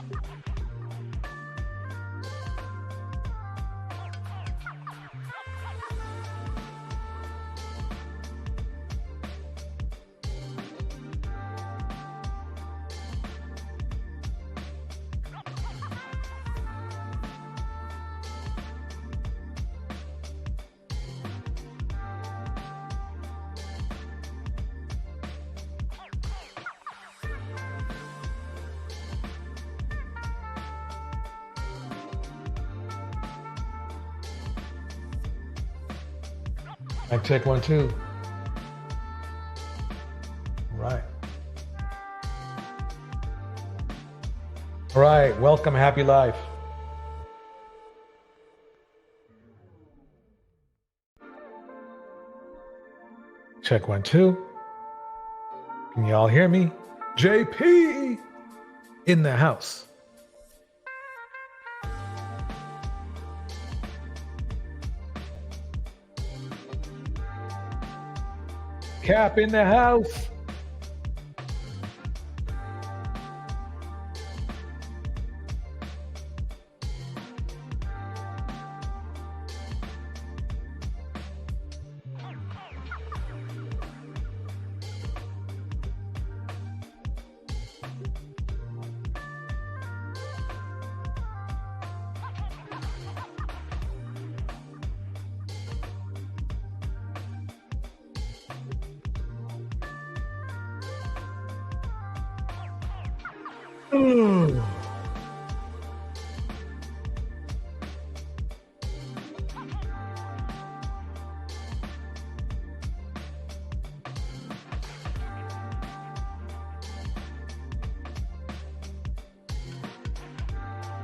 Mic check 1, 2. Right. All right. Welcome, Happy Life. Check 1, 2. Can y'all hear me? JP in the house. Cap in the house. Ooh.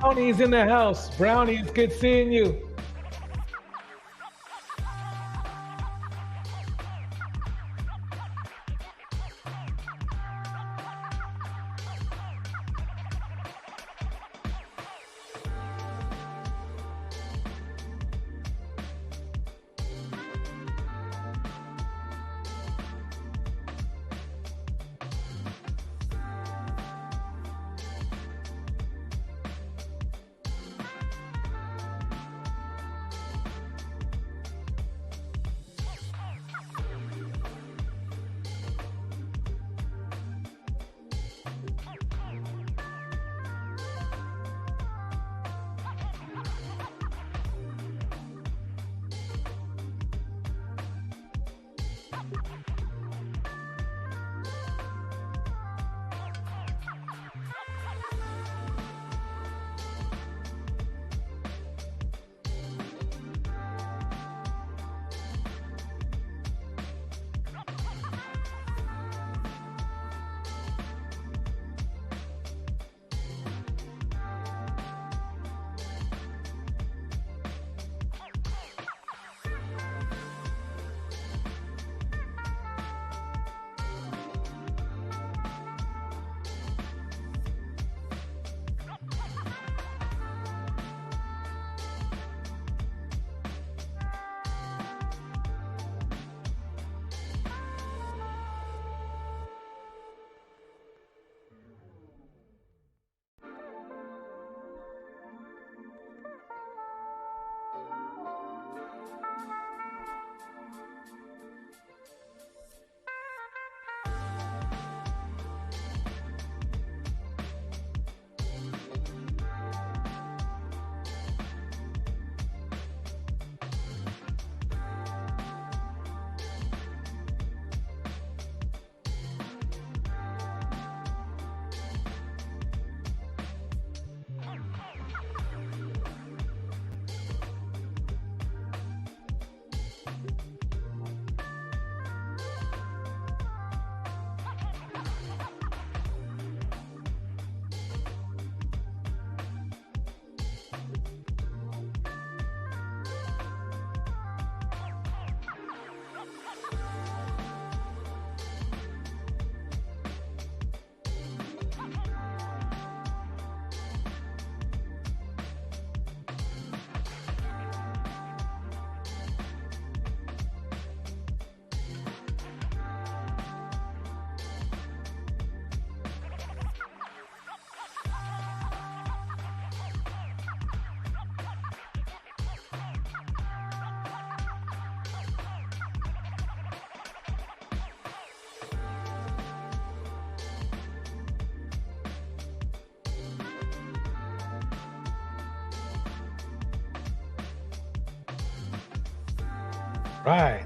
Brownie's in the house. Brownie's good seeing you. Right.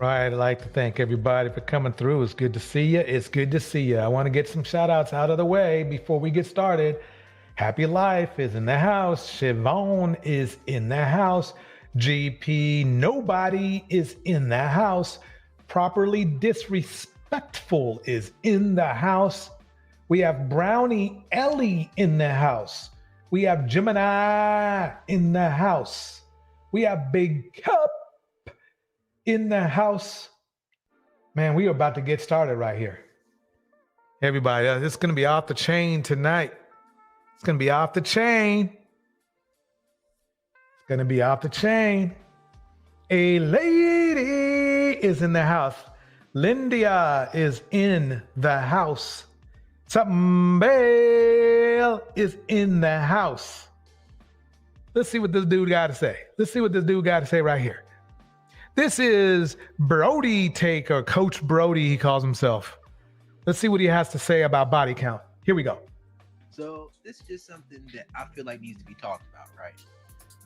Right. I'd like to thank everybody for coming through. It's good to see you. It's good to see you. I want to get some shout outs out of the way before we get started. Happy Life is in the house. Siobhan is in the house. GP Nobody is in the house. Properly Disrespectful is in the house. We have Brownie Ellie in the house. We have Gemini in the house. We have Big Cup in the house. Man, we are about to get started right here. Everybody, it's going to be off the chain tonight. It's going to be off the chain. It's going to be off the chain. A lady is in the house. Lindia is in the house. Something Bale is in the house. Let's see what this dude got to say. Let's see what this dude got to say right here. This is Brody Taker, Coach Brody, he calls himself. Let's see what he has to say about body count. Here we go. So this is just something that I feel like needs to be talked about, right?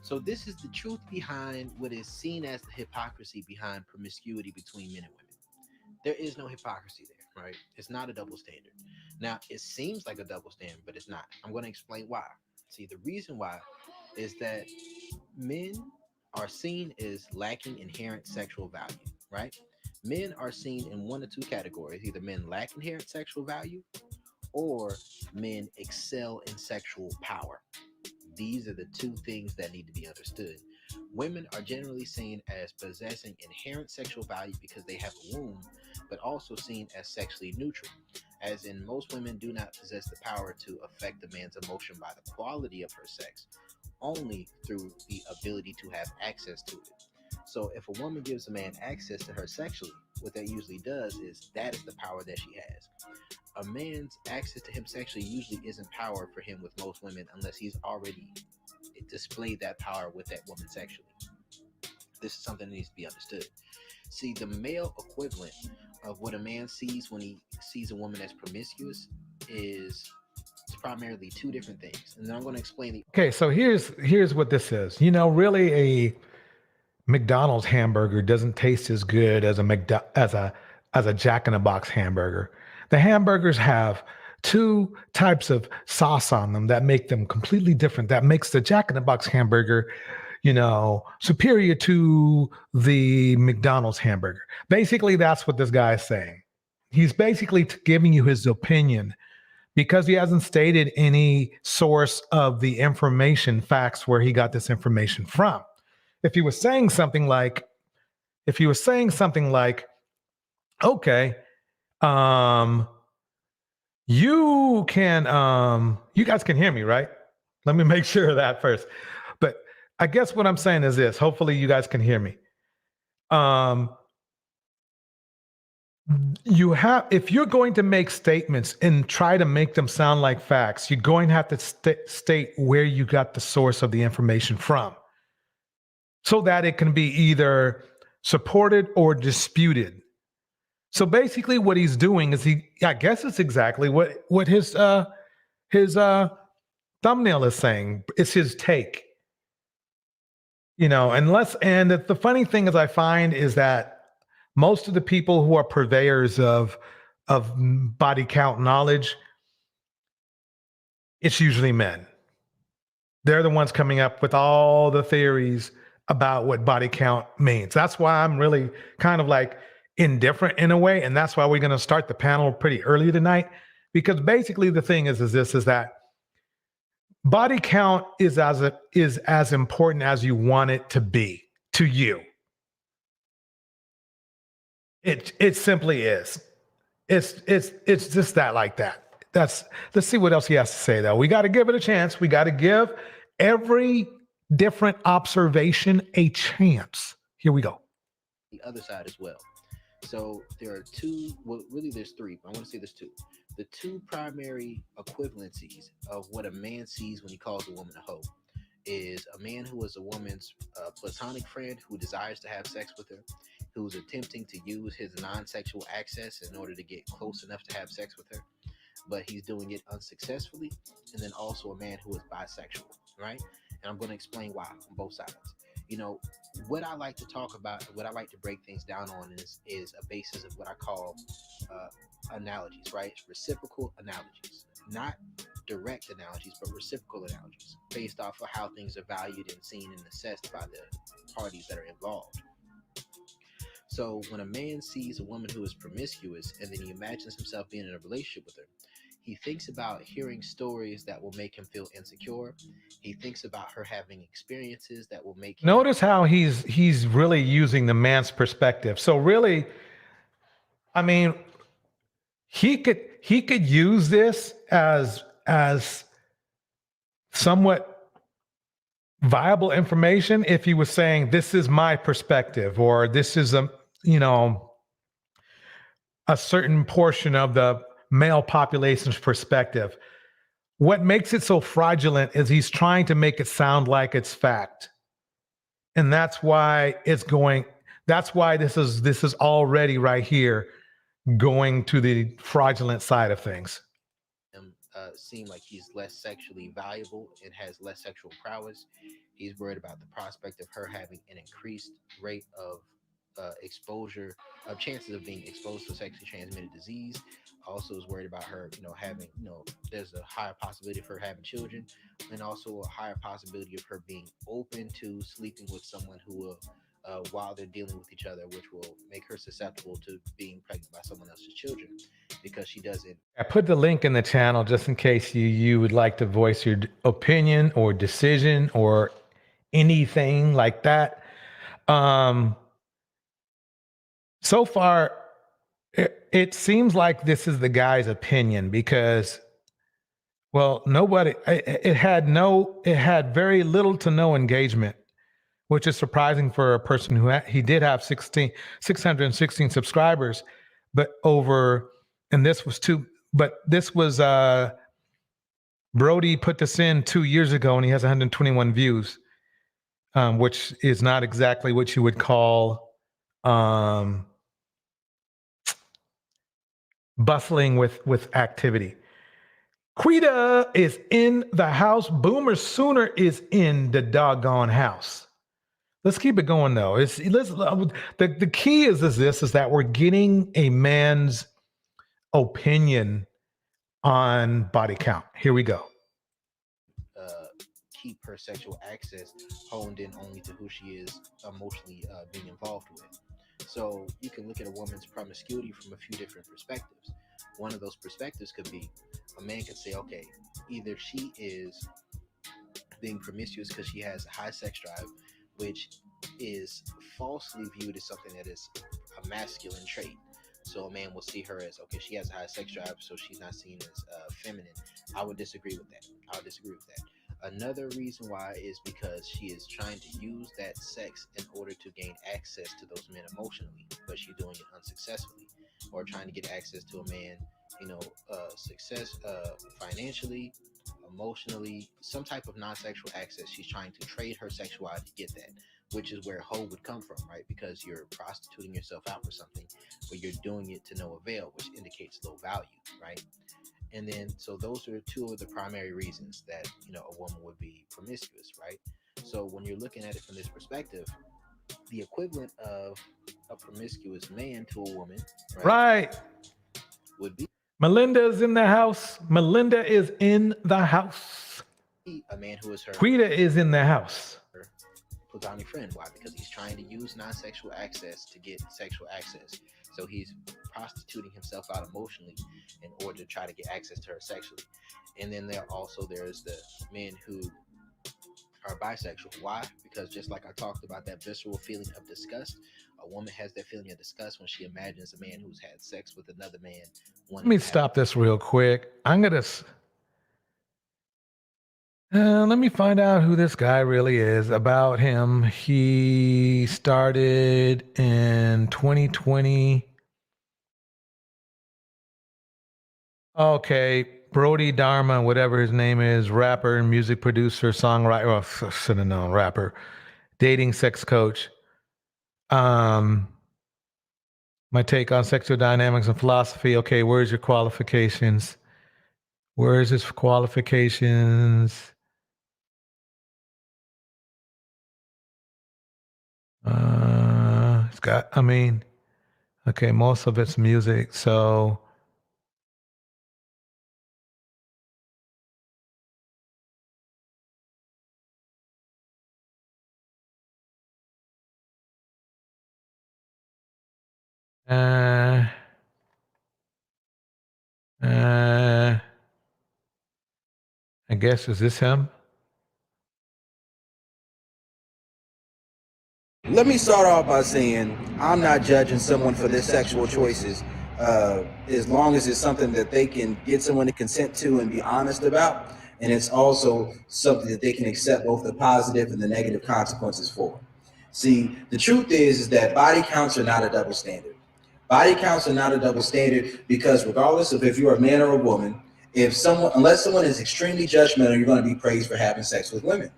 So this is the truth behind what is seen as the hypocrisy behind promiscuity between men and women. There is no hypocrisy there, right? It's not a double standard. Now, it seems like a double standard, but it's not. I'm going to explain why. See, the reason why is that men are seen as lacking inherent sexual value, right? Men are seen in one or two categories. Either men lack inherent sexual value or men excel in sexual power. These are the two things that need to be understood. Women are generally seen as possessing inherent sexual value because they have a womb, but also seen as sexually neutral, as in most women do not possess the power to affect a man's emotion by the quality of her sex, only through the ability to have access to it. So if a woman gives a man access to her sexually, what that usually does is that is the power that she has. A man's access to him sexually usually isn't power for him with most women unless he's already displayed that power with that woman sexually. This is something that needs to be understood. See, the male equivalent of what a man sees when he sees a woman as promiscuous is primarily two different things. And then I'm going to explain the Okay, so here's what this is. Really a McDonald's hamburger doesn't taste as good as a Jack in the Box hamburger. The hamburgers have two types of sauce on them that make them completely different. That makes the Jack in the Box hamburger, superior to the McDonald's hamburger. Basically, that's what this guy is saying. He's basically giving you his opinion because he hasn't stated any source of the information, facts where he got this information from. If he was saying something like, if he was saying something like, okay, um, you guys can hear me, right? Let me make sure of that first. But I guess what I'm saying is this. Hopefully you guys can hear me. Um, if you're going to make statements and try to make them sound like facts, you're going to have to state where you got the source of the information from so that it can be either supported or disputed. So basically what he's doing is I guess it's exactly what his thumbnail is saying. It's his take. And the funny thing is I find is that most of the people who are purveyors of body count knowledge, it's usually men. They're the ones coming up with all the theories about what body count means. That's why I'm really kind of like indifferent in a way. And that's why we're going to start the panel pretty early tonight. Because basically the thing is that body count is as important as you want it to be to you. It simply is. It's just that like that. Let's see what else he has to say though. We got to give it a chance. We got to give every different observation a chance. Here we go. the other side as well. So there are two, well, really there's three, but I want to say there's two. The two primary equivalencies of what a man sees when he calls a woman a hoe is a man who is a woman's platonic friend who desires to have sex with her, who's attempting to use his non-sexual access in order to get close enough to have sex with her, but he's doing it unsuccessfully. And then also a man who is bisexual, right? And I'm going to explain why on both sides. You know, what I like to talk about, what I like to break things down on is a basis of what I call uh, analogies, right? Reciprocal analogies, not direct analogies, but reciprocal analogies, based off of how things are valued and seen and assessed by the parties that are involved. So when a man sees a woman who is promiscuous and then he imagines himself being in a relationship with her, he thinks about hearing stories that will make him feel insecure. He thinks about her having experiences that will make him. Notice how he's really using the man's perspective. So really, I mean, he could use this as somewhat viable information if he was saying this is my perspective or this is you know a certain portion of the male population's perspective. What makes it so fraudulent is he's trying to make it sound like it's fact. And that's why this is already right here going to the fraudulent side of things. Seem like he's less sexually valuable and has less sexual prowess. He's worried about the prospect of her having an increased rate of exposure, of chances of being exposed to sexually transmitted disease. also is worried about her, having, there's a higher possibility of her having children, and also a higher possibility of her being open to sleeping with someone who will, while they're dealing with each other, which will make her susceptible to being pregnant by someone else's children, because she doesn't. I put the link in the channel just in case you would like to voice your opinion or decision or anything like that. Um, so far, it seems like this is the guy's opinion because, well, nobody. It had very little to no engagement, which is surprising for a person who he did have 616 subscribers, but and this was Brody put this in 2 years ago and he has 121 views, which is not exactly what you would call bustling with activity. Quita is in the house. Boomer Sooner is in the doggone house. Let's keep it going though. The key is that we're getting a man's opinion on body count. Here we go. Keep her sexual access honed in only to who she is emotionally being involved with. So you can look at a woman's promiscuity from a few different perspectives. One of those perspectives could be a man could say, okay, either she is being promiscuous because she has a high sex drive, which is falsely viewed as something that is a masculine trait. So a man will see her as, okay, she has a high sex drive, so she's not seen as feminine. I would disagree with that. Another reason why is because she is trying to use that sex in order to gain access to those men emotionally, but she's doing it unsuccessfully, or trying to get access to a man, success financially, emotionally, some type of non-sexual access. She's trying to trade her sexuality to get that, which is where hoe would come from, right? Because you're prostituting yourself out for something, but you're doing it to no avail, which indicates low value, right? And then, so those are two of the primary reasons that, a woman would be promiscuous, right? So when you're looking at it from this perspective, the equivalent of a promiscuous man to a woman, right, would be Melinda is in the house. Melinda is in the house. A man who is her. Quita is in the house. Her platonic friend. Why? Because he's trying to use non-sexual access to get sexual access. So he's prostituting himself out emotionally in order to try to get access to her sexually. And then there's the men who are bisexual. Why? Because just like I talked about that visceral feeling of disgust, a woman has that feeling of disgust when she imagines a man who's had sex with another man. Let me stop this real quick. Let me find out who this guy really is. About him, he started in 2020. Okay, Brody Dharma, whatever his name is, rapper, music producer, songwriter. Oh, should have known, rapper, dating sex coach. My take on sexual dynamics and philosophy. Okay, where's your qualifications? Where's his qualifications? It's got, okay, most of it's music, so. I guess, is this him? Let me start off by saying I'm not judging someone for their sexual choices, as long as it's something that they can get someone to consent to and be honest about, and it's also something that they can accept both the positive and the negative consequences for. See, the truth is that body counts are not a double standard. Body counts are not a double standard because regardless of if you're a man or a woman, unless someone is extremely judgmental, you're going to be praised for having sex with women.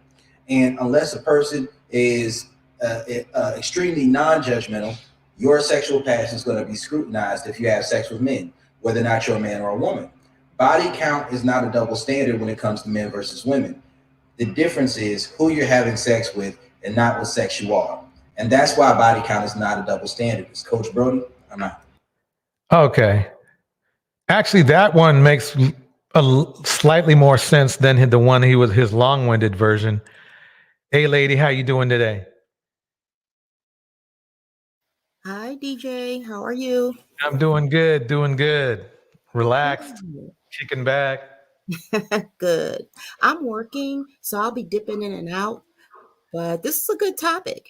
And unless a person is extremely non-judgmental, your sexual passion is going to be scrutinized if you have sex with men, whether or not you're a man or a woman. Body count is not a double standard when it comes to men versus women. The difference is who you're having sex with and not what sex you are. And that's why body count is not a double standard. It's Coach Brody. I'm out. Okay. Actually, that one makes slightly more sense than the one he was his long-winded version. Hey, lady, how you doing today? Hi, DJ. How are you? I'm doing good, doing good. Relaxed, Good. kicking back. Good. I'm working, so I'll be dipping in and out, but this is a good topic.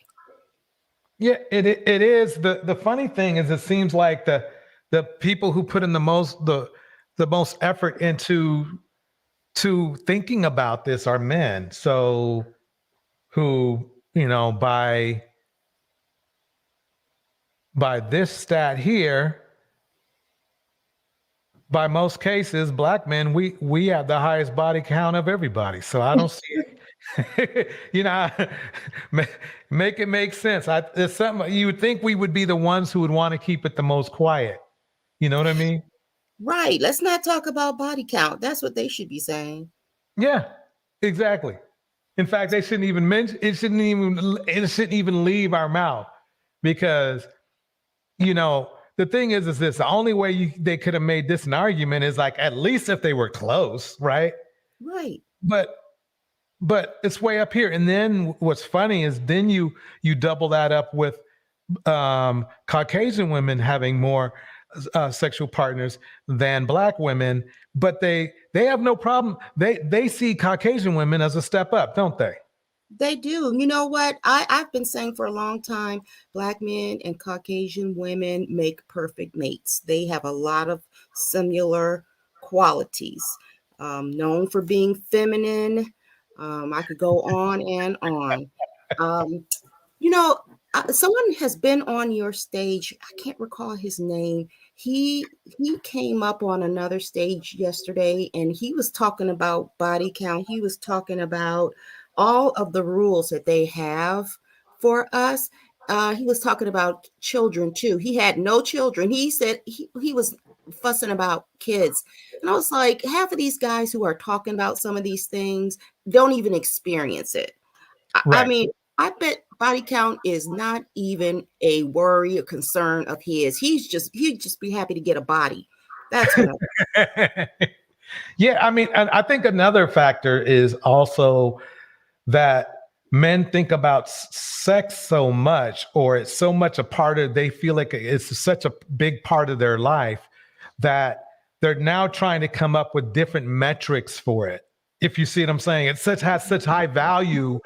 Yeah, it is. The funny thing is, it seems like the people who put in the most effort into to thinking about this are men. So who, by this stat here, by most cases, black men, we have the highest body count of everybody. So I don't see it. ma- make it make sense. It's something you would think we would be the ones who would want to keep it the most quiet. You know what I mean? Right. Let's not talk about body count. That's what they should be saying. Yeah, exactly. In fact, they shouldn't even mention it. Shouldn't even leave our mouth because the thing is this: the only way they could have made this an argument is like at least if they were close, right? Right. But it's way up here. And then what's funny is then you double that up with Caucasian women having more sexual partners than black women, but they have no problem. They see Caucasian women as a step up, don't they? They do. You know what? I've been saying for a long time, black men and Caucasian women make perfect mates. They have a lot of similar qualities. Known for being feminine. I could go on and on. Um, You know, someone has been on your stage. I can't recall his name. He came up on another stage yesterday, and he was talking about body count. He was talking about all of the rules that they have for us. He was talking about children too. He had no children. He said he was fussing about kids. And I was like, half of these guys who are talking about some of these things don't even experience it. I Right. mean, I bet body count is not even a worry or concern of his. He'd just be happy to get a body. That's what I Yeah, I mean, and I think another factor is also that men think about sex so much, or it's so much a part of, they feel like it's such a big part of their life that they're now trying to come up with different metrics for it. If you see what I'm saying, has such high value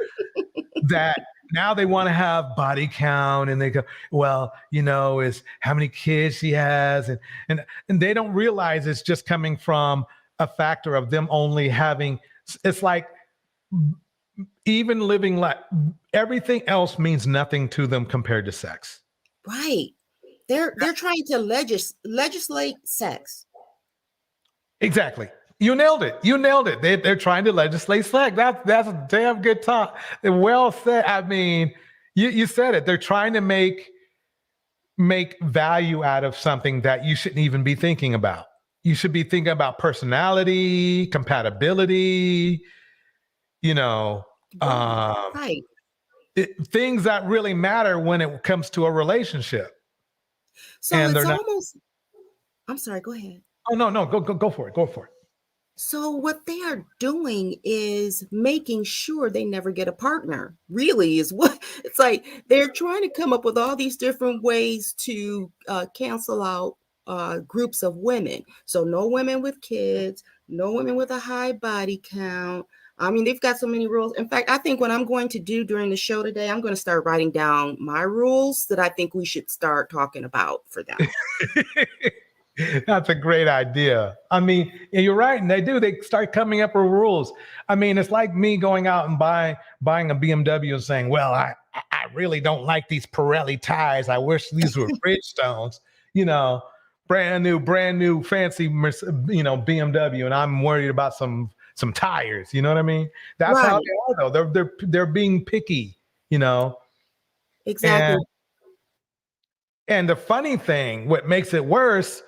that now they want to have body count, and they go, well, is how many kids she has, and they don't realize it's just coming from a factor of them only having, it's like even living like everything else means nothing to them compared to sex. right. They're trying to legislate sex. Exactly. You nailed it. You nailed it. They're trying to legislate sex. That's a damn good talk. Well said. I mean, you said it. They're trying to make value out of something that you shouldn't even be thinking about. You should be thinking about personality, compatibility, you know, um, Right. things that really matter when it comes to a relationship. So And they're it's not. almost, I'm sorry, go ahead. Oh no, go for it. Go for it. So what they are doing is making sure they never get a partner. Really is what it's like. They're trying to come up with all these different ways to cancel out groups of women. So no women with kids, no women with a high body count. I mean, they've got so many rules. In fact, I think what I'm going to do during the show today, I'm going to start writing down my rules that I think we should start talking about for them. That's a great idea. I mean, and you're right, and they do. They start coming up with rules. I mean, it's like me going out and buying a BMW and saying, "Well, I really don't like these Pirelli tires. I wish these were Bridgestones." You know, brand new, fancy, BMW, and I'm worried about some tires. You know what I mean? That's how Right. they are, though. They're being picky. You know, Exactly. and the funny thing, what makes it worse,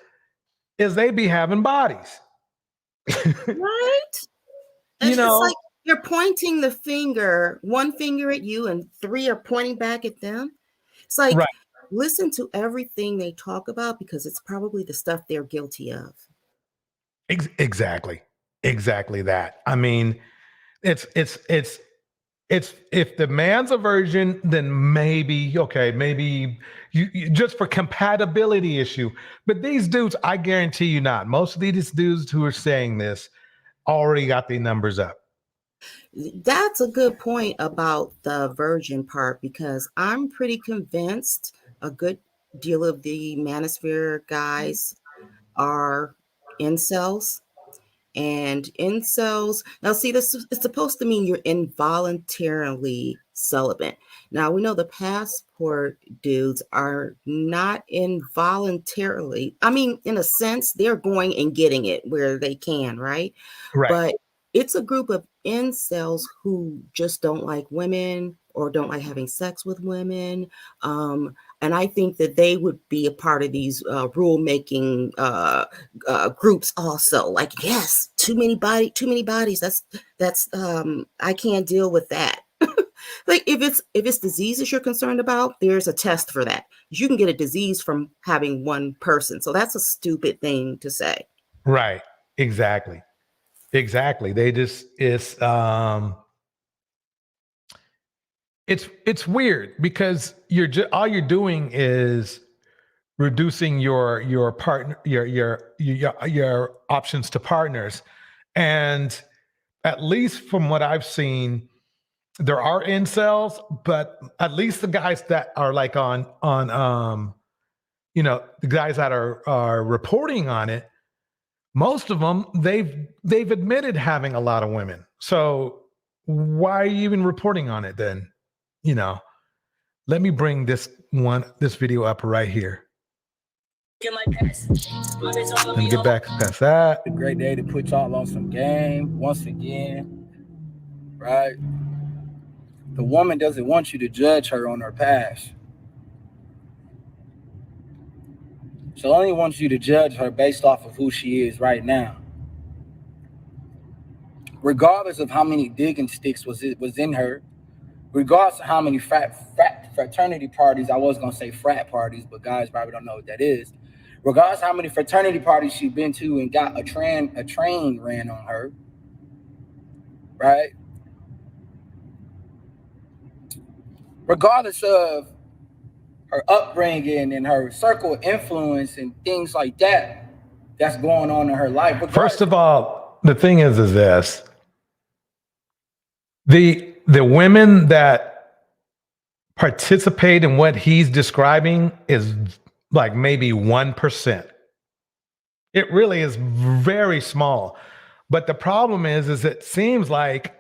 is they be having bodies. Right. You It's know, like you're pointing the finger, one finger at you, and three are pointing back at them. It's like, right. listen to everything they talk about because it's probably the stuff they're guilty of. Exactly that. I mean, it's if the man's a virgin, then maybe okay, maybe you just for compatibility issue. But these dudes, I guarantee you not. Most of these dudes who are saying this already got their numbers up. That's a good point about the virgin part because I'm pretty convinced a good deal of the manosphere guys are incels. And incels, now see, this is supposed to mean you're involuntarily celibate. Now we know the passport dudes are not involuntarily. I mean, in a sense, they're going and getting it where they can, right? Right. But it's a group of incels who just don't like women or don't like having sex with women. And I think that they would be a part of these rule-making groups also. Like, yes, too many bodies. That's I can't deal with that. Like if it's diseases you're concerned about, there's a test for that. You can get a disease from having one person. So that's a stupid thing to say. Right. Exactly. They just it's weird because all you're doing is reducing your partner your options to partners. And at least from what I've seen, there are incels, but at least the guys that are like on the guys that are reporting on it, most of them they've admitted having a lot of women. So why are you even reporting on it then? Let me bring this video up right here. Let me get back past that. A great day to put y'all on some game once again, right? The woman doesn't want you to judge her on her past. She only wants you to judge her based off of who she is right now. Regardless of how many digging sticks was in her, regardless of how many fraternity parties, I was gonna say frat parties, but guys probably don't know what that is. Regardless of how many fraternity parties she's been to and got a train ran on her, right? Regardless of her upbringing and her circle of influence and things like that that's going on in her life. First of all, the thing is this. The women that participate in what he's describing is like maybe 1%. It really is very small. But the problem is it seems like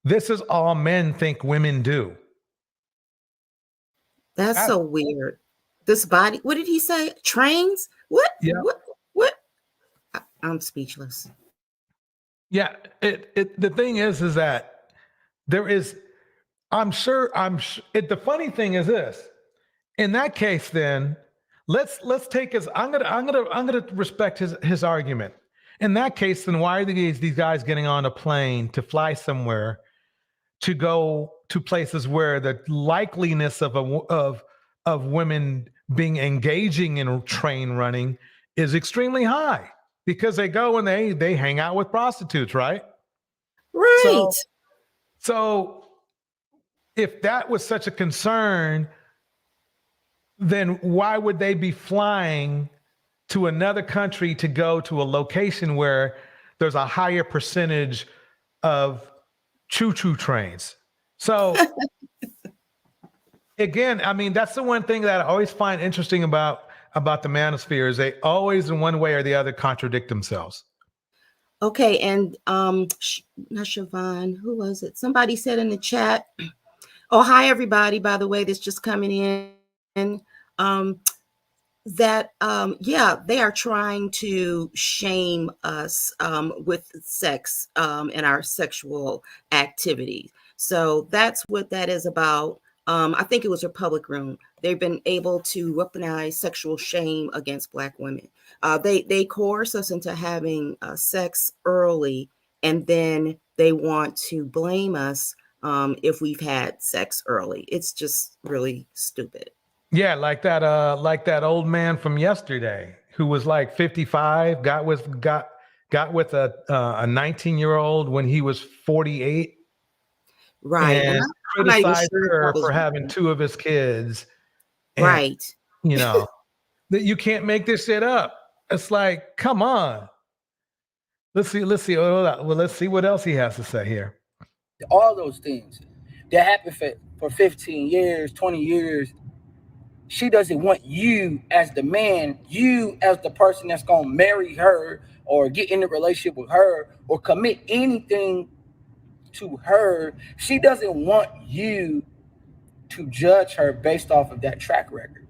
this is all men think women do. That's so weird. This body, what did he say? Trains? What? Yeah. What? I'm speechless. Yeah. The thing is that there is, the funny thing is this. In that case, then let's take his. I'm gonna respect his argument. In that case, then why are these guys getting on a plane to fly somewhere to go to places where the likeliness of women being engaging in train running is extremely high? Because they go and they hang out with prostitutes, right? Right. So if that was such a concern, then why would they be flying to another country to go to a location where there's a higher percentage of choo-choo trains? So again, I mean, that's the one thing that I always find interesting about the manosphere is they always in one way or the other contradict themselves. Okay, and not Siobhan, who was it? Somebody said in the chat, oh, hi everybody, by the way, that's just coming in, that they are trying to shame us with sex and our sexual activity. So that's what that is about. I think it was Republic Room. They've been able to weaponize sexual shame against Black women. They coerce us into having sex early, and then they want to blame us if we've had sex early. It's just really stupid. Yeah, like that old man from yesterday who was like 55, got got with a 19-year-old when he was 48, Right. and I'm not even criticized sure her that was for having 2 of his kids. And, right. you know, that you can't make this shit up. It's like, come on. Let's see. Well, let's see what else he has to say here. All those things that happened for 15 years, 20 years. She doesn't want you as the man, you as the person that's going to marry her or get in a relationship with her or commit anything to her. She doesn't want you to judge her based off of that track record.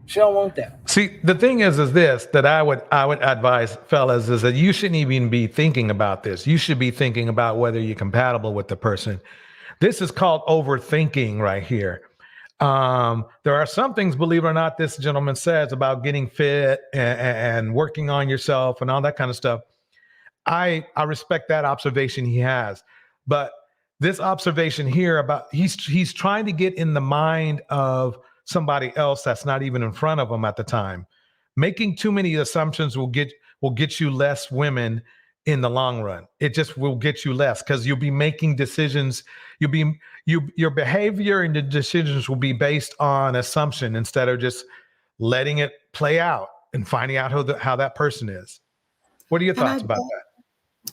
She don't want that. See, the thing is this, that I would advise fellas, is that you shouldn't even be thinking about this. You should be thinking about whether you're compatible with the person. This is called overthinking right here. There are some things, believe it or not, this gentleman says about getting fit and working on yourself and all that kind of stuff. I respect that observation he has, but this observation here about he's trying to get in the mind of somebody else that's not even in front of him at the time. Making too many assumptions will get you less women in the long run. It just will get you less because you'll be making decisions. Your behavior and the decisions will be based on assumption instead of just letting it play out and finding out how that person is. What are your thoughts about that?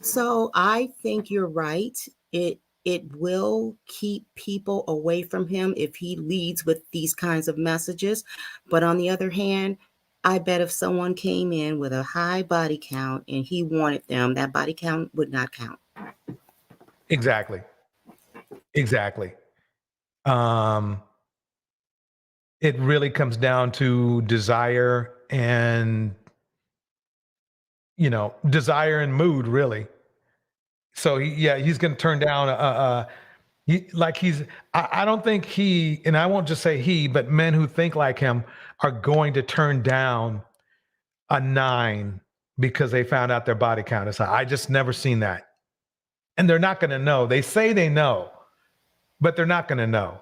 So I think you're right. It will keep people away from him if he leads with these kinds of messages. But on the other hand, I bet if someone came in with a high body count and he wanted them, that body count would not count. Exactly. It really comes down to desire and, desire and mood, really. So he's going to turn down I don't think he, and I won't just say he, but men who think like him are going to turn down a 9 because they found out their body count is high. I just never seen that. And they're not going to know. They say they know, but they're not going to know.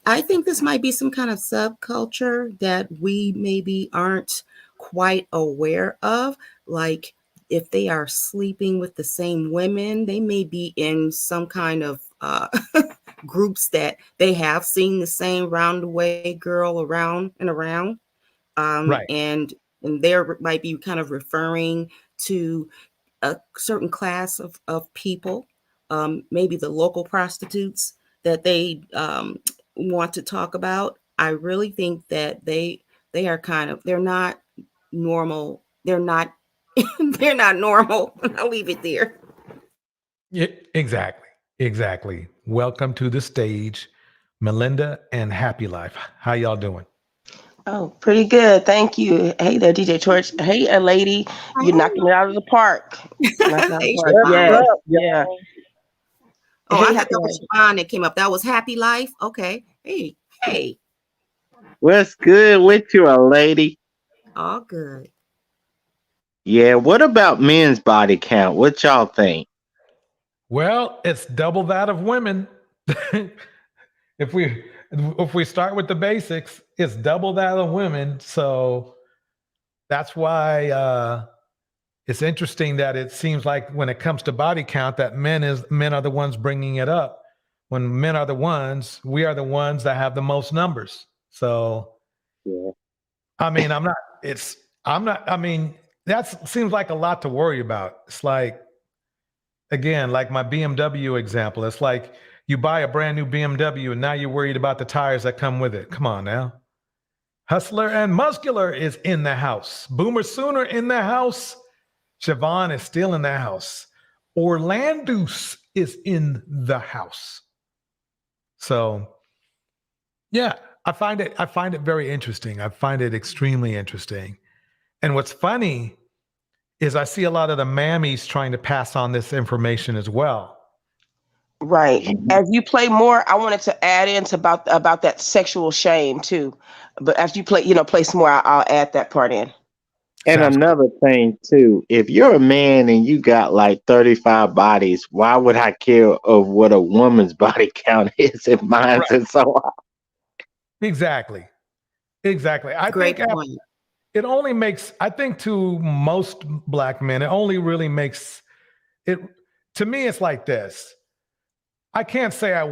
I think this might be some kind of subculture that we maybe aren't quite aware of. Like if they are sleeping with the same women, they may be in some kind of groups that they have seen the same roundaway girl around and around. Right. And they might be kind of referring to a certain class of people, maybe the local prostitutes that they want to talk about. I really think that they are they're not normal. They're not normal. I'll leave it there. Yeah, exactly. Welcome to the stage, Melinda and Happy Life. How y'all doing? Oh, pretty good. Thank you. Hey there, DJ Torch. Hey, lady. You're knocking it out of the park. Yeah. Oh, I thought that was Siobhan that came up. That was Happy Life. Okay. Hey. What's good with you, lady? All good. Yeah, what about men's body count? What y'all think? Well, it's double that of women. If we start with the basics, it's double that of women. So that's why it's interesting that it seems like when it comes to body count, that men are the ones bringing it up. When men are the ones, we are the ones that have the most numbers. So, yeah. I mean, that seems like a lot to worry about. It's like, again, like my BMW example, it's like you buy a brand new BMW and now you're worried about the tires that come with it. Come on now. Hustler and Muscular is in the house. Boomer Sooner in the house. Siobhan is still in the house. Orlandus is in the house. So, yeah, I find it very interesting. I find it extremely interesting. And what's funny is I see a lot of the mammies trying to pass on this information as well. Right. As you play more, I wanted to add into about that sexual shame too. But as you play some more, I'll add that part in. And another thing too, if you're a man and you got like 35 bodies, why would I care of what a woman's body count is if mine's is so high? Exactly. I Great think point. it only makes, I think to most black men, it only really makes it, to me, it's like this. I can't say I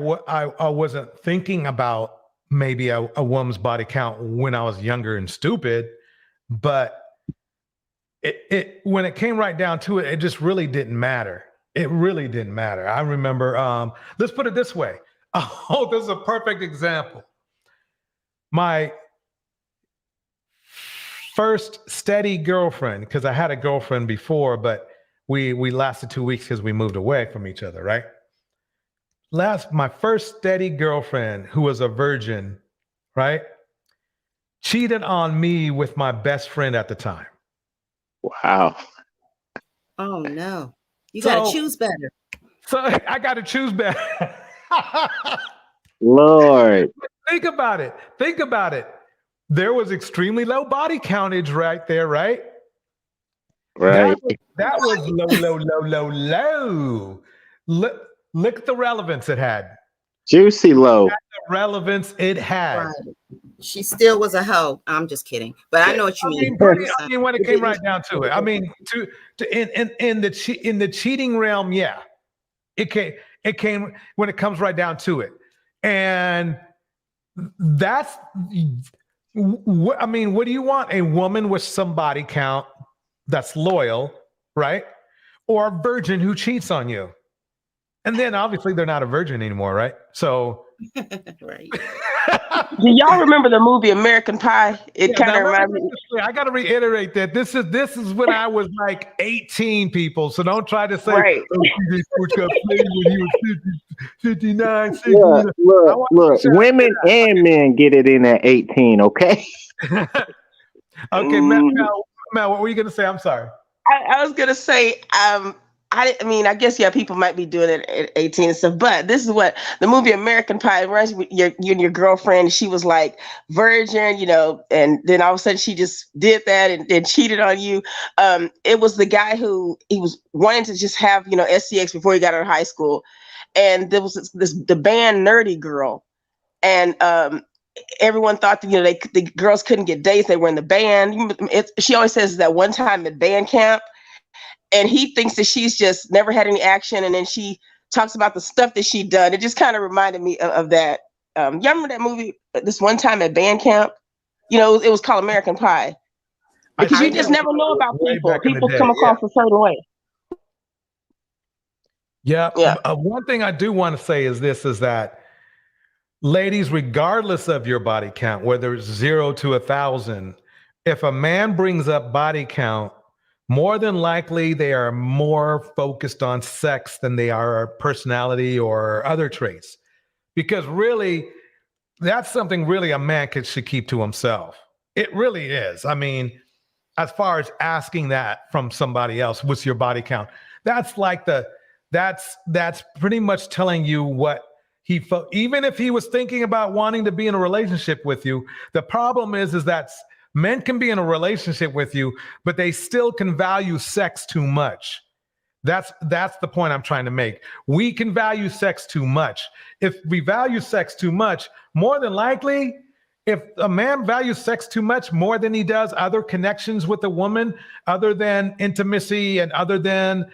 wasn't thinking about maybe a woman's body count when I was younger and stupid, but it when it came right down to it, it just really didn't matter. It really didn't matter. I remember, let's put it this way. Oh, this is a perfect example. My first steady girlfriend, because I had a girlfriend before, but we lasted 2 weeks because we moved away from each other, right? My first steady girlfriend, who was a virgin, right, cheated on me with my best friend at the time. Wow. Oh no. You gotta choose better. So I got to choose better. Lord. Think about it. Think about it. There was extremely low body countage right there, right? Right. That was low. Look at the relevance it had. Juicy low. The relevance it had. Right. She still was a hoe. I'm just kidding, but I know what you mean. I mean, when it came right down to it, I mean, in the cheating realm, yeah, it came when it comes right down to it, and that's. I mean, what do you want? A woman with some body count that's loyal, right? Or a virgin who cheats on you. And then obviously they're not a virgin anymore, right? So right. Do y'all remember the movie American Pie? It kind of reminds me. I got to reiterate that this is when I was like 18, people. So don't try to say, Right. oh, TJ Sports got played when he was 59, 60. Look, women and men get it in at 18, okay? Okay, Matt, what were you going to say? I'm sorry. I was gonna say, I mean, I guess, yeah, people might be doing it at 18 and stuff, but this is what the movie American Pie reminds you, you and your girlfriend, she was like virgin, you know, and then all of a sudden she just did that and then cheated on you. It was the guy who he was wanting to just have, you know, SCX before he got out of high school. And there was the band Nerdy Girl. And everyone thought that, you know, the girls couldn't get dates. They were in the band. She always says that one time at band camp, and he thinks that she's just never had any action. And then she talks about the stuff that she'd done. It just kind of reminded me of that. Y'all remember that movie, this one time at band camp? You know, it was called American Pie. Because you just never know about people. People come across a certain way. Yeah. One thing I do want to say is that ladies, regardless of your body count, whether it's 0 to 1,000, if a man brings up body count, more than likely they are more focused on sex than they are personality or other traits. Because really, that's something really a man should keep to himself. It really is. I mean, as far as asking that from somebody else, what's your body count? That's like that's pretty much telling you what he felt. Even if he was thinking about wanting to be in a relationship with you, the problem is that men can be in a relationship with you, but they still can value sex too much. That's the point I'm trying to make. We can value sex too much. If we value sex too much, more than likely, if a man values sex too much more than he does other connections with a woman, other than intimacy and other than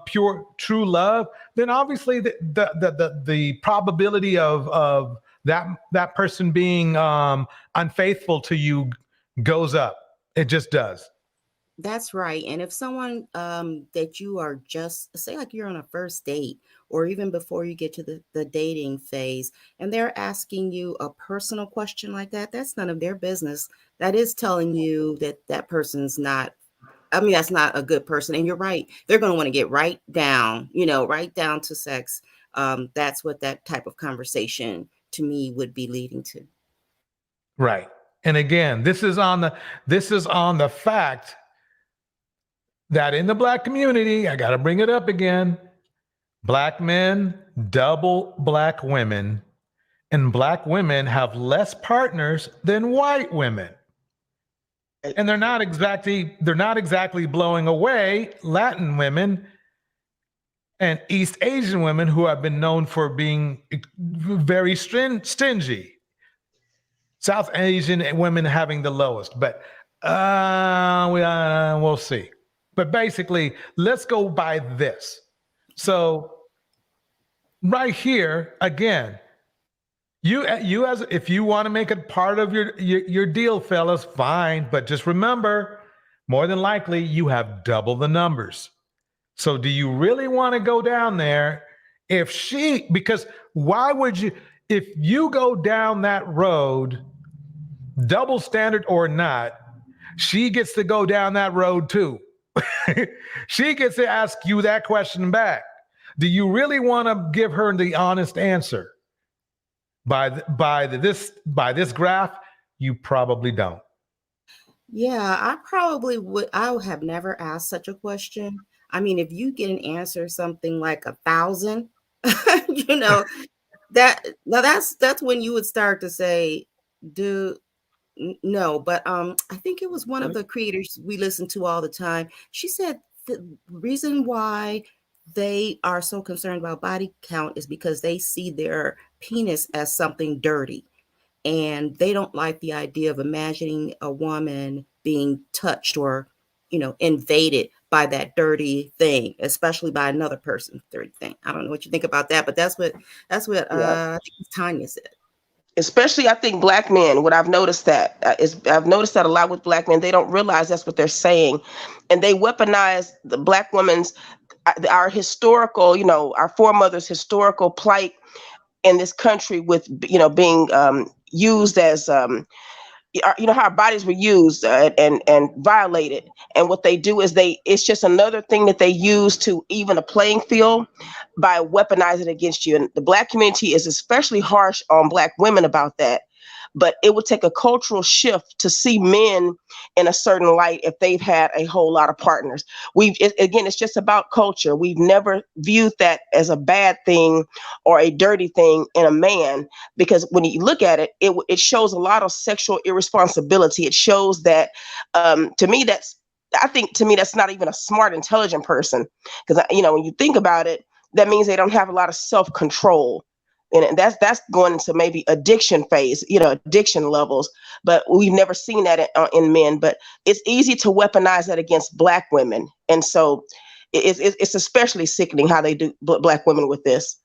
pure true love, then obviously the probability of that person being unfaithful to you goes up. It just does. That's right. And if someone that you are just, say like you're on a first date, or even before you get to the dating phase, and they're asking you a personal question like that, that's none of their business. That is telling you that person's not, I mean, that's not a good person. And you're right. They're going to want to get right down to sex. That's what that type of conversation to me would be leading to. Right. And again, this is on the fact that in the Black community, I got to bring it up again, Black men double Black women, and Black women have less partners than white women. And they're not exactly blowing away Latin women and East Asian women who have been known for being very stingy. South Asian women having the lowest. But We'll see. But basically, let's go by this. So right here, again, you as if you want to make it part of your deal, fellas, fine. But just remember, more than likely, you have double the numbers. So do you really want to go down there? Because why would you, if you go down that road, double standard or not, she gets to go down that road too. She gets to ask you that question back. Do you really want to give her the honest answer? By this graph, you probably don't. Yeah, I probably would. I would have never asked such a question. I mean, if you get an answer something like 1,000, you know, that's when you would start to say, do no. But I think it was one of the creators we listen to all the time. She said the reason why they are so concerned about body count is because they see their penis as something dirty. And they don't like the idea of imagining a woman being touched or, invaded by that dirty thing, especially by another person's dirty thing. I don't know what you think about that, but that's what Yeah. I think Tanya said. Especially I think black men, what I've noticed that I've noticed that a lot with black men, they don't realize that's what they're saying, and they weaponize the black woman's our historical, our foremothers' historical plight in this country with being used as how our bodies were used and violated. And what they do is it's just another thing that they use to even a playing field by weaponizing against you. And the black community is especially harsh on black women about that. But it would take a cultural shift to see men in a certain light if they've had a whole lot of partners. Again, it's just about culture. We've never viewed that as a bad thing or a dirty thing in a man, because when you look at it, it shows a lot of sexual irresponsibility. It shows that, to me, that's not even a smart, intelligent person. Because, when you think about it, that means they don't have a lot of self-control. And that's going into maybe addiction phase, addiction levels. But we've never seen that in men. But it's easy to weaponize that against black women. And so it's especially sickening how they do black women with this.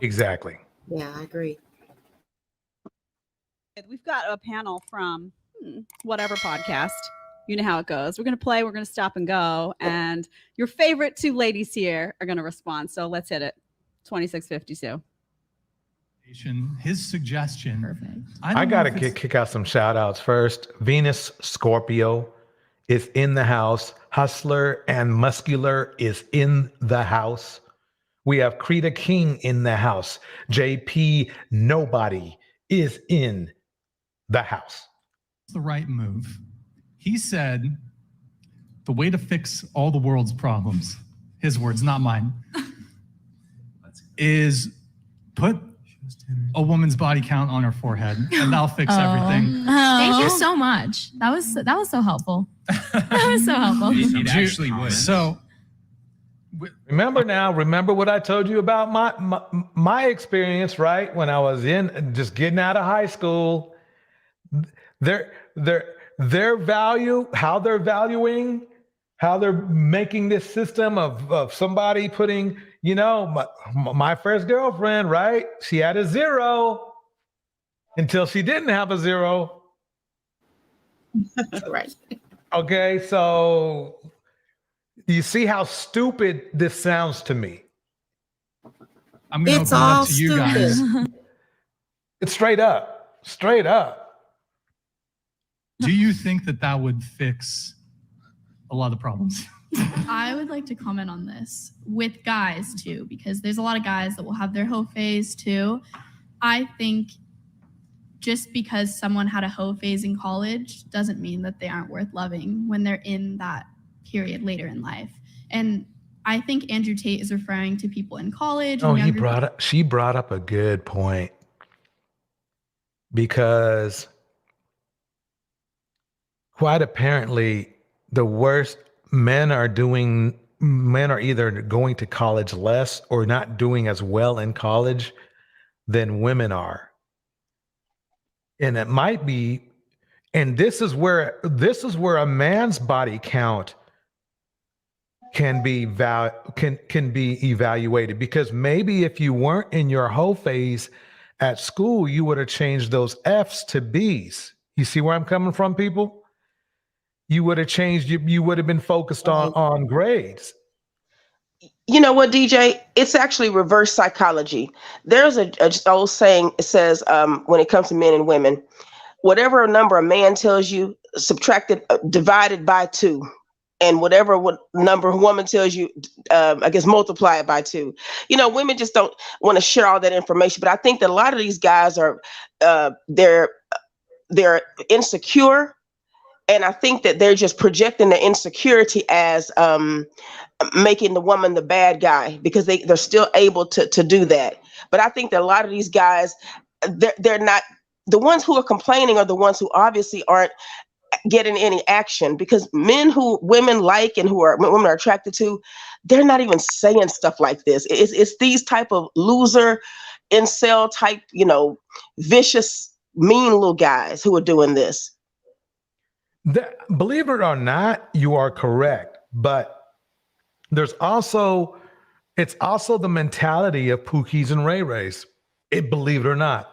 Exactly. Yeah, I agree. We've got a panel from whatever podcast. You know how it goes. We're going to play. We're going to stop and go. And your favorite two ladies here are going to respond. So let's hit it. 2652. His suggestion. Perfect. I got to kick out some shout outs first. Venus Scorpio is in the house. Hustler and Muscular is in the house. We have Krita King in the house. JP Nobody is in the house. The right move. He said the way to fix all the world's problems, his words, not mine, is put a woman's body count on her forehead, and that'll fix everything. Thank you so much. That was so helpful. That was so helpful. It actually would. So remember what I told you about my experience, right? When I was just getting out of high school, their value, how they're valuing, how they're making this system of somebody putting, my first girlfriend, right? She had a 0 until she didn't have a 0. Right. Okay, so you see how stupid this sounds to me. I'm going to It's open it all up to you guys. It's straight up. Do you think that would fix a lot of the problems? I would like to comment on this with guys too, because there's a lot of guys that will have their hoe phase too. I think just because someone had a hoe phase in college doesn't mean that they aren't worth loving when they're in that period later in life. And I think Andrew Tate is referring to people in college. Oh, And she brought up a good point, because quite apparently the worst men are either going to college less or not doing as well in college than women are. And it might be And this is where a man's body count can be can be evaluated, because maybe if you weren't in your whole phase at school, you would have changed those F's to B's. You see where I'm coming from, people? You would have changed, you would have been focused on grades. You know what, DJ? It's actually reverse psychology. There's a old saying. It says, when it comes to men and women, whatever number a man tells you, divided by 2. And whatever number a woman tells you, I guess multiply it by 2. You know, women just don't want to share all that information. But I think that a lot of these guys are, they're insecure. And I think that they're just projecting the insecurity as making the woman the bad guy, because they're still able to do that. But I think that a lot of these guys, they're not, the ones who are complaining are the ones who obviously aren't getting any action, because men who women like and women are attracted to, they're not even saying stuff like this. It's these type of loser, incel type, you know, vicious, mean little guys who are doing this. Believe it or not, you are correct. But it's also the mentality of Pookies and Ray Rays. Believe it or not.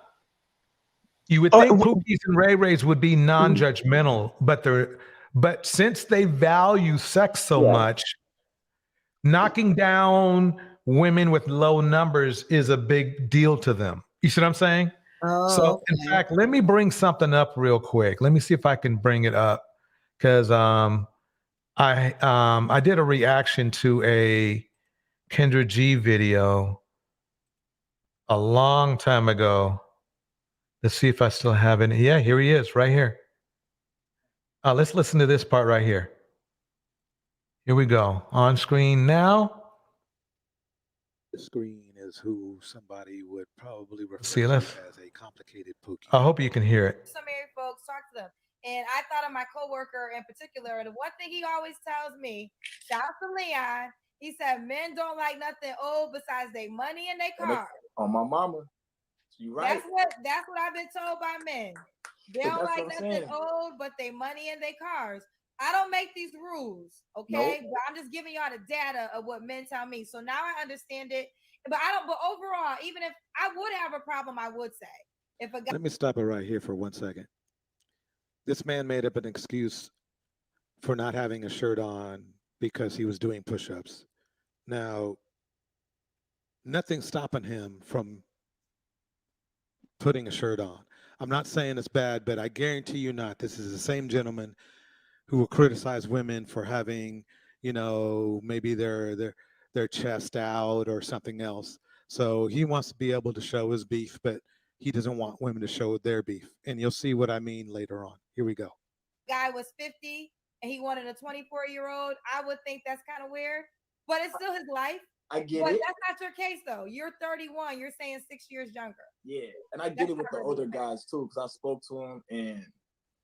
You would think Pookies and Ray Rays would be non-judgmental, but since they value sex so much, knocking down women with low numbers is a big deal to them. You see what I'm saying? So, in fact, let me bring something up real quick. Let me see if I can bring it up, because I did a reaction to a Kendra G video a long time ago. Let's see if I still have it. Yeah, here he is, right here. Let's listen to this part right here. Here we go. On screen now. The screen is who somebody would probably refer See, to as a complicated Pookie. I hope you can hear it. Some married folks, talk to them. And I thought of my coworker in particular. The one thing he always tells me, shout out to Leon, he said men don't like nothing old besides their money and their car. On my mama. You right. That's what I've been told by men. They don't like nothing old but their money and their cars. I don't make these rules, okay? Nope. But I'm just giving y'all the data of what men tell me. So now I understand it. But overall, even if I would have a problem, I would say. If a guy— Let me stop it right here for 1 second. This man made up an excuse for not having a shirt on because he was doing push-ups. Now, nothing's stopping him from putting a shirt on. I'm not saying it's bad, but I guarantee you not. This is the same gentleman who will criticize women for having, you know, maybe their chest out or something else. So he wants to be able to show his beef, but he doesn't want women to show their beef. And you'll see what I mean later on. Here we go. Guy was 50 and he wanted a 24-year-old. I would think that's kind of weird, but it's still his life. I get it. But that's not your case, though. You're 31. You're saying 6 years younger. Yeah, and I get it with the older guys, too, because I spoke to them, and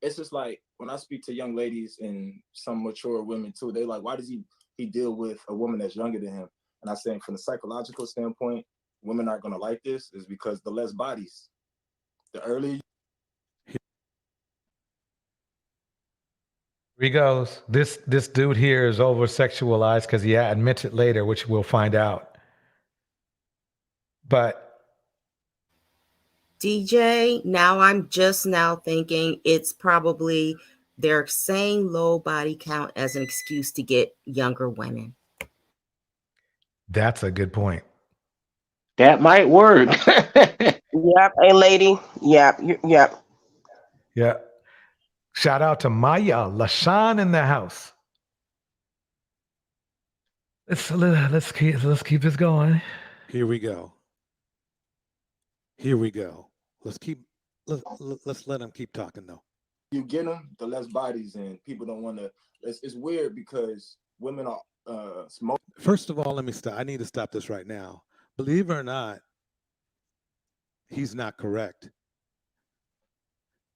it's just like, when I speak to young ladies and some mature women, too, they're like, why does he deal with a woman that's younger than him? And I say, from the psychological standpoint, women aren't going to like this, is because the less bodies. The early. Here he goes. This dude here is over sexualized because he admits it later, which we'll find out. But DJ, now I'm just now thinking it's probably they're saying low body count as an excuse to get younger women. That's a good point. That might work. Yep, hey lady. Yep. Yeah. Shout out to Maya LaShawn in the house. Let's keep this going. Here we go. Let's let him keep talking though. You get them, the less bodies, and people don't want to. It's weird because women are smoking. First of all, let me stop. I need to stop this right now. Believe it or not, he's not correct.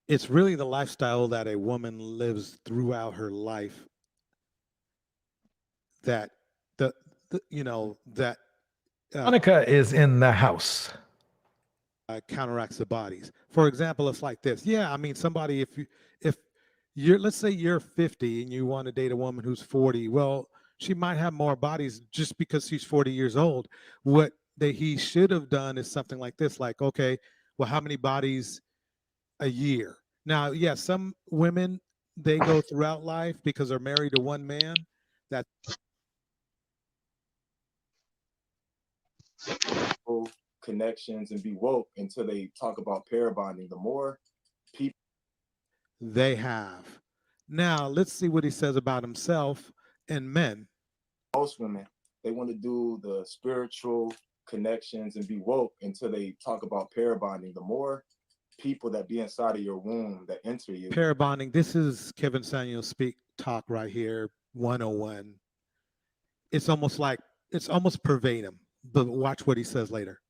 It's really the lifestyle that a woman lives throughout her life that Monica is in the house. Counteracts the bodies. For example, it's like this. Yeah, I mean, somebody, if let's say you're 50 and you want to date a woman who's 40. Well, she might have more bodies just because she's 40 years old. What he should have done is something like this, like, okay, well, how many bodies a year? Now, yeah, some women, they go throughout life because they're married to one man. That connections and be woke until they talk about pair bonding. The more people they have. Now, let's see what he says about himself and men. Most women, they want to do the spiritual connections and be woke until they talk about pair bonding. The more people that be inside of your womb that enter you. Pair bonding. This is Kevin Samuel speak talk right here, 101. It's almost verbatim, but watch what he says later.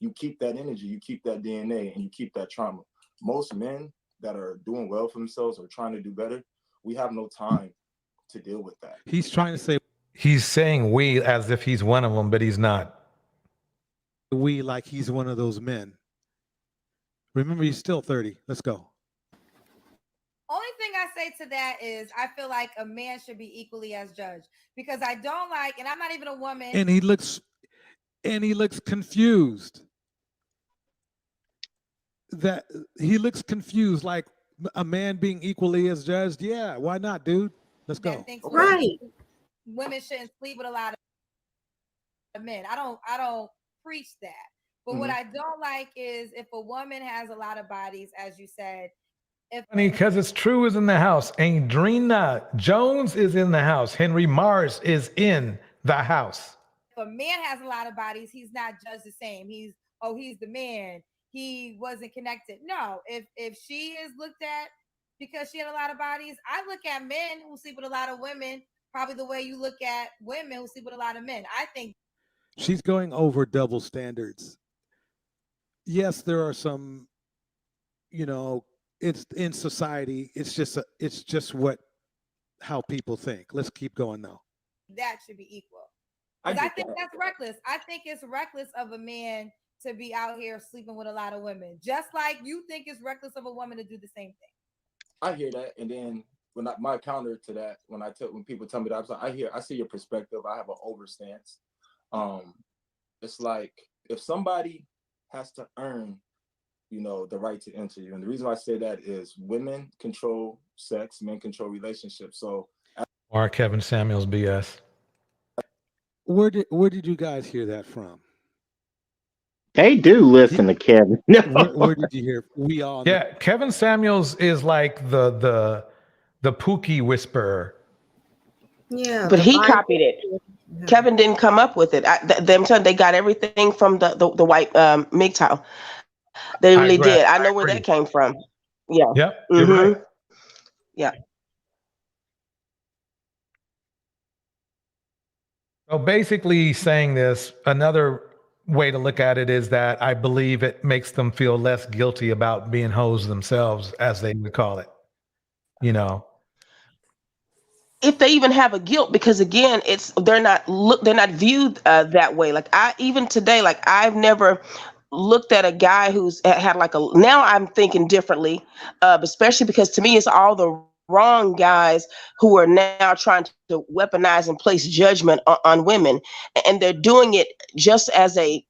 You keep that energy, you keep that DNA, and you keep that trauma. Most men that are doing well for themselves or trying to do better, we have no time to deal with that. He's trying to say, he's saying we as if he's one of them, but he's not. We like he's one of those men. Remember, he's still 30. Let's go. Only thing I say to that is I feel like a man should be equally as judged, because I don't like, and I'm not even a woman. And he looks confused. That he looks confused, like a man being equally as judged. Yeah, why not, dude? Let's go. Right. Women shouldn't sleep with a lot of men. I don't preach that. But what I don't like is if a woman has a lot of bodies, as you said. Because it's true is in the house. Andrina Jones is in the house. Henry Mars is in the house. If a man has a lot of bodies, he's not judged the same. He's the man. He wasn't connected. No, if she is looked at because she had a lot of bodies, I look at men who sleep with a lot of women probably the way you look at women who sleep with a lot of men. I think she's going over double standards. Yes, there are some, it's in society. It's just how people think. Let's keep going though. That should be equal. I think that's reckless. I think it's reckless of a man to be out here sleeping with a lot of women, just like you think it's reckless of a woman to do the same thing. I hear that, and then my counter to that, when people tell me that, I see your perspective. I have an over stance. It's like if somebody has to earn, the right to enter you, and the reason why I say that is women control sex, men control relationships. So, or Kevin Samuels BS. Where did you guys hear that from? They do listen to Kevin. No. Where did you hear? We all know. Yeah, Kevin Samuels is like the Pookie whisperer. Yeah, but he copied it. Yeah. Kevin didn't come up with it. I'm telling they got everything from the white MGTOW. They really did. I know where that came from. Yeah. Yep. Right. Yeah. So basically saying this, another way to look at it is that I believe it makes them feel less guilty about being hoes themselves, as they would call it. If they even have a guilt, because again, they're not viewed that way. Like even today, like I've never looked at a guy who's had now I'm thinking differently, especially because to me it's all the wrong guys who are now trying to weaponize and place judgment on women, and they're doing it just as to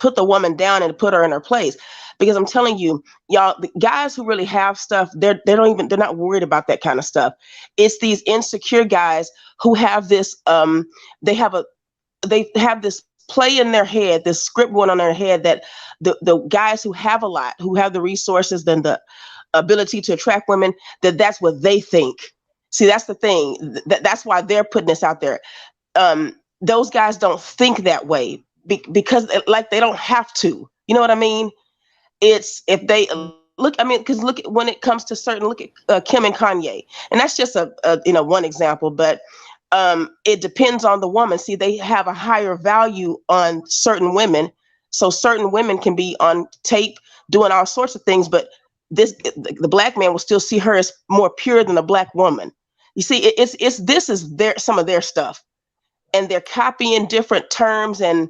put the woman down and to put her in her place. Because I'm telling you, y'all, the guys who really have stuff, they're not worried about that kind of stuff. It's these insecure guys who have this they have this play in their head, this script going on in their head, that the guys who have a lot, who have the resources and the ability to attract women, that's what they think. See, that's the thing. That's why they're putting this out there. Those guys don't think that way because they don't have to. You know what I mean? It's if they look. I mean, because look at when it comes to look at Kim and Kanye, and that's just a one example, but. It depends on the woman. See, they have a higher value on certain women. So certain women can be on tape doing all sorts of things, but the black man will still see her as more pure than a black woman. You see, this is some of their stuff, and they're copying different terms and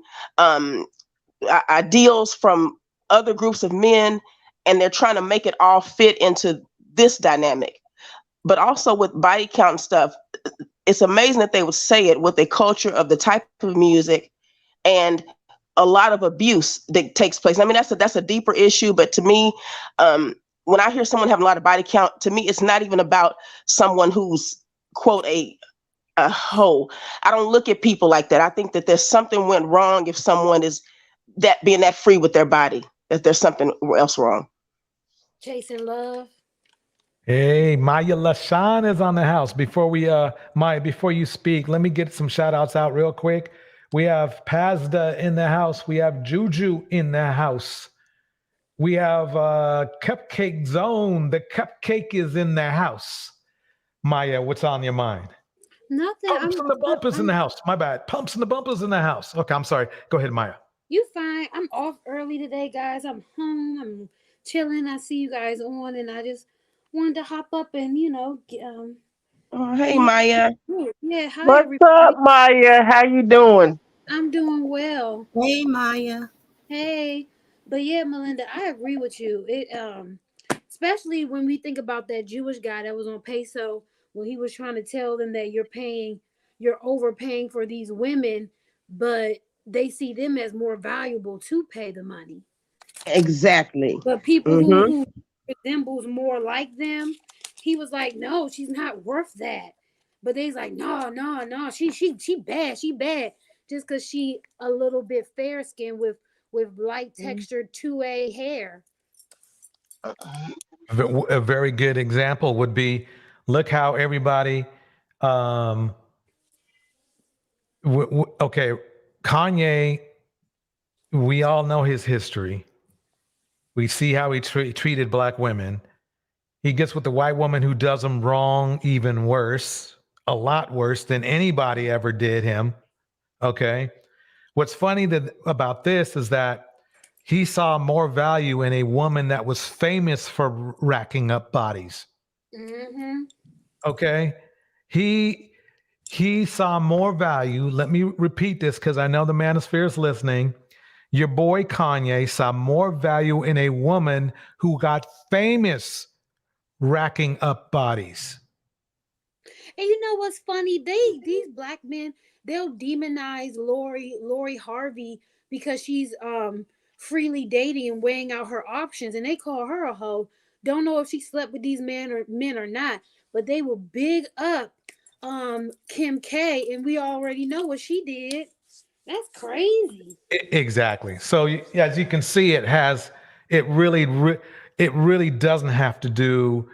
ideals from other groups of men, and they're trying to make it all fit into this dynamic. But also with body count and stuff, it's amazing that they would say it with a culture of the type of music and a lot of abuse that takes place. I mean, that's a deeper issue, but to me, when I hear someone having a lot of body count, to me, it's not even about someone who's quote a hoe. I don't look at people like that. I think that there's something went wrong if someone is being that free with their body, that there's something else wrong. Chasing love. Hey, Maya LaShawn is on the house. Before we Maya, before you speak, let me get some shout outs out real quick. We have Pazda in the house. We have Juju in the house. We have Cupcake Zone. The cupcake is in the house. Maya, what's on your mind? Nothing. Pumps and the bumpers in the house. My bad. Pumps and the bumpers in the house. Okay, I'm sorry. Go ahead, Maya. You fine. I'm off early today, guys. I'm home. I'm chilling. I see you guys on, and I just wanted to hop up and Oh, hey, Maya. Yeah, hi What's everybody. up, Maya? How you doing? I'm doing well. Hey, Maya. Hey, but yeah, Melinda, I agree with you. It especially when we think about that Jewish guy that was on Peso when he was trying to tell them that you're overpaying for these women, but they see them as more valuable to pay the money. Exactly. But people who resembles more like them, he was like, no, she's not worth that. But they's like, no, she bad. Just because she a little bit fair skinned with light textured 2A hair. A very good example would be, look how everybody, okay, Kanye, we all know his history. We see how he treated black women. He gets with the white woman who does him wrong, even worse, a lot worse than anybody ever did him. Okay. What's funny about this is that he saw more value in a woman that was famous for racking up bodies. Mm-hmm. Okay. He saw more value. Let me repeat this because I know the manosphere is listening. Your boy Kanye saw more value in a woman who got famous racking up bodies. And you know what's funny? These black men, they'll demonize Lori Harvey because she's freely dating and weighing out her options, and they call her a hoe. Don't know if she slept with these men or not, but they will big up Kim K, and we already know what she did. That's crazy. Exactly. So as you can see, it really doesn't have to do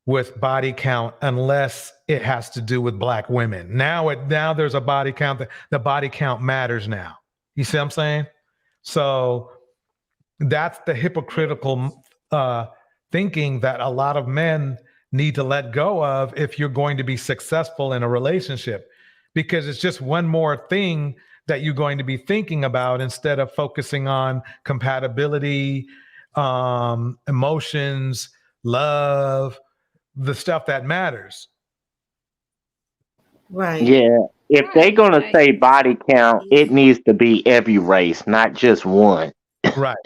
with body count unless it has to do with black women. Now there's a body count. The body count matters now. You see what I'm saying? So that's the hypocritical thinking that a lot of men need to let go of if you're going to be successful in a relationship, because it's just one more thing that you're going to be thinking about instead of focusing on compatibility, emotions, love, the stuff that matters. Right. Yeah. If they're going to say body count, it needs to be every race, not just one. Right.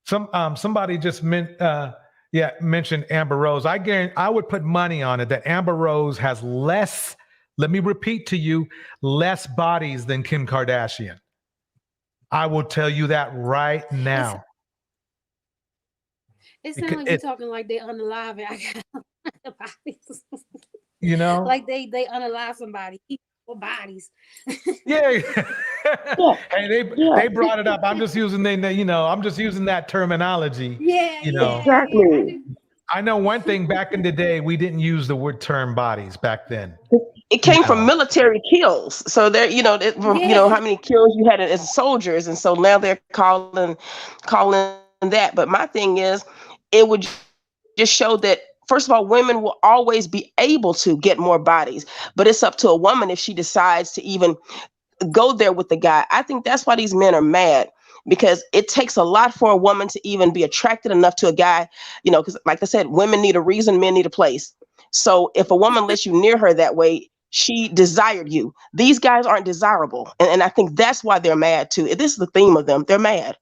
Somebody just mentioned Amber Rose. I would put money on it that Amber Rose has less, let me repeat to you, less bodies than Kim Kardashian. I will tell you that right now. It sounds like you're talking like they unalive and I got the bodies. You know? Like they unalive somebody. Or bodies. Yeah. Hey, they brought it up. I'm just using that terminology. Yeah. Exactly. I know one thing, back in the day, we didn't use the word term bodies back then. It came from military kills. So there, you know how many kills you had as soldiers, and so now they're calling that. But my thing is, it would just show that, first of all, women will always be able to get more bodies, but it's up to a woman if she decides to even go there with the guy. I think that's why these men are mad, because it takes a lot for a woman to even be attracted enough to a guy, because like I said, women need a reason, men need a place. So if a woman lets you near her that way, she desired you. These guys aren't desirable. And I think that's why they're mad too. This is the theme of them. They're mad.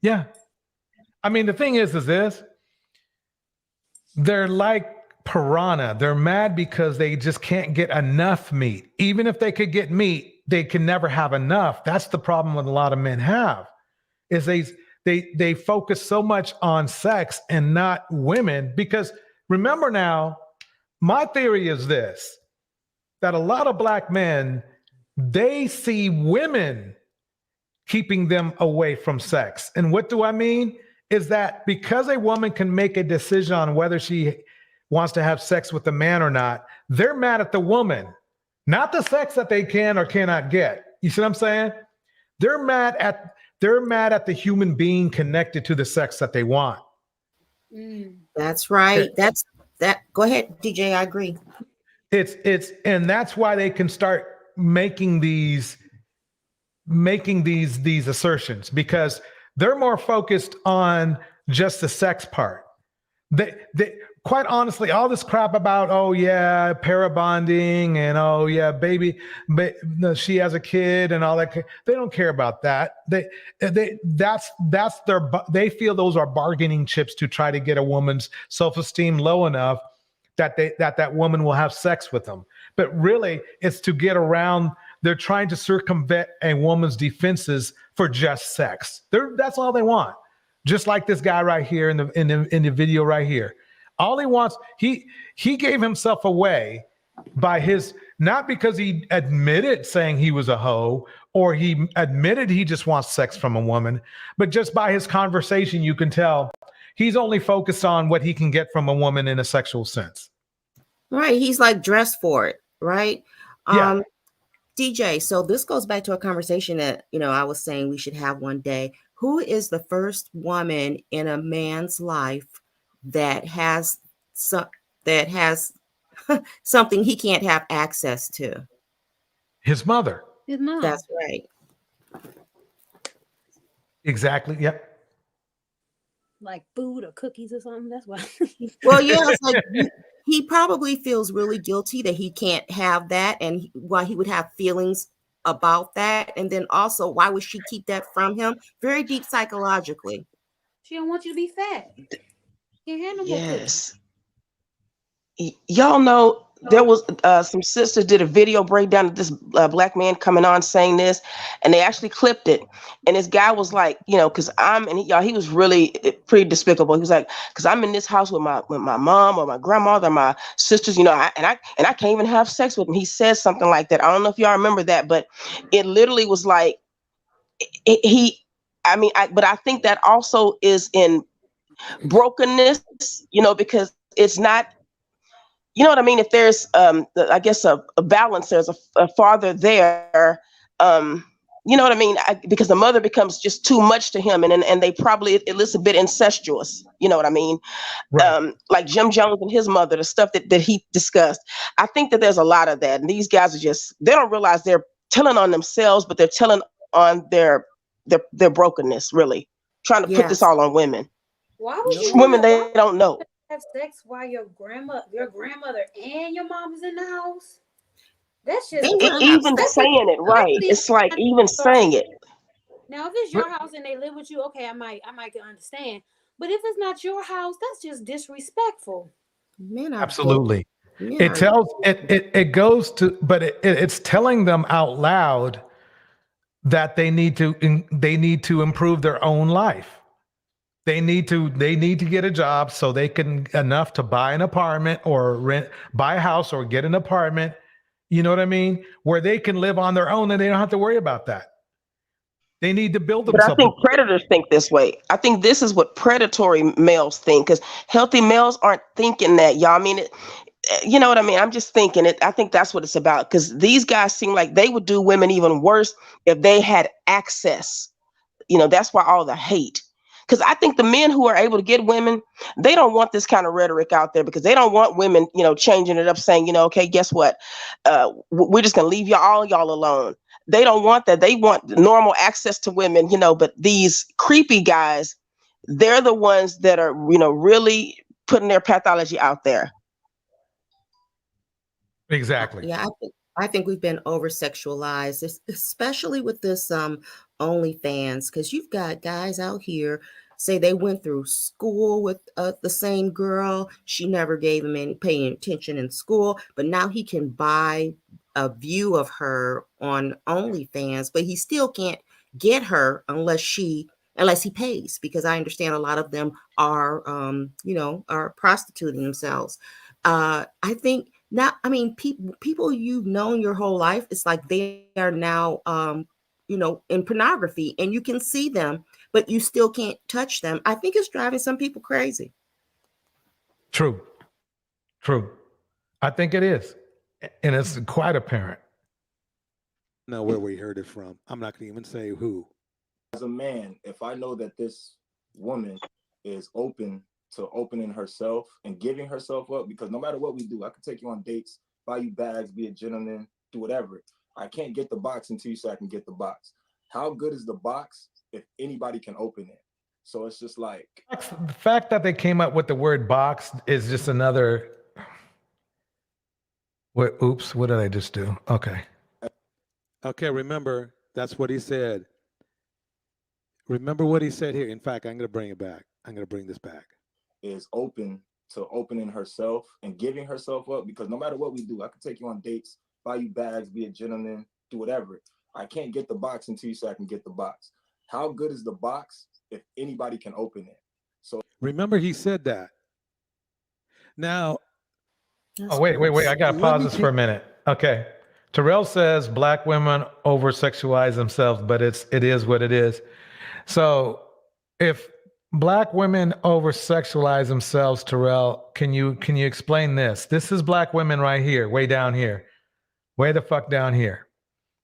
Yeah. I mean, the thing is this. they're like piranha. They're mad because they just can't get enough meat. Even if they could get meat, they can never have enough. That's the problem that a lot of men have, is they focus so much on sex and not women. Because remember now, my theory is this, that a lot of black men, they see women keeping them away from sex. And what do I mean? Is that because a woman can make a decision on whether she wants to have sex with a man or not, they're mad at the woman, not the sex that they can or cannot get. You see what I'm saying? They're mad at the human being connected to the sex that they want. That's right. That's that. Go ahead, DJ. I agree. And that's why they can start making these assertions, because they're more focused on just the sex part. They quite honestly, all this crap about, oh yeah, para bonding and oh yeah, baby, she has a kid and all that. They don't care about that. They feel those are bargaining chips to try to get a woman's self-esteem low enough that that woman will have sex with them. But really, it's to get around. They're trying to circumvent a woman's defenses for just sex. That's all they want. Just like this guy right here in the video right here. All he wants, he gave himself away by his, not because he admitted saying he was a hoe or he admitted he just wants sex from a woman, but just by his conversation, you can tell he's only focused on what he can get from a woman in a sexual sense. Right. He's like dressed for it. Right. Yeah. DJ, so this goes back to a conversation that, I was saying we should have one day. Who is the first woman in a man's life that has something he can't have access to? His mother. His mom. That's right. Exactly. Yep. Like food or cookies or something. That's why. Well, yeah, it's like he probably feels really guilty that he can't have that, and why he would have feelings about that. And then also, why would she keep that from him? Very deep psychologically. She don't want you to be fat. Can't handle more cookies. Yes. Y'all know there was some sisters did a video breakdown of this black man coming on saying this, and they actually clipped it. And this guy was like, because he was really pretty despicable. He was like, because I'm in this house with my mom or my grandmother, or my sisters, and I can't even have sex with him. He said something like that. I don't know if y'all remember that, but it literally was like but I think that also is in brokenness, because it's not. You know what I mean? If there's, I guess, a balance, there's a father there, you know what I mean? Because the mother becomes just too much to him, and they probably, it looks a bit incestuous. You know what I mean? Right. Like Jim Jones and his mother, the stuff that he discussed. I think that there's a lot of that. And these guys are they don't realize they're telling on themselves, but they're telling on their brokenness, really. Trying to put this all on women. Why would you women they don't know? Have sex while your grandmother and your mom is in the house? That's just even saying it right. It's like even saying it. Now, if it's your house and they live with you, okay, I might understand. But if it's not your house, that's just disrespectful. Man, absolutely. It tells it goes to, but it's telling them out loud that they need to improve their own life. They need to get a job so they can enough to buy an apartment or buy a house or get an apartment. You know what I mean? Where they can live on their own and they don't have to worry about that. They need to build themselves. But I think predators think this way. I think this is what predatory males think, because healthy males aren't thinking that, y'all. I mean, you know what I mean? I'm just thinking it. I think that's what it's about, because these guys seem like they would do women even worse if they had access. That's why all the hate. Because I think the men who are able to get women, they don't want this kind of rhetoric out there, because they don't want women, changing it up, saying, okay, guess what? We're just going to leave y'all alone. They don't want that. They want normal access to women, but these creepy guys, they're the ones that are, really putting their pathology out there. Exactly. Yeah, I think we've been over sexualized, especially with this OnlyFans, because you've got guys out here say they went through school with the same girl. She never gave him any paying attention in school, but now he can buy a view of her on OnlyFans, but he still can't get her unless he pays, because I understand a lot of them are, are prostituting themselves. I think now, I mean, people you've known your whole life, it's like they are now, in pornography, and you can see them, but you still can't touch them. I think it's driving some people crazy. True. I think it is. And it's quite apparent. Know where we heard it from. I'm not going to even say who. As a man, if I know that this woman is open to opening herself and giving herself up, because no matter what we do, I can take you on dates, buy you bags, be a gentleman, do whatever. I can't get the box until you say I can get the box. How good is the box if anybody can open it? So it's just like, the fact that they came up with the word box is just another. Oops, what did I just do? Okay, remember, that's what he said. Remember what he said here. In fact, I'm going to bring it back. I'm going to bring this back. Is open to opening herself and giving herself up, because no matter what we do, I can take you on dates, buy you bags, be a gentleman, do whatever. I can't get the box until you say I can get the box. How good is the box if anybody can open it? So remember, he said that. Now, wait. I got to pause this for a minute. Okay. Terrell says black women over sexualize themselves, but it is what it is. So if black women over sexualize themselves, Terrell, can you explain this? This is black women right here, way down here, way the fuck down here.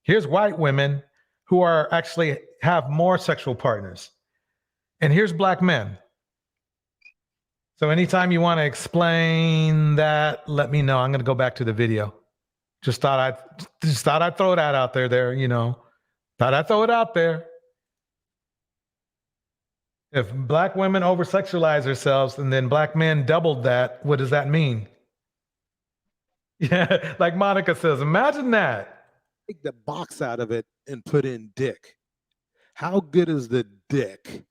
Here's white women who are actually have more sexual partners. And here's black men. So anytime you want to explain that, let me know. I'm going to go back to the video. Just thought I'd throw that out there, Thought I'd throw it out there. If black women over sexualize themselves and then black men doubled that, what does that mean? Yeah, like Monica says, imagine that. Take the box out of it and put in dick. How good is the dick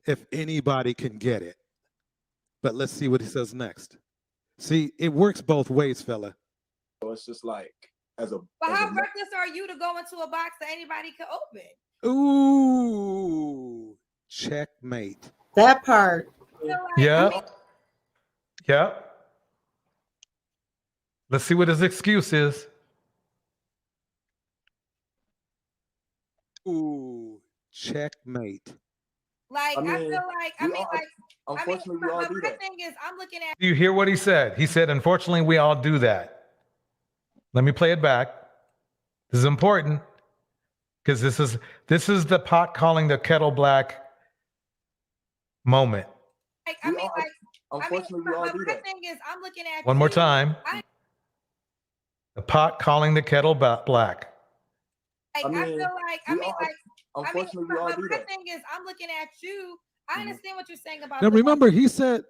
if anybody can get it? But let's see what he says next. See, it works both ways, fella. So it's just like, But how reckless are you to go into a box that anybody can open? Ooh, checkmate. That part. Yeah. Let's see what his excuse is. Ooh, checkmate. Like, I feel like, unfortunately, we all do that. My thing is, I'm looking at. Do you hear what he said? He said, unfortunately, we all do that. Let me play it back. This is important because this is the pot calling the kettle black moment. Unfortunately, we all do that. My thing is, I'm looking at. One more time. The pot calling the kettle black. Unfortunately, we all do that. My thing is, I'm looking at you. I understand what you're saying about. Now, remember, he said,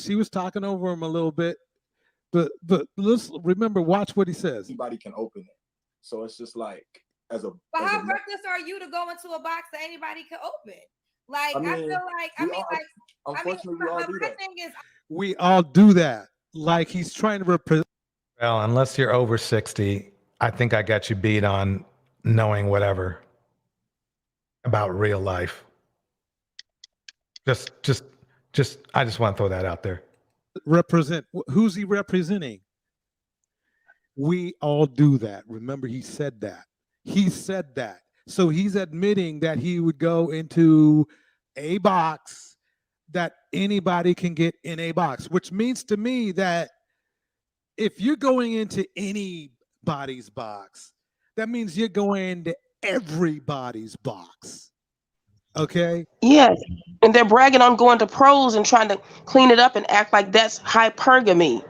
she was talking over him a little bit, but let's remember, watch what he says. Anybody can open it, so it's just like But how reckless are you to go into a box that anybody can open? Like, unfortunately, we all do that. We all do that. Like he's trying to represent. Well, unless you're over 60, I think I got you beat on knowing whatever about real life. Just I just want to throw that out there. Represent. Who's he representing? We all do that. Remember, he said that. He said that. So he's admitting that he would go into a box that anybody can get in a box, which means to me that if you're going into anybody's box, that means you're going into everybody's box. Okay? Yes. And they're bragging on going to pros and trying to clean it up and act like that's hypergamy.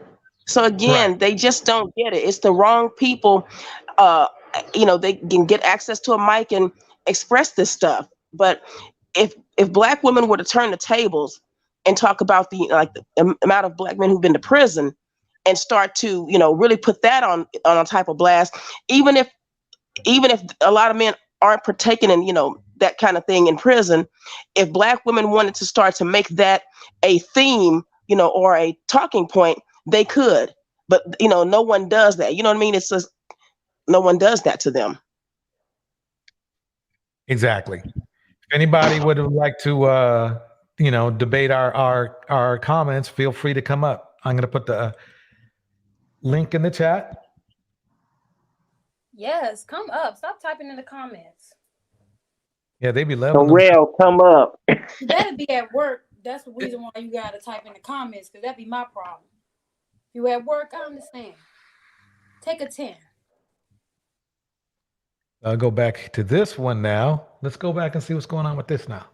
So again, They just don't get it. It's the wrong people. They can get access to a mic and express this stuff. But if black women were to turn the tables and talk about the amount of black men who've been to prison and start to, really put that on a type of blast, even if a lot of men aren't partaking in, that kind of thing in prison. If Black women wanted to start to make that a theme, or a talking point, they could. But, no one does that. You know what I mean? It's just no one does that to them. Exactly. If anybody would like to, debate our comments, feel free to come up. I'm going to put the link in the chat. Yes, come up. Stop typing in the comments. Yeah, they be loving them. Terrell, come up. You better be at work. That's the reason why you gotta type in the comments, because that'd be my problem. If you at work, I understand. Take a 10. I'll go back to this one now. Let's go back and see what's going on with this now.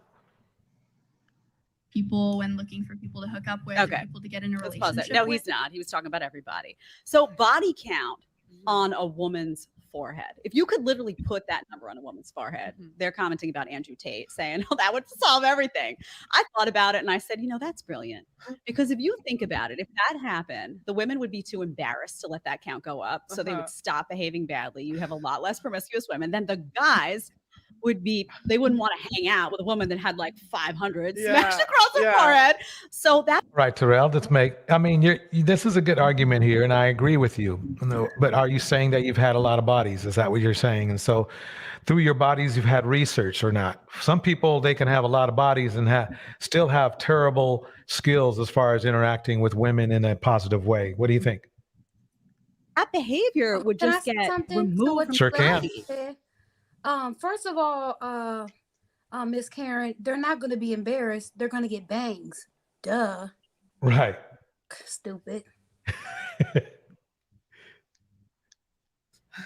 People when looking for people to hook up with, Okay. or people to get in a Let's pause relationship it. No, with. he's not. He was talking about everybody. So body count on a woman's forehead. If you could literally put that number on a woman's forehead, they're commenting about Andrew Tate saying, oh, that would solve everything. I thought about it and I said, that's brilliant. Because if you think about it, if that happened, the women would be too embarrassed to let that count go up. So they would stop behaving badly. You have a lot less promiscuous women. Then the guys they wouldn't want to hang out with a woman that had like 500 smashed across her forehead. So that Right, Terrell. This is a good argument here, and I agree with you. But are you saying that you've had a lot of bodies? Is that what you're saying? And so, through your bodies, you've had research or not? Some people, they can have a lot of bodies and still have terrible skills as far as interacting with women in a positive way. What do you think? that behavior would Can I just say get something to removed what from you Sure can. said? First of all, Miss Karen, they're not going to be embarrassed. They're going to get bangs. Duh. Right. Stupid.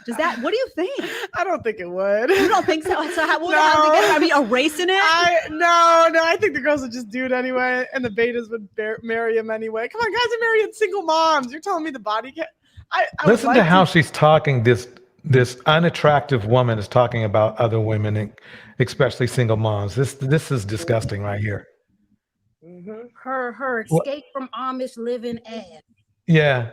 Does that? What do you think? I don't think it would. You don't think so? So how? No. Are we erasing it? No. I think the girls would just do it anyway, and the betas would marry him anyway. Come on, guys are marrying single moms. You're telling me the body can't? I Listen to how she's talking. This unattractive woman is talking about other women, and especially single moms. This is disgusting right here. Her What- escape from Amish living ad. Yeah.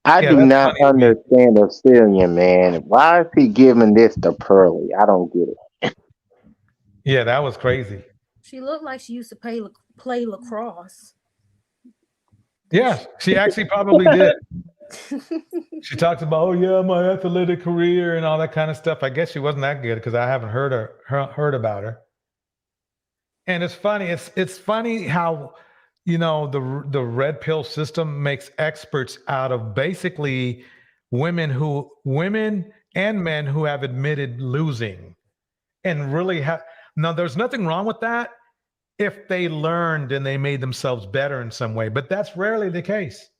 I Yeah, do that's not funny to me. understand Australian, man. Why is he giving this to Pearly? I don't get it. Yeah, that was crazy. She looked like she used to play lacrosse. Yeah, she actually probably did. She talks about, oh yeah, my athletic career and all that kind of stuff. I guess she wasn't that good because I haven't heard about her. And it's funny. It's funny how the red pill system makes experts out of basically women and men who have admitted losing, and really have. Now, there's nothing wrong with that if they learned and they made themselves better in some way, but that's rarely the case.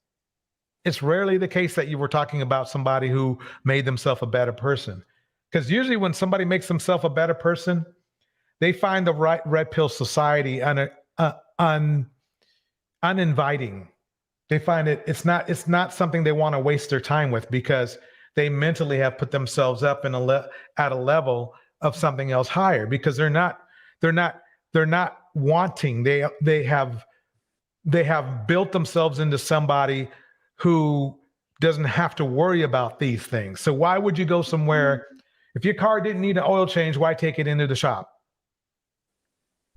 It's rarely the case that you were talking about somebody who made themselves a better person. Because usually when somebody makes themselves a better person, they find the right red pill society uninviting. They find it's not something they want to waste their time with because they mentally have put themselves up at a level of something else higher because they're not wanting. They have built themselves into somebody who doesn't have to worry about these things. So why would you go somewhere if your car didn't need an oil change? Why take it into the shop?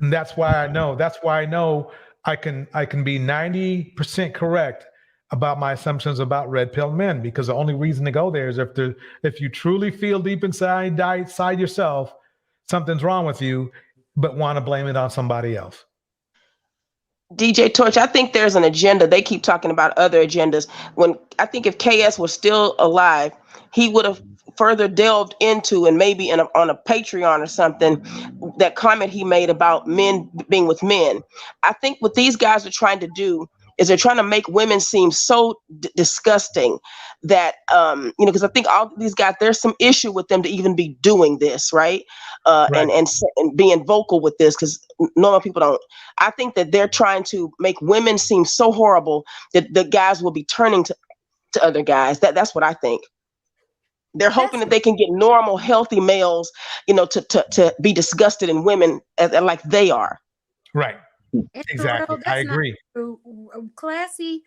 And that's why I know I can be 90% correct about my assumptions about red pill men, because the only reason to go there is if you truly feel deep inside yourself something's wrong with you, but want to blame it on somebody else. DJ Torch, I think there's an agenda. They keep talking about other agendas. I think if KS was still alive, he would have further delved into, and maybe on a Patreon or something, that comment he made about men being with men. I think what these guys are trying to do is they're trying to make women seem so disgusting that, because I think all these guys, there's some issue with them to even be doing this, right? Right. And being vocal with this, because normal people don't. I think that they're trying to make women seem so horrible that the guys will be turning to other guys. That's what I think. They're hoping that they can get normal, healthy males, to be disgusted in women like they are. Right. Exactly. I agree. Classy,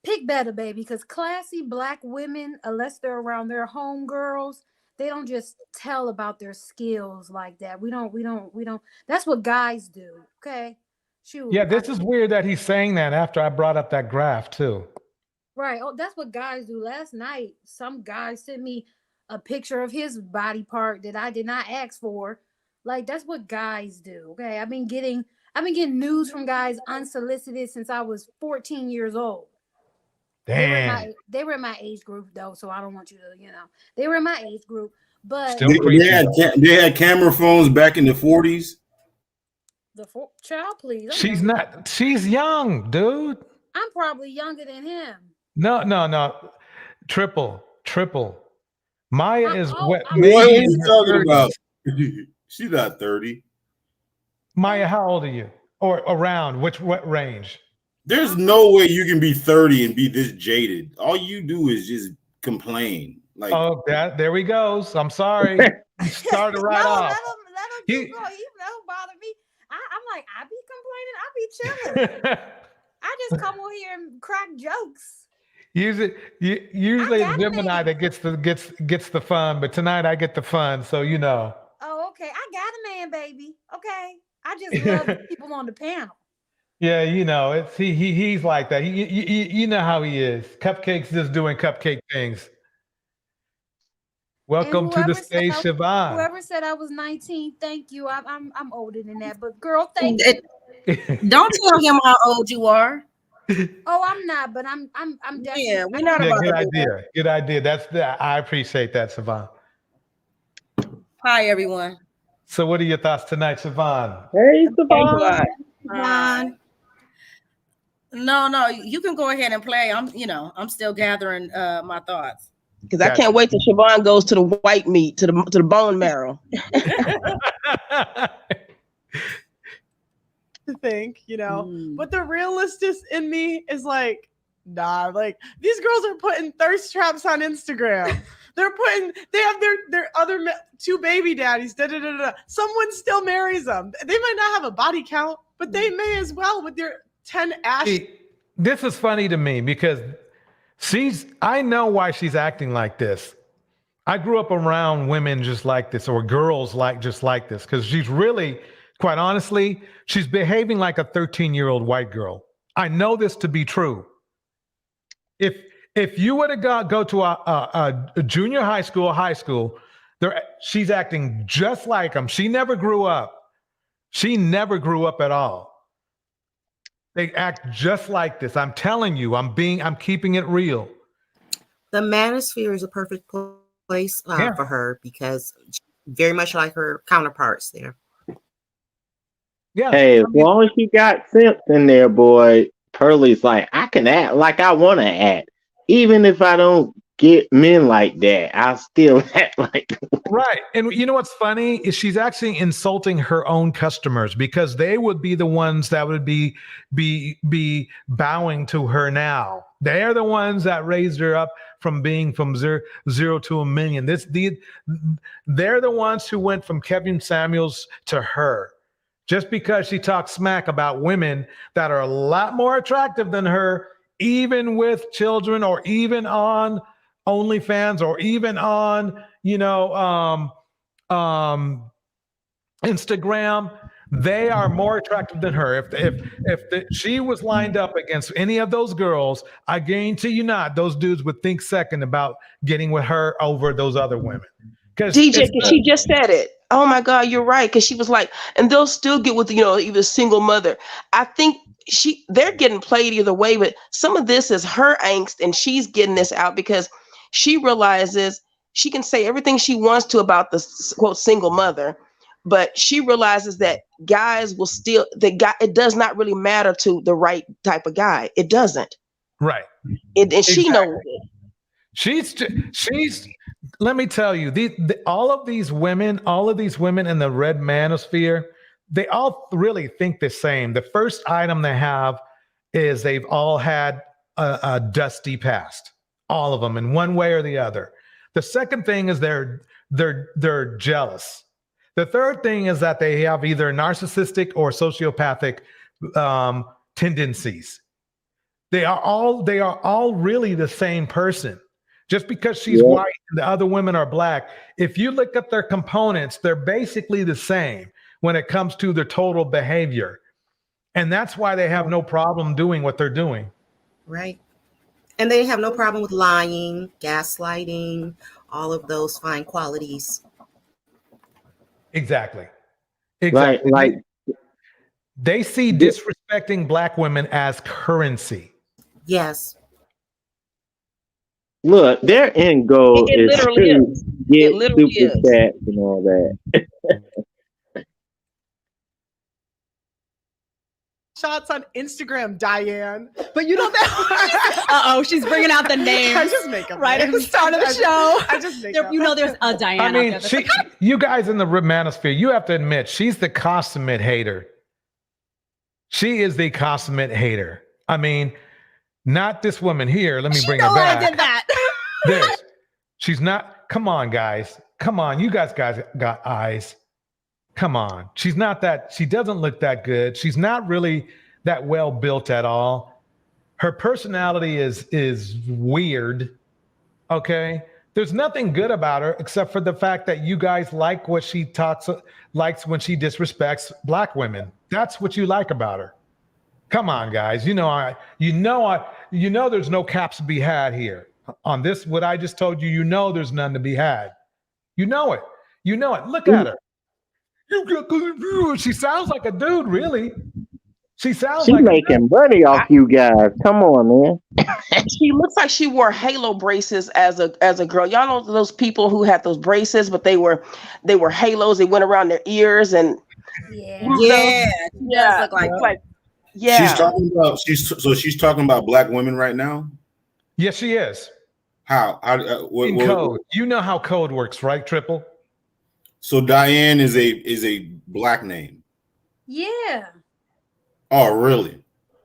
pick better, baby, because classy Black women, unless they're around their homegirls, they don't just tell about their skills like that. We don't. That's what guys do. Okay, shoot. Yeah, this is weird that he's saying that after I brought up that graph too. Right. Oh, that's what guys do. Last night, some guy sent me a picture of his body part that I did not ask for. Like, that's what guys do. Okay. I've been getting news from guys unsolicited since I was 14 years old. Damn. They were in my age group though, so I don't want you to, they were in my age group. But They had camera phones back in the 40s. Child, please. She's not. She's young, dude. I'm probably younger than him. No. Triple. Maya is what? What are you talking about? She's not 30. Maya, how old are you? Or around what range? There's no way you can be 30 and be this jaded. All you do is just complain. Like, oh, there we go. I'm sorry. You started right off. Let him keep going. That don't bother me. I'm like, I be chilling. I just come on here and crack jokes. Usually it's Gemini that gets the fun, but tonight I get the fun, so you know. Oh, okay. I got a man, baby. Okay. I just love people on the panel. Yeah, it's he's like that. You know how he is. Cupcake's just doing cupcake things. Welcome to the stage, Siobhan. Whoever said I was 19, thank you. I'm older than that, but girl, thank you. Don't tell him how old you are. Oh, I'm not, but I'm definitely. Yeah, we're not about good to idea. Good idea. I appreciate that, Siobhan. Hi, everyone. So, what are your thoughts tonight, Siobhan? Hey, Siobhan. No, you can go ahead and play. I'm still gathering my thoughts. Because I can't wait till Siobhan goes to the white meat, to the bone marrow. To think, but the realist in me is like, nah, like these girls are putting thirst traps on Instagram. They have their other two baby daddies. Someone still marries them. They might not have a body count, but they may as well with their 10 ass. This is funny to me because I know why she's acting like this. I grew up around women just like this, or girls just like this, because she's really, quite honestly, she's behaving like a 13-year-old white girl. I know this to be true. If you were to go to a junior high school, she's acting just like them. She never grew up. She never grew up at all. They act just like this. I'm telling you, I'm keeping it real. The manosphere is a perfect place for her because very much like her counterparts there. Yeah. Hey, as long as you got sense in there, boy, Pearlie's like, I can act like I want to act. Even if I don't get men like that, I still act like that. Right. And you know what's funny is she's actually insulting her own customers because they would be the ones that would be bowing to her now. They're the ones that raised her up from being from zero to a million. They're the ones who went from Kevin Samuels to her. Just because she talks smack about women that are a lot more attractive than her, even with children or even on OnlyFans or even on, Instagram, they are more attractive than her. If she was lined up against any of those girls, I guarantee you not, those dudes would think second about getting with her over those other women. DJ, because she just said it. Oh my God, you're right. Because she was like, and they'll still get with even a single mother. I think they're getting played either way, but some of this is her angst, and she's getting this out because she realizes she can say everything she wants to about the quote single mother, but she realizes that guys will still it does not really matter to the right type of guy. It doesn't. Right. And she knows it. She's. Let me tell you, all of these women in the red manosphere, they all really think the same. The first item they have is they've all had a dusty past, all of them in one way or the other. The second thing is they're jealous. The third thing is that they have either narcissistic or sociopathic tendencies. They are all really the same person. Just because she's white and the other women are black, if you look at their components, they're basically the same when it comes to their total behavior. And that's why they have no problem doing what they're doing. Right. And they have no problem with lying, gaslighting, all of those fine qualities. Exactly. Exactly. Like they see disrespecting black women as currency. Yes. Look, their end goal It is literally to is. get It literally super is. fat and all that. Shots on Instagram, Diane. But you know that. Uh-oh, she's bringing out the names. I just make up right at the names. start of the show. I just make There- up. you know, there's a Diane. I out mean, there that's you guys in the manosphere, you have to admit, she's the consummate hater. She is the consummate hater. I mean, not this woman here. Let me bring her back. I did that. This. She's not. Come on, guys. Come on. You guys got eyes. Come on. She's not that. She doesn't look that good. She's not really that well built at all. Her personality is weird. Okay. There's nothing good about her except for the fact that you guys like what she likes when she disrespects black women. That's what you like about her. Come on, guys. You know there's no caps to be had here. On this, what I just told you, you know there's none to be had. You know it. You know it. Look at her. She sounds like a dude, really. She sounds She's like making money off you guys. Come on, man. She looks like she wore halo braces as a girl. Y'all know those people who had those braces, but they were halos. They went around their ears and Yeah. yeah, Look like yeah. She's talking about black women right now. Yes, she is. How? In code. You know how code works, right, Triple? So Diane is a black name. Yeah. Oh, really?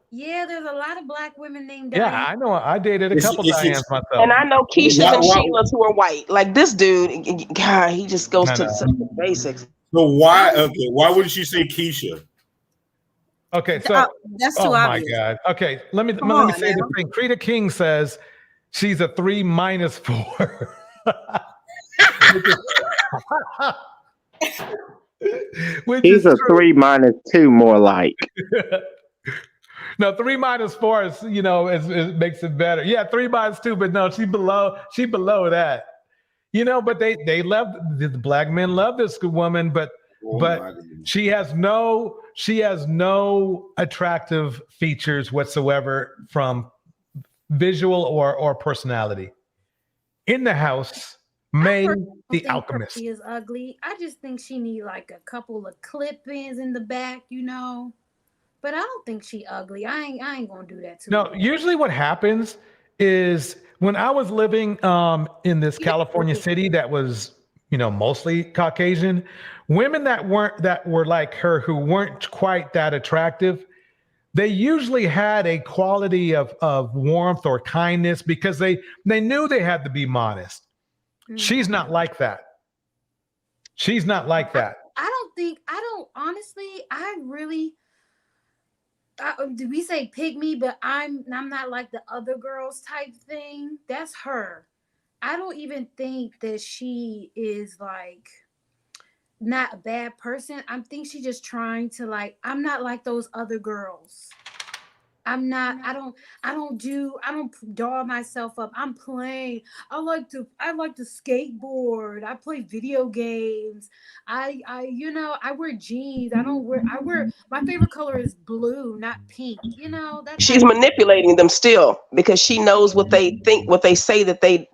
Yeah, there's a lot of black women named Yeah, Diane. I know. I dated a couple It's- Dianes myself. And I know Keishas Why- and why- Sheilas who are white. Like this dude, God, he just goes to the basics. So why wouldn't she say Keisha? Okay, so that's too oh obvious. my God. Okay, let me Come on say this now. thing. Krita King says she's a 3 - 4. Which He's is a true. 3 - 2 more like. No, 3 - 4 is it makes it better. Yeah, 3 - 2, but no, she below that. But they love the black men love this good woman, but she has no attractive features whatsoever from visual or personality. In the house, May the Alchemist. She is ugly. I just think she need like a couple of clip-ins in the back, But I don't think she ugly. I ain't gonna do that to her. No, usually what happens is when I was living in this California city that was, mostly Caucasian, women that were like her who weren't quite that attractive, they usually had a quality of warmth or kindness because they knew they had to be modest. She's not like that. She's not like that. Do we say pick me, but I'm not like the other girls type thing. That's her. I don't even think that she is like not a bad person. I think she's just trying to I'm not like those other girls. I'm not, I don't doll myself up. I'm playing. I like to skateboard. I play video games. I wear jeans. I wear my favorite color is blue, not pink. That's She's manipulating them still because she knows what they think, what they say that they,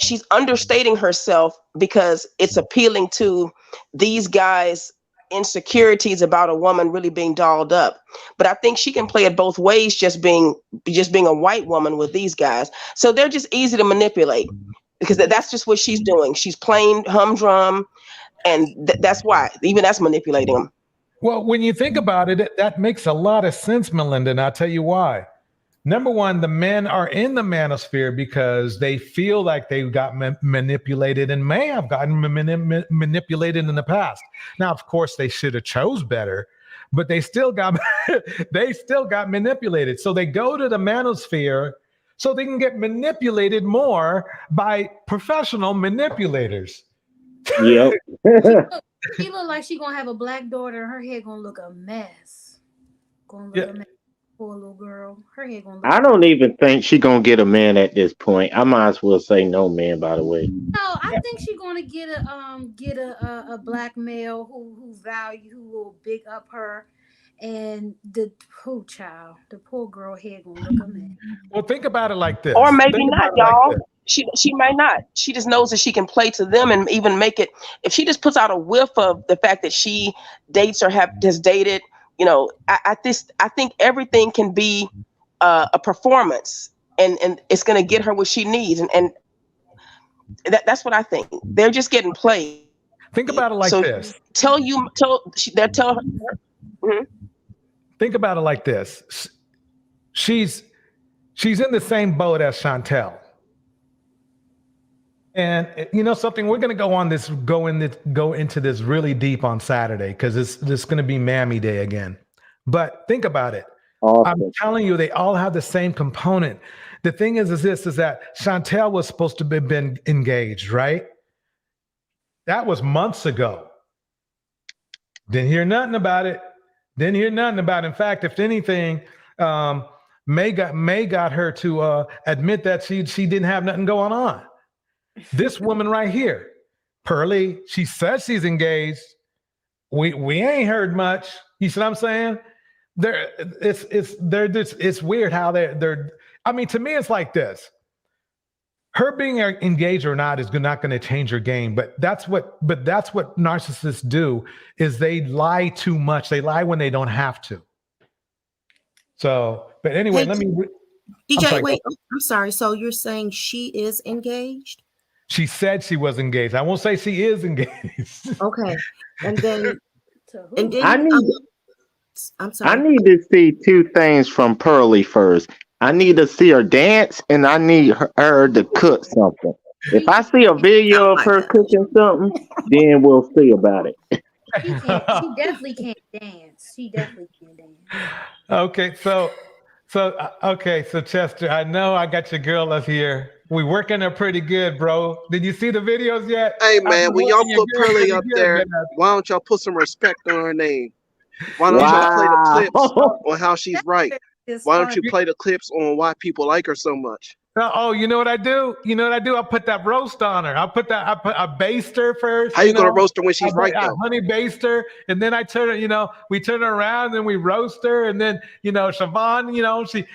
she's understating herself because it's appealing to these guys' insecurities about a woman really being dolled up. But I think she can play it both ways, just being a white woman with these guys. So they're just easy to manipulate because that's just what she's doing. She's playing humdrum, and that's why even that's manipulating them. Well, when you think about it, that makes a lot of sense, Melinda, and I'll tell you why. Number one, the men are in the manosphere because they feel like they got manipulated and may have gotten manipulated in the past. Now, of course, they should have chose better, but they still got manipulated. So they go to the manosphere so they can get manipulated more by professional manipulators. Yep. She look like she gonna have a black daughter. Her hair gonna look a mess. Gonna look a mess. Poor little girl. Her hair gonna look. I don't even think she gonna get a man at this point. I might as well say no man. By the way. No, I think she's gonna get a black male who will big up her, and the poor child, the poor girl head gonna look a mess. Well, think about it like this. Or maybe Think not, about it like y'all. this. She might not. She just knows that she can play to them and even make it. If she just puts out a whiff of the fact that she dates or has dated, you know, I think everything can be a performance, and it's going to get her what she needs, and that's what I think. They're just getting played. Think about it like this. They'll tell her. Mhm. Think about it like this. She's in the same boat as Chantel. And you know something, we're gonna go into this really deep on Saturday because it's gonna be Mammy Day again. But think about it. Awesome. I'm telling you, they all have the same component. The thing is that Chantel was supposed to have been engaged, right? That was months ago. Didn't hear nothing about it. In fact, if anything, May got her to admit that she didn't have nothing going on. This woman right here, Pearly, she says she's engaged. We ain't heard much. You see what I'm saying? It's weird how they're. I mean, to me, it's like this. Her being engaged or not is not going to change her game. But that's what narcissists do, is they lie too much. They lie when they don't have to. So, but anyway, Hey, let me. DJ, wait. I'm sorry. So you're saying she is engaged? She said she was engaged. I won't say she is engaged. Okay. And then I'm sorry. I need to see two things from Pearly first. I need to see her dance, and I need her to cook something. If I see a video of her cooking something, then we'll see about it. She definitely can't dance. Okay, so Chester, I know I got your girl up here. We working her pretty good, bro. Did you see the videos yet? Hey man, when y'all put Pearly up there, why don't y'all put some respect on her name? Why don't y'all play the clips on how she's right? Why don't you play the clips on why people like her so much? Oh, you know what I do? I'll put that roast on her. I baste her first. How you gonna roast her when she's right I though? honey baste her, and then I turn her, we turn her around and we roast her, and then Siobhan,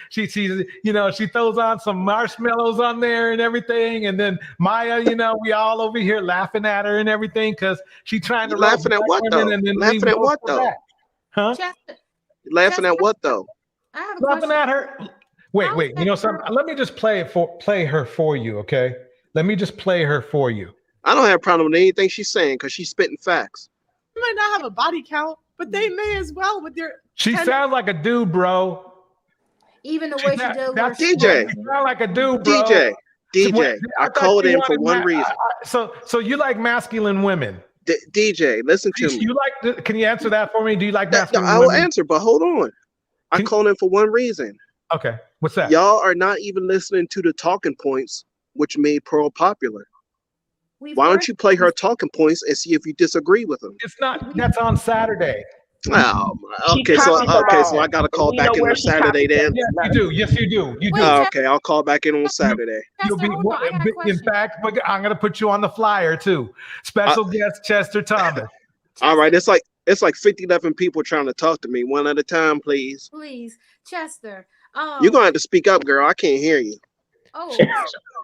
she throws on some marshmallows on there and everything, and then Maya, we all over here laughing at her and everything because she's trying to laughing at what though? Laughing at what though? Huh? Laughing at what though? Laughing at her. Wait. Something. Let me just play her for you, okay? Let me just play her for you. I don't have a problem with anything she's saying because she's spitting facts. They might not have a body count, but they may as well with their. She sounds like a dude, bro. Even the way she does. DJ. She sounds like a dude, bro. DJ. I called in for one reason. So you like masculine women? DJ, listen to me. Can you answer that for me? Do you like masculine women? I will women? answer, but hold on. I called in for one reason. Okay, what's that? Y'all are not even listening to the talking points, which made Pearl popular. Why don't you play her talking points and see if you disagree with them? It's not. That's on Saturday. Oh, okay. So I gotta call back in on Saturday then. Yes, you do. Yes, you do. You do. Okay, I'll call back in on Saturday. In fact, I'm gonna put you on the flyer too. Special guest Chester Thomas. All right, it's like 50 people trying to talk to me one at a time, please. Please, Chester. You're gonna have to speak up, girl. I can't hear you. Oh.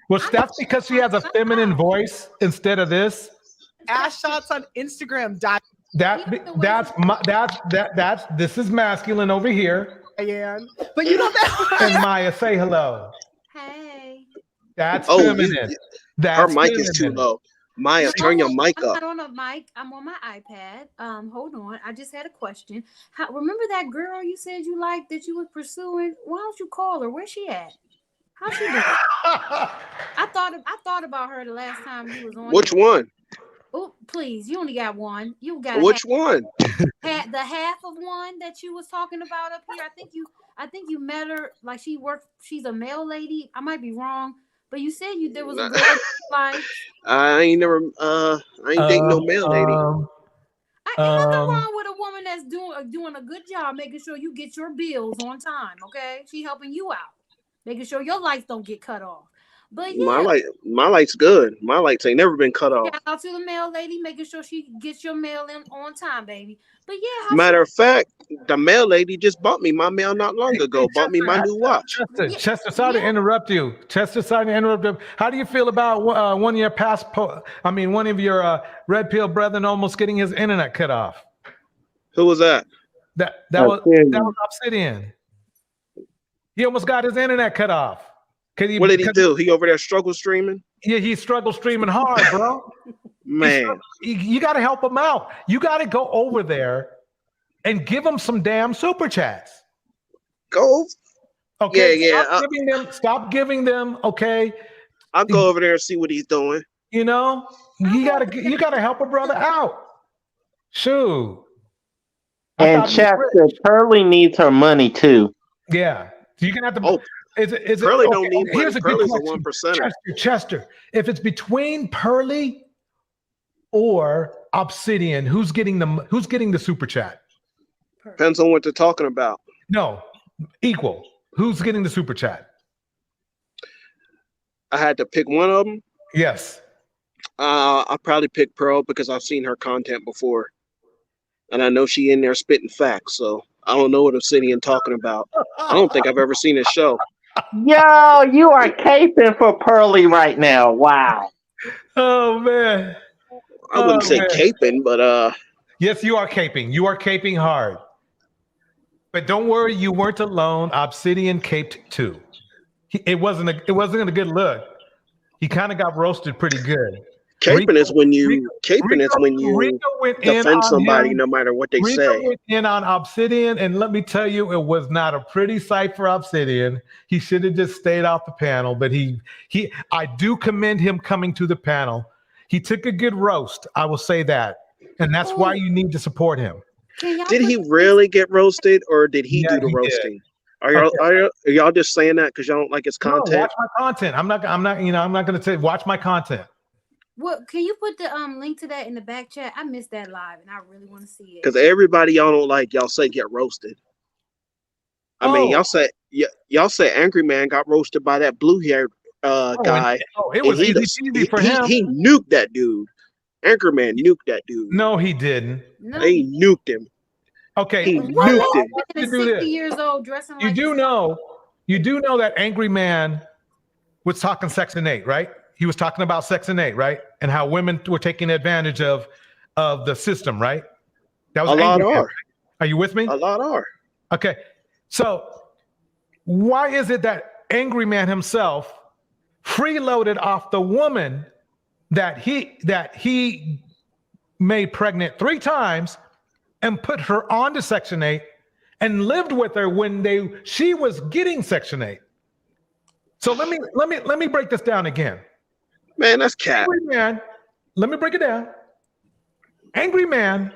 Well, that's because she has a feminine voice instead of this. Ass shots on Instagram. This is masculine over here. But you don't know. And Maya, say hello. Hey. That's feminine. Her mic is too low. Maya, turn your mic up. I'm not on a mic. I'm on my iPad. Hold on. I just had a question. Remember that girl you said you liked that you was pursuing? Why don't you call her? Where's she at? How's she doing? I thought about her the last time you was on. Which one? Oh, please. You only got one. You got which one? the half of one that you was talking about up here. I think you met her like she's a mail lady. I might be wrong, but you said there was a girl like I ain't dating no male lady. ain't nothing wrong with a woman that's doing a good job making sure you get your bills on time. Okay, she helping you out, making sure your lights don't get cut off. But yeah, my light's good. My lights ain't never been cut off. shout out to the mail lady, making sure she gets your mail in on time, baby. But yeah, Matter of fact, the mail lady just bought me my mail not long ago. Bought me my new watch. Chester, sorry to interrupt you. Chester, sorry to interrupt you. How do you feel about one of your red pill brethren almost getting his internet cut off? Who was that? That was Obsidian. He almost got his internet cut off. What did he do? He over there struggle streaming? Yeah, he struggled streaming hard, bro. Man, you got to help him out. You got to go over there and give him some damn super chats. Go. Okay. Yeah. Stop giving them. Okay. I'll go over there and see what he's doing. You know, you gotta help a brother out. Shoot. And Chester, Pearly needs her money too. Yeah. So you're gonna have to. Pearly don't need money. Here's a good Pearly's a question. 1%. Chester, if it's between Pearly or Obsidian, who's getting the super chat? Depends on what they're talking about. No, equal. Who's getting the super chat? I had to pick one of them. Yes. I'll probably pick Pearl because I've seen her content before, and I know she in there spitting facts. So I don't know what Obsidian talking about. I don't think I've ever seen his show. Yo, you are caping for Pearly right now. Wow. Oh man. I wouldn't say caping, but yes, you are caping. You are caping hard. But don't worry, you weren't alone. Obsidian caped too. It wasn't a good look. He kind of got roasted pretty good. Caping is when you defend somebody no matter what they say. Went in on Obsidian, and let me tell you, it was not a pretty sight for Obsidian. He should have just stayed off the panel, but I do commend him coming to the panel. He took a good roast, I will say that, and that's why you need to support him. Did he really get roasted, or did he do the roasting? Are y'all just saying that because y'all don't like his content? No, watch my content. I'm not going to say watch my content. What can you put the link to that in the back chat? I missed that live and I really want to see it. Because everybody y'all don't like, y'all say get roasted. I mean, y'all say Angry Man got roasted by that blue haired guy. It was easy for him. He nuked that dude. Angry Man nuked that dude. No, he didn't. No. They nuked him. Okay. He nuked him. 60 years old dressing like you do know that Angry Man was talking Section 8, right? He was talking about Section 8, right? And how women were taking advantage of the system, right? That was a lot Angry Man, are. right? Are you with me? A lot are. Okay. So why is it that Angry Man himself freeloaded off the woman that he made pregnant 3 times and put her onto Section 8 and lived with her when she was getting Section 8? So let me break this down again. Man, that's cat. Angry Man, let me break it down. Angry Man,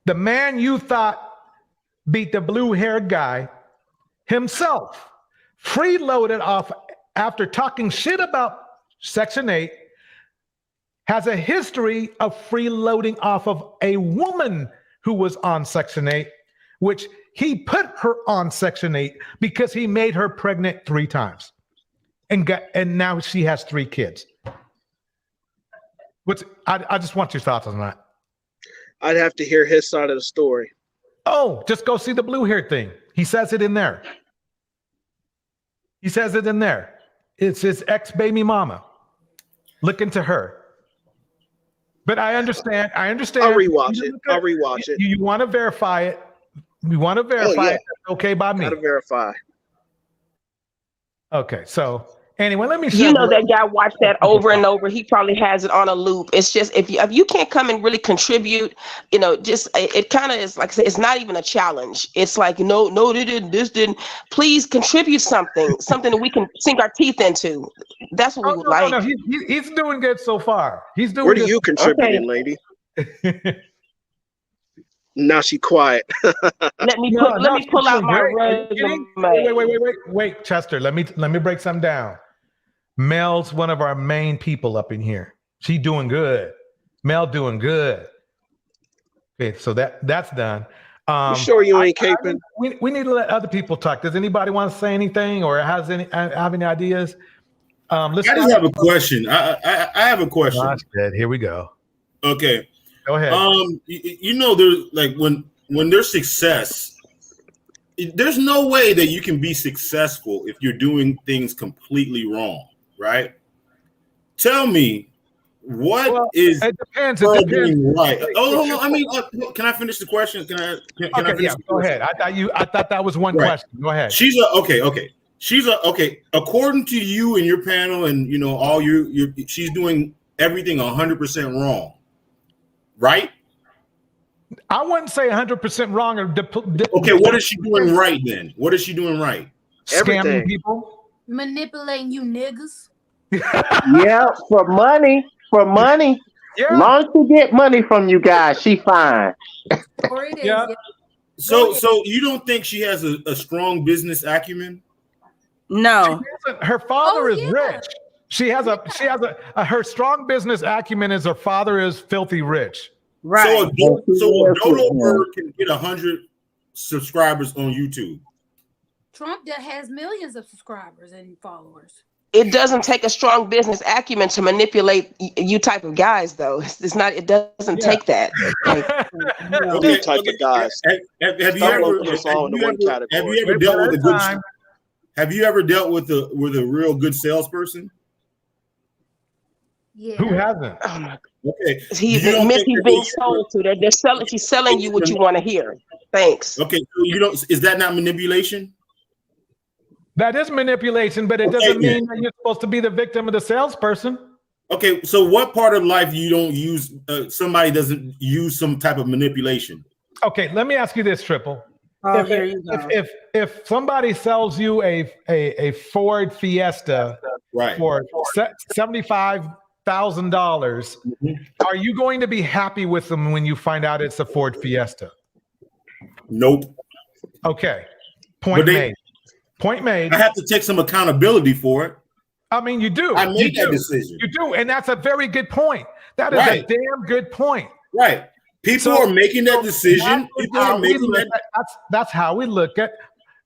the man you thought beat the blue-haired guy, himself freeloaded off after talking shit about Section 8, has a history of freeloading off of a woman who was on Section 8, which he put her on Section 8 because he made her pregnant 3 times. And now she has 3 kids. I just want your thoughts on that. I'd have to hear his side of the story. Oh, just go see the blue hair thing. He says it in there. It's his ex-baby mama. Look into her. But I understand. I'll rewatch it. You want to verify it. You want to verify it. That's okay by me. Gotta verify. Okay, so anyway, let me show you. Know that guy watched that over and over. He probably has it on a loop. It's just if you can't come and really contribute, just it kind of is like I said, it's not even a challenge. It's like no, this didn't. Please contribute something that we can sink our teeth into. That's what we would like. No, he's doing good so far. He's doing. Where do you contribute, lady? Now she quiet. Let me she's pull out doing my great. Are you kidding? resume. Wait, Chester. Let me break something down. Mel's one of our main people up in here. She doing good. Mel doing good. Okay, so that's done. You sure you ain't caping? We need to let other people talk. Does anybody want to say anything or have any ideas? I just have a question. I have a question. Gosh, Ed, here we go. Okay. Go ahead. You know, there's like when there's success, there's no way that you can be successful if you're doing things completely wrong, right? Tell me what is it depends. Pearl It depends. doing right? Oh, I mean, can I finish the question? Can I finish the go question? ahead. I thought that was one question. Go ahead. She's okay. She's according to you and your panel and you know all she's doing everything 100% wrong, right? I wouldn't say 100% wrong. Okay, what is she doing right then? What is she doing right? Scamming people. Manipulating you niggas. Yeah, for money. Yeah. Long as she get money from you guys, she fine. Or it is. Yeah. So you don't think she has a strong business acumen? No. Her father is rich. She has her strong business acumen is her father is filthy rich. Right. So a dodo bird can get 100 subscribers on YouTube. Trump that has millions of subscribers and followers. It doesn't take a strong business acumen to manipulate you type of guys, though. It's not. It doesn't take that. Like, Okay, type of guys. Have you Stop ever lumping us all into one category. Have you ever dealt with a good? Have you ever dealt with a real good salesperson? Yeah. Who hasn't? oh my Okay. He's You don't think being sold to. They're selling. She's selling you what you want to hear. Thanks. Okay, so you don't. Is that not manipulation? That is manipulation, but it Okay, doesn't yeah. mean that you're supposed to be the victim of the salesperson. Okay, so what part of life you don't use? Somebody doesn't use some type of manipulation. Okay, let me ask you this, Triple. Oh, here you go. If somebody sells you a Ford Fiesta Right. for $75,000, are you going to be happy with them when you find out it's a Ford Fiesta? Nope. Okay, point made. Point made. I have to take some accountability for it. I mean, you do. I made You that do. decision. You do, and that's a very good point. That is Right. a damn good point. Right. People are making that decision. That's People how are we making look that. at- that's how we look at.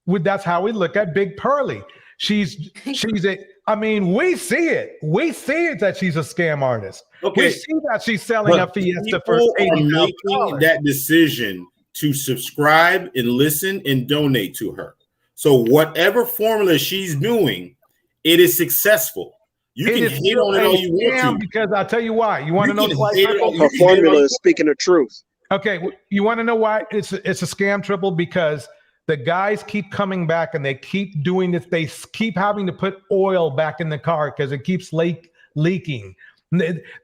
That's how we look at Big Pearly. She's a. I mean, we see it. We see it that she's a scam artist. Okay. We see that she's selling a But Fiesta for people are $80,000. making that decision to subscribe and listen and donate to her. So whatever formula she's doing, it is successful. You It can is hate still on it all a you want scam to. because I'll tell you why. You want to You know can why? hate it Triple? all- Her formula is speaking the truth. Okay, you want to know why it's a scam, Triple? Because the guys keep coming back and they keep doing this. They keep having to put oil back in the car because it keeps leaking.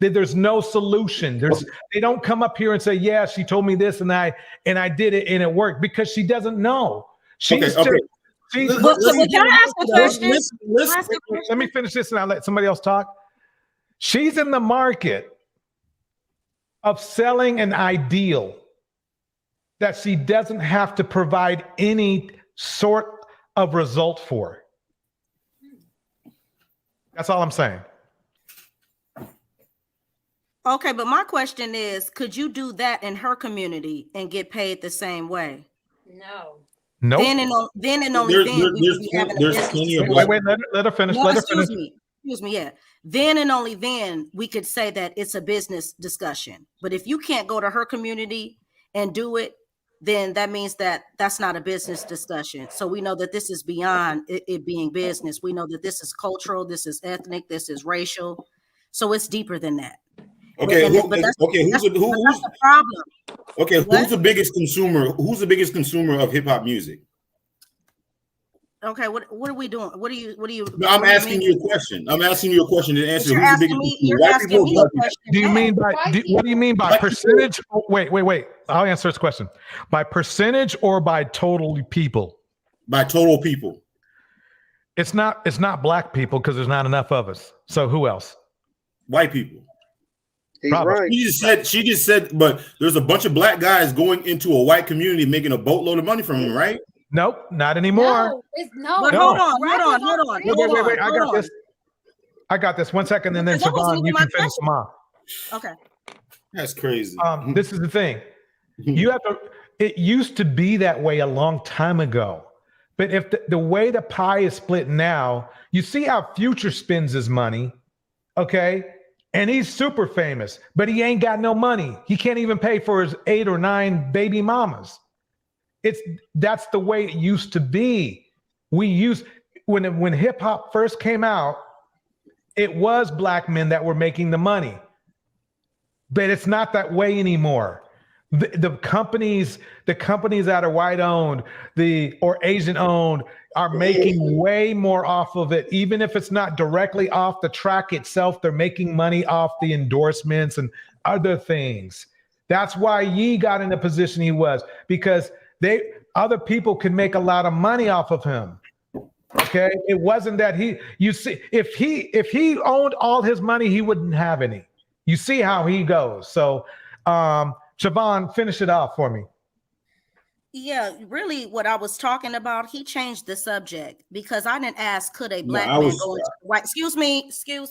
There's no solution. They don't come up here and say, "Yeah, she told me this and I did it and it worked," because she doesn't know. She's Okay. she's- Can I ask a question? Let me finish this and I'll let somebody else talk. She's in the market of selling an ideal that she doesn't have to provide any sort of result for. That's all I'm saying. Okay, but my question is, could you do that in her community and get paid the same way? No. Nope. Then and only then we would be having a there's business plenty of discussion. Wait, let her finish. No, Let her excuse finish. me. Yeah. Then and only then we could say that it's a business discussion. But if you can't go to her community and do it, then that means that that's not a business discussion. So we know that this is beyond it being business. We know that this is cultural, this is ethnic, this is racial. So it's deeper than that. Okay. But that's Who's the problem. okay? What? Who's the biggest consumer? Who's the biggest consumer of hip hop music? Okay, what are we doing? What are you? No, I'm what do you asking mean? you a question. I'm asking you a question to answer. You're Who's the asking biggest me- consumer? you're White asking people or me a black people? question. Do you mean by what do you mean by White percentage? Oh, wait. I'll answer this question. By percentage or by total people? By total people. It's not black people because there's not enough of us. So who else? White people. He's right. She just said, but there's a bunch of black guys going into a white community making a boatload of money from him, right? Nope, not anymore. No, it's no. But No. hold on. Wait. I got this. 1 second, and then That wasn't Siobhan, you even can my finish them off. Okay. That's crazy. This is the thing. You have to. It used to be that way a long time ago, but if the way the pie is split now, you see how Future spends his money, okay? And he's super famous, but he ain't got no money. He can't even pay for his 8 or 9 baby mamas. That's the way it used to be. When hip hop first came out, it was black men that were making the money, but it's not that way anymore. The companies that are white owned, or Asian owned, are making way more off of it. Even if it's not directly off the track itself, they're making money off the endorsements and other things. That's why Ye got in the position he was, because other people could make a lot of money off of him. Okay, it wasn't that if he owned all his money, he wouldn't have any. You see how he goes. So, Siobhan, finish it off for me. Yeah, really what I was talking about, he changed the subject because I didn't ask, could a black I man was- go into white? Excuse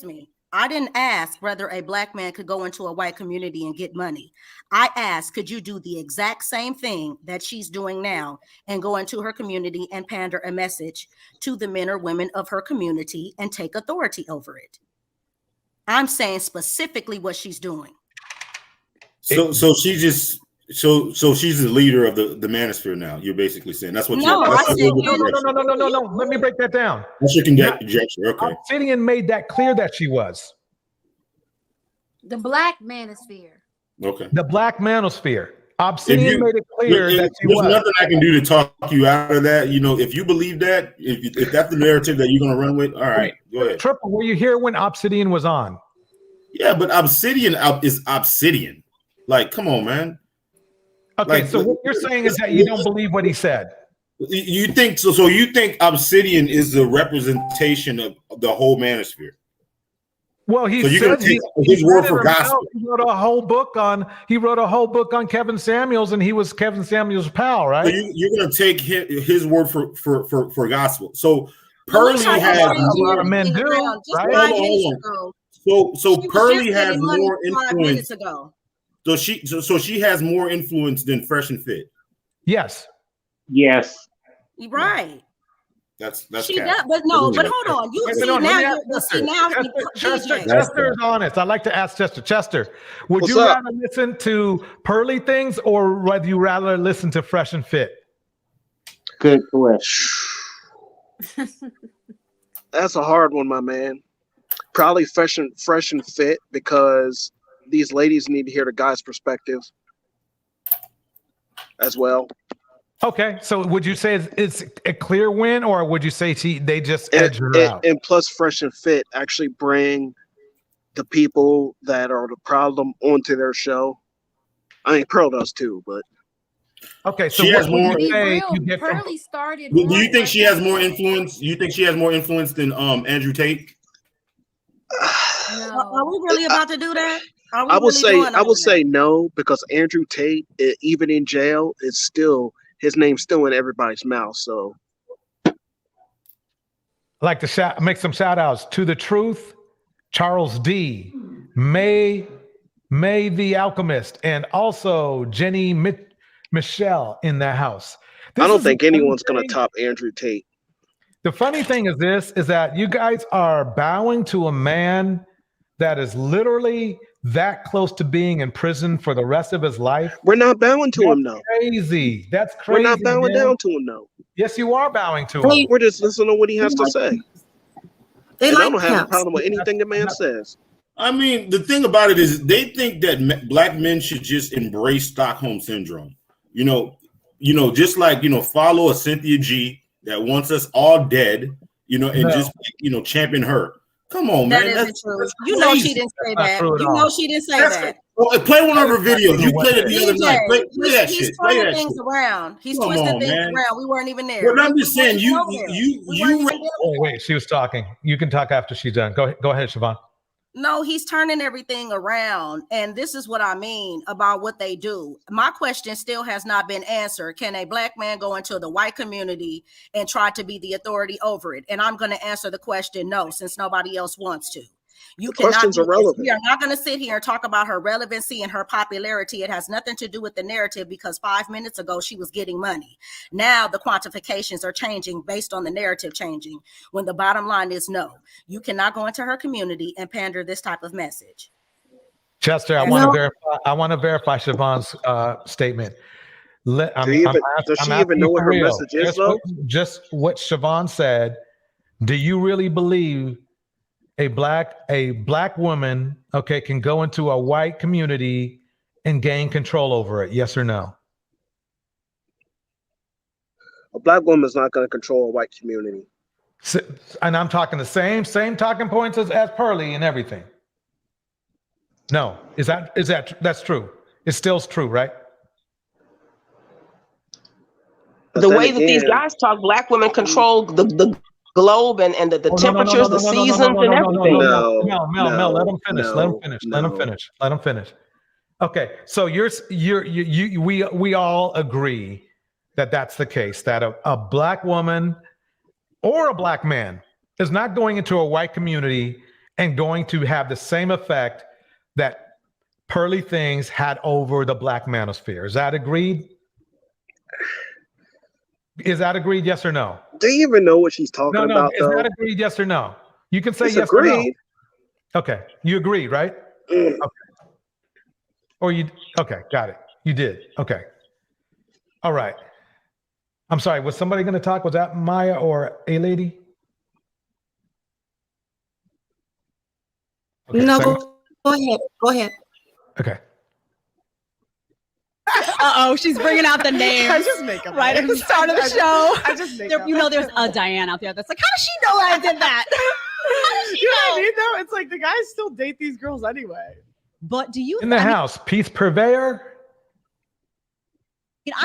me. I didn't ask whether a black man could go into a white community and get money. I asked, could you do the exact same thing that she's doing now and go into her community and pander a message to the men or women of her community and take authority over it? I'm saying specifically what she's doing. So she's the leader of the manosphere now. You're basically saying that's what. No, that's I said No. Let me break that down. That's your conjecture. Okay. Obsidian made that clear that she was. The black manosphere. Okay. The black manosphere. Obsidian made it clear that she there's was. nothing I can do to talk you out of that. You know, if you believe that, if that's the narrative that you're going to run with, all right, go ahead. Triple, were you here when Obsidian was on? Yeah, but Obsidian is Obsidian. Like, come on, man. Okay, so what you're saying is that you don't believe what he said. You think so? So you think Obsidian is the representation of the whole manosphere? Well, he So you're said gonna take he his word said it for himself. gospel. He wrote a whole book on Kevin Samuels, and he was Kevin Samuels' pal, right? So you're going to take his word for gospel. So Well, Pearly we talking has about a lot of men Just do, right? 5 Hold minutes on. ago. So She was Pearly just has getting money more 5 minutes influence. ago. So she has more influence than Fresh and Fit. Yes. Yes. Right. That's She cap. does, but no, That's but hold on. You Wait, see no, let now, me ask you see now, Chester DJ. is honest. I'd like to ask Chester. Chester, would What's you up? rather listen to Pearly things, or would you rather listen to Fresh and Fit? Good question. That's a hard one, my man. Probably fresh and fit, because these ladies need to hear the guy's perspective as well. Okay, so would you say it's a clear win, or would you say they just edge her out? And plus, fresh and fit actually bring the people that are the problem onto their show. I mean, Pearl does too, but Okay, so She what has would more- you Be say real, you get from Pearly started. Do you more think she has more fresh- influence? You think she has more influence than Andrew Tate? Are we really about to do that? Are we I would really say doing I all would that? say no, because Andrew Tate, even in jail, is still his name's still in everybody's mouth. So I'd like to make some shout outs to The Truth, Charles D, May the Alchemist, and also Jenny Michelle in the house. I don't think the funny anyone's gonna thing. top Andrew Tate. The funny thing is that you guys are bowing to a man that is literally that close to being in prison for the rest of his life. We're not bowing to him, though. Crazy. That's We're crazy. not bowing man. down to him, though. Yes, you are bowing to him. We're just listening to what he has to say. They And I like don't have a pimps. problem with anything the man says. I mean, the thing about it is they think that black men should just embrace Stockholm syndrome. You know, just like, follow a Cynthia G that wants us all dead, and No. just, champion her. Come on, That man. isn't true. You know she didn't say That's that. not true at You all. know she didn't say That's- that. Well, play one of her videos. You played it the other night. Play that He's shit. Play turning that things shit. around. He's Come twisting on, things man. around. We weren't even there. Well, I'm We just saying, weren't you even there. We weren't even there. Wait, she was talking. You can talk after she's done. Go ahead, Siobhan. No, he's turning everything around. And this is what I mean about what they do. My question still has not been answered. Can a black man go into the white community and try to be the authority over it? And I'm going to answer the question no, since nobody else wants to. You The question's irrelevant. We are not going to sit here and talk about her relevancy and her popularity. It has nothing to do with the narrative, because 5 minutes ago she was getting money. Now the quantifications are changing based on the narrative changing, when the bottom line is no. You cannot go into her community and pander this type of message. Chester, I want to verify Siobhan's statement. Does she even know what her message is, though? Just what Siobhan said. Do you really believe a black woman, okay, can go into a white community and gain control over it? Yes or no? A black woman is not going to control a white community. And I'm talking the same talking points as Pearly and everything. No, that's true? It's still true, right? The way that these guys talk, black women control the globe and the temperatures, the seasons, and everything. Mel, let him finish. Let him finish. Okay, so we all agree that that's the case, that a black woman or a black man is not going into a white community and going to have the same effect that Pearly Things had over the black manosphere. Is that agreed? Is that agreed? Yes or no? Do you even know what she's talking about? Is that agreed? Yes or no? You can say yes or no. Okay, you agreed, right? Okay. Or you? Okay, got it. You did. Okay. All right. I'm sorry. Was somebody going to talk? Was that Maya or a lady? Okay, no, go ahead. Go ahead. Okay. She's bringing out the names. I just make up right at the names. start of the show. I just make up. You know, there's a Diane out there that's like, how does she know I did that? How does she You know what know? I mean, though? It's like the guys still date these girls anyway. But do you In the house, peace purveyor.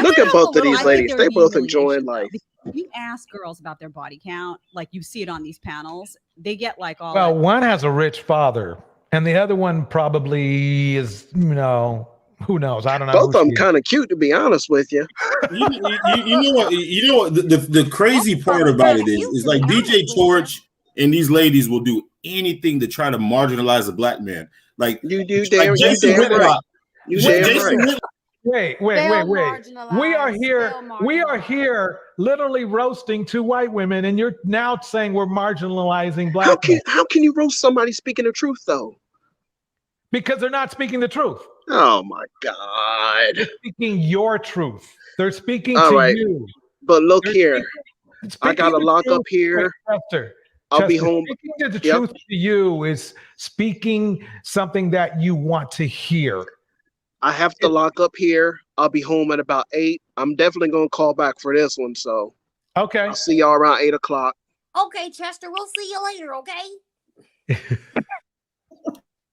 Look at both of these ladies. They both enjoying life. If you ask girls about their body count, like you see it on these panels, they get like all. Well, one has a rich father, and the other one probably is, who knows? I don't know. Both of them kind of cute, to be honest with you. You know what? The crazy part about it is like DJ Torch and these ladies will do anything to try to marginalize a black man. Like you do, like damn, Jason you damn right. Whitlock. You damn right. Wait. We are here literally roasting two white women, and you're now saying we're marginalizing black men. How can you roast somebody speaking the truth, though? Because they're not speaking the truth. Oh my God. They're speaking your truth. They're speaking All to right. you. But look They're here. I got to the lock truth. up here. Chester, I'll be home. Speaking to the Yep. truth to you is speaking something that you want to hear. I have to lock up here. I'll be home at about 8. I'm definitely going to call back for this one. So okay. I'll see y'all around 8 o'clock. Okay, Chester, we'll see you later, okay?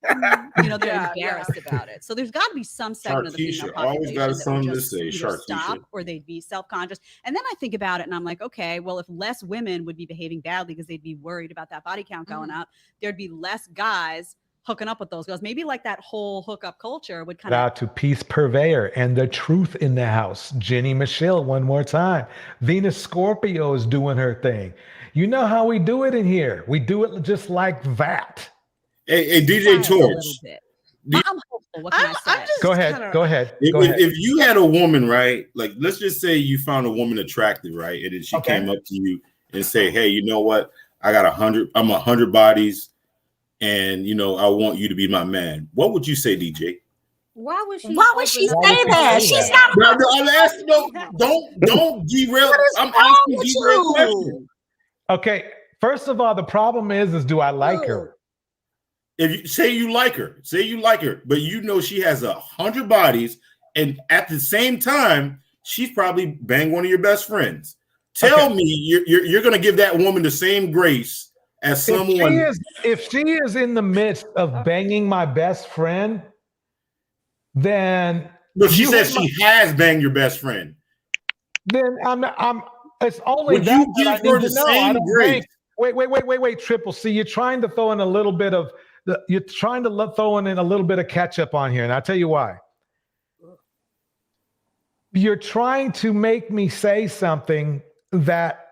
They're embarrassed about it. So there's got to be some segment of the female Sharkeisha. Always got population that something would to just say. either stop Sharkeisha. or they'd be self-conscious. And then I think about it and I'm like, okay, well, if less women would be behaving badly because they'd be worried about that body count going up, there'd be less guys hooking up with those girls. Maybe like that whole hookup culture would kind Out to Peace Purveyor and the truth in the house. Jenny Michelle, one more time. Venus Scorpio is doing her thing. You know how we do it in here. We do it just like that. Hey, DJ Torch. I'm hopeful. What can I say? Go ahead. Go ahead. If you had a woman, right? Like, let's just say you found a woman attractive, right? And then she came up to you and say, "Hey, you know what? I got 100. I'm 100 bodies, and I want you to be my man." What would you say, DJ? Why would she say that? She's not. I'm asking. Don't derail. I'm asking derail questions. Okay. First of all, the problem is do I like her? If you say you like her, but she has 100 bodies, and at the same time, she's probably banged one of your best friends. Tell me you're going to give that woman the same grace as someone. If she is in the midst of banging my best friend, then. No, she says she has banged your best friend. Then it's only Would that you give I her need the to know. I same don't grace? think. Wait, Triple C. You're trying to throw in a little bit of you're trying to throw in a little bit of ketchup on here, and I'll tell you why. You're trying to make me say something that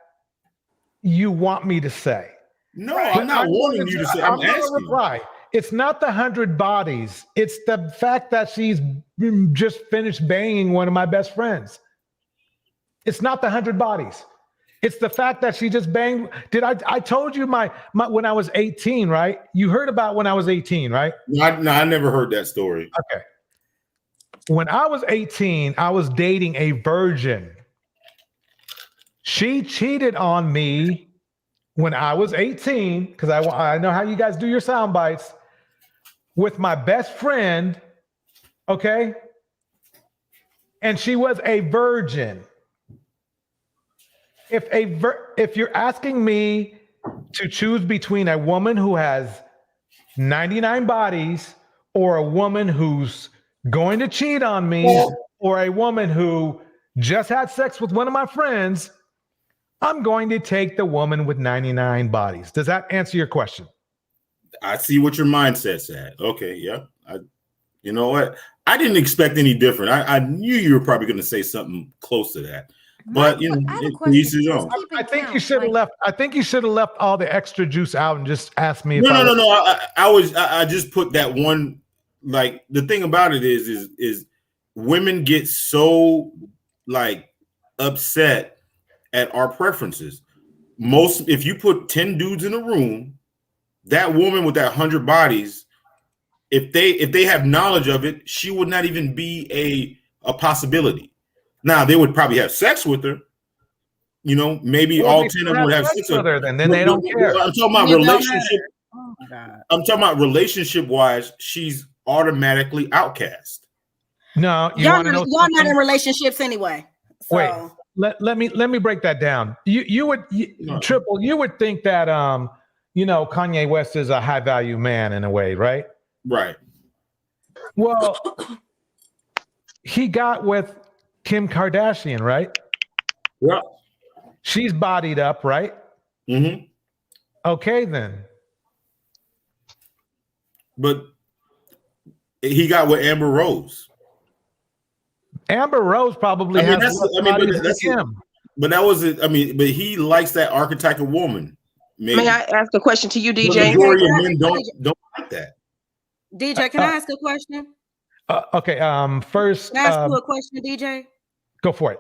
you want me to say. No, I'm not wanting you to say. I'm asking. Reply. It's not the 100 bodies. It's the fact that she's just finished banging one of my best friends. It's not the 100 bodies. It's the fact that she just banged. I told you my when I was 18, right? You heard about when I was 18, right? No, I never heard that story. Okay. When I was 18, I was dating a virgin. She cheated on me when I was 18, because I know how you guys do your sound bites, with my best friend, okay? And she was a virgin. If you're asking me to choose between a woman who has 99 bodies or a woman who's going to cheat on me or a woman who just had sex with one of my friends, I'm going to take the woman with 99 bodies. Does that answer your question? I see what your mindset's at. Okay, yeah. You know what? I didn't expect any different. I knew you were probably going to say something close to that. But you know, I think you should have left. I think you should have left all the extra juice out and just asked me. No. I just put that one. Like the thing about it is women get so like upset at our preferences. If you put 10 dudes in a room, that woman with that 100 bodies, if they have knowledge of it, she would not even be a possibility. Now they would probably have sex with her. You know, maybe all 10 of them would have sex with her. Then they don't care. I'm talking about relationship. Oh my God. I'm talking about relationship wise. She's automatically outcast. No, y'all not in relationships anyway. So. Wait, let me break that down. You would Triple. You would think that Kanye West is a high value man in a way, right? Right. Well, he got with Kim Kardashian, right? Yeah. She's bodied up, right? Mm-hmm. Okay, then. But he got with Amber Rose. Amber Rose probably has bodies than him. But that was it. I mean, but he likes that archetype of woman. Maybe. May I ask a question to you, DJ? The majority of men don't like that. DJ, can I ask a question? Okay. First, can I ask you a question, DJ? Go for it.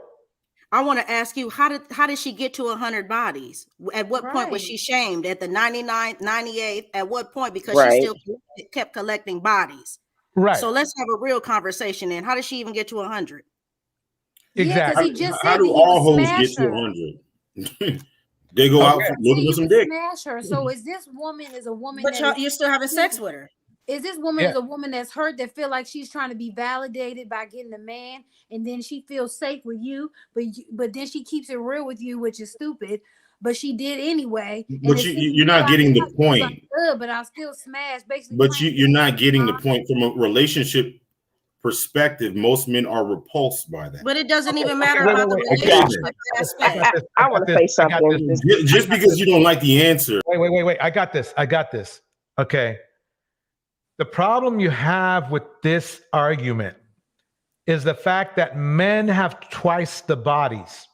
I want to ask you, how did she get to 100 bodies? At what point was she shamed? At the 99th, 98th? At what point? Because she still kept collecting bodies. Right. So let's have a real conversation then. How did she even get to 100? Exactly. How do all hoes get to 100? They go out looking for some dick. Smash her. So is this woman a woman? But you're still having sex with her. Is this woman is a woman that's hurt, that feel like she's trying to be validated by getting a man, and then she feels safe with you, but then she keeps it real with you, which is stupid. But she did anyway. But you're not getting the point. Like, but I still smash. Basically, but you're not getting the point from a relationship perspective. Most men are repulsed by that. But it doesn't even matter about the relationship aspect. I want to say something. Just because you don't like the answer. Wait. I got this. Okay. The problem you have with this argument is the fact that men have twice the bodies.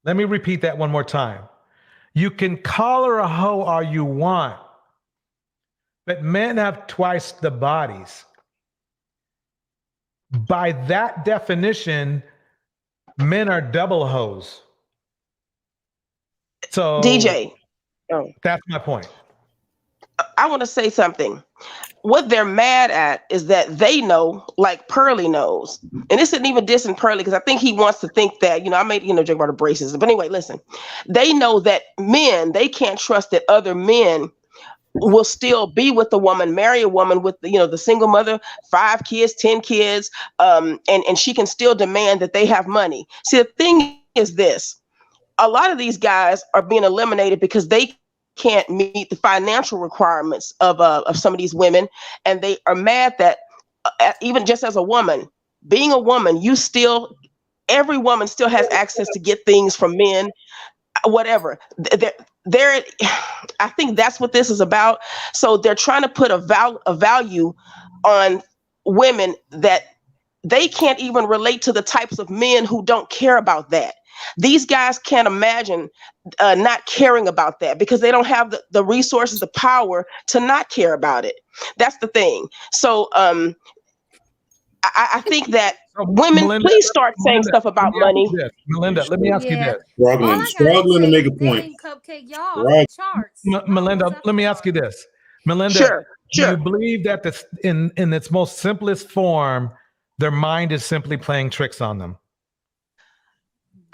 Let me repeat that one more time. You can call her a hoe all you want, but men have twice the bodies. By that definition, men are double hoes. So DJ, that's my point. I want to say something. What they're mad at is that they know, like Pearly knows, and this isn't even dissing Pearly because I think he wants to think that, I made, joke about the braces. But anyway, listen, they know that men, they can't trust that other men will still be with the woman, marry a woman with, the single mother, 5 kids, 10 kids, and she can still demand that they have money. See, the thing is this, a lot of these guys are being eliminated because they can't meet the financial requirements of some of these women, and they are mad that even just as a woman, being a woman, every woman still has access to get things from men, whatever. I think that's what this is about. So they're trying to put a value on women that they can't even relate to the types of men who don't care about that. These guys can't imagine not caring about that because they don't have the resources, the power to not care about it. That's the thing. So I think that women, Melinda, please start saying stuff about money. Melinda, let me ask you this. Struggling to make a point. Cupcake, y'all Right. charts. Melinda, let me ask you this. Melinda, Sure. do you believe that this in its most simplest form, their mind is simply playing tricks on them?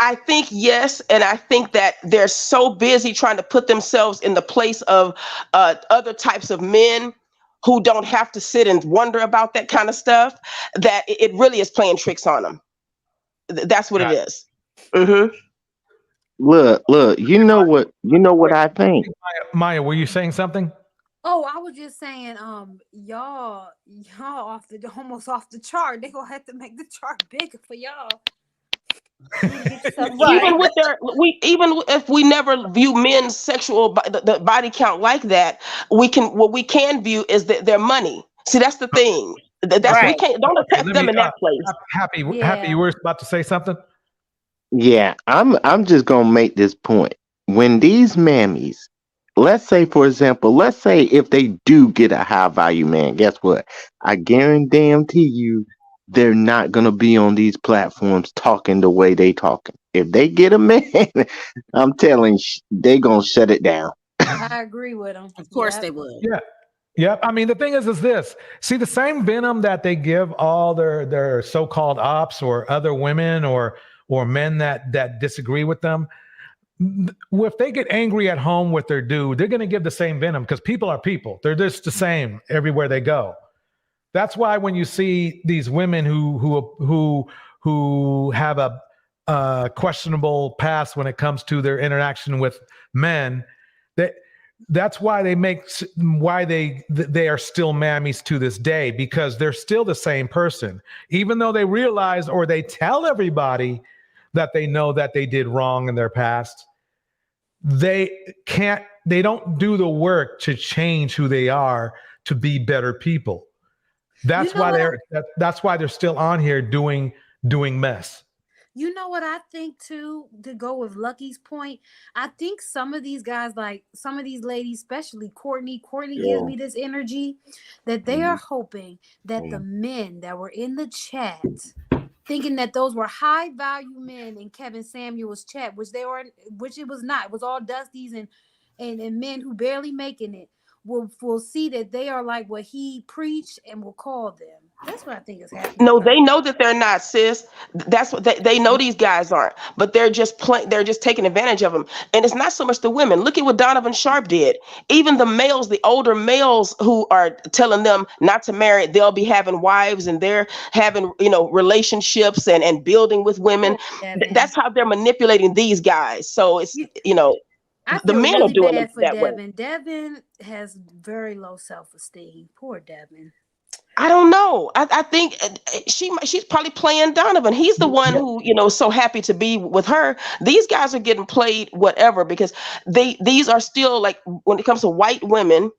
I think yes, and I think that they're so busy trying to put themselves in the place of other types of men who don't have to sit and wonder about that kind of stuff, that it really is playing tricks on them. That's what it is. Mm-hmm. Look, you know what I think? Maya, were you saying something? Oh, I was just saying, y'all almost off the chart. They gonna have to make the chart bigger for y'all. Even with even if we never view men's sexual the body count like that, what we can view is their money. See, that's the thing. That's we can't don't attack them in that place. Happy, you were about to say something? Yeah, I'm just gonna make this point. When these mammies, let's say if they do get a high value man, guess what? I guarantee you they're not gonna be on these platforms talking the way they talking. If they get a man, I'm telling you, they gonna shut it down. I agree with them. Of course they would. Yeah. Yep. I mean, the thing is this. See, the same venom that they give all their so-called ops or other women or men that disagree with them. If they get angry at home with their dude, they're going to give the same venom because people are people. They're just the same everywhere they go. That's why when you see these women who have a questionable past when it comes to their interaction with men, that's why they are still mammies to this day, because they're still the same person, even though they realize or they tell everybody that they know that they did wrong in their past. They don't do the work to change who they are to be better people. That's why they're still on here doing mess. You know what I think too, to go with Lucky's point? I think some of these guys, like some of these ladies, especially Courtney gives me this energy that they are hoping that the men that were in the chat, thinking that those were high value men in Kevin Samuel's chat, which it was not. It was all dusties and men who barely making it. Will see that they are like what he preached and will call them. That's what I think is happening. No, they know that they're not, sis. That's what they know. These guys aren't, but they're just they're just taking advantage of them. And it's not so much the women. Look at what Donovan Sharp did. Even the males, the older males who are telling them not to marry, they'll be having wives and they're having relationships and building with women. That's how they're manipulating these guys. So it's the men really are doing bad it for that Devin. way. Devin has very low self-esteem. Poor Devin. I don't know. I think she's probably playing Donovan. He's the one who, so happy to be with her. These guys are getting played whatever because these are still like, when it comes to white women,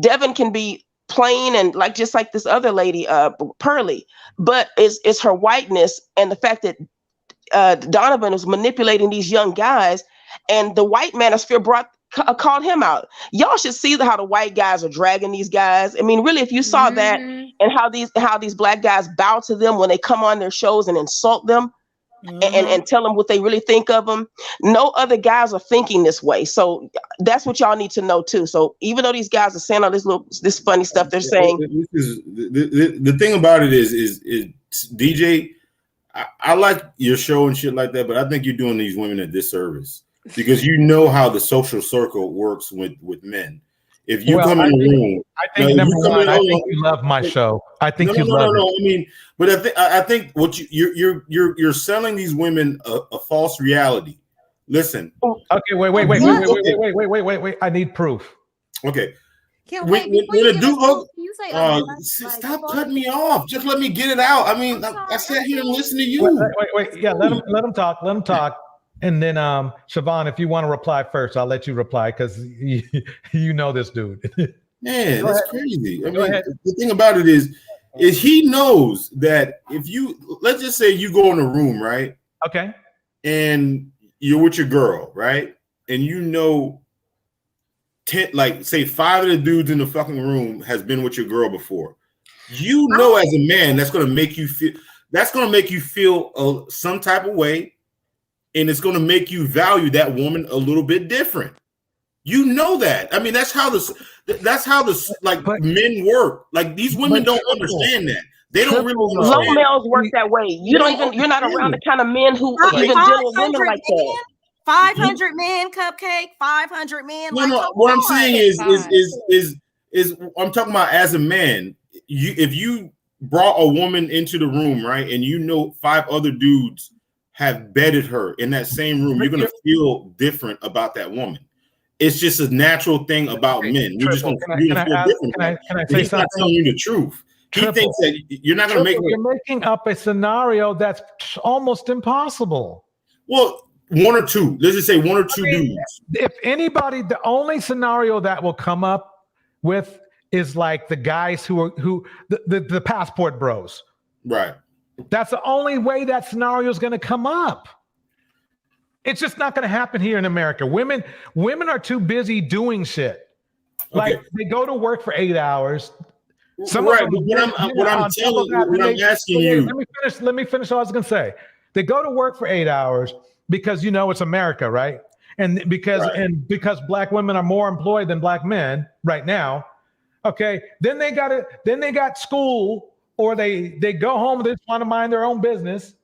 Devin can be plain and just like this other lady, Pearly, but it's her whiteness and the fact that Donovan is manipulating these young guys, and the white manosphere called him out. Y'all should see how the white guys are dragging these guys. I mean, really, if you saw that and how these black guys bow to them when they come on their shows and insult them and tell them what they really think of them. No other guys are thinking this way. So that's what y'all need to know too. So even though these guys are saying all this funny stuff they're saying, the thing about it is DJ, I like your show and shit like that, but I think you're doing these women a disservice. Because you know how the social circle works with men. If you come in the room, I think number one, I think you love my show. I think you love it. I mean, but I think what you're selling these women a false reality. Listen. Okay, wait. I need proof. Okay. When a dude, stop cutting me off. Just let me get it out. I mean, I sat here and listened to you. Wait. Yeah, let him talk. And then Siobhan, if you want to reply first, I'll let you reply because you know this dude. Man, Go that's ahead. crazy. I Go mean, ahead. the thing about it is he knows that if you, let's just say you go in a room, right? Okay. And you're with your girl, right? And you know, 10, like say 5 of the dudes in the fucking room has been with your girl before. You know, as a man, that's gonna make you feel. That's gonna make you feel some type of way, and it's gonna make you value that woman a little bit different. You know that. I mean, that's how the like men work. Like these women don't understand that. They don't really Low understand. males work that way. You're not around the kind of men who even deal with women like that. 500 men, Cupcake. 500 men. No, like, no. come What I'm on. saying is I'm talking about as a man. If you brought a woman into the room, right, and you know 5 other dudes have bedded her in that same room, you're gonna feel different about that woman. It's just a natural thing about men. You're just gonna feel different. Can I But say he's something? not telling you the truth. He thinks that you're not gonna make. You're making up a scenario that's almost impossible. Well, 1 or 2. Let's just say 1 or 2 dudes. If anybody, the only scenario that will come up with is like the guys who the passport bros. Right. That's the only way that scenario is going to come up. It's just not going to happen here in America. Women are too busy doing shit. Like they go to work for 8 hours. Right, but what I'm asking you. Let me finish what I was going to say. They go to work for 8 hours because it's America, right? And because black women are more employed than black men right now. Okay, then they got school, or they go home, they just want to mind their own business.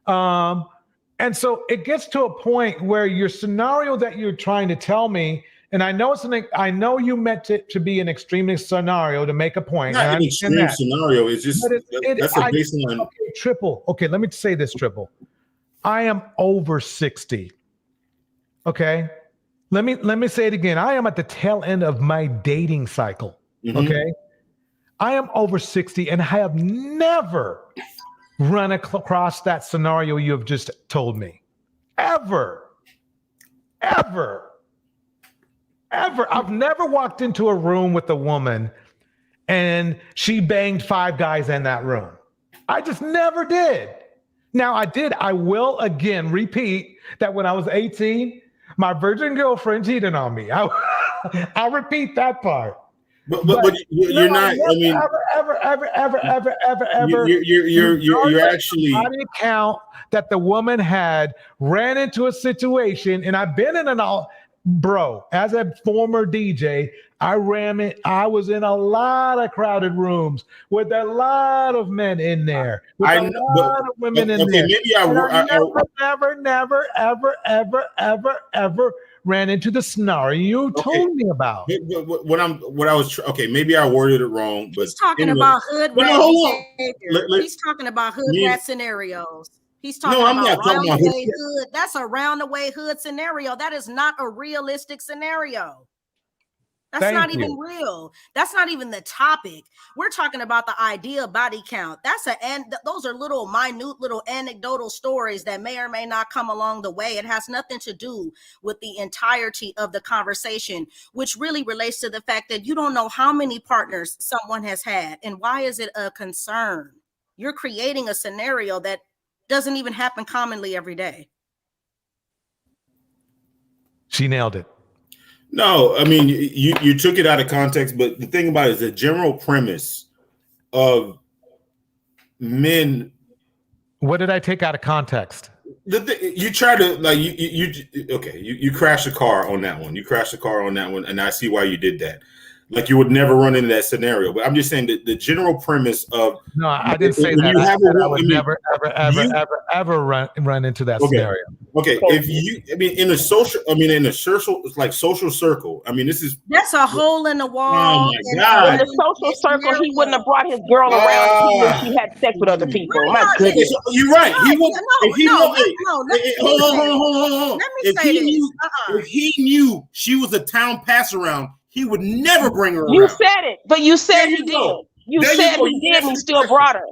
And so it gets to a point where your scenario that you're trying to tell me, and I know I know you meant it to be an extreme scenario to make a point. Not an extreme scenario. It's just that's a baseline. Okay, Triple. Okay, let me say this, Triple. I am over 60. Okay, let me say it again. I am at the tail end of my dating cycle. Mm-hmm. Okay, I am over 60, and I have never run across that scenario you have just told me. Ever. I've never walked into a room with a woman and she banged 5 guys in that room. I just never did. Now I will again repeat that when I was 18, my virgin girlfriend cheated on me. I'll repeat that part. But you're not. I mean, ever. You're actually body count that the woman had ran into a situation, and I've been in as a former DJ, I was in a lot of crowded rooms with a lot of men in there, with a lot of women in there. Maybe never, ever ran into the scenario you told me about. Maybe I worded it wrong, but he's talking about hood rat behavior. He's talking about hood rat scenarios. He's talking about round-the-way hood. That's a round-the-way hood scenario. That is not a realistic scenario. That's not even real. That's not even the topic. We're talking about the idea of body count. Those are little minute, little anecdotal stories that may or may not come along the way. It has nothing to do with the entirety of the conversation, which really relates to the fact that you don't know how many partners someone has had. And why is it a concern? You're creating a scenario that doesn't even happen commonly every day. She nailed it. No, I mean, you took it out of context, but the thing about it is the general premise of men. What did I take out of context? You try to you crashed a car on that one. You crashed a car on that one, and I see why you did that. Like you would never run into that scenario. But I'm just saying that the general premise of no, I didn't say that. I would never, ever run into that scenario. Okay, if you, in a social circle. I mean, that's a hole in the wall. Oh my God! In the social circle, he wouldn't have brought his girl around when she had sex with other people. My goodness, you're right. He would. Hold on. If he knew she was a town pass around, he would never bring her around. You said it, but you said he did. You said he did, and he still brought her.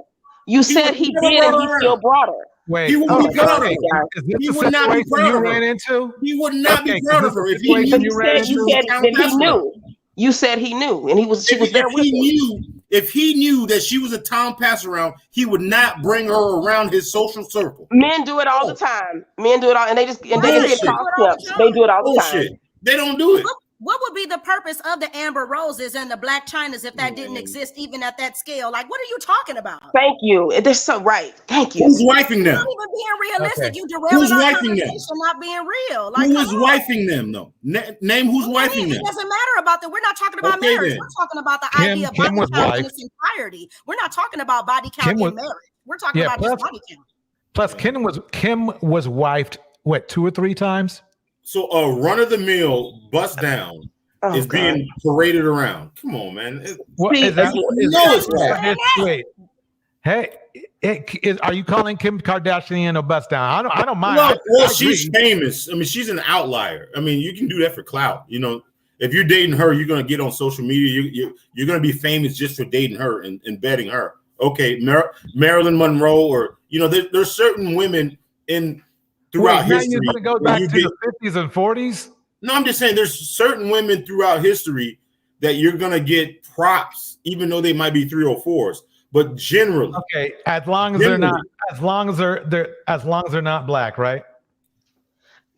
You said he did, and he still brought her. Wait, He wouldn't be proud of her. Is this He the would not be situation proud you of her. ran into? He would not Okay, be proud is of her this if the he situation knew you ran that she into? was a that town he pass around. knew. You said he knew, and she was there with him. If he knew that she was a town pass around, he would not bring her around his social circle. Men do it all the time. Men do it all, and they just and they Bullshit. call pimps. They do it all the time. Bullshit. They don't do it. What would be the purpose of the Amber Roses and the Black Chinas if that didn't exist even at that scale? Like, what are you talking about? Thank you. They're so right. Thank you. Who's wifing them? Not even being realistic. Okay. You derailing Who's our wifing them? conversation, not being real. Like, Who come is on. wifing them, though? Name who's wifing It them. doesn't matter about that. We're not talking about Okay, marriage. then. We're talking about the Kim- idea of Kim body was count in wifed. its entirety. We're not talking about body count Kim was- in marriage. We're talking Yeah, about just body count. Plus, Kim was wifed what 2 or 3 times? So a run of the mill bust down is being paraded around. Come on, man. What is that? It's not. Wait, hey, are you calling Kim Kardashian a bust down? I don't mind. Well, I she's agree. famous. I mean, she's an outlier. I mean, you can do that for clout. You know, if you're dating her, you're gonna get on social media. You're gonna be famous just for dating her and betting her. Okay, Marilyn Monroe, or there's certain women throughout Wait, now history. you're gonna go when back you to the 50s and 40s? No, I'm just saying there's certain women throughout history that you're gonna get props, even though they might be 304s. But generally, Okay, as long as they're not black, right?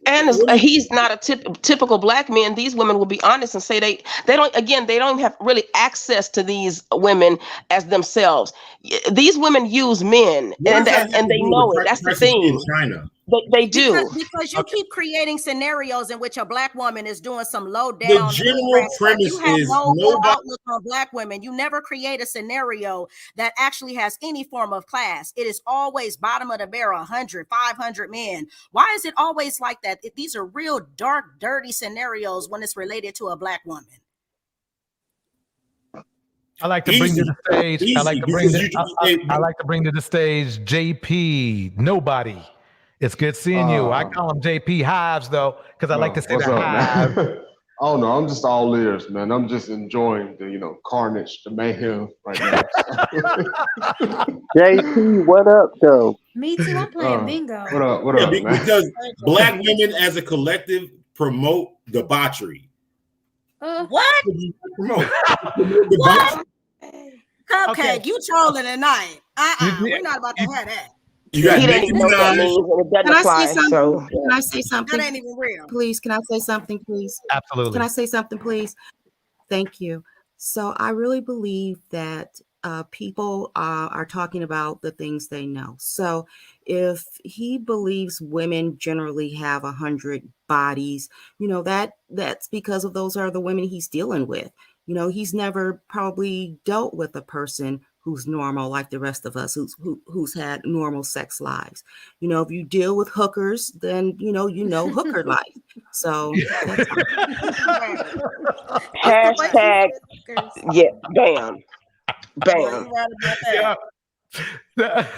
And he's not a typical black man. These women will be honest and say they don't even have really access to these women as themselves. These women use men, and they know it. That's the thing. in China. They do. Because you keep creating scenarios in which a black woman is doing some low down. The general premise you have is no nobody. outlook on black women. You never create a scenario that actually has any form of class. It is always bottom of the barrel, 100, 500 men. Why is it always like that? If these are real dark, dirty scenarios when it's related to a black woman. I like to bring to the stage. I like to bring. Easy, I like to bring to the stage JP. Nobody. It's good seeing you. I call him JP Hives though, because I like to say What's the up, hive. man? Oh no, I'm just all ears, man. I'm just enjoying the carnage, the mayhem right now. JP, what up, though? Me too. I'm playing bingo. What up, man? Because black women as a collective promote debauchery. What? Promote What? Cupcake, Okay. you trolling tonight. We're not about to have that. You got He Nicki didn't know what that means, Minaj. and it doesn't Can I apply. say something? So Can I say something? That ain't even real. Please, can I say something, please? Absolutely. Can I say something, please? Thank you. So I really believe that people are talking about the things they know. So if he believes women generally have 100 bodies, that's because of those are the women he's dealing with. He's never probably dealt with a person who's normal like the rest of us, who's had normal sex lives. If you deal with hookers, then you know hooker life. So that's hashtag bam.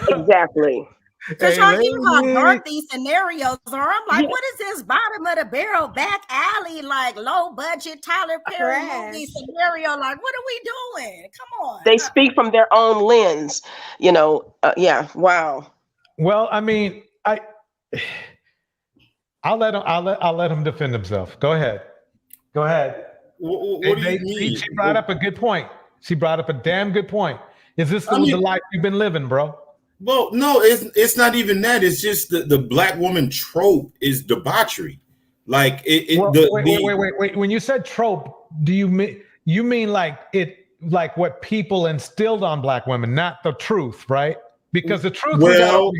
Exactly. Because Hey, y'all hear how lady. dark these scenarios are. I'm like, what is this bottom of the barrel back alley, like low budget Tyler Perry movie scenario? Like, what are we doing? Come on. They speak from their own lens. Yeah. Wow. Well, I mean, I'll let him defend himself. Go ahead. What do you mean? She brought up a good point. She brought up a damn good point. Is this the life you've been living, bro? Well, no, it's not even that. It's just the black woman trope is debauchery. Like Wait. When you said trope, do you mean like what people instilled on black women, not the truth, right? Because the truth is out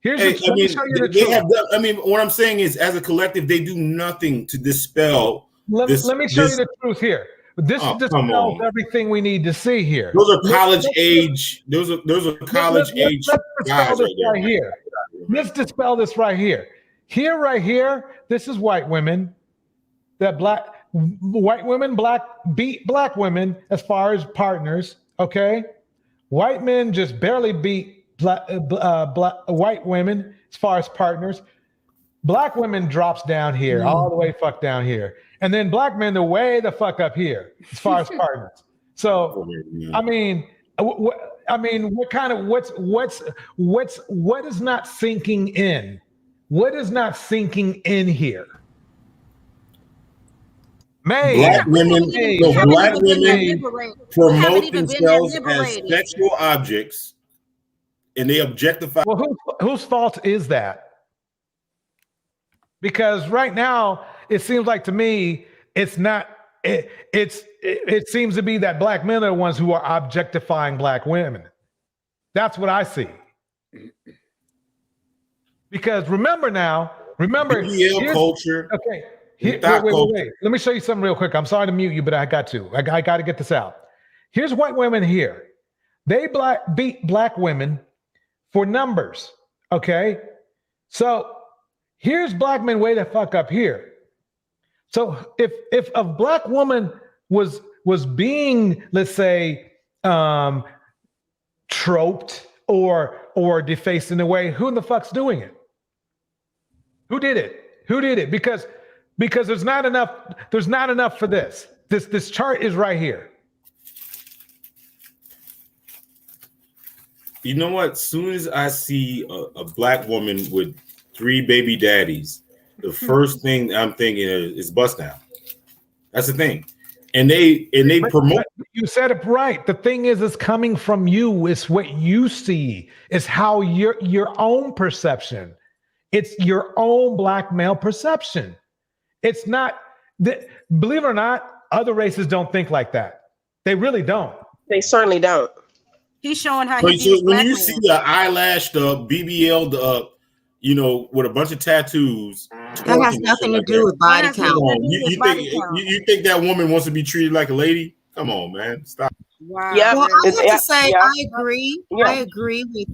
here. Let me show you the truth. What I'm saying is, as a collective, they do nothing to dispel. Let me show you the truth here. This dispels everything we need to see here. Those are college age. Those are college age guys right here. Let's dispel this right here. Right here. This is white women. White women beat black women as far as partners. Okay, white men just barely beat white women as far as partners. Black women drops down here, all the way fuck down here. And then black men the way the fuck up here as far as partners. So, I mean, I mean, what is not sinking in? What is not sinking in here? Black women promote themselves as sexual objects, and they objectify. Well, whose fault is that? Because right now, it seems like to me, it's not. It seems to be that black men are the ones who are objectifying black women. That's what I see. Because remember, BBL culture. Okay. Wait. Let me show you something real quick. I'm sorry to mute you, but I got to. I got to get this out. Here's white women here. They beat black women for numbers. Okay. So here's black men way the fuck up here. So if a black woman was being, let's say, troped or defaced in a way, who in the fuck's doing it? Who did it? Because there's not enough for this. This chart is right here. You know what? As soon as I see a black woman with 3 baby daddies, the first thing I'm thinking is bust down. That's the thing. And they promote. You said it right. The thing is, it's coming from you. It's what you see. It's how your own perception. It's your own black male perception. It's not, believe it or not, other races don't think like that. They really don't. They certainly don't. He's showing how when you see the eyelashed up, BBL'd up, with a bunch of tattoos. That has nothing to do with body count. You think that woman wants to be treated like a lady? Come on, man. Stop. Wow. Yeah. Well, I have to say, I agree. Yeah. I agree with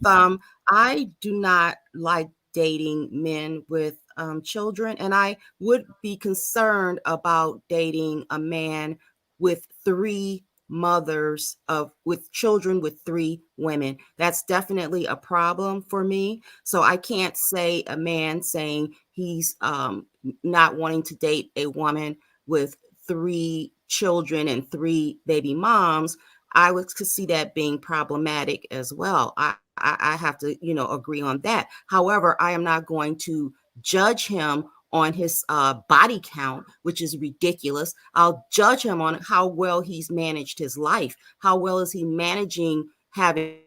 I do not like dating men with children, and I would be concerned about dating a man with 3 mothers with children with 3 women. That's definitely a problem for me. So I can't say a man saying he's not wanting to date a woman with 3 children and 3 baby moms. I would see that being problematic as well. I have to, agree on that. However, I am not going to judge him on his body count, which is ridiculous. I'll judge him on how well he's managed his life. How well is he managing having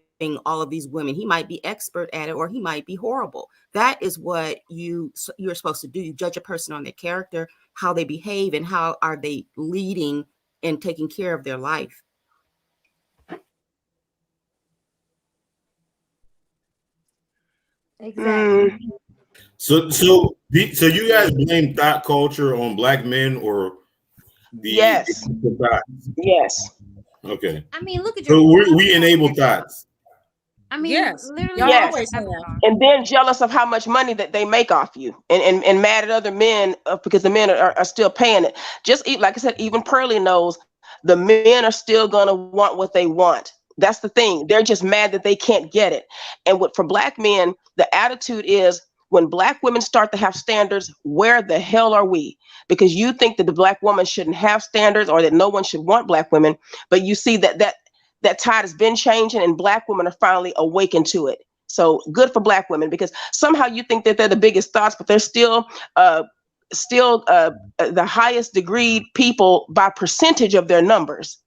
all of these women? He might be expert at it, or he might be horrible. That is what you're supposed to do. You judge a person on their character, how they behave, and how are they leading and taking care of their life. Exactly. So you guys blame thought culture on black men, or the yes. Yes. Okay. I mean, look at so we enable thoughts. I mean, literally, yes. And then jealous of how much money that they make off you, and mad at other men because the men are still paying it. Just like I said, even Pearly knows the men are still gonna want what they want. That's the thing. They're just mad that they can't get it. And for black men, the attitude is, when black women start to have standards, where the hell are we? Because you think that the black woman shouldn't have standards, or that no one should want black women. But you see that tide has been changing, and black women are finally awakened to it. So good for black women, because somehow you think that they're the biggest thoughts, but they're still the highest degree people by percentage of their numbers.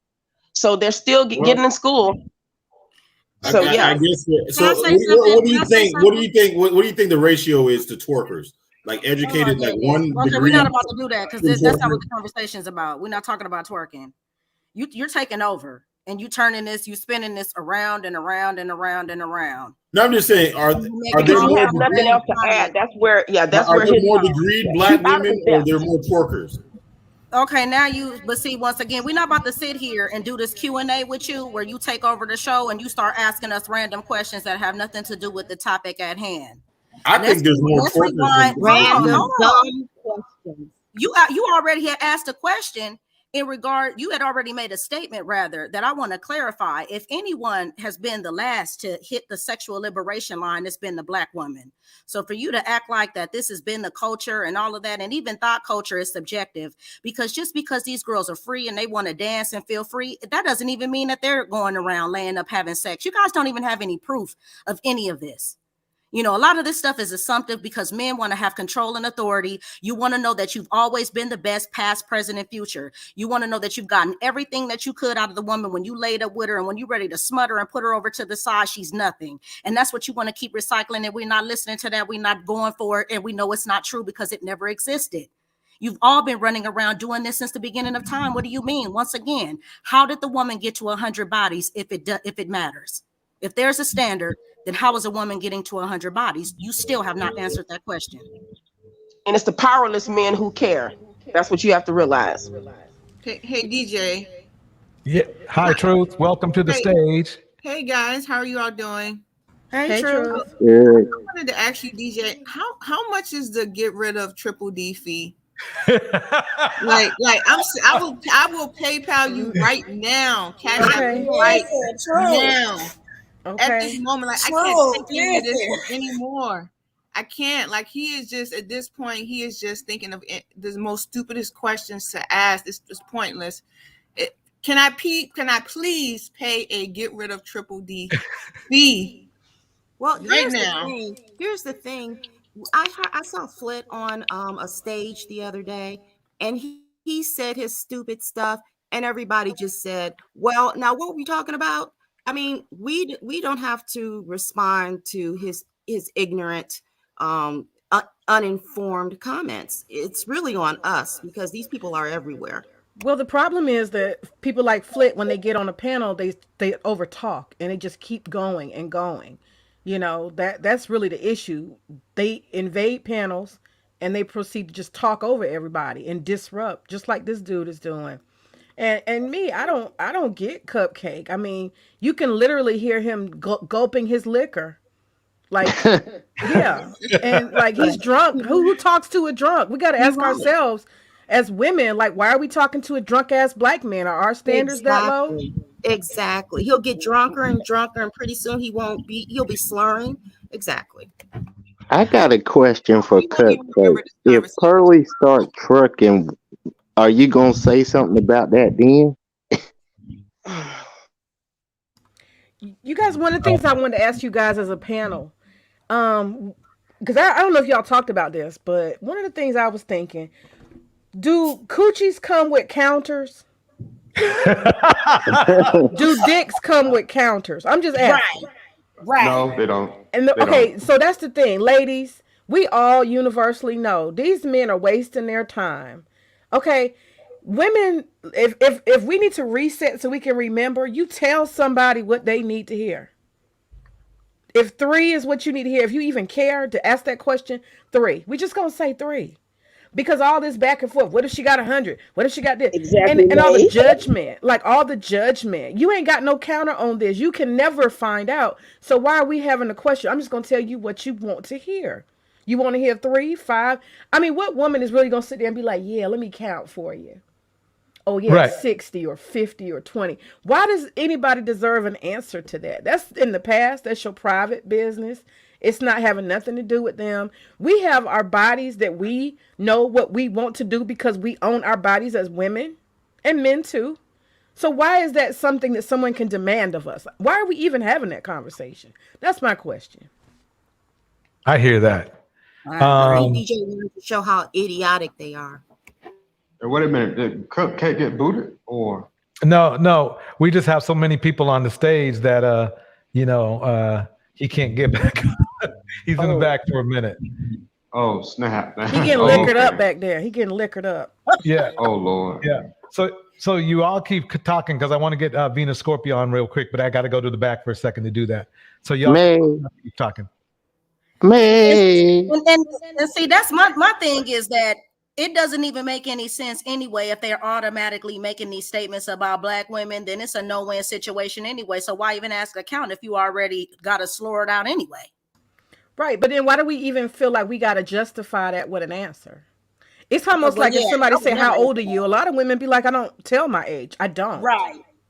So they're still getting in school. So I guess. So what do you think? What do you think the ratio is to twerkers? Like educated, like 1 okay, degree. We're not about to do that, because that's not what the conversation is about. We're not talking about twerking. You're taking over, and you spinning this around and around and around and around. No, I'm just saying, are there more? Have nothing else to add. That's where are there more degreed black women, or are there more twerkers? Okay, but see, once again, we're not about to sit here and do this Q&A with you, where you take over the show and you start asking us random questions that have nothing to do with the topic at hand. I think there's more twerkers than random dumb questions. You already had asked a question, in regard, you had already made a statement rather that I want to clarify. If anyone has been the last to hit the sexual liberation line, it's been the Black woman. So for you to act like that this has been the culture and all of that, and even thought culture is subjective, because just because these girls are free and they want to dance and feel free, that doesn't even mean that they're going around laying up having sex. You guys don't even have any proof of any of this. You know, a lot of this stuff is assumptive because men want to have control and authority. You want to know that you've always been the best, past, present, and future. You want to know that you've gotten everything that you could out of the woman when you laid up with her, and when you're ready to smut her and put her over to the side, she's nothing. And that's what you want to keep recycling, and we're not listening to that. We're not going for it, and we know it's not true because it never existed. You've all been running around doing this since the beginning of time. What do you mean? Once again, how did the woman get to 100 bodies if it matters? If there's a standard, then how is a woman getting to 100 bodies? You still have not answered that question. And it's the powerless men who care. That's what you have to realize. Hey DJ. Yeah. Hi, Truth. Welcome to the stage. Hey guys, how are you all doing? Hey, Truth. Good. I wanted to ask you, DJ, how much is the get rid of Triple D fee? I will PayPal you right now. Cash out you right now. Okay. At this moment, like I can't take any of this anymore. I can't. Like he is just at this point, he is just thinking of the most stupidest questions to ask. It's just pointless. Can I please pay a get rid of Triple D fee? Well, right now. Here's the thing. I saw Flit on a stage the other day, and he said his stupid stuff, and everybody just said, "Well, now what are we talking about?" I mean, we don't have to respond to his ignorant, uninformed comments. It's really on us because these people are everywhere. Well, the problem is that people like Flit, when they get on a panel, they overtalk and they just keep going and going. You know, that's really the issue. They invade panels and they proceed to just talk over everybody and disrupt, just like this dude is doing. And me, I don't get Cupcake. I mean, you can literally hear him gulping his liquor. Like, yeah. And like he's drunk. Who talks to a drunk? We got to ask ourselves as women, like, why are we talking to a drunk ass black man? Are our standards that low? Exactly. He'll get drunker and drunker, and pretty soon he'll be slurring. Exactly. I got a question for Cupcake. If Pearly start trucking, are you gonna say something about that then? You guys, one of the things I wanted to ask you guys as a panel, because I don't know if y'all talked about this, but one of the things I was thinking, do coochies come with counters? Do dicks come with counters? I'm just asking. Right. No, they don't. And so that's the thing, ladies. We all universally know these men are wasting their time. Okay, women, if we need to reset so we can remember, you tell somebody what they need to hear. If 3 is what you need to hear, if you even care to ask that question, 3. We just gonna say 3. Because all this back and forth, what if she got 100? What if she got this? Exactly. And all the judgment, like all the judgment. You ain't got no counter on this. You can never find out. So why are we having a question? I'm just going to tell you what you want to hear. You want to hear 3, 5? I mean, what woman is really going to sit there and be like, yeah, let me count for you. Oh, yeah, right. 60 or 50 or 20. Why does anybody deserve an answer to that? That's in the past. That's your private business. It's not having nothing to do with them. We have our bodies that we know what we want to do because we own our bodies as women and men too. So why is that something that someone can demand of us? Why are we even having that conversation? That's my question. I hear that. DJ wanted to show how idiotic they are. Wait a minute. Did Cupcake get booted or? No. We just have so many people on the stage that he can't get back. He's in the back for a minute. Oh, snap. He getting liquored up back there. He getting liquored up. Yeah. Oh, Lord. Yeah. So you all keep talking because I want to get Venus Scorpio on real quick, but I got to go to the back for a second to do that. So y'all keep talking. And see, that's my thing is that it doesn't even make any sense anyway. If they're automatically making these statements about black women, then it's a no-win situation anyway. So why even ask a count if you already got to slur it out anyway? Right. But then why do we even feel like we got to justify that with an answer? It's almost Well, like if yeah, somebody I would say, "How never old are answer you?" that. A lot of women be like, "I don't tell my age. I don't."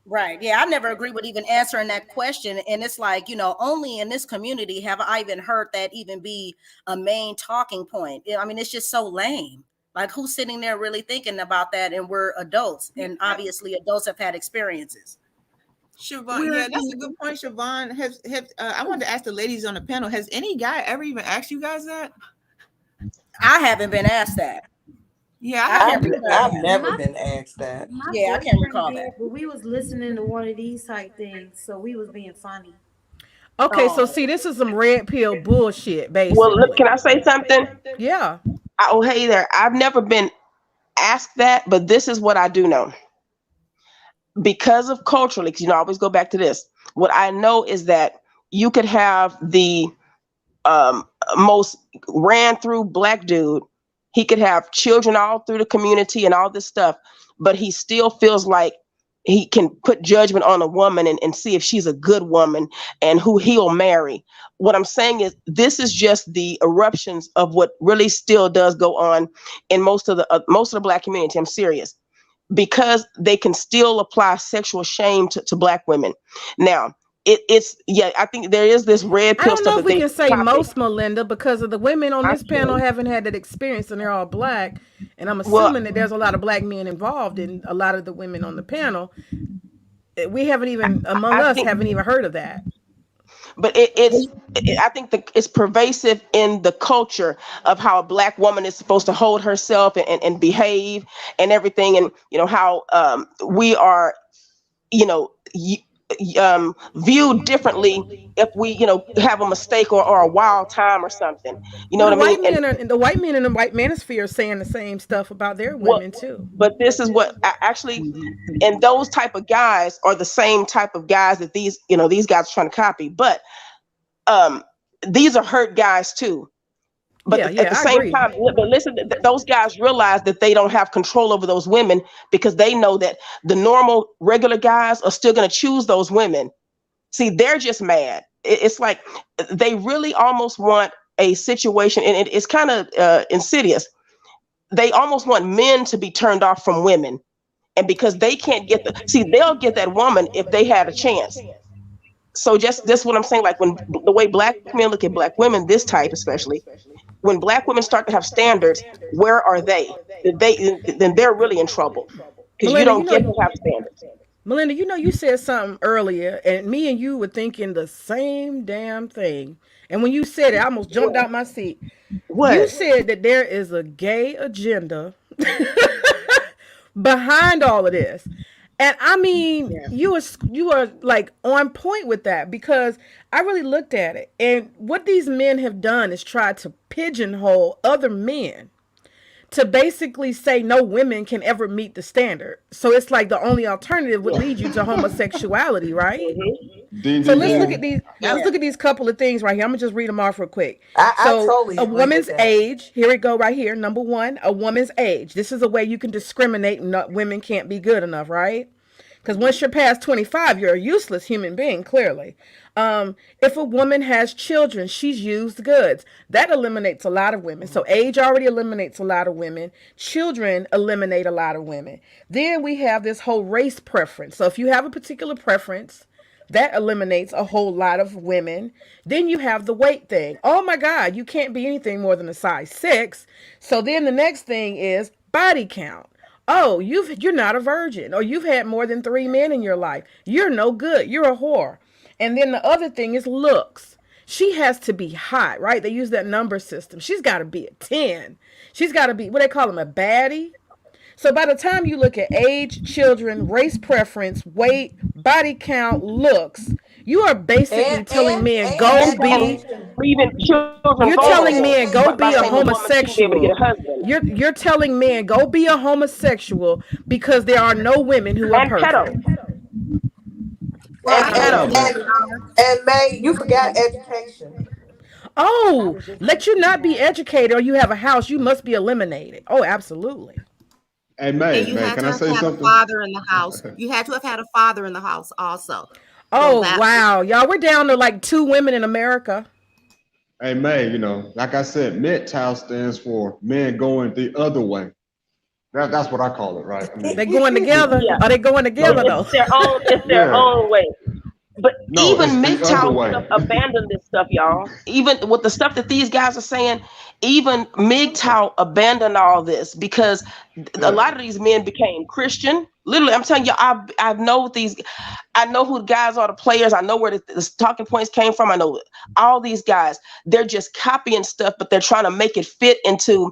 Right. Yeah, I never agree with even answering that question. And it's like, only in this community have I even heard that even be a main talking point. I mean, it's just so lame. Like, who's sitting there really thinking about that? And we're adults, and obviously adults have had experiences. Siobhan, yeah, that's a good point, Siobhan. I wanted to ask the ladies on the panel, has any guy ever even asked you guys that? I haven't been asked that. Yeah, I've never been asked that. Yeah, I can't recall that. But we was listening to one of these type things, so we was being funny. Okay, so see, this is some red pill bullshit, basically. Well, look, can I say something? Yeah. Oh, hey there. I've never been asked that, but this is what I do know. Because of culturally, because I always go back to this. What I know is that you could have the most ran through black dude. He could have children all through the community and all this stuff, but he still feels like he can put judgment on a woman and see if she's a good woman and who he'll marry. What I'm saying is this is just the eruptions of what really still does go on in most of the black community. I'm serious, because they can still apply sexual shame to black women. Now, I think there is this red I pill don't know stuff if that we they can say copy. most, Melinda, because of the women on this panel haven't had that experience and they're all black. And I'm assuming that there's a lot of black men involved in a lot of the women on the panel. We haven't even, among us, haven't even heard of that. But I think it's pervasive in the culture of how a black woman is supposed to hold herself and behave and everything. And, how we are, viewed differently if we, have a mistake or a wild time or something. You know what I mean? The white men in the white manosphere are saying the same stuff about their women too. But this is what actually, and those type of guys are the same type of guys that these guys are trying to copy. But these are hurt guys too. But at the same time, but listen, those guys realize that they don't have control over those women because they know that the normal, regular guys are still going to choose those women. See, they're just mad. It's like they really almost want a situation, and it's kind of insidious. They almost want men to be turned off from women. And because they can't they'll get that woman if they had a chance. So just this what I'm saying, like when the way black men look at black women, this type especially, when black women start to have standards, where are they? Then they're really in trouble because you don't get to have standards. Melinda, you said something earlier, and me and you were thinking the same damn thing. And when you said it, I almost jumped out my seat. What? You said that there is a gay agenda behind all of this. And I mean, you are like on point with that, because I really looked at it, and what these men have done is try to pigeonhole other men to basically say no women can ever meet the standard. So it's like the only alternative would lead you to homosexuality, right? So let's look at these. Let's look at these couple of things right here. I'm gonna just read them off real quick. I So totally a agree woman's with that. age. Here we go right here. Number one, a woman's age. This is a way you can discriminate. Women can't be good enough, right? Because once you're past 25, you're a useless human being, clearly. If a woman has children, she's used goods. That eliminates a lot of women. So age already eliminates a lot of women. Children eliminate a lot of women. Then we have this whole race preference. So if you have a particular preference, that eliminates a whole lot of women. Then you have the weight thing. Oh my God, you can't be anything more than a size 6. So then the next thing is body count. Oh, you're not a virgin, or you've had more than 3 men in your life. You're no good. You're a whore. And then the other thing is looks. She has to be hot, right? They use that number system. She's got to be a 10. She's got to be, what they call them, a baddie. So by the time you look at age, children, race preference, weight, body count, looks, you are basically telling men go be. You're telling men go be a homosexual. You're telling men go be a homosexual because there are no women who are perfect. And May, you forgot education. Oh, let you not be educated or you have a house, you must be eliminated. Oh, absolutely. Hey, And May, you May, had can to I have say had a something? father in the house. You had to have had a father in the house also. Oh, that- wow. Y'all, we're down to like 2 women in America. Hey, May, you know, like I said, MGTOW stands for men going the other way. That's what I call it, right? I mean, They going together? Yeah. Are they going together though? It's their Yeah. own way. But No, even it's the other MGTOW way. stuff abandoned this stuff, y'all. Even with the stuff that these guys are saying, even MGTOW abandoned all this because a lot of these men became Christian. Literally, I'm telling you, I know these. I know who the guys are, the players. I know where the talking points came from. I know all these guys. They're just copying stuff, but they're trying to make it fit into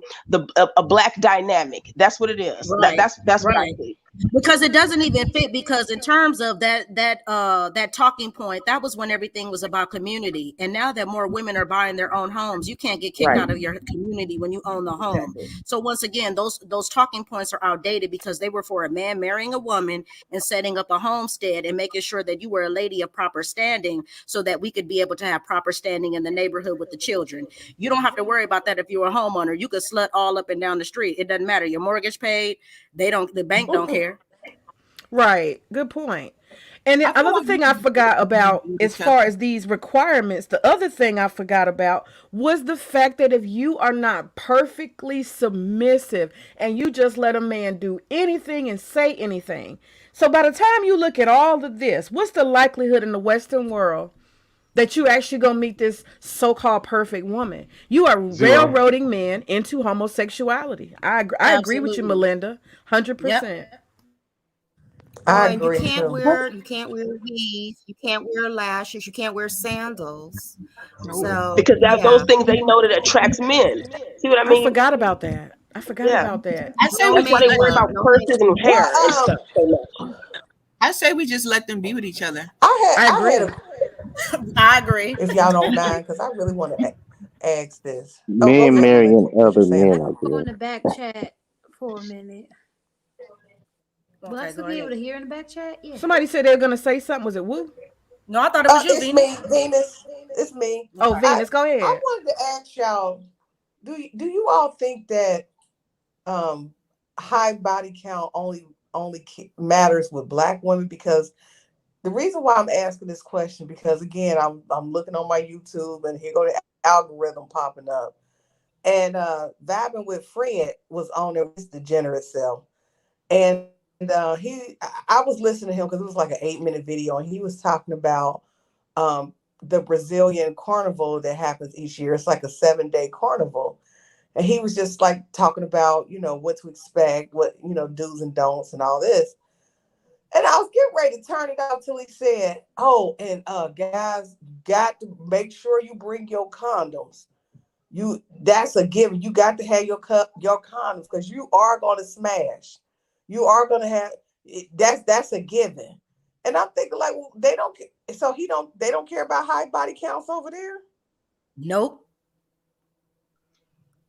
a black dynamic. That's what it is. Right. That's what I Right. think. Because it doesn't even fit, because in terms of that talking point, that was when everything was about community, and now that more women are buying their own homes, you can't get kicked Right. out of your community when you own the home. So once again, those talking points are outdated because they were for a man marrying a woman and setting up a homestead and making sure that you were a lady of proper standing so that we could be able to have proper standing in the neighborhood with the children. You don't have to worry about that if you're a homeowner. You could slut all up and down the street. It doesn't matter. Your mortgage paid. The bank don't care. Right. Good point. And the another thing I forgot about, as far as these requirements, the other thing I forgot about was the fact that if you are not perfectly submissive and you just let a man do anything and say anything. So by the time you look at all of this, what's the likelihood in the Western world that you actually gonna meet this so-called perfect woman? You are Zero. railroading men into homosexuality. I agree with you, Absolutely. Melinda, 100%. I And agree you can't too. wear weaves, you can't wear lashes, you can't wear sandals. So Because yeah. those things they know that attracts men. See what I I mean? forgot about that. I forgot Yeah. about that. I say we That's why they just worry let about purses and hair and stuff so much. I say we just let them be with each other. I agree. had a, I agree. if y'all don't mind, because I really want to ask this. Oh, Men go ahead, marrying Melinda. What other you saying? men, I Go in guess. the back chat for a minute. Will I Okay, still go be able ahead. to hear in the back chat? Yeah. Somebody said they were gonna say something. Was it Woo? No, I thought it was you, It's Venus. me, Venus. It's me. Oh, Venus, go I ahead. wanted to ask y'all, do you all think that high body count only matters with Black women? Because the reason why I'm asking this question, because again, I'm looking on my YouTube and here go the algorithm popping up, and vibing with Fred was on there, his degenerate self, and I was listening to him because it was like an 8-minute video, and he was talking about the Brazilian carnival that happens each year. It's like a 7-day carnival. And he was just like talking about, what to expect, what, do's and don'ts and all this. And I was getting ready to turn it out till he said, oh, and guys, got to make sure you bring your condoms. That's a given. You got to have your condoms because you are going to smash. You are going to have, that's a given. And I'm thinking like, well, they don't care about high body counts over there? Nope.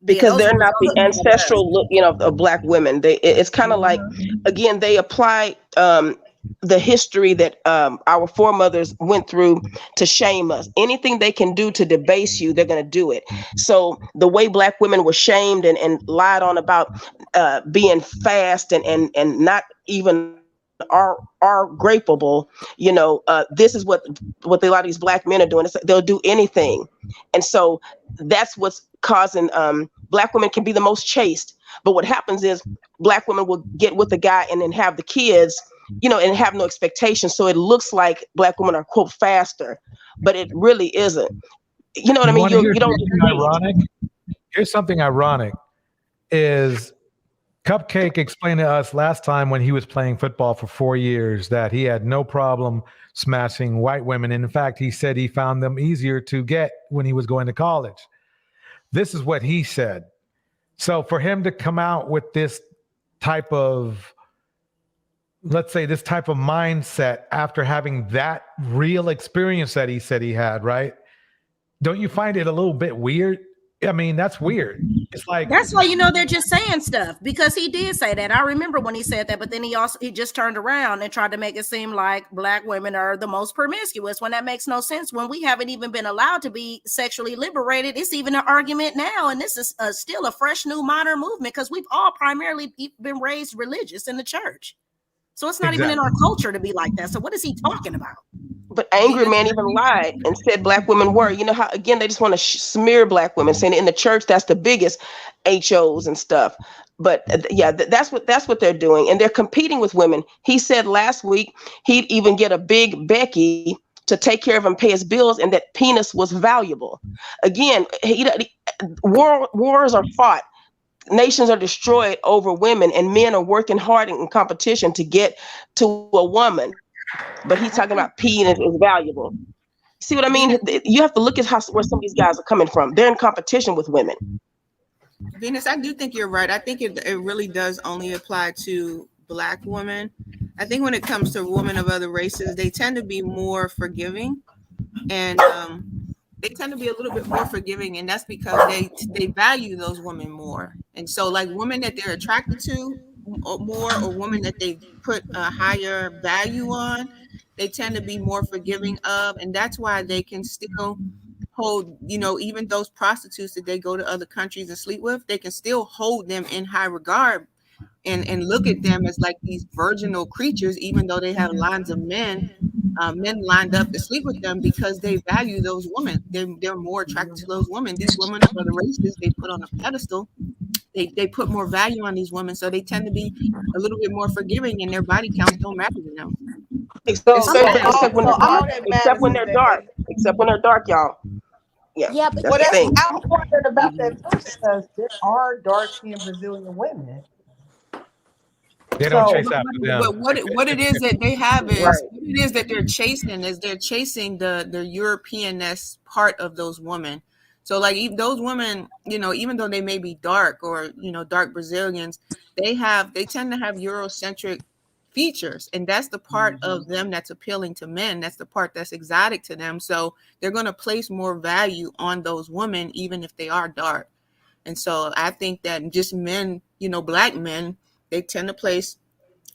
Because those they're ones not the are looking at us. ancestral look, of Black women. It's kind of like, again, they apply the history that our foremothers went through to shame us. Anything they can do to debase you, they're going to do it. So the way Black women were shamed and lied on about being fast and not even are grapeable, this is what a lot of these Black men are doing. It's like they'll do anything. And so that's what's causing Black women can be the most chaste. But what happens is Black women will get with the guy and then have the kids, and have no expectations. So it looks like Black women are, quote, faster, but it really isn't. You know what I mean? wanna hear You don't something ironic? Here's something ironic is Cupcake explained to us last time when he was playing football for 4 years that he had no problem smashing white women. In fact, he said he found them easier to get when he was going to college. This is what he said. So for him to come out with this type of, let's say, this type of mindset after having that real experience that he said he had, right? Don't you find it a little bit weird? I mean, that's weird. It's like, That's why they're just saying stuff, because he did say that. I remember when he said that, but then he just turned around and tried to make it seem like Black women are the most promiscuous, when that makes no sense. When we haven't even been allowed to be sexually liberated, it's even an argument now, and this is still a fresh new modern movement because we've all primarily been raised religious in the church. So it's not even in our culture to be like that. So what is he talking about? But Angry Man even lied and said black women were. You know how, again, they just want to smear black women, saying in the church that's the biggest HOs and stuff. But that's what they're doing, and they're competing with women. He said last week he'd even get a big Becky to take care of him, pay his bills, and that penis was valuable. Again, wars are fought. Nations are destroyed over women, and men are working hard in competition to get to a woman. But he's talking about penis is valuable. See what I mean? You have to look at where some of these guys are coming from. They're in competition with women. Venus, I do think you're right. I think it really does only apply to black women. I think when it comes to women of other races, they tend to be more forgiving, and they tend to be a little bit more forgiving, and that's because they value those women more. And so, like, women that they're attracted to more, or women that they put a higher value on, they tend to be more forgiving of, and that's why they can still hold, even those prostitutes that they go to other countries and sleep with, they can still hold them in high regard and look at them as like these virginal creatures, even though they have lines of men lined up to sleep with them, because they value those women. They're more attracted to those women. These women of other races, they put on a pedestal. They put more value on these women, so they tend to be a little bit more forgiving, and their body counts don't matter to them. Except when they're dark. Except when they're dark, y'all. Yeah, but that's the thing. I'm wondering about that too, because there are dark-skinned Brazilian women. They don't chase after them. But what it is that they have is what it is that they're chasing is they're chasing the European-ness part of those women. So like those women, even though they may be dark or dark Brazilians, they tend to have Eurocentric features, and that's the part of them that's appealing to men. That's the part that's exotic to them. So they're going to place more value on those women, even if they are dark. And so I think that just men, black men, they tend to place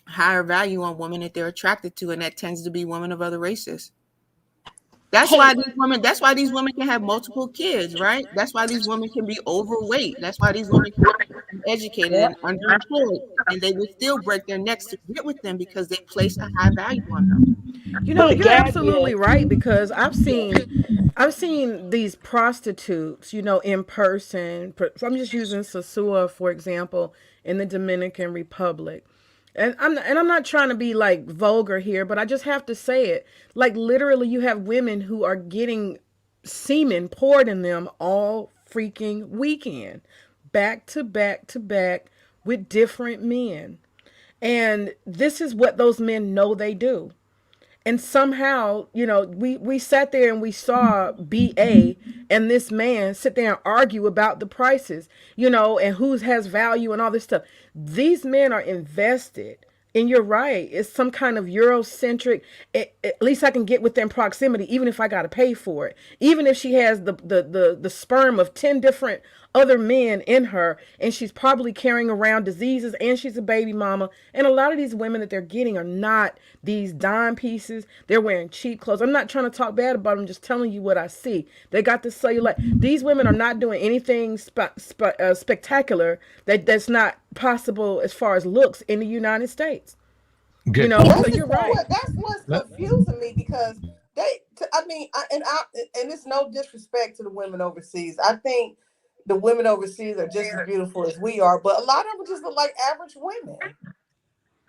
higher value on women that they're attracted to, and that tends to be women of other races. That's why these women can have multiple kids, right? That's why these women can be overweight. That's why these women can be educated and underemployed, and they will still break their necks to get with them because they place a high value on them. You're absolutely right, because I've seen these prostitutes, in person. So I'm just using Sosua, for example, in the Dominican Republic. And I'm not trying to be like vulgar here, but I just have to say it. Like, literally, you have women who are getting semen poured in them all freaking weekend, back to back to back with different men. And this is what those men know they do. And somehow, we sat there and we saw BA and this man sit there and argue about the prices, and who has value and all this stuff. These men are invested. And you're right. It's some kind of Eurocentric. At least I can get within proximity, even if I got to pay for it. Even if she has the sperm of 10 different other men in her, and she's probably carrying around diseases, and she's a baby mama. And a lot of these women that they're getting are not these dime pieces. They're wearing cheap clothes. I'm not trying to talk bad about them. I'm just telling you what I see. They got the cellulite. These women are not doing anything spectacular that's not possible as far as looks in the United States. Good. So you're right. That's what's confusing me, because and it's no disrespect to the women overseas. I think the women overseas are just as beautiful as we are, but a lot of them just look like average women.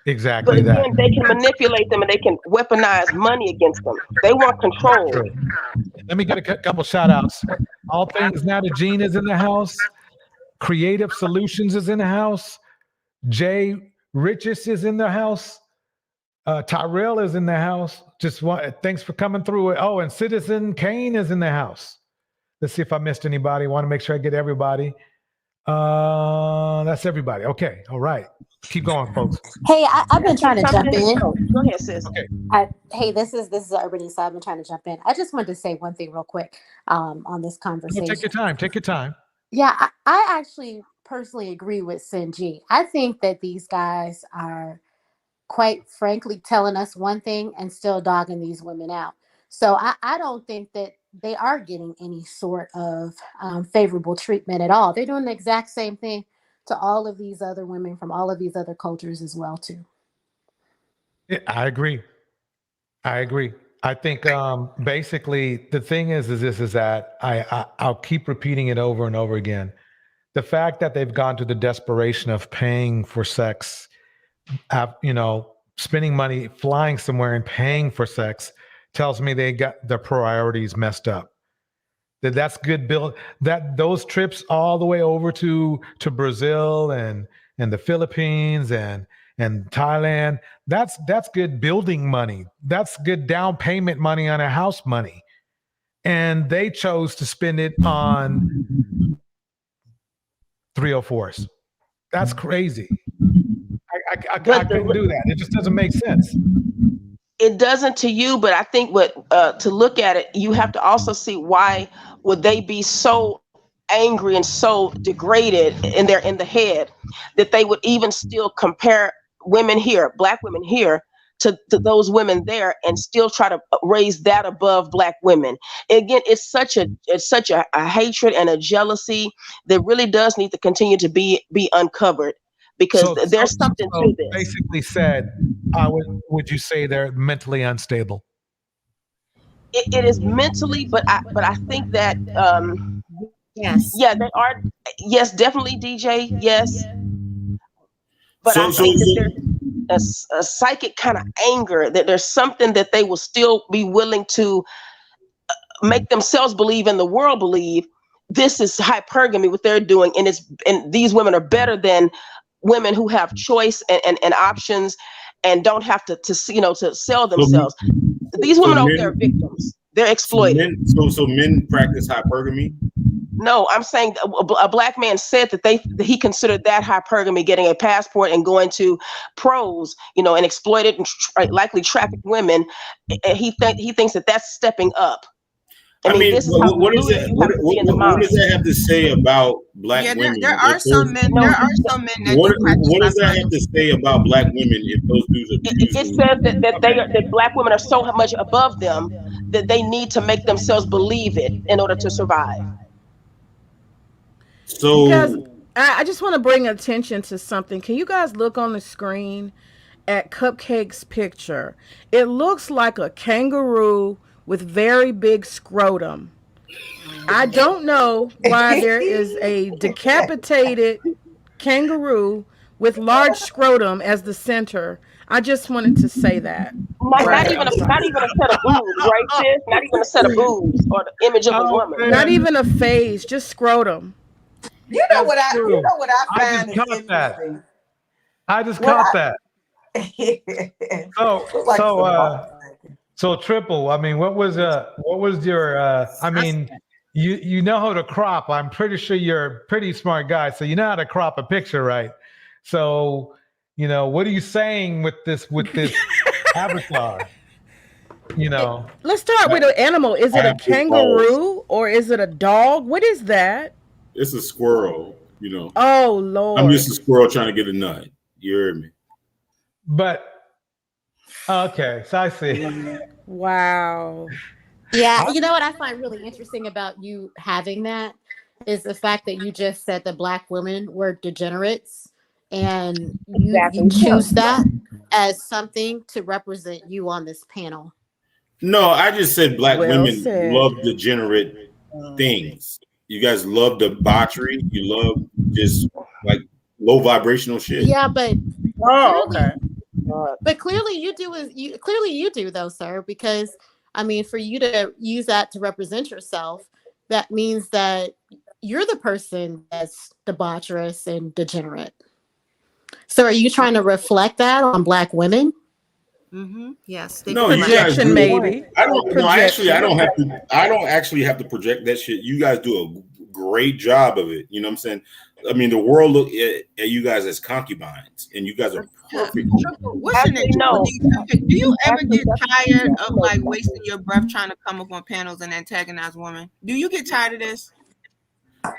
Exactly. But again, they can manipulate them and they can weaponize money against them. They want control. Let me get a couple shout outs. All Things Now to Gene is in the house. Creative Solutions is in the house. Jay Richest is in the house. Tyrell is in the house. Thanks for coming through. Oh, and Citizen Kane is in the house. Let's see if I missed anybody. Want to make sure I get everybody. That's everybody. Okay. All right. Keep going, folks. Hey, I've been trying to jump in. Go ahead, sis. Okay. Hey, this is Urbanese, so I've been trying to jump in. I just wanted to say one thing real quick on this conversation. Take your time. Take your time. Yeah, I actually personally agree with Sinji. I think that these guys are, quite frankly, telling us one thing and still dogging these women out. So I don't think that they are getting any sort of favorable treatment at all. They're doing the exact same thing to all of these other women from all of these other cultures as well, too. Yeah, I agree. I think basically the thing is that I'll keep repeating it over and over again. The fact that they've gone to the desperation of paying for sex, spending money, flying somewhere and paying for sex, tells me they got their priorities messed up. That's good build. That those trips all the way over to Brazil and the Philippines and Thailand, that's good building money. That's good down payment money on a house money. And they chose to spend it on 304s. That's crazy. I couldn't do that. It just doesn't make sense. It doesn't to you, but I think to look at it, you have to also see why would they be so angry and so degraded in the head that they would even still compare women here, Black women here, to those women there, and still try to raise that above Black women. Again, it's such a hatred and a jealousy that really does need to continue to be uncovered, because there's something to this. Basically said, would you say they're mentally unstable? It is mentally, but I think that yes, yeah, they are. Yes, definitely, DJ. Yes, but I think that there's a psychic kind of anger, that there's something that they will still be willing to make themselves believe and the world believe this is hypergamy, what they're doing, and these women are better than women who have choice and options and don't have to sell themselves. These women out there are victims. They're exploited. So men practice hypergamy? No, I'm saying a Black man said that he considered that hypergamy, getting a passport and going to pros, and exploited and likely trafficked women. And he thinks that that's stepping up. I mean, this is what does that have to say about Black women? There are some men. There are some men that what does that have to say about Black women if those dudes are? It says that Black women are so much above them that they need to make themselves believe it in order to survive. So, because I just want to bring attention to something. Can you guys look on the screen at Cupcake's picture? It looks like a kangaroo with very big scrotum. I don't know why there is a decapitated kangaroo with large scrotum as the center. I just wanted to say that. Not even a set of boobs, right, sis? Not even a set of boobs or the image of a woman. Not even a face, just scrotum. You know what I find interesting? I just caught that. So Triple, I mean, what was your I mean, you know how to crop. I'm pretty sure you're a pretty smart guy, so you know how to crop a picture, right? So, what are you saying with this avatar? Let's start with an animal. Is it a kangaroo or is it a dog? What is that? It's a squirrel, Oh Lord. I'm just a squirrel trying to get a nut. You heard me. But okay, so I see. Wow. Yeah, you know what I find really interesting about you having that is the fact that you just said that Black women were degenerates, and you choose that as something to represent you on this panel. No, I just said Black women love degenerate things. You guys love debauchery. You love just like low vibrational shit. Yeah, but okay. But clearly you do though, sir, because I mean, for you to use that to represent yourself, that means that you're the person that's debaucherous and degenerate. So are you trying to reflect that on Black women? Mm-hmm. Yes. No, you guys do. Maybe. I don't actually have to project that shit. You guys do a great job of it. You know what I'm saying? I mean, the world look at you guys as concubines, and you guys are perfect. What's in it? Do you ever get tired of like wasting your breath trying to come up on panels and antagonize women? Do you get tired of this?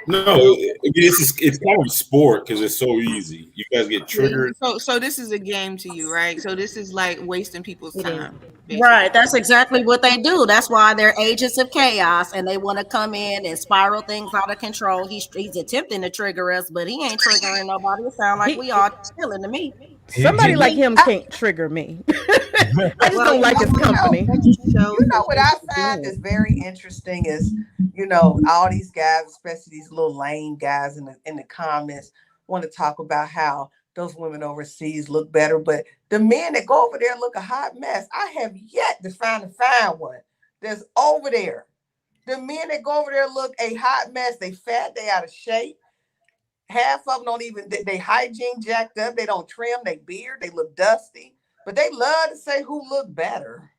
No, it's kind of a sport because it's so easy. You guys get triggered. So this is a game to you, right? So this is like wasting people's time. Basically. Right. That's exactly what they do. That's why they're agents of chaos, and they want to come in and spiral things out of control. He's attempting to trigger us, but he ain't triggering nobody. It sounds like we all chilling to me. Somebody like him can't trigger me. I just don't like his company. You know what I find is very interesting is, all these guys, especially these little lame guys in the comments, want to talk about how those women overseas look better, but the men that go over there look a hot mess. I have yet to find one that's over there. The men that go over there look a hot mess. They fat, they out of shape. Half of them don't even, they hygiene jacked up. They don't trim their beard. They look dusty, but they love to say who look better.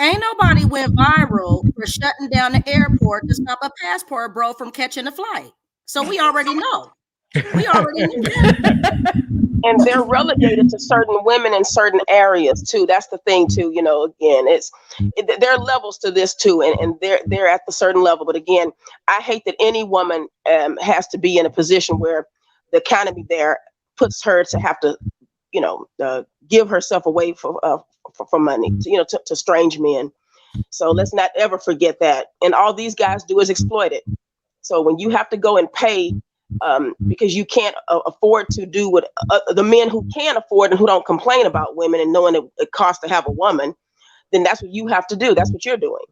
Ain't nobody went viral for shutting down the airport to stop a passport bro from catching a flight. So we already know. We already knew that. And they're relegated to certain women in certain areas too. That's the thing too. Again, there are levels to this too, and they're at the certain level. But again, I hate that any woman has to be in a position where the economy there puts her to have to, give herself away for money, to strange men. So let's not ever forget that. And all these guys do is exploit it. So when you have to go and pay. Because you can't afford to do what the men who can afford and who don't complain about women and knowing it costs to have a woman, then that's what you have to do. That's what you're doing.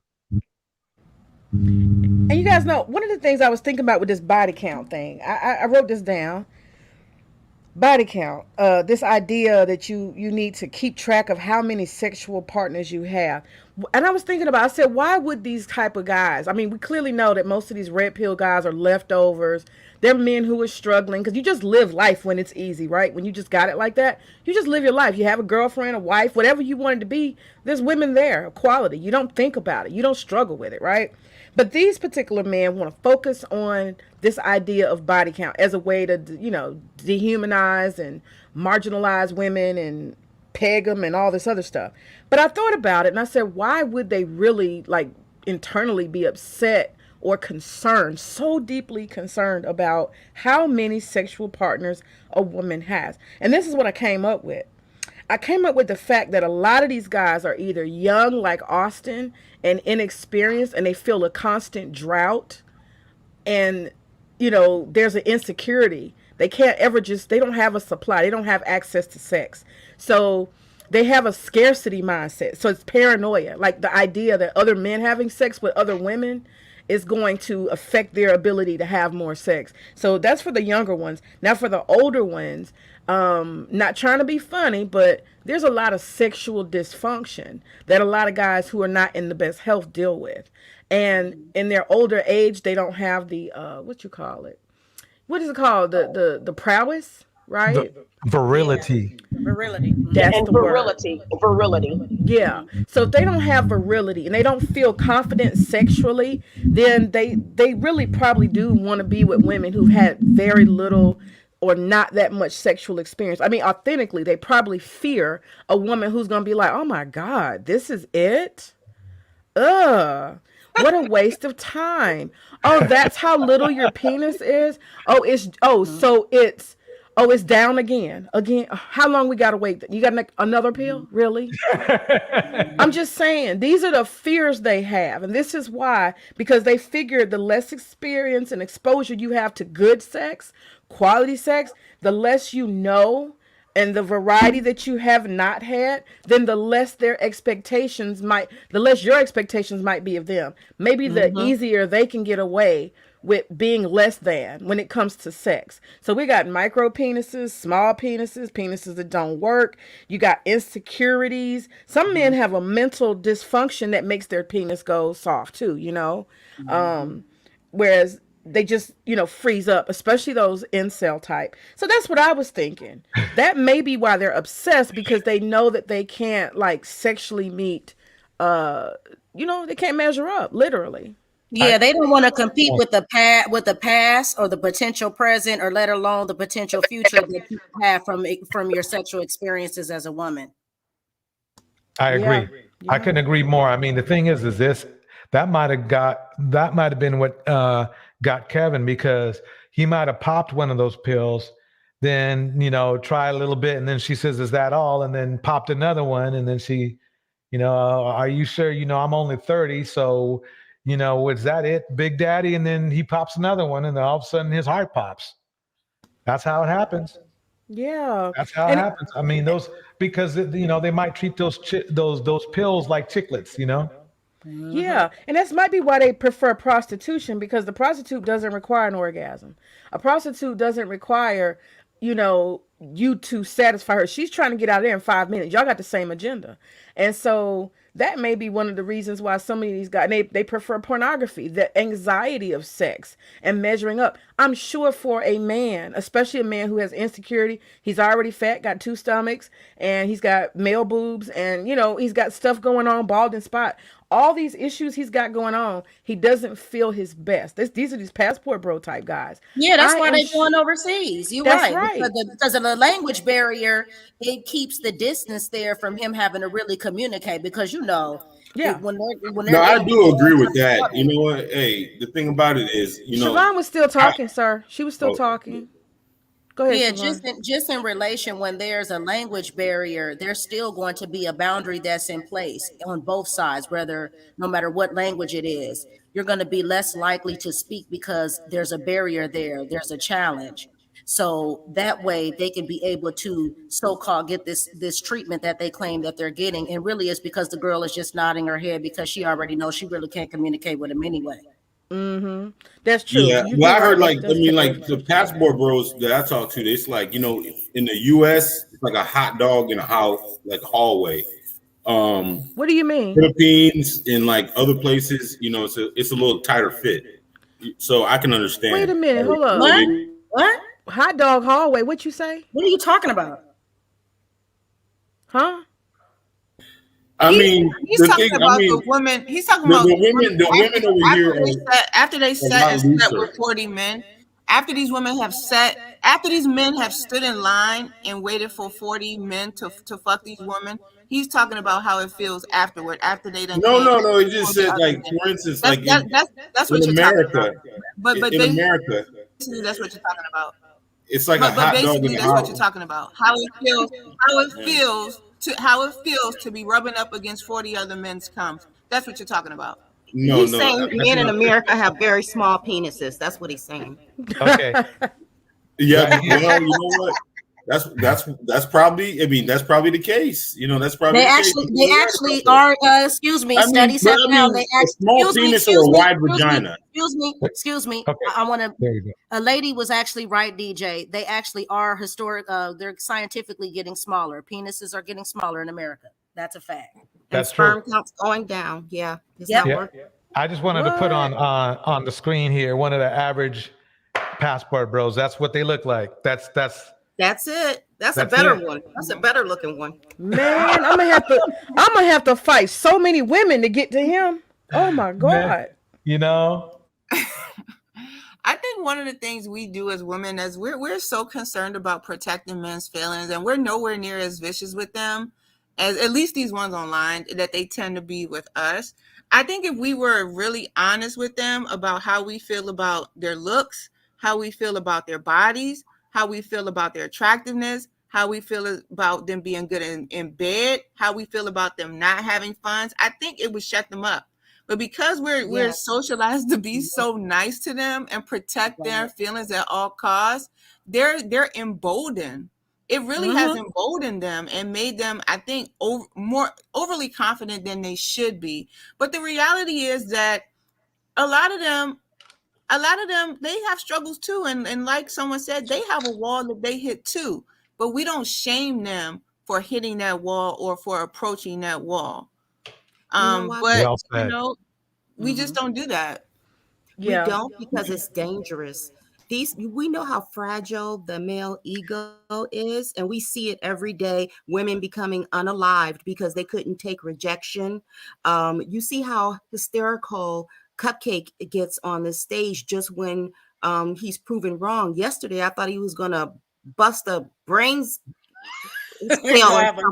And you guys know, one of the things I was thinking about with this body count thing, I wrote this down. Body count, this idea that you need to keep track of how many sexual partners you have. And I was thinking about, I said, why would these type of guys, I mean, we clearly know that most of these red pill guys are leftovers. They're men who are struggling because you just live life when it's easy, right? When you just got it like that, you just live your life. You have a girlfriend, a wife, whatever you want it to be. There's women there, quality. You don't think about it. You don't struggle with it, right? But these particular men want to focus on this idea of body count as a way to, dehumanize and marginalize women and peg them and all this other stuff. But I thought about it and I said, why would they really internally be upset or concerned, so deeply concerned about how many sexual partners a woman has? And this is what I came up with. I came up with the fact that a lot of these guys are either young like Austin and inexperienced, and they feel a constant drought, and there's an insecurity. They can't ever they don't have a supply. They don't have access to sex. So they have a scarcity mindset. So it's paranoia, like the idea that other men having sex with other women is going to affect their ability to have more sex. So that's for the younger ones. Now for the older ones, not trying to be funny, but there's a lot of sexual dysfunction that a lot of guys who are not in the best health deal with. And in their older age, they don't have the, what is it called? The prowess, right? The virility. Virility. That's and the virility. word. Virility. Yeah. So if they don't have virility and they don't feel confident sexually, then they really probably do want to be with women who've had very little or not that much sexual experience. I mean, authentically, they probably fear a woman who's going to be like, oh my God, this is it? Ugh. What a waste of time. Oh, that's how little your penis is? So it's down again. How long we gotta wait? You gotta make another pill? Really? I'm just saying, these are the fears they have. And this is why, because they figure the less experience and exposure you have to good sex, quality sex, the less you know, and the variety that you have not had, then the less your expectations might be of them. Maybe the easier they can get away with being less than when it comes to sex. So we got micro penises, small penises that don't work. You got insecurities. Some men have a mental dysfunction that makes their penis go soft too, whereas they just, freeze up, especially those incel type. So that's what I was thinking. That may be why they're obsessed, because they know that they can't sexually meet, they can't measure up, literally. Yeah, they don't want to compete with the past or the potential present, or let alone the potential future that you have from your sexual experiences as a woman. I agree. Yeah. I couldn't agree more. I mean, the thing is this, that might have been what got Kevin, because he might have popped one of those pills, then, try a little bit. And then she says, is that all? And then popped another one. And then she, are you sure? I'm only 30. So, is that it, Big Daddy? And then he pops another one, and then all of a sudden his heart pops. That's how it happens. Yeah. That's how it And happens. I mean, those because they might treat those pills like chiclets. yeah, and that's might be why they prefer prostitution, because the prostitute doesn't require an orgasm. A prostitute doesn't require, you to satisfy her. She's trying to get out of there in 5 minutes. Y'all got the same agenda. And so that may be one of the reasons why so many of these guys they prefer pornography, the anxiety of sex and measuring up. I'm sure for a man, especially a man who has insecurity, he's already fat, got 2 stomachs, and he's got male boobs, and he's got stuff going on, bald and spot. All these issues he's got going on, he doesn't feel his best. These are these passport bro type guys. Yeah, that's I why am they're sh- going overseas. You're That's right. right. Because of the language barrier, it keeps the distance there from him having to really communicate. Because Yeah. when No, they're I in do agree with that. You know what? Hey, the thing about it is, Siobhan was still talking, sir. She was still Oh. talking. Go ahead, Yeah, Siobhan. just in relation, when there's a language barrier, there's still going to be a boundary that's in place on both sides, no matter what language it is. You're going to be less likely to speak because there's a barrier there, there's a challenge. So that way they can be able to so-called get this treatment that they claim that they're getting. And really it's because the girl is just nodding her head because she already knows she really can't communicate with him anyway. Mm-hmm. That's true. Yeah, You well, I can- heard it does take the passport bros that I talk to, it's like, in the US, it's like a hot dog in a house, like a hallway. What do you mean? Philippines and like other places, it's a little tighter fit. So I can understand. Wait a minute, hold up. What? Hot dog hallway. What you say? What are you talking about? Huh? I mean, He's the talking thing- about I mean, the women. He's talking the about women over here after they are set not and slept looser. with 40 men. After these women have after these men have stood in line and waited for 40 men to fuck these women, he's talking about how it feels afterward, after they done. No. He just said, like, for instance, that's, like that's what in you're talking America, about. But in basically, America, that's what you're talking about. it's like a But hot dog in basically, the that's what house. you're talking about. How it feels to be rubbing up against 40 other men's cums. That's what you're talking about. No, He's no, saying that's men in not- America have very small penises. That's what he's saying. Okay. Yeah, well, you know what? That's probably. I mean, that's probably the case. That's probably. They the actually, case. they actually are. Excuse me. I mean, Studies but have I found mean, they a small excuse me, penis excuse or a me, wide excuse me, vagina. Excuse me. Okay. I want to. There you go. A lady was actually right, DJ. They actually are historic. They're scientifically getting smaller. Penises are getting smaller in America. That's a fact. That's and sperm true. count's going down. Yeah. It's Yep. not Yeah. working. I just wanted to put on the screen here one of the average passport bros. That's what they look like. That's it. That's a That's better it. one. That's a better looking one. Man, I'm gonna have to fight so many women to get to him. Oh my God. I think one of the things we do as women is we're so concerned about protecting men's feelings, and we're nowhere near as vicious with them as at least these ones online that they tend to be with us. I think if we were really honest with them about how we feel about their looks, how we feel about their bodies, how we feel about their attractiveness, how we feel about them being good in bed, how we feel about them not having funds, I think it would shut them up. But because we're socialized to be so nice to them and protect their feelings at all costs, they're emboldened. It really has emboldened them and made them, I think, more overly confident than they should be. But the reality is that a lot of them, they have struggles too. And like someone said, they have a wall that they hit too. But we don't shame them for hitting that wall or for approaching that wall. But we just don't do that. Yeah. We don't, because it's dangerous. We know how fragile the male ego is, and we see it every day. Women becoming unalived because they couldn't take rejection. You see how hysterical Cupcake gets on the stage just when he's proven wrong. Yesterday, I thought he was gonna bust a brains. Yeah, I remember.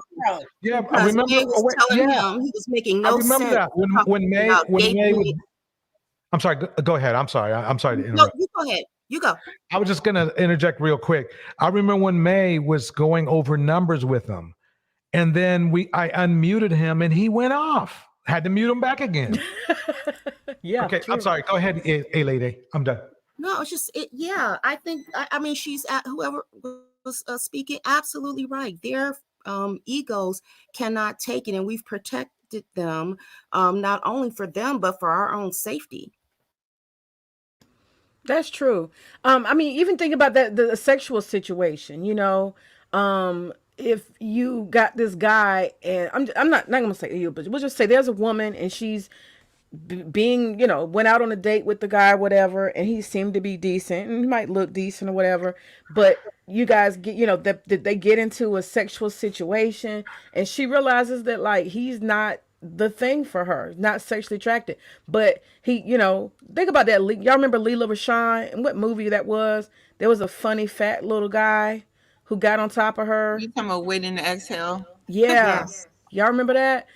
May was telling him he was making no I remember sense. that when May was. I'm sorry. Go ahead. I'm sorry. I'm sorry to interrupt. No, you go ahead. You go. I was just gonna interject real quick. I remember when May was going over numbers with him, and then I unmuted him, and he went off. Had to mute him back again. Yeah. Okay. True. I'm sorry. Go ahead, A Lady. I'm done. No, it's just yeah. I think I mean she's at whoever was speaking absolutely right. Their egos cannot take it, and we've protected them not only for them but for our own safety. That's true. I mean, even think about that the sexual situation. If you got this guy, and I'm not gonna say you, but we'll just say there's a woman, and she's being, went out on a date with the guy, whatever, and he seemed to be decent, and he might look decent or whatever, but you guys get, that they get into a sexual situation, and she realizes that like he's not the thing for her, not sexually attracted, but he, think about that. Y'all remember Leela Rashawn and what movie that was? There was a funny fat little guy who got on top of her. You talking about Waiting to Exhale? Yeah, Yes. y'all remember that?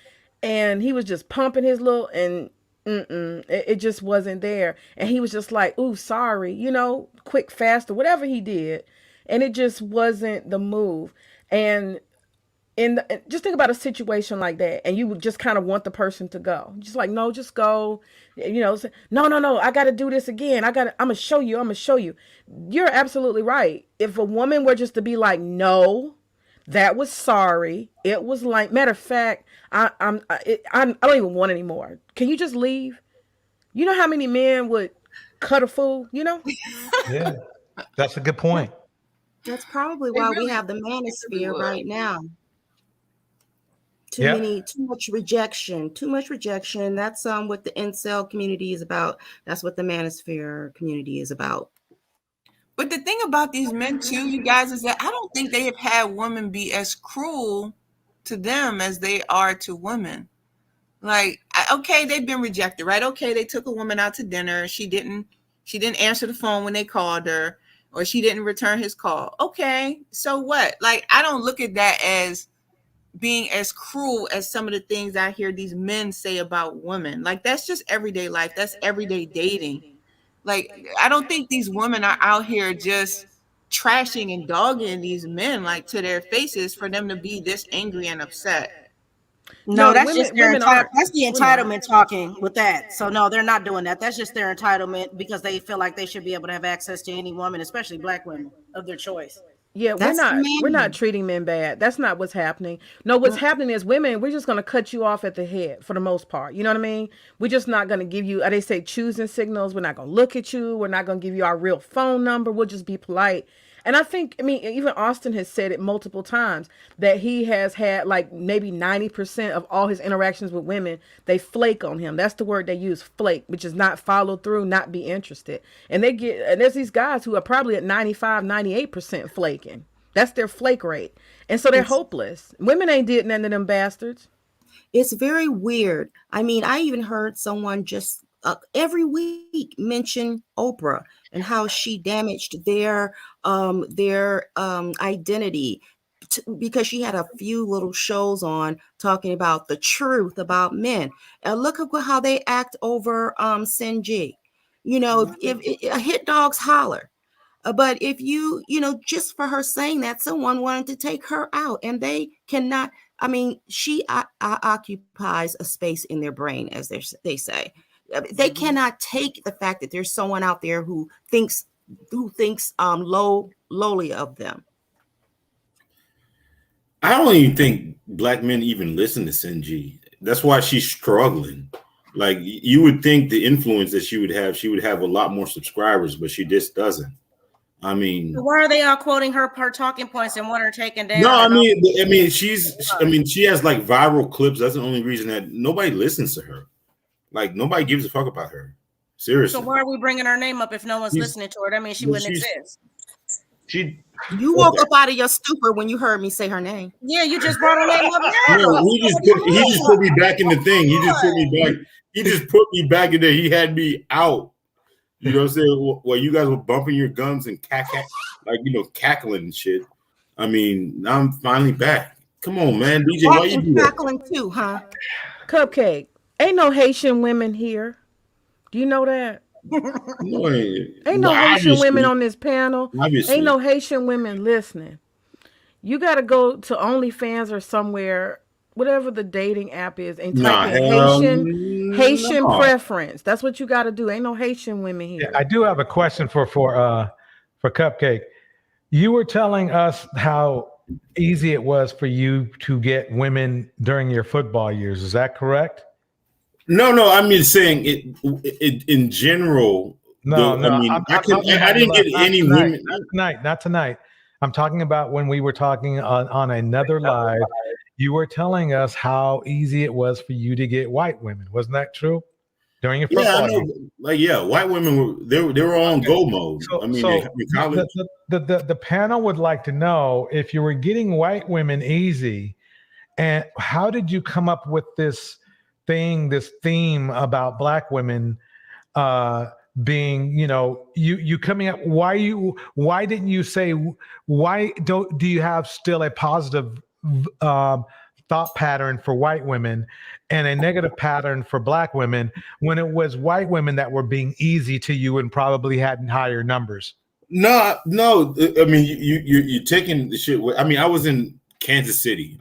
And he was just pumping his little and. It just wasn't there, and he was just like, "Ooh, sorry," quick, fast, or whatever he did, and it just wasn't the move. And just think about a situation like that, and you would just kind of want the person to go, just like, no, just go, say, no, I got to do this again. I'm gonna show you. You're absolutely right. If a woman were just to be like, no, that was sorry. It was like, matter of fact, I don't even want anymore. Can you just leave? You know how many men would cut a fool? Yeah, that's a good point. That's probably why we have the manosphere right now. Yeah. Too much rejection. That's what the incel community is about. That's what the manosphere community is about. But the thing about these men too, you guys, is that I don't think they have had women be as cruel to them as they are to women. Like, okay, they've been rejected, right? Okay, they took a woman out to dinner. She didn't answer the phone when they called her, or she didn't return his call. Okay, so what? Like, I don't look at that as being as cruel as some of the things I hear these men say about women. Like, that's just everyday life. That's everyday dating. Like, I don't think these women are out here just trashing and dogging these men like to their faces for them to be this angry and upset. No, that's women- just their women aren't. that's the Women entitlement talking with that. So no, they're not doing that. That's just their entitlement because they feel like they should be able to have access to any woman, especially black women of their choice. Yeah, That's we're not treating men bad. That's not what's happening. No, what's happening is women, we're just going to cut you off at the head for the most part. You know what I mean? We're just not going to give you, they say choosing signals. We're not going to look at you. We're not going to give you our real phone number. We'll just be polite. And I think, even Austin has said it multiple times that he has had like maybe 90% of all his interactions with women, they flake on him. That's the word they use, flake, which is not follow through, not be interested. And there's these guys who are probably at 95, 98% flaking. That's their flake rate. And so they're hopeless. Women ain't did none of them bastards. It's very weird. I mean, I even heard someone just every week mention Oprah and how she damaged their identity because she had a few little shows on talking about the truth about men. And look at how they act over Sinji. If hit dogs holler. But if just for her saying that, someone wanted to take her out, and they cannot. I mean, she occupies a space in their brain, as they say. They cannot take the fact that there's someone out there who thinks lowly of them. I don't even think black men even listen to Sinji. That's why she's struggling. Like, you would think the influence that she would have a lot more subscribers, but she just doesn't. I mean, Why are they all quoting her talking points and want her taken down? no, I mean, she has like viral clips. That's the only reason that nobody listens to her. Like, nobody gives a fuck about her. Seriously. So why are we bringing her name up if no one's listening to her? That means she wouldn't exist. You woke up out of your stupor when you heard me say her name. Yeah, you just brought her name up. No, he just put me back in the thing. He just put me back. He just put me back in there. He had me out. You know what I'm saying? Well, you guys were bumping your gums and cackling and shit. I mean, now I'm finally back. Come on, man. DJ, why you do that? Cackling too, huh? Cupcake. Ain't no Haitian women here. Do you know that? No, ain't no Haitian women on this panel. Obviously. Ain't no Haitian women listening. You got to go to OnlyFans or somewhere, whatever the dating app is, and type in Haitian No. preference. That's what you got to do. Ain't no Haitian women here. I do have a question for Cupcake. You were telling us how easy it was for you to get women during your football years. Is that correct? No. I mean, saying it in general. No, I mean, I didn't get any women. Not tonight. I'm talking about when we were talking on another live. You were telling us how easy it was for you to get white women. Wasn't that true? During your football Yeah, I years? know. Like, yeah, white women were on go mode. I mean, So in college. the panel would like to know if you were getting white women easy, and how did you come up with this theme about black women being, you coming up? Why didn't you say, why do you have still a positive thought pattern for white women and a negative pattern for black women when it was white women that were being easy to you and probably had higher numbers? No. I mean, you're taking the shit. I mean, I was in Kansas City.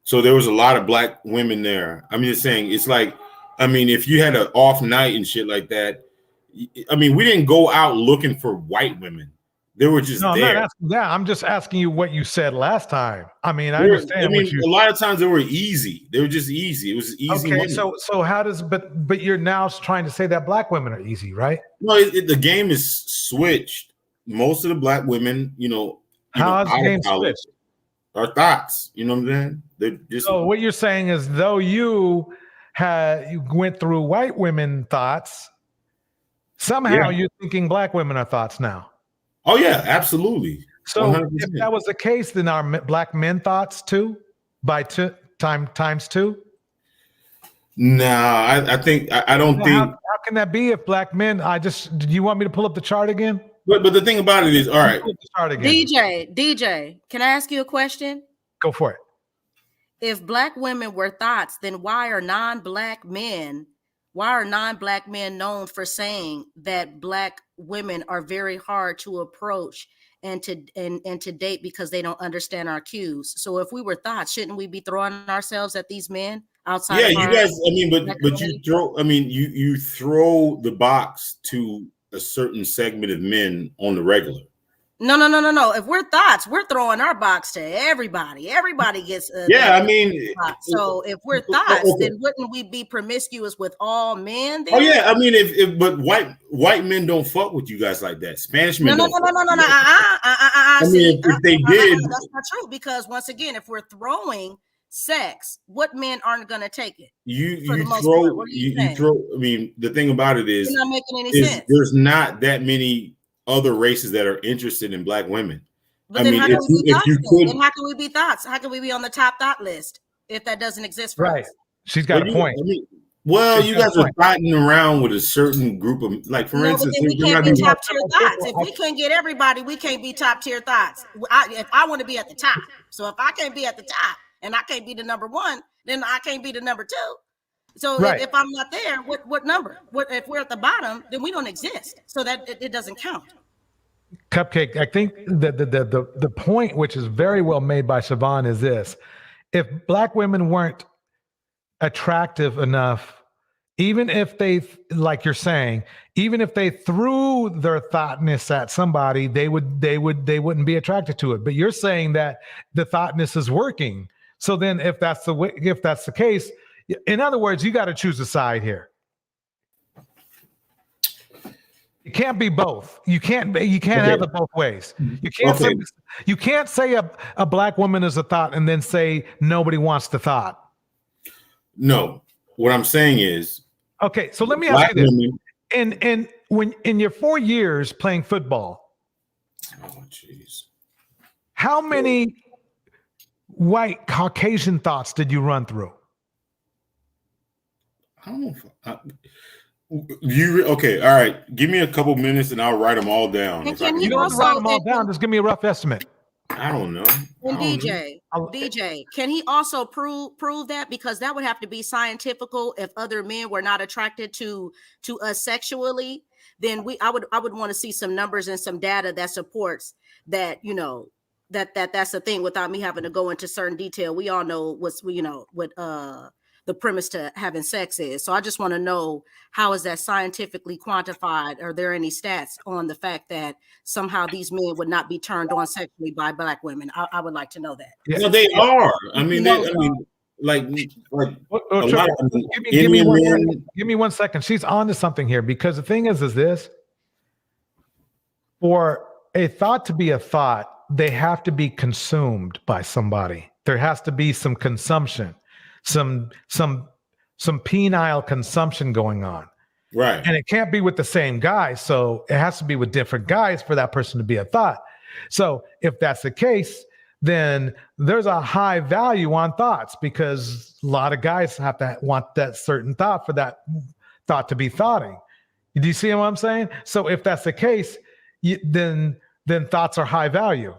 So there was a lot of black women there. I mean, it's like, I mean, if you had an off night and shit like that, I mean, we didn't go out looking for white women. They were just there. I'm not asking that. I'm just asking you what you said last time. I mean, I A lot of times they were easy. They were just easy. It was easy. Okay, money. so how does but you're now trying to say that black women are easy, right? No, the game is switched. Most of the black women, How is the game switched? Are thoughts. You know what I'm saying? They're just. So what you're saying is, though you went through white women thoughts, somehow you're thinking black women are thoughts now. Oh yeah, absolutely. So 100%. if that was the case, then are black men thoughts too, by times two? Nah, I think I don't think. How can that be if black men? Do you want me to pull up the chart again? But the thing about it is, all right. Pull up the chart again. DJ, can I ask you a question? Go for it. If black women were thoughts, then why are non-black men known for saying that black women are very hard to approach and to date because they don't understand our cues? So if we were thoughts, shouldn't we be throwing ourselves at these men outside? Yeah, you guys. I mean, but you throw. I mean, you throw the box to a certain segment of men on the regular. No. If we're thoughts, we're throwing our box to everybody. Everybody gets. I mean. So if we're thoughts, then wouldn't we be promiscuous with all men? Then? Oh yeah, I mean, but white men don't fuck with you guys like that. Spanish men. No. I mean, if they did, that's not true. Because once again, if we're throwing sex, what men aren't going to take it? You throw. I mean, the thing about it is, you're not making any sense. There's not that many other races that are interested in black women. But I then mean, how can we be thoughts? Then how can we be thoughts? How can we be on the top thought list if that doesn't exist for us? She's got a point. You guys are fighting around with a certain group of, like, for instance, we can't be top tier thoughts. If we couldn't get everybody, we can't be top tier thoughts. If I want to be at the top, so if I can't be at the top and I can't be the number one, then I can't be the number two. So if I'm not there, what number? If we're at the bottom, then we don't exist. So that it doesn't count. Cupcake, I think the point, which is very well made by Siobhan, is this: if black women weren't attractive enough, even if they, like you're saying, even if they threw their thoughtness at somebody, they wouldn't be attracted to it. But you're saying that the thoughtness is working. So then, if that's the case, in other words, you got to choose a side here. It can't be both. You can't have it both ways. You can't say a black woman is a thought and then say nobody wants the thought. No, what I'm saying is, okay. So let me ask you this: in your 4 years playing football, how many white Caucasian thoughts did you run through? I don't know. Okay, all right. Give me a couple minutes and I'll write them all down. And can you don't have to write them all down. Just give me a rough estimate. I don't know. And DJ, can he also prove that? Because that would have to be scientifical. If other men were not attracted to us sexually, then I would want to see some numbers and some data that supports that. You know that's the thing. Without me having to go into certain detail, we all know what the premise to having sex is. So I just want to know, how is that scientifically quantified? Are there any stats on the fact that somehow these men would not be turned on sexually by Black women? I would like to know that. Well, they are. I mean, like a lot of give me Indian men. give me 1 second. She's on to something here, because the thing is this: for a thought to be a thought, they have to be consumed by somebody. There has to be some consumption, some penile consumption going on. Right. And it can't be with the same guy. So it has to be with different guys for that person to be a thought. So if that's the case, then there's a high value on thoughts, because a lot of guys have to want that certain thought for that thought to be thoughting. Do you see what I'm saying? So if that's the case, then thoughts are high value.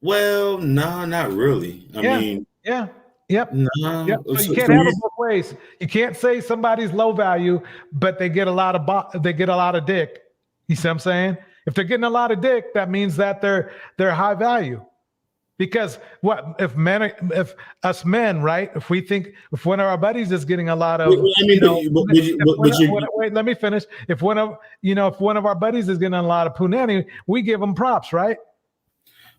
Well, no, not really. I mean, yeah. Yep. No. Yep. So you can't have it both ways. You can't say somebody's low value, but they get a lot of dick. You see what I'm saying? If they're getting a lot of dick, that means that they're high value. Because what if us men, right? If one of our buddies is getting a lot of, wait, let me finish. If one of our buddies is getting a lot of punani, we give them props, right?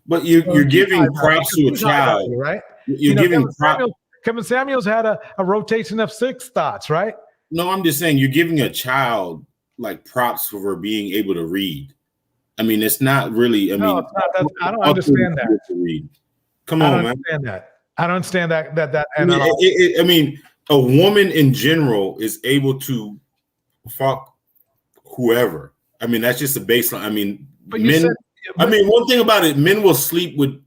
But you're giving props to a child, right? You're giving props. Kevin Samuels had a rotation of 6 thoughts, right? No, I'm just saying you're giving a child like props for being able to read. I mean, it's not really. I mean, I don't understand that. Come on, man. I don't understand that. I mean, a woman in general is able to fuck whoever. I mean, that's just a baseline. I mean, one thing about it, men will sleep with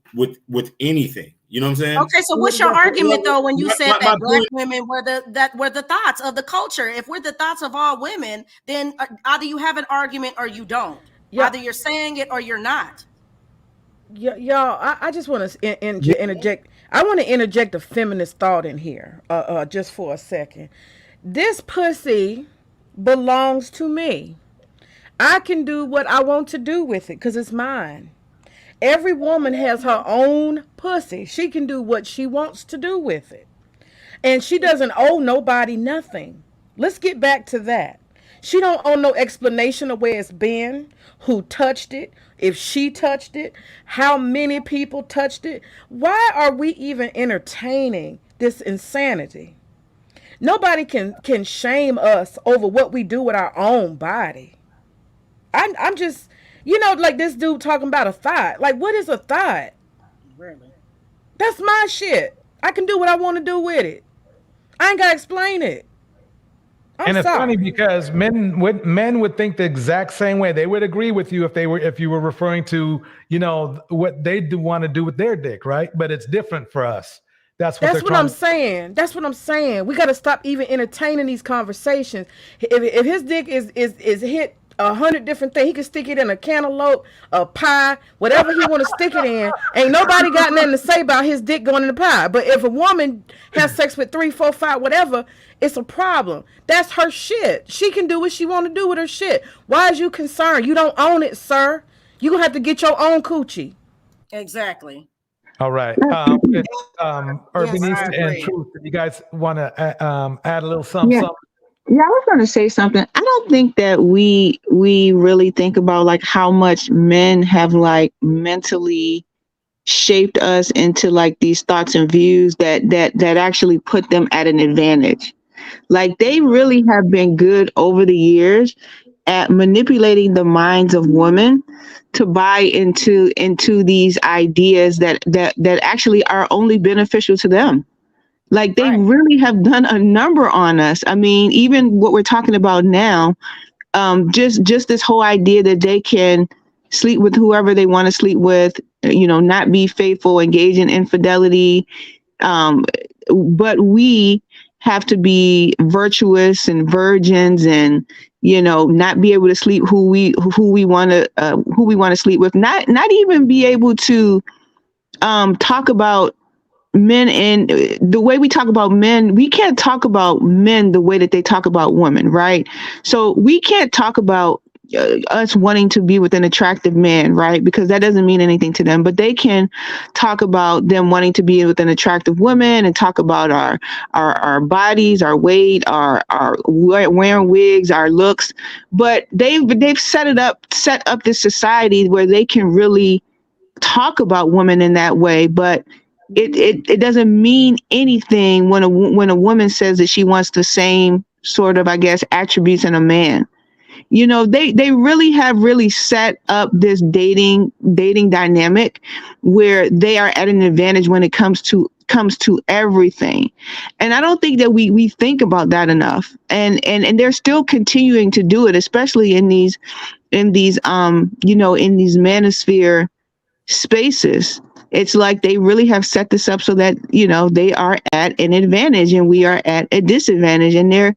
anything. You know what I'm saying? Okay, so what's your argument though when you said that Black women were the thoughts of the culture? If we're the thoughts of all women, then either you have an argument or you don't. Yeah. Either you're saying it or you're not. Y'all, I just want to interject. I want to interject a feminist thought in here, just for a second. This pussy belongs to me. I can do what I want to do with it because it's mine. Every woman has her own pussy. She can do what she wants to do with it. And she doesn't owe nobody nothing. Let's get back to that. She don't owe no explanation of where it's been, who touched it, if she touched it, how many people touched it. Why are we even entertaining this insanity? Nobody can shame us over what we do with our own body. I'm just, like this dude talking about a thought. Like, what is a thought? Really? That's my shit. I can do what I want to do with it. I ain't got to explain it. It's funny because men would think the exact same way. They would agree with you if you were referring to, what they do want to do with their dick, right? But it's different for us. That's what I'm saying. That's what I'm saying. We got to stop even entertaining these conversations. If his dick is hit 100 different things, he can stick it in a cantaloupe, a pie, whatever he want to stick it in. Ain't nobody got nothing to say about his dick going in the pie. But if a woman has sex with 3, 4, 5, whatever, it's a problem. That's her shit. She can do what she want to do with her shit. Why is you concerned? You don't own it, sir. You gonna have to get your own coochie. Exactly. All right. Urbanista and Truth, you guys want to add a little something? Yeah, I was going to say something. I don't think that we really think about like how much men have like mentally shaped us into like these thoughts and views that actually put them at an advantage. Like they really have been good over the years at manipulating the minds of women to buy into these ideas that actually are only beneficial to them. Like they really have done a number on us. I mean, even what we're talking about now, just this whole idea that they can sleep with whoever they want to sleep with, not be faithful, engage in infidelity. But we have to be virtuous and virgins and, not be able to sleep who we want to sleep with, not even be able to talk about men. And the way we talk about men, we can't talk about men the way that they talk about women, right? So we can't talk about us wanting to be with an attractive man, right? Because that doesn't mean anything to them, but they can talk about them wanting to be with an attractive woman and talk about our bodies, our weight, our wearing wigs, our looks. But they've set up this society where they can really talk about women in that way, but it doesn't mean anything when a woman says that she wants the same sort of, I guess, attributes in a man. You know, they really have set up this dating dynamic where they are at an advantage when it comes to everything. And I don't think that we think about that enough. And they're still continuing to do it, especially in these manosphere spaces. It's like they really have set this up so that, they are at an advantage and we are at a disadvantage, and they're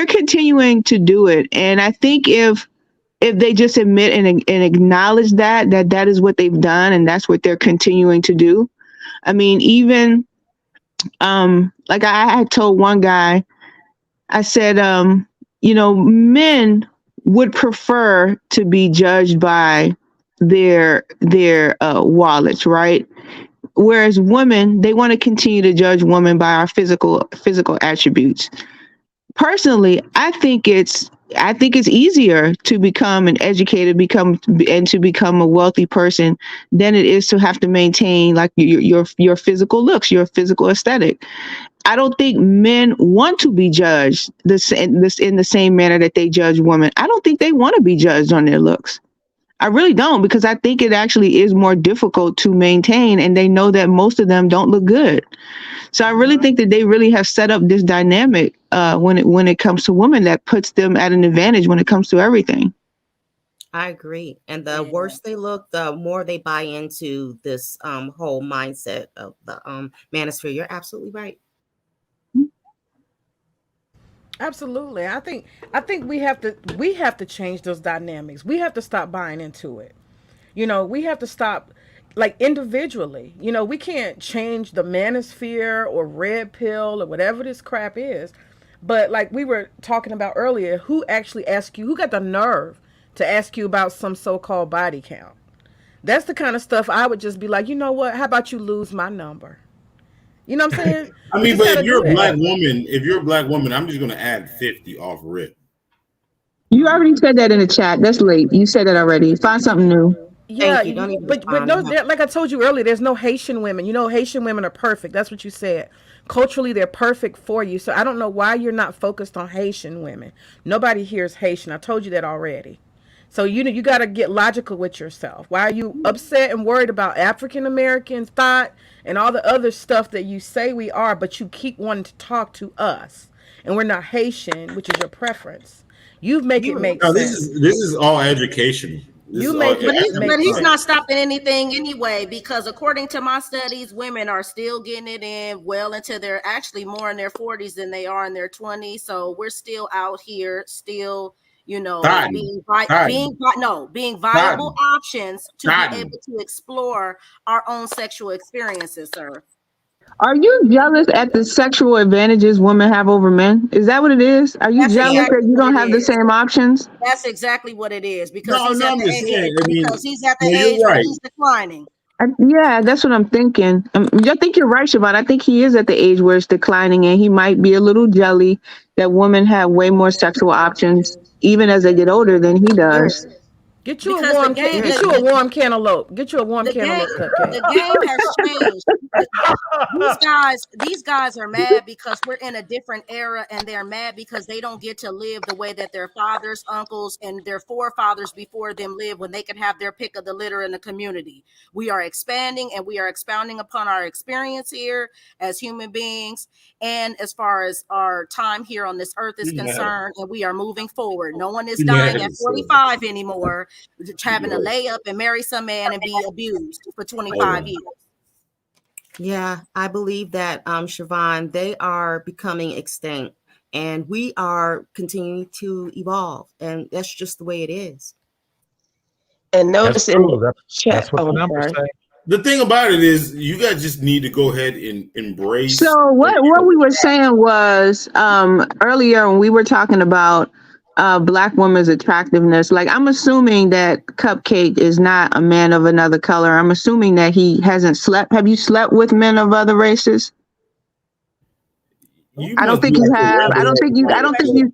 continuing to do it. And I think if they just admit and acknowledge that is what they've done and that's what they're continuing to do. I mean, even like I had told one guy, I said, men would prefer to be judged by their wallets, right? Whereas women, they want to continue to judge women by our physical attributes. Personally, I think it's easier to become an educated, become a wealthy person than it is to have to maintain like your physical looks, your physical aesthetic. I don't think men want to be judged in the same manner that they judge women. I don't think they want to be judged on their looks. I really don't, because I think it actually is more difficult to maintain, and they know that most of them don't look good. So I really think that they really have set up this dynamic when it comes to women that puts them at an advantage when it comes to everything. I agree. And the worse they look, the more they buy into this whole mindset of the manosphere. You're absolutely right. Absolutely. I think we have to change those dynamics. We have to stop buying into it. We have to stop, like, individually. We can't change the manosphere or red pill or whatever this crap is. But like we were talking about earlier, who actually asked you, who got the nerve to ask you about some so-called body count? That's the kind of stuff I would just be like, you know what? How about you lose my number? You know what I'm saying? I mean, but if you're a black woman, I'm just going to add 50 off rip. You already said that in the chat. That's late. You said that already. Find something new. Yeah, but no, like I told you earlier, there's no Haitian women. Haitian women are perfect. That's what you said. Culturally, they're perfect for you. So I don't know why you're not focused on Haitian women. Nobody here is Haitian. I told you that already. So you got to get logical with yourself. Why are you upset and worried about African Americans, thought, and all the other stuff that you say we are, but you keep wanting to talk to us, and we're not Haitian, which is your preference. You make it make sense. This is all education. But he's not stopping anything anyway, because according to my studies, women are still getting it in well into their, actually more in their 40s than they are in their 20s. So we're still out here, still, being viable options to be able to explore our own sexual experiences, sir. Are you jealous at the sexual advantages women have over men? Is that what it is? Are you jealous that you don't have the same options? That's exactly what it is, because he's at the age where he's declining. Yeah, that's what I'm thinking. I think you're right, Siobhan. I think he is at the age where it's declining, and he might be a little jelly that women have way more sexual options, even as they get older, than he does. Get you a warm cantaloupe. Get you a warm cantaloupe cupcake. The game has changed. These guys are mad because we're in a different era, and they're mad because they don't get to live the way that their fathers, uncles, and their forefathers before them lived, when they could have their pick of the litter in the community. We are expanding, and we are expounding upon our experience here as human beings, and as far as our time here on this earth is concerned, and we are moving forward. No one is dying at 45 anymore, having to lay up and marry some man and be abused for 25 years. Yeah, I believe that, Siobhan, they are becoming extinct, and we are continuing to evolve, and that's just the way it is. And notice that's what the numbers say. The thing about it is, you guys just need to go ahead and embrace. So what we were saying was earlier when we were talking about Black woman's attractiveness. Like, I'm assuming that Cupcake is not a man of another color. I'm assuming that he hasn't slept. Have you slept with men of other races? I don't think you have. I don't think you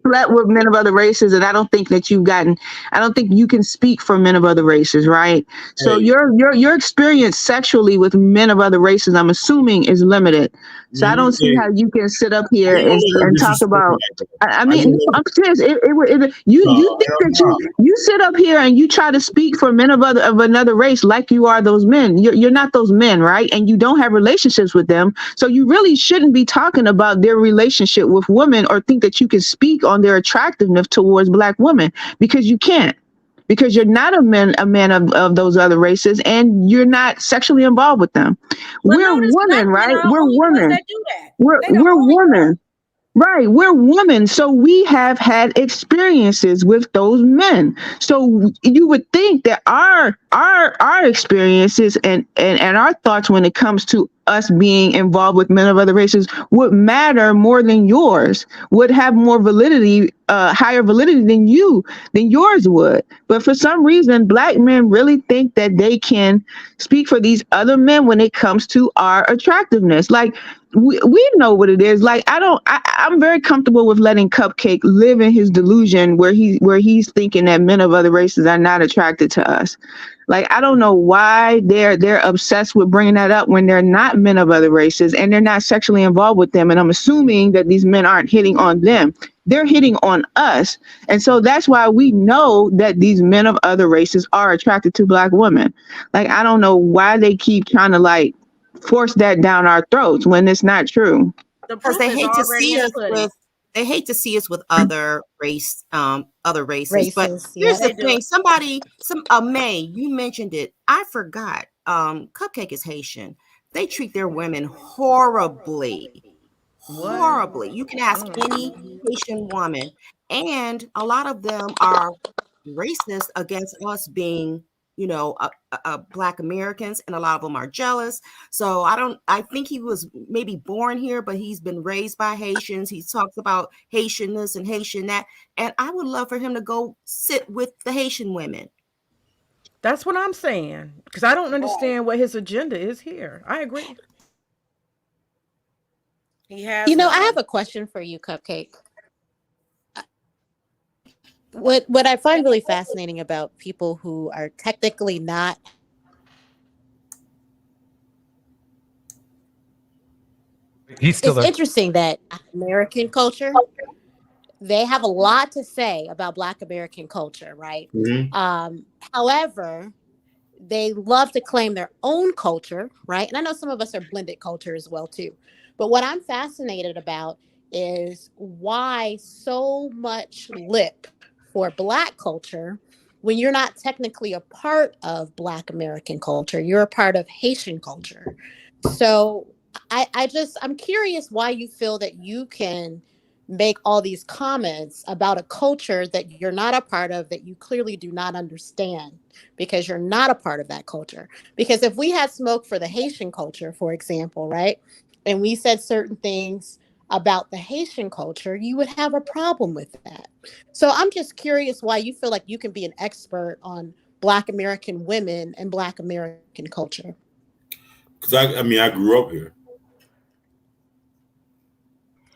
slept with men of other races, and I don't think that you've gotten. I don't think you can speak for men of other races, right? So your experience sexually with men of other races, I'm assuming, is limited. So I don't see how you can sit up here and talk about. I mean, I'm serious. You think that you sit up here and you try to speak for men of another race like you are those men. You're not those men, right? And you don't have relationships with them, so you really shouldn't be talking about their relationship with women or think that you can speak on their attractiveness towards Black women, because you can't. Because you're not a man of those other races, and you're not sexually involved with them. We're women, right? We're women. We're women. Right, we're women, so we have had experiences with those men. So you would think that our experiences and our thoughts when it comes to us being involved with men of other races would matter more than yours, would have more validity, higher validity than yours would. But for some reason, Black men really think that they can speak for these other men when it comes to our attractiveness. Like, we know what it is. Like, I'm very comfortable with letting Cupcake live in his delusion where he's thinking that men of other races are not attracted to us. Like, I don't know why they're obsessed with bringing that up when they're not men of other races and they're not sexually involved with them. And I'm assuming that these men aren't hitting on them. They're hitting on us. And so that's why we know that these men of other races are attracted to Black women. Like, I don't know why they keep trying to like force that down our throats when it's not true. Because they hate to see us with other races. But here's the thing: May, you mentioned it. I forgot. Cupcake is Haitian. They treat their women horribly. Horribly. You can ask any Haitian woman, and a lot of them are racist against us being, Black Americans, and a lot of them are jealous. So I think he was maybe born here, but he's been raised by Haitians. He talks about Haitian this and Haitian that. And I would love for him to go sit with the Haitian women. That's what I'm saying, because I don't understand what his agenda is here. I agree. He has. I have a question for you, Cupcake. What I find really fascinating about people who are technically not it's interesting that American culture, they have a lot to say about Black American culture, right? Mm-hmm. However, they love to claim their own culture, right? And I know some of us are blended culture as well too. But what I'm fascinated about is why so much lip for Black culture when you're not technically a part of Black American culture. You're a part of Haitian culture. So I'm curious why you feel that you can make all these comments about a culture that you're not a part of, that you clearly do not understand because you're not a part of that culture. Because if we had smoke for the Haitian culture, for example, right, and we said certain things about the Haitian culture, you would have a problem with that. So I'm just curious why you feel like you can be an expert on Black American women and Black American culture. Because I grew up here.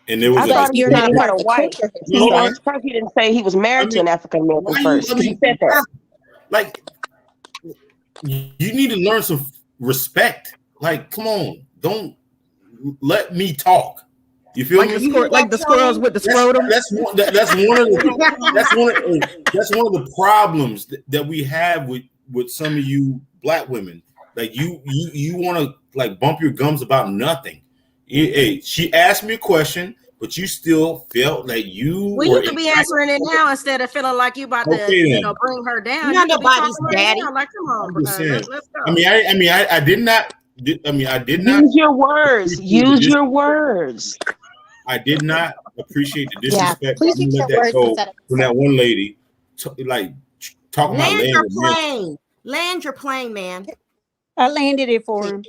And there was I thought you're not part of white. First, he didn't say he was married to an African American first. He said that. Like, you need to learn some respect. Like, come on, don't let me talk. You feel me? Like the squirrels with the scrotum. That's one of the problems that we have with some of you Black women. Like, you want to like bump your gums about nothing. Hey, she asked me a question, but you still felt like you. Well, you could be answering it now instead of feeling like you about to, bring her down. You're not nobody's daddy. Like, come on, let's go. I did not. Use your words. Use your words. I did not appreciate the disrespect. Please use your words from that one lady, talking about land your plane. Land your plane, man. I landed it for him.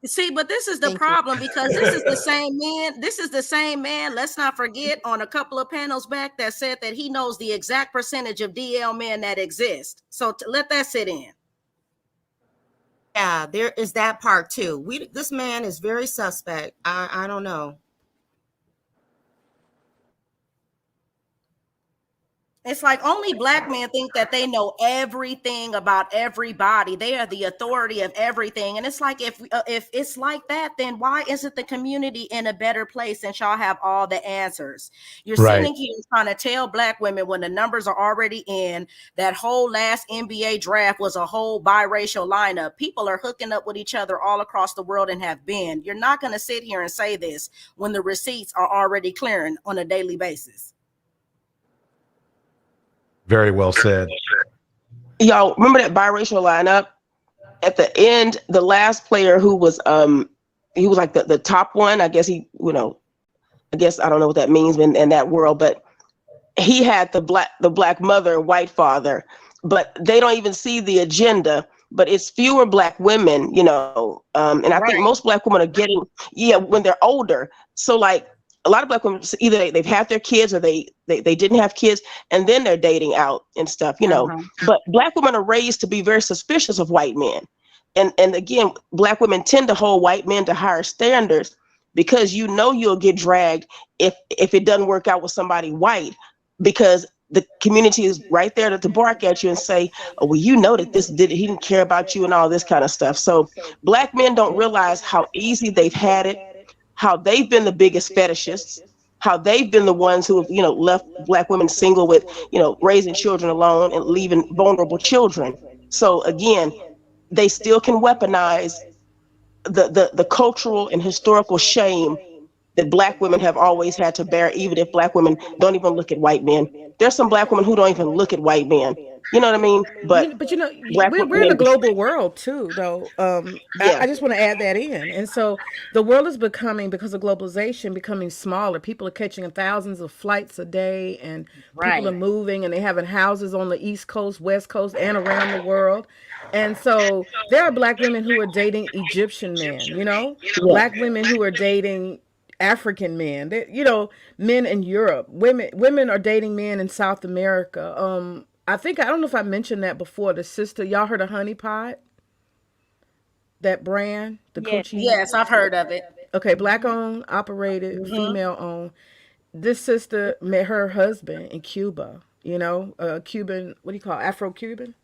See, but this is the problem because this is the same man. This is the same man. Let's not forget on a couple of panels back that said that he knows the exact percentage of DL men that exist. So let that sit in. Yeah, there is that part too. This man is very suspect. I don't know. It's like only black men think that they know everything about everybody. They are the authority of everything. And it's like, if it's like that, then why isn't the community in a better place since y'all have all the answers? You're Right. sitting here trying to tell black women when the numbers are already in. That whole last NBA draft was a whole biracial lineup. People are hooking up with each other all across the world and have been. You're not going to sit here and say this when the receipts are already clearing on a daily basis. Very well said. Y'all remember that biracial lineup? At the end, the last player who was he was like the top one. I guess I don't know what that means in that world, but he had the black mother, white father, but they don't even see the agenda. But it's fewer black women, and I think most black women are getting when they're older. So like a lot of black women, either they've had their kids or they didn't have kids, and then they're dating out and stuff, But black women are raised to be very suspicious of white men. And again, black women tend to hold white men to higher standards because you'll get dragged if it doesn't work out with somebody white, because the community is right there to bark at you and say, oh, well, that he didn't care about you and all this kind of stuff. So black men don't realize how easy they've had it, how they've been the biggest fetishists, how they've been the ones who have, left black women single with, raising children alone and leaving vulnerable children. So again, they still can weaponize the cultural and historical shame that black women have always had to bear, even if black women don't even look at white men. There's some black women who don't even look at white men. You know what I mean? But we're in a global world too, though. I just want to add that in. And so the world is because of globalization, becoming smaller. People are catching thousands of flights a day, and people are moving, and they having houses on the East Coast, West Coast, and around the world. And so there are black women who are dating Egyptian men, black women who are dating African men, men in Europe. Women are dating men in South America. I don't know if I mentioned that before. The sister, y'all heard of Honey Pot? That brand, the Coochie. Yes, I've heard of it. Okay, black owned, operated, female owned. This sister met her husband in Cuba. Cuban. What do you call it? Afro-Cuban?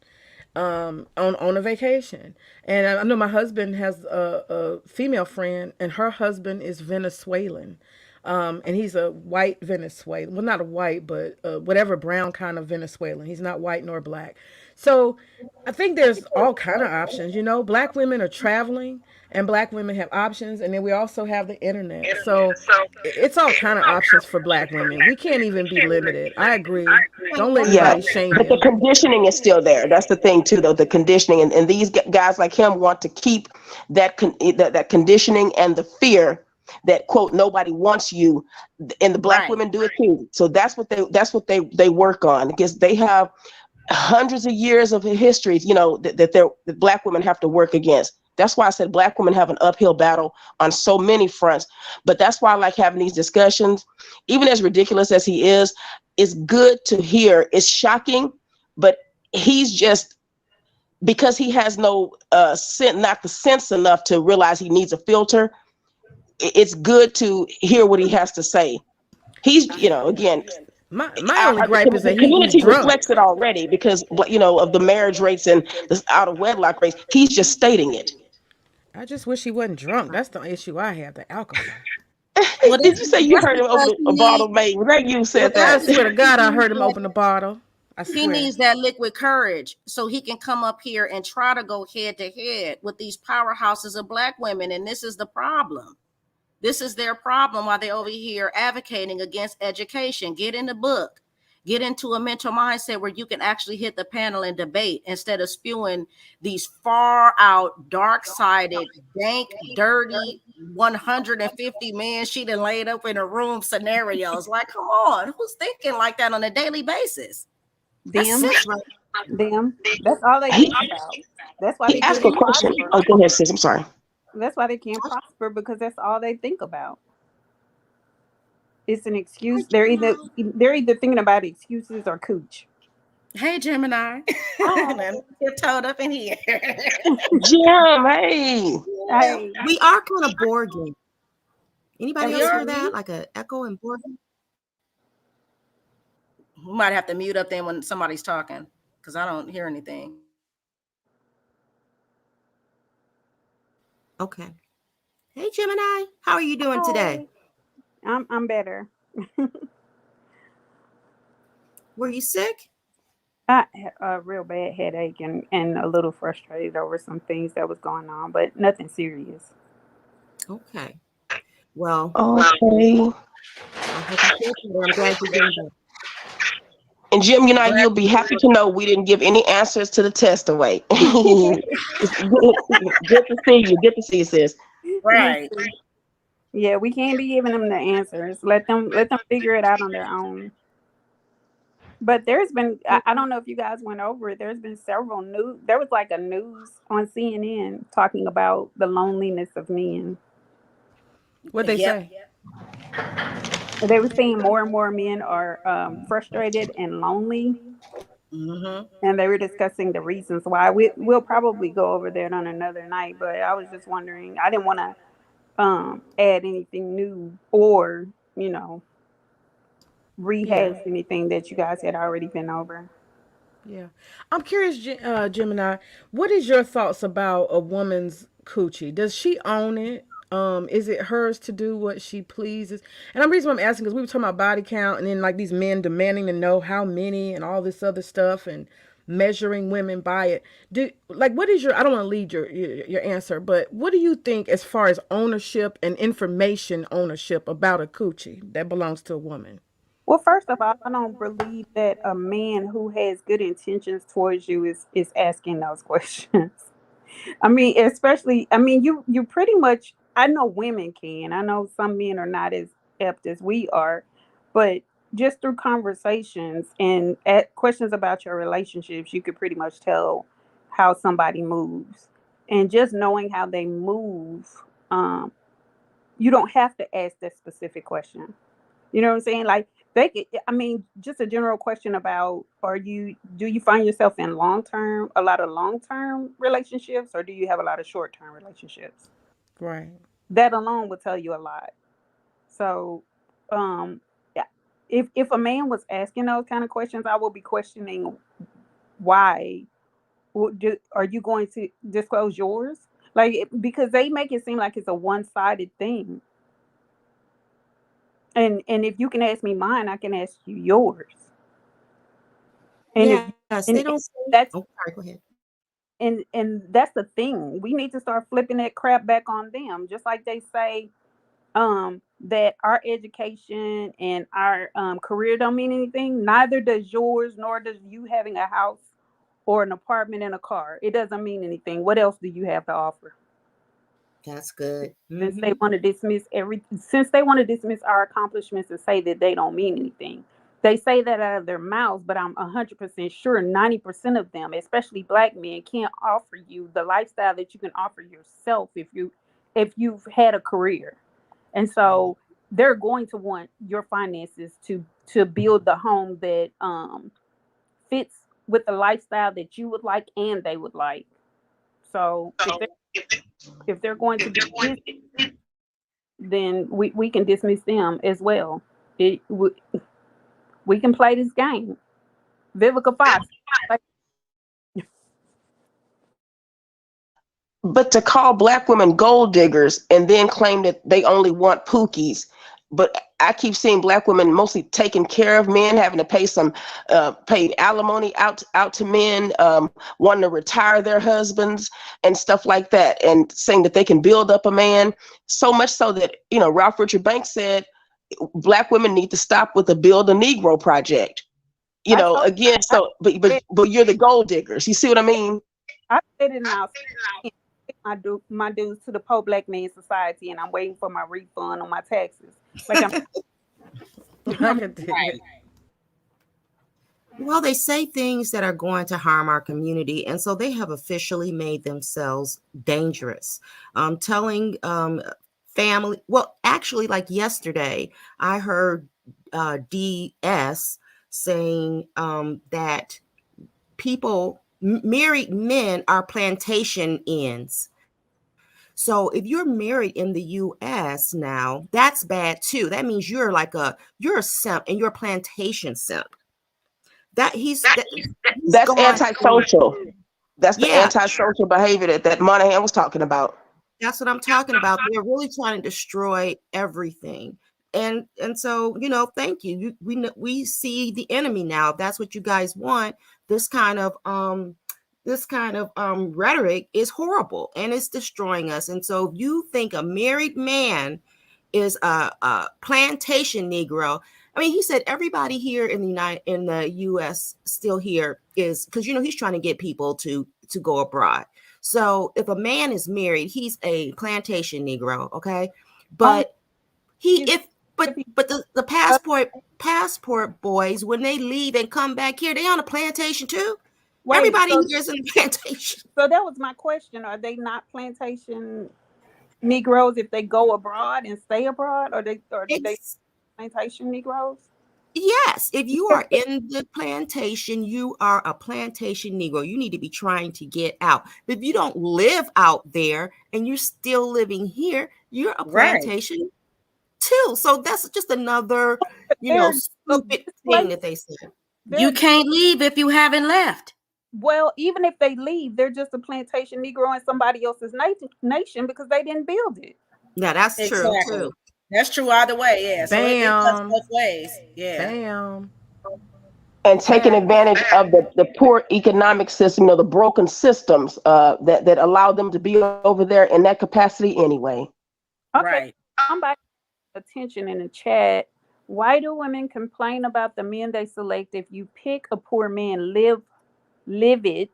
On a vacation. And I know my husband has a female friend, and her husband is Venezuelan. And he's a white Venezuelan. Well, not a white, but whatever brown kind of Venezuelan. He's not white nor black. So I think there's all kind of options. Black women are traveling, and black women have options. And then we also have the internet. So it's all kind of options for black women. We can't even be limited. I agree. Don't let anybody shame but you. the conditioning is still there. That's the thing too, though. The conditioning and these guys like him want to keep that conditioning and the fear that, quote, nobody wants you, and the black women do it too. So that's what they work on, because they have hundreds of years of history, that black women have to work against. That's why I said black women have an uphill battle on so many fronts. But that's why I like having these discussions. Even as ridiculous as he is, it's good to hear. It's shocking, but he's just, because he has no not the sense enough to realize he needs a filter. It's good to hear what he has to say. He's, again, my only gripe is that the community he's drunk. reflects it already because, of the marriage rates and the out of wedlock rates. He's just stating it. I just wish he wasn't drunk. That's the issue I have, the alcohol. Well, did you say you heard him open a bottle, mate? Was that you said that? I swear to God, I heard him open a bottle. He needs that liquid courage so he can come up here and try to go head to head with these powerhouses of black women. And this is the problem. This is their problem while they're over here advocating against education. Get in the book. Get into a mental mindset where you can actually hit the panel and debate instead of spewing these far out, dark-sided, dank, dirty, 150 men she done laid up in a room scenarios. Like, come on, who's thinking like that on a daily basis? Them. That's all they think about. That's why He asked a question. Oh, go ahead, sis. I'm sorry. That's why they can't prosper, because that's all they think about. It's an excuse. They're either thinking about excuses or cooch. Hey, Gemini. I'm tiptoed up in here. Jim, hey. Hey. We are kind of Borgen. Anybody We else are. hear that? Like an echo and Borgen? We might have to mute up then when somebody's talking, because I don't hear anything. Okay. Hey, Gemini. How are you doing today? I'm better. Were you sick? I had a real bad headache and a little frustrated over some things that was going on, but nothing serious. Okay. Well, Okay. I hope you feel better. I'm glad you're doing better. And Jim, you'll be happy to know we didn't give any answers to the test away. Good to see you. Good to see you, sis. Right. Yeah, we can't be giving them the answers. Let them figure it out on their own. But there's been, I don't know if you guys went over it. There's been several news. There was like a news on CNN talking about the loneliness of men. What they say? They were saying more and more men are frustrated and lonely. And they were discussing the reasons why. We'll probably go over that on another night, but I was just wondering, I didn't want to add anything new or, rehash anything that you guys had already been over. Yeah. I'm curious, Gemini, what is your thoughts about a woman's coochie? Does she own it? Is it hers to do what she pleases? And the reason why I'm asking, because we were talking about body count and then like these men demanding to know how many and all this other stuff and measuring women by it. What is I don't want to lead your answer, but what do you think as far as ownership and information ownership about a coochie that belongs to a woman? Well, first of all, I don't believe that a man who has good intentions towards you is asking those questions. I mean, especially, you pretty much, I know women can. I know some men are not as apt as we are, but just through conversations and questions about your relationships, you could pretty much tell how somebody moves. And just knowing how they move, you don't have to ask that specific question. You know what I'm saying? Like just a general question about, do you find yourself in a lot of long-term relationships, or do you have a lot of short-term relationships? Right. That alone will tell you a lot. So, yeah, if a man was asking those kind of questions, I will be questioning why. Are you going to disclose yours? Because they make it seem like it's a one-sided thing. And if you can ask me mine, I can ask you yours. And yes, they don't. That's sorry, go ahead. And that's the thing. We need to start flipping that crap back on them. Just like they say, that our education and our career don't mean anything. Neither does yours, nor does you having a house or an apartment and a car. It doesn't mean anything. What else do you have to offer? That's good. Since they want to dismiss our accomplishments and say that they don't mean anything. They say that out of their mouths, but I'm 100% sure 90% of them, especially Black men, can't offer you the lifestyle that you can offer yourself if you've had a career. And so they're going to want your finances to build the home that fits with the lifestyle that you would like and they would like. So if they're going to do this, then we can dismiss them as well. We can play this game. Vivica Fox. But to call Black women gold diggers and then claim that they only want pookies, but I keep seeing Black women mostly taking care of men, having to pay some paid alimony out to men, wanting to retire their husbands and stuff like that, and saying that they can build up a man, so much so that, Ralph Richard Banks said Black women need to stop with the Build a Negro project. Again, so but you're the gold diggers. You see what I mean? I said it now. My dues to the pro-Black man society, and I'm waiting for my refund on my taxes. Like I'm. Well, they say things that are going to harm our community, and so they have officially made themselves dangerous. Telling family, well, actually, like yesterday, I heard DS saying that married men are plantation ends. So if you're married in the US now, that's bad too. That means you're a simp and you're a plantation simp. He's That's gone antisocial. That's the Yeah, antisocial behavior that Monahan was talking about. that's what I'm talking about. They're really trying to destroy everything. And so, thank you. We see the enemy now. If that's what you guys want. This kind of rhetoric is horrible and it's destroying us. And so if you think a married man is a plantation Negro, I mean, he said everybody here in the U.S. still here is because he's trying to get people to go abroad. So if a man is married, he's a plantation Negro, okay? But the passport boys, when they leave and come back here, they on a plantation too. Wait, Everybody so, here is in a plantation. so that was my question. Are they not plantation Negroes if they go abroad and stay abroad, or do they plantation Negroes? Yes, if you are in the plantation, you are a plantation Negro. You need to be trying to get out. But if you don't live out there and you're still living here, you're a Right. plantation too. So that's just another, stupid thing that they said. You can't leave if you haven't left. Well, even if they leave, they're just a plantation Negro in somebody else's nation because they didn't build it. Now that's true Exactly. too. That's true either way, yeah. So it cuts Bam. both ways. Yeah. Bam. And taking advantage of the poor economic system, the broken systems that allow them to be over there in that capacity anyway. Okay. Right. Somebody attention in the chat. Why do women complain about the men they select if you pick a poor man, live it?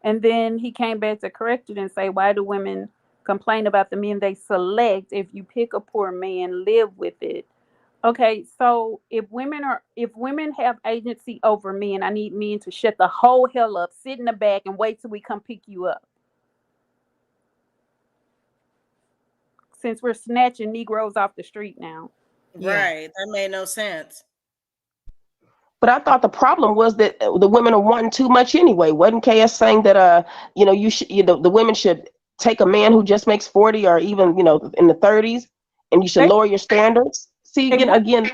And then he came back to correct it and say, why do women complain about the men they select if you pick a poor man, live with it? Okay, so if women have agency over men, I need men to shut the whole hell up, sit in the back, and wait till we come pick you up. Since we're snatching Negroes off the street now. Right. That made no sense. But I thought the problem was that the women are wanting too much anyway. Wasn't KS saying that the women should take a man who just makes 40 or even in the 30s, and you should lower your standards? See, again,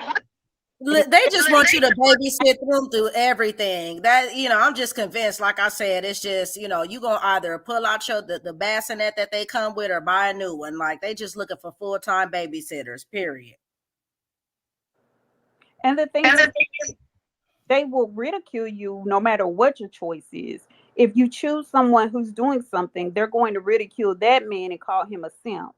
They just want you to babysit them through everything. That I'm just convinced. Like I said, it's just you're gonna either pull out the bassinet that they come with or buy a new one. Like they just looking for full-time babysitters. Period. And the thing is, they will ridicule you no matter what your choice is. If you choose someone who's doing something, they're going to ridicule that man and call him a simp.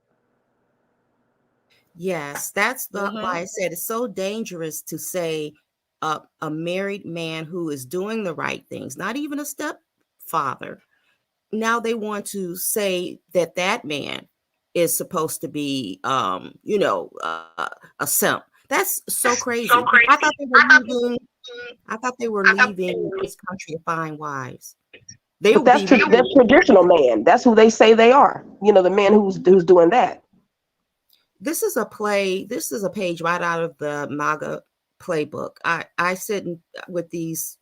Yes, that's why I said it's so dangerous to say a married man who is doing the right things, not even a stepfather. Now they want to say that man is supposed to be, a simp. That's so crazy. I thought they were leaving this country to find wives. that's traditional man. That's who they say they are. The man who's doing that. This is a page right out of the MAGA playbook. I sit with these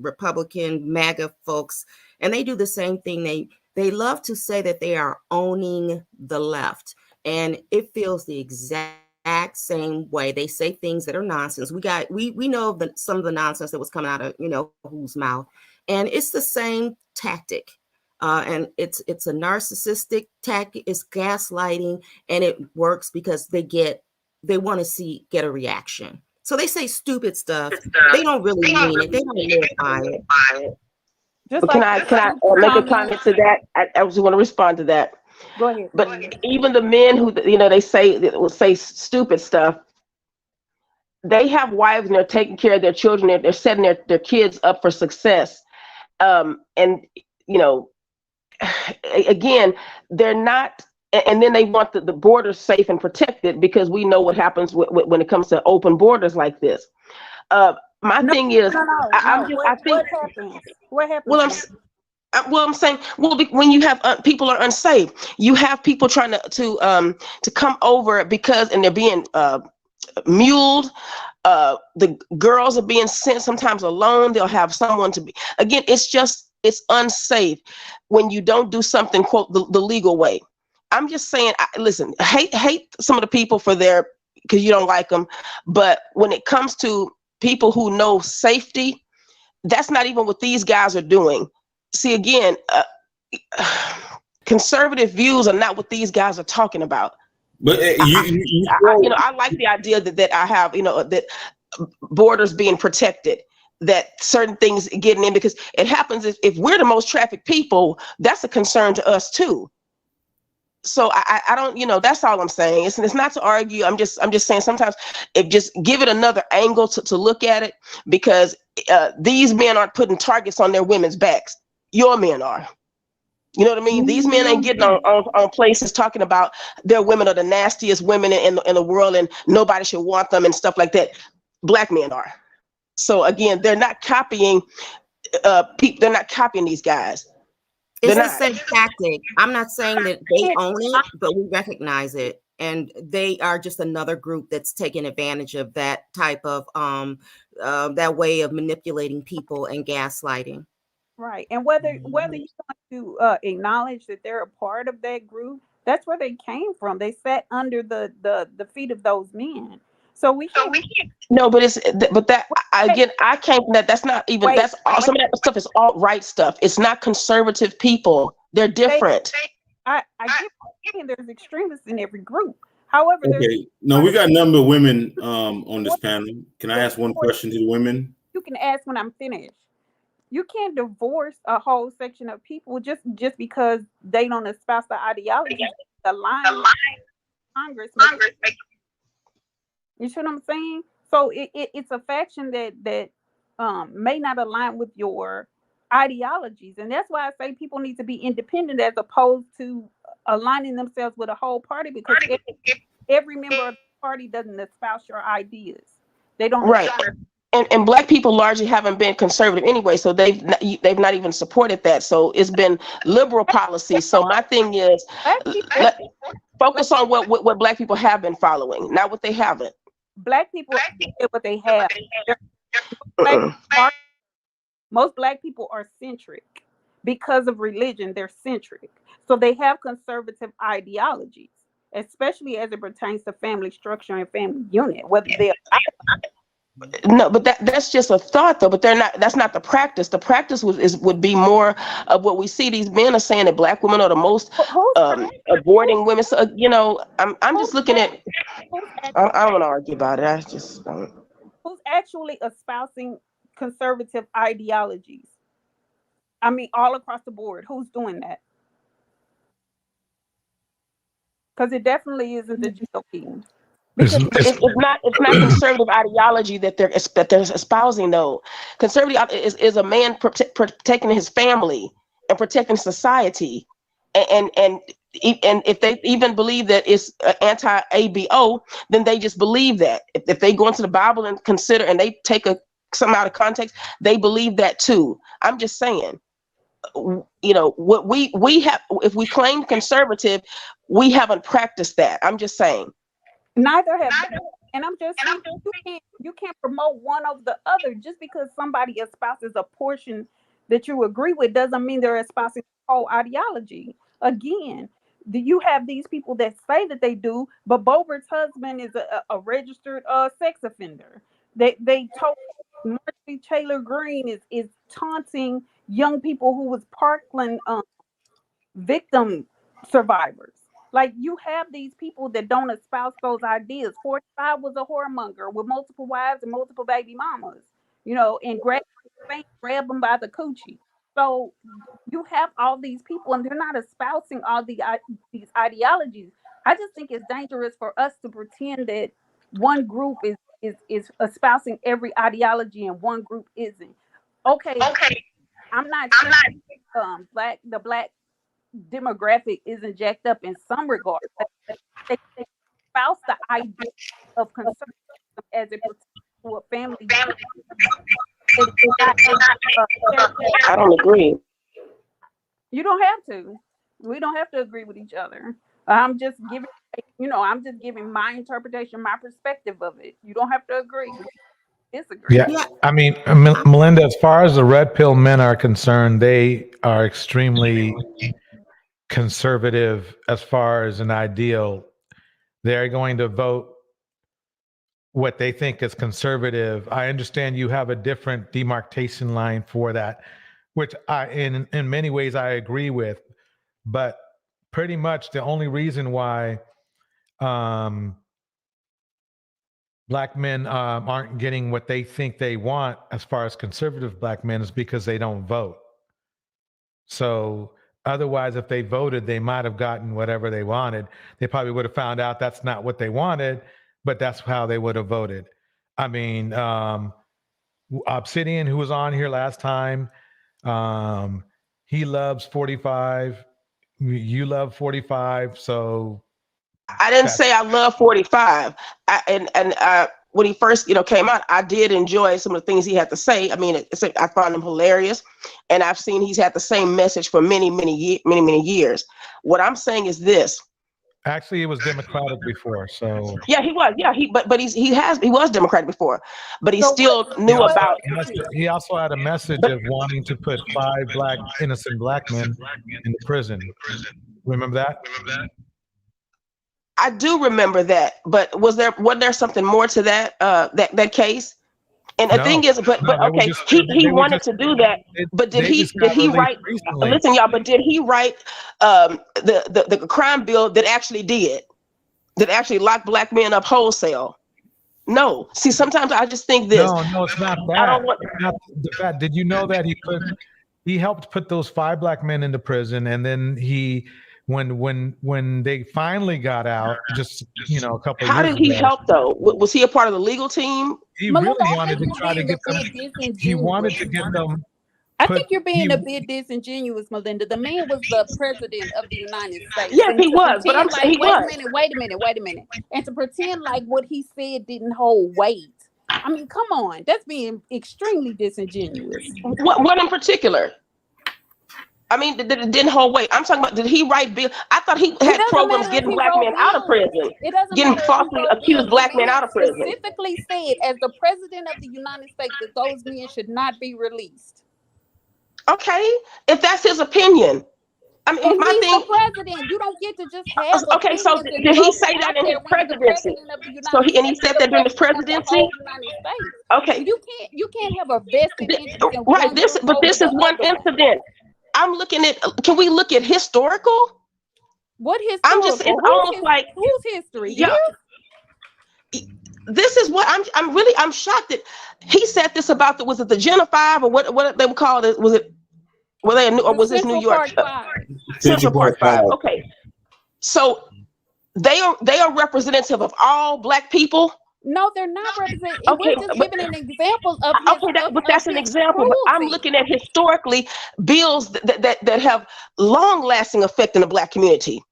Republican MAGA folks, and they do the same thing. They love to say that they are owning the left, and it feels the exact same way. They say things that are nonsense. We know of some of the nonsense that was coming out of whose mouth, and it's the same tactic. And it's a narcissistic tactic. It's gaslighting, and it works because they want to get a reaction. So they say stupid stuff. They don't really mean it. They don't live by it. But can I make a comment to that? I just want to respond to that. Go ahead. But even the men who they say stupid stuff, they have wives and they're taking care of their children. They're setting their kids up for success. And again, they're not, and then they want the borders safe and protected because we know what happens when it comes to open borders like this. My No, thing is, no, no, I'm no. just, I think, What happens? What happens? well, I'm saying, when you have people are unsafe, you have people trying to come over because, and they're being muled. The girls are being sent sometimes alone. They'll have someone to be. Again, it's unsafe when you don't do something, quote, the legal way. I'm just saying, listen, hate some of the people for because you don't like them, but when it comes to people who know safety, that's not even what these guys are doing. See, again, conservative views are not what these guys are talking about. But I like the idea that I have, that borders being protected, that certain things getting in, because it happens if we're the most trafficked people, that's a concern to us too. So I don't, that's all I'm saying. It's not to argue. I'm just saying sometimes just give it another angle to look at it, because these men aren't putting targets on their women's backs. Your men are. You know what I mean? These men ain't getting on places talking about their women are the nastiest women in the world and nobody should want them and stuff like that. Black men are. So again, they're not copying they're not copying these guys. It's the same tactic. I'm not saying that they own it, but we recognize it. And they are just another group that's taking advantage of that type of that way of manipulating people and gaslighting. Right. And whether you want to acknowledge that they're a part of that group, that's where they came from. They sat under the feet of those men. So we can't. No, but I came from that. That's not even. That's all. Some of that stuff is alt-right stuff. It's not conservative people. They're different. I get there's extremists in every group. However, okay. No, we got a number of women on this panel. Can I ask one question to the women? You can ask when I'm finished. You can't divorce a whole section of people just because they don't espouse the ideology. The line Congress. You see what I'm saying? So it's a faction that may not align with your ideologies, and that's why I say people need to be independent as opposed to aligning themselves with a whole party, because every member of the party doesn't espouse your ideas. They don't. Right. And black people largely haven't been conservative anyway, so they've not even supported that. So it's been liberal policy. So my thing is, focus on what black people have been following, not what they haven't. Black people what they have. Most black people are centric because of religion. They're centric, so they have conservative ideologies, especially as it pertains to family structure and family unit. Whether they're No, but that's just a thought though. But they're not. That's not the practice. The practice would be more of what we see. These men are saying that black women are the most aborting women. So I'm just looking at. I don't want to argue about it. I just don't. Who's actually espousing conservative ideologies? I mean, all across the board. Who's doing that? Because it definitely isn't the GOP. Because it's not conservative ideology that they're espousing though. Conservative is a man protecting his family and protecting society, and if they even believe that it's anti-ABO, then they just believe that. If they go into the Bible and consider and they take some out of context, they believe that too. I'm just saying, what we have. If we claim conservative, we haven't practiced that. I'm just saying. Neither have they. And I'm just saying, you can't promote one over the other. Just because somebody espouses a portion that you agree with doesn't mean they're espousing the whole ideology. Again, you have these people that say that they do, but Bobert's husband is a registered sex offender. They told Marjorie Taylor Greene is taunting young people who was Parkland victim survivors. Like, you have these people that don't espouse those ideas. 45 was a whoremonger with multiple wives and multiple baby mamas, and grab them by the coochie. So you have all these people, and they're not espousing all these ideologies. I just think it's dangerous for us to pretend that one group is espousing every ideology and one group isn't. Okay. I'm not saying the black demographic isn't jacked up in some regard. They espouse the idea of conservatism as it pertains to a family. I don't agree. You don't have to. We don't have to agree with each other. I'm just giving, I'm just giving my interpretation, my perspective of it. You don't have to agree. Disagree. Yeah, I mean, Melinda, as far as the red pill men are concerned, they are extremely conservative as far as an ideal. They're going to vote what they think is conservative. I understand you have a different demarcation line for that, which in many ways I agree with, but pretty much the only reason why black men aren't getting what they think they want as far as conservative black men is because they don't vote. So otherwise, if they voted, they might have gotten whatever they wanted. They probably would have found out that's not what they wanted, but that's how they would have voted. I mean, Obsidian, who was on here last time, he loves 45. You love 45. So I didn't say I love 45. When he first, came out, I did enjoy some of the things he had to say. I mean, I found him hilarious, and I've seen he's had the same message for many years. What I'm saying is this. Actually, it was Democratic before, so yeah, he was. Yeah, he was Democratic before, but he still knew about. He also had a message of wanting to put 5 innocent black men in prison. Remember that? I do remember that, but wasn't there something more to that that case? And the thing is, but okay, he wanted to do that, but did he write? Listen, y'all, but did he write the crime bill that actually locked black men up wholesale? No. See, sometimes I just think this. No, it's not that. I don't want that. Did you know that he helped put those 5 black men into prison, and then when they finally got out, just a couple of years How did he help though? Was he a part of the legal team? He really wanted to try to get them. He wanted to get them. I think you're being a bit disingenuous, Melinda. The man was the president of the United States. Yes, he was. But I'm saying he was. Wait a minute. And to pretend like what he said didn't hold weight. I mean, come on. That's being extremely disingenuous. What in particular? I mean, it didn't hold weight. I'm talking about, did he write bill? I thought he had programs getting black men out of prison, getting falsely accused black men out of prison. Specifically said, as the president of the United States, that those men should not be released. Okay, if that's his opinion. I mean, and my he's thing. The president. You don't get to just have. Okay, so did he say that in his presidency? So he said that during his presidency. Okay, you can't have a vested interest in right. This is one incident. I'm looking at. Can we look at historical? What historical? I'm just. It's almost like whose history? Yeah. This is what I'm shocked that he said this about was it the Gen 5 or what they would call it? Was it? Were they or was this New York? Central Park 5. Okay, so they are representative of all black people. No, they're not representative. Okay, we're just giving an example of. But that's an example. But I'm looking at historically bills that have long-lasting effect in the black community,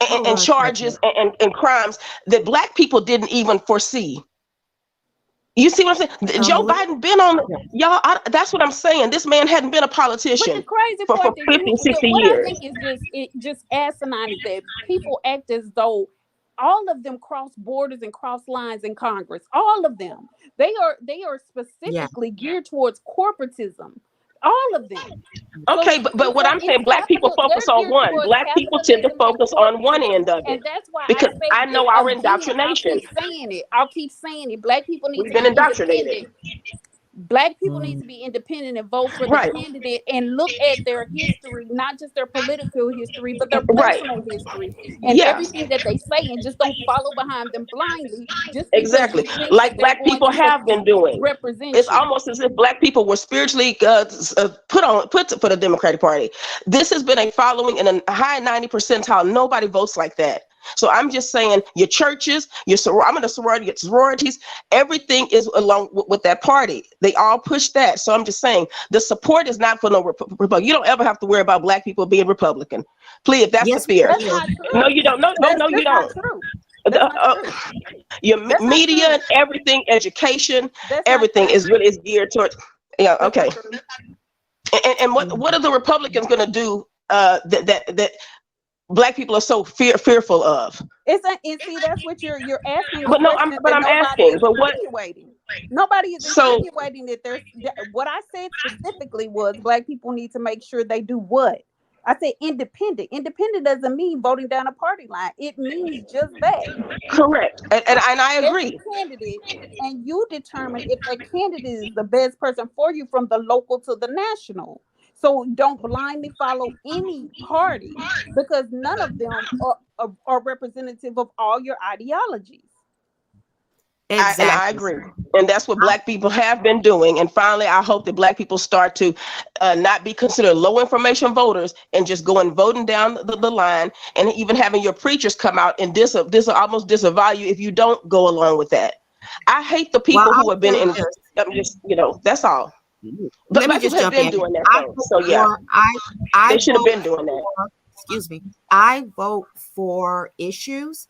and charges and crimes that black people didn't even foresee. You see what I'm saying? Joe Biden been on y'all. That's what I'm saying. This man hadn't been a politician for 50, 60 years. I think is just asinine that people act as though all of them cross borders and cross lines in Congress. All of them. They are specifically geared towards corporatism. All of them. Okay, but what I'm saying, black people focus on one. Black people tend to focus on one end of it. And that's why because I know our indoctrination. I'll keep saying it. Black people need We've to been be indoctrinated. Black people need to be independent and vote for the candidate and look at their history, not just their political history, but their personal history and everything that they say, and just don't follow behind them blindly. Just exactly like black people have been doing. It's almost as if black people were spiritually put for the Democratic Party. This has been a following in a high 90 percentile. Nobody votes like that. So I'm just saying, your churches, I'm in a sorority, your sororities, everything is along with that party. They all push that. So I'm just saying, the support is not for no Republican. You don't ever have to worry about black people being Republican. Please, if that's the fear. That's not true. No, you don't. No, you don't. That's not true. Your That's not media true. and everything, education, That's not everything true. is really is geared towards. Yeah. That's Okay. not true. And what are the Republicans going to do that Black people are so fearful of? It's a, and see, that's what you're asking. But no, questions but that I'm nobody asking. is But what? insinuating. Nobody is So insinuating that there's. What I said specifically was Black people need to make sure they do what. I said independent. Independent doesn't mean voting down a party line. It means just that. correct, and I agree. Candidate, and you determine if that candidate is the best person for you from the local to the national. So don't blindly follow any party because none of them are representative of all your ideologies. And I agree. And that's what Black people have been doing. And finally, I hope that Black people start to not be considered low information voters and just going voting down the line, and even having your preachers come out and almost disavow you if you don't go along with that. I hate the people who have been in, just, that's all. But Let me just jump in. Doing that, so yeah, they should have been doing that. Excuse me. I vote for issues,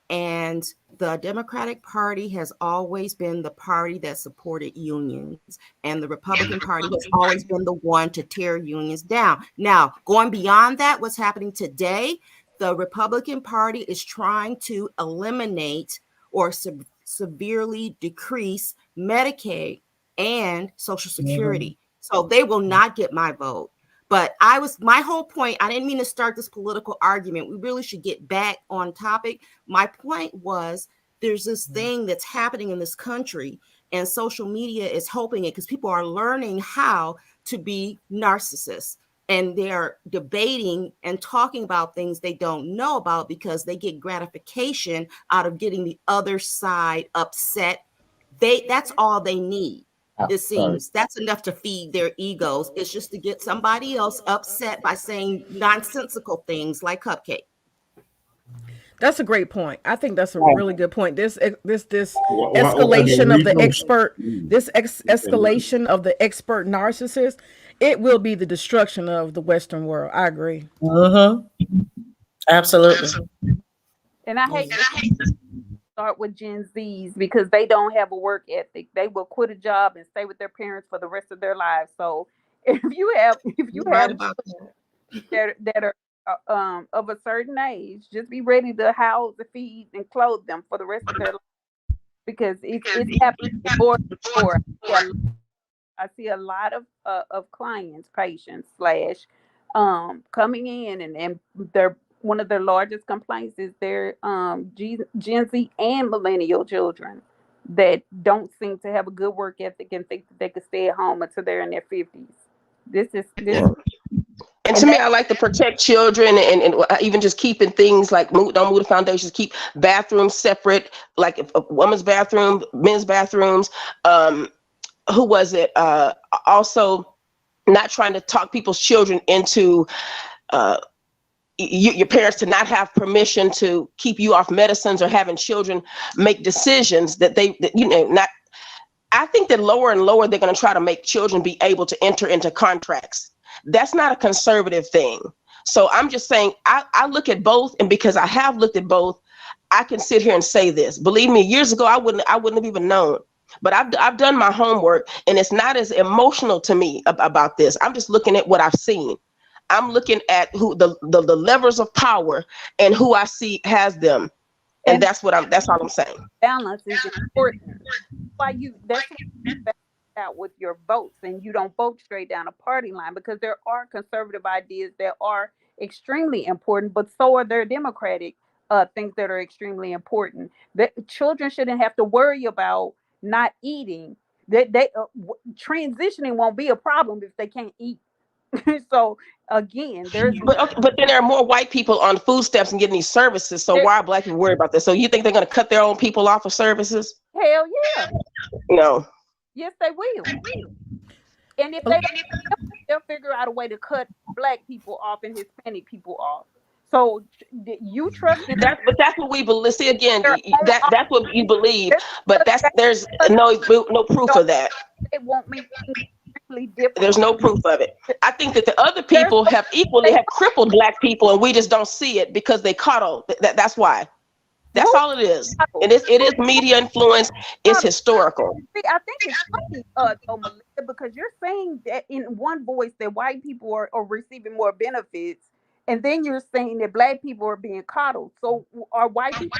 and the Democratic Party has always been the party that supported unions, and the Republican Party has always been the one to tear unions down. Now, going beyond that, what's happening today, the Republican Party is trying to eliminate or severely decrease Medicaid and Social Security. So they will not get my vote. But my whole point, I didn't mean to start this political argument. We really should get back on topic. My point was there's this thing that's happening in this country, and social media is helping it because people are learning how to be narcissists. And they are debating and talking about things they don't know about because they get gratification out of getting the other side upset. That's all they need. It seems that's enough to feed their egos. It's just to get somebody else upset by saying nonsensical things like Cupcake. That's a great point. I think that's a really good point. This escalation of the expert, escalation of the expert narcissist, it will be the destruction of the Western world. I agree. Absolutely. And I hate to start with Gen Zs because they don't have a work ethic. They will quit a job and stay with their parents for the rest of their lives. So if you have that are of a certain age, just be ready to house, feed, and clothe them for the rest of their life because it's happening more and more. I see a lot of clients, patients coming in and they're one of their largest complaints is their Gen Z and millennial children that don't seem to have a good work ethic and think that they could stay at home until they're in their 50s. And to me, I like to protect children and even just keeping things like Don't Move the Foundations, keep bathrooms separate, like a woman's bathroom, men's bathrooms. Who was it? Also, not trying to talk people's children into your parents to not have permission to keep you off medicines or having children make decisions that not. I think that lower and lower, they're going to try to make children be able to enter into contracts. That's not a conservative thing. So I'm just saying, I look at both, and because I have looked at both, I can sit here and say this. Believe me, years ago, I wouldn't have even known. But I've done my homework, and it's not as emotional to me about this. I'm just looking at what I've seen. I'm looking at who the levers of power and who I see has them, and that's all I'm saying. Balance is important. That's what you balance out with your votes, and you don't vote straight down a party line because there are conservative ideas that are extremely important, but so are there Democratic things that are extremely important. That children shouldn't have to worry about not eating. Transitioning won't be a problem if they can't eat. So again, but then there are more white people on food stamps and getting these services. So why are Black people worried about this? So you think they're going to cut their own people off of services? Hell yeah. No. Yes, they will. And if they'll figure out a way to cut Black people off and Hispanic people off. So you trust in that? But that's what we believe. See, again, that's what you believe. But there's no proof of that. It won't mean different. There's no proof of it. I think that the other people have crippled Black people, and we just don't see it because they caught on. That's why. That's all it is. It is media influence. It's historical. See, I think it's funny, though, Melinda, because you're saying that in one voice that white people are receiving more benefits, and then you're saying that black people are being coddled. So are white people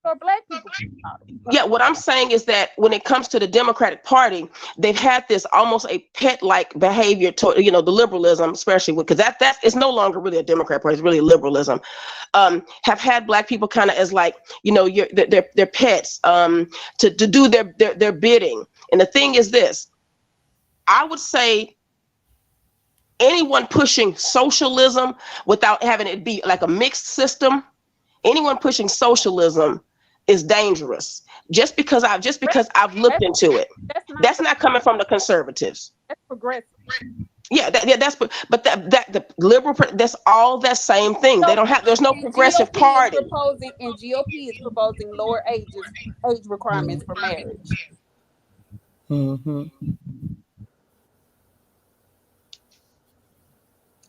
or black people being coddled? Yeah, what I'm saying is that when it comes to the Democratic Party, they've had this almost a pet-like behavior toward, the liberalism, especially because that's it's no longer really a Democrat Party, it's really liberalism. Have had black people kind of as like, their pets, to do their bidding. And the thing is this, I would say anyone pushing socialism without having it be like a mixed system, anyone pushing socialism is dangerous. Just because I've looked into it. That's not coming from the conservatives. That's progressive. Yeah, but the liberal, that's all that same thing. They don't have. There's no progressive party. GOP is proposing lower age requirements for marriage. Mm-hmm.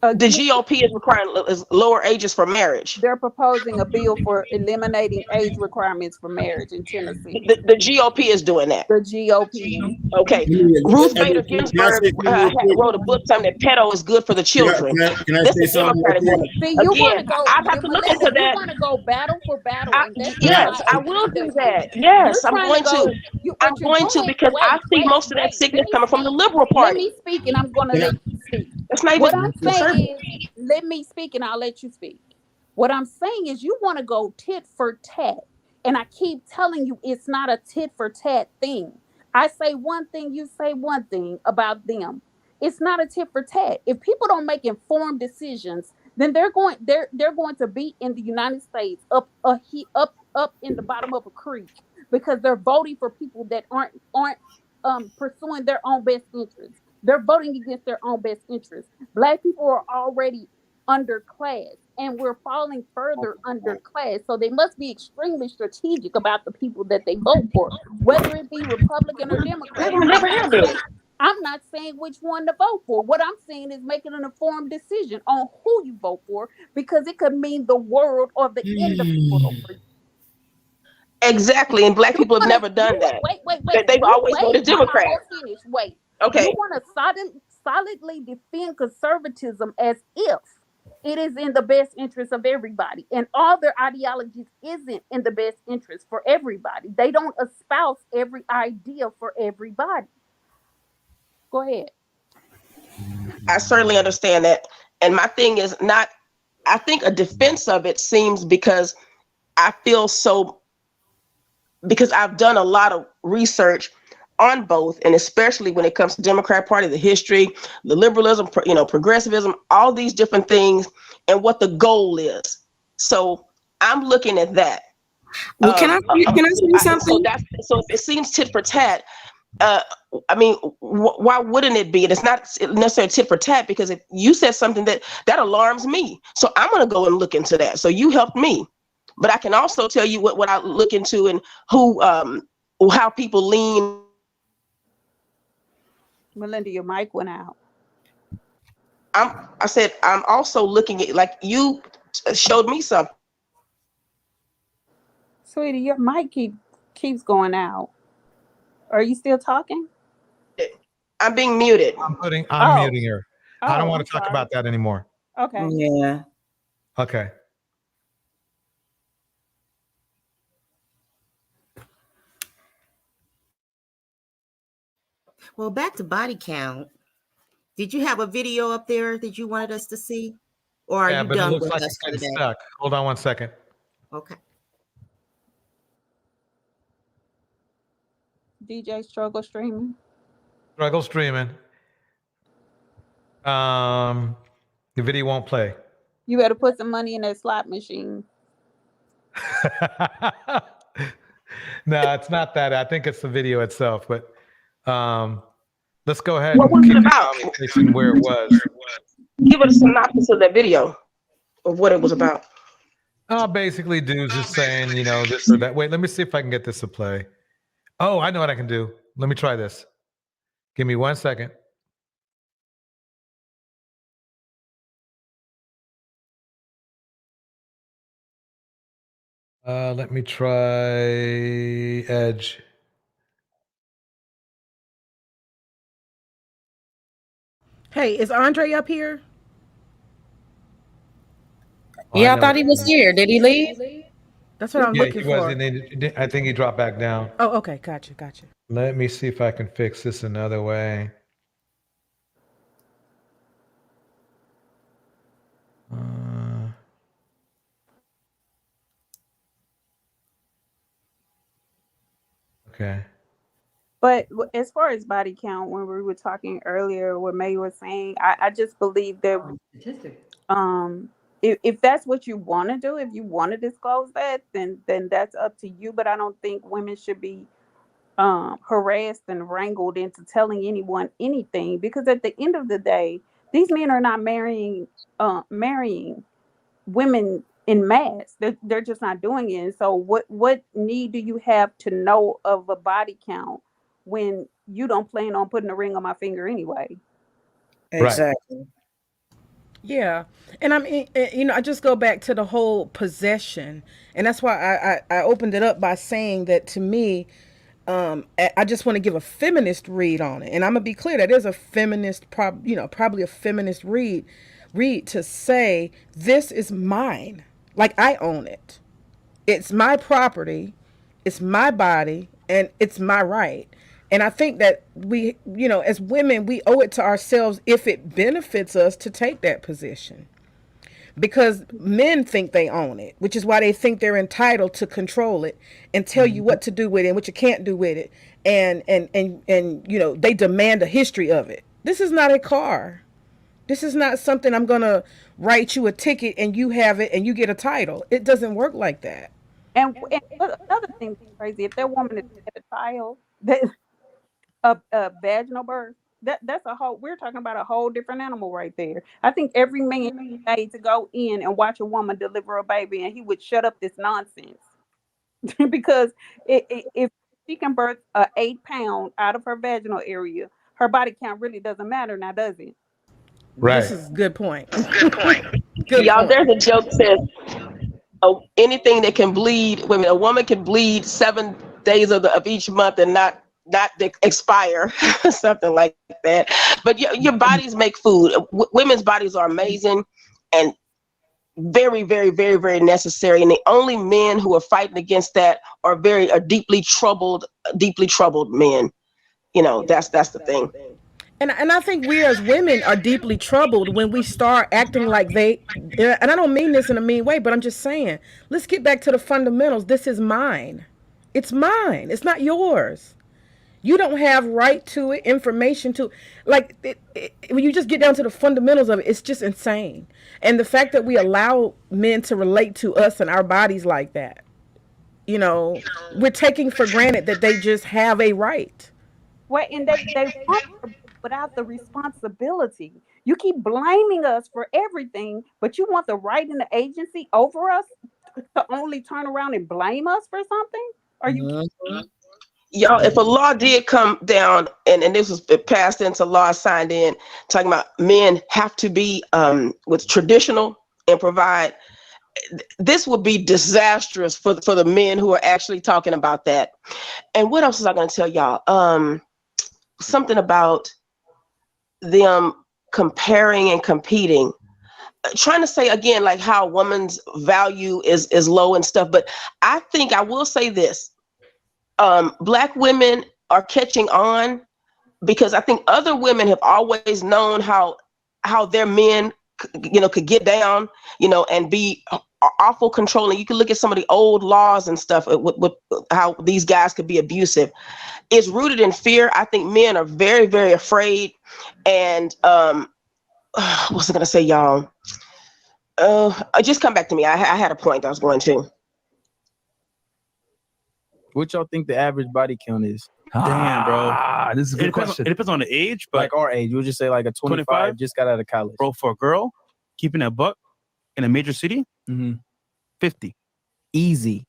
The GOP is requiring lower ages for marriage. They're proposing a bill for eliminating age requirements for marriage in Tennessee. The GOP is doing that. The GOP. Okay. Ruth Bader Ginsburg wrote a book saying that pedo is good for the children. Can I say something? See, you want to go. I have to look into that. You want to go battle for battle. Yes, I will do that. Yes, I'm going to. I'm going to because I see most of that sickness coming from the liberal party. Let me speak, and I'm going to let you speak. That's not What even I'm saying is, let me speak, and I'll let you speak. What I'm saying is, you want to go tit for tat, and I keep telling you, it's not a tit for tat thing. I say one thing, you say one thing about them. It's not a tit for tat. If people don't make informed decisions, then they're going to be in the United States up in the bottom of a creek because they're voting for people that aren't pursuing their own best interests. They're voting against their own best interests. Black people are already underclass, and we're falling further underclass. So they must be extremely strategic about the people that they vote for, whether it be Republican or Democrat. I'm not saying which one to vote for. What I'm saying is making an informed decision on who you vote for, because it could mean the world or the end of the world for you. Exactly, and black people have never done that. Wait. They've always voted Democrat. Wait. Okay. You want to solidly defend conservatism as if it is in the best interest of everybody, and all their ideologies isn't in the best interest for everybody. They don't espouse every idea for everybody. Go ahead. I certainly understand that, and my thing is not. I think a defense of it seems because I feel so. Because I've done a lot of research on both, and especially when it comes to Democrat Party, the history, the liberalism, progressivism, all these different things, and what the goal is. So I'm looking at that. Well, can I say something? So if it seems tit for tat, I mean, why wouldn't it be? And it's not necessarily tit for tat, because if you said something that alarms me, so I'm going to go and look into that. So you helped me. But I can also tell you what I look into and how people lean. Melinda, your mic went out. I said I'm also looking at, like, you showed me something. Sweetie, your mic keeps going out. Are you still talking? I'm being muted. I'm muting her. I don't want to talk about that anymore. Okay. Yeah. Okay. Well, back to body count. Did you have a video up there that you wanted us to see? Or are you but done it looks with like us it's for getting today? stuck. Hold on one second. Okay. DJ Struggle Streaming. Struggle streaming. The video won't play. You better put some money in that slot machine. No, it's not that. I think it's the video itself. But let's go ahead What and was keep it the about? conversation where it was. Give us a synopsis of that video of what it was about. Basically, dudes just saying, this or that. Wait, let me see if I can get this to play. Oh, I know what I can do. Let me try this. Give me 1 second. Let me try Edge. Hey, is Andre up here? Yeah, I thought he was here. Did he leave? That's what I'm Yeah, looking he was, for. and then I think he dropped back down. Oh, okay, gotcha. Let me see if I can fix this another way. Okay. But as far as body count, when we were talking earlier, what May was saying, I just believe that if that's what you want to do, if you want to disclose that, then that's up to you. But I don't think women should be harassed and wrangled into telling anyone anything, because at the end of the day, these men are not marrying women in mass. They're just not doing it. And so what need do you have to know of a body count when you don't plan on putting a ring on my finger anyway? Exactly. Yeah, and I mean, I just go back to the whole possession, and that's why I opened it up by saying that to me, I just want to give a feminist read on it, and I'm gonna be clear that there's a feminist, probably a feminist read to say this is mine, like I own it, it's my property, it's my body, and it's my right. And I think that we, as women, we owe it to ourselves if it benefits us to take that position. Because men think they own it, which is why they think they're entitled to control it and tell you what to do with it and what you can't do with it. And they demand a history of it. This is not a car. This is not something I'm going to write you a ticket and you have it and you get a title. It doesn't work like that. And another thing that's crazy, if that woman is at a child, that a vaginal birth, that's a whole, we're talking about a whole different animal right there. I think every man is made to go in and watch a woman deliver a baby, and he would shut up this nonsense. Because if she can birth a 8-pound out of her vaginal area, her body count really doesn't matter now, does it? Right. This is a good point. Y'all, there's a joke that says, anything that can bleed, a woman can bleed 7 days of each month and not expire, something like that. But your bodies make food. Women's bodies are amazing and very, very, very, very necessary. And the only men who are fighting against that are deeply troubled men. That's the thing. And I think we as women are deeply troubled when we start acting like and I don't mean this in a mean way, but I'm just saying, let's get back to the fundamentals. This is mine. It's mine. It's not yours. You don't have right to it, information to when you just get down to the fundamentals of it, it's just insane. And the fact that we allow men to relate to us and our bodies like that, we're taking for granted that they just have a right. Well, and they want without the responsibility. You keep blaming us for everything, but you want the right in the agency over us to only turn around and blame us for something? Are you kidding? Y'all, if a law did come down and this was passed into law, signed in, talking about men have to be with traditional and provide, this would be disastrous for the men who are actually talking about that. And what else was I going to tell y'all? Something about them comparing and competing, trying to say again, like how a woman's value is low and stuff. But I think I will say this. Black women are catching on because I think other women have always known how their men, could get down, and be awful controlling. You can look at some of the old laws and stuff with how these guys could be abusive. It's rooted in fear. I think men are very, very afraid. And what's I gonna say, y'all? Just come back to me. I had a point I was going to. What y'all think the average body count is? Damn, bro. This is a good question. It depends on the age, but like our age, we'll just say like a 25 just got out of college. Bro, for a girl, keeping a buck in a major city, 50. Easy.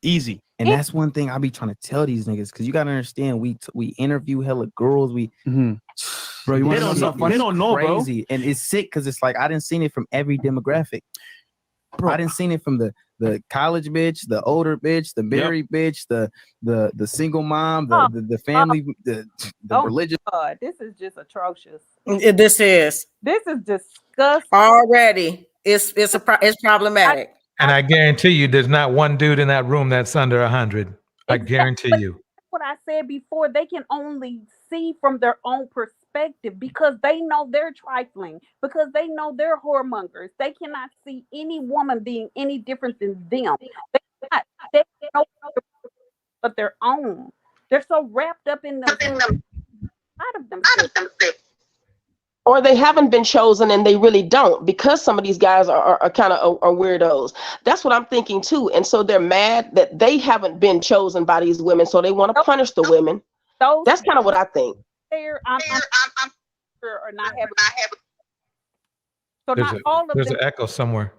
And Yeah. that's one thing I be trying to tell these niggas, because you gotta understand, we interview hella girls. Bro, you They want to don't know? know, They don't know, bro. crazy. And it's sick because it's like I didn't see it from every demographic. Bro, I didn't seen it from the college bitch, the older bitch, the married bitch, the single mom, the family, the religious. God, this is just atrocious. This is disgusting already. It's problematic. And I guarantee you, there's not one dude in that room that's under 100. I guarantee you. What I said before, they can only see from their own perspective because they know they're trifling, because they know they're whoremongers. They cannot see any woman being any different than them. They know but their own. They're so wrapped up in themselves. Or they haven't been chosen and they really don't, because some of these guys are kind of weirdos. That's what I'm thinking too. And so they're mad that they haven't been chosen by these women, so they want to punish the women. That's kind of what I think. I'm sure are not having. So not all of there's them. an echo somewhere.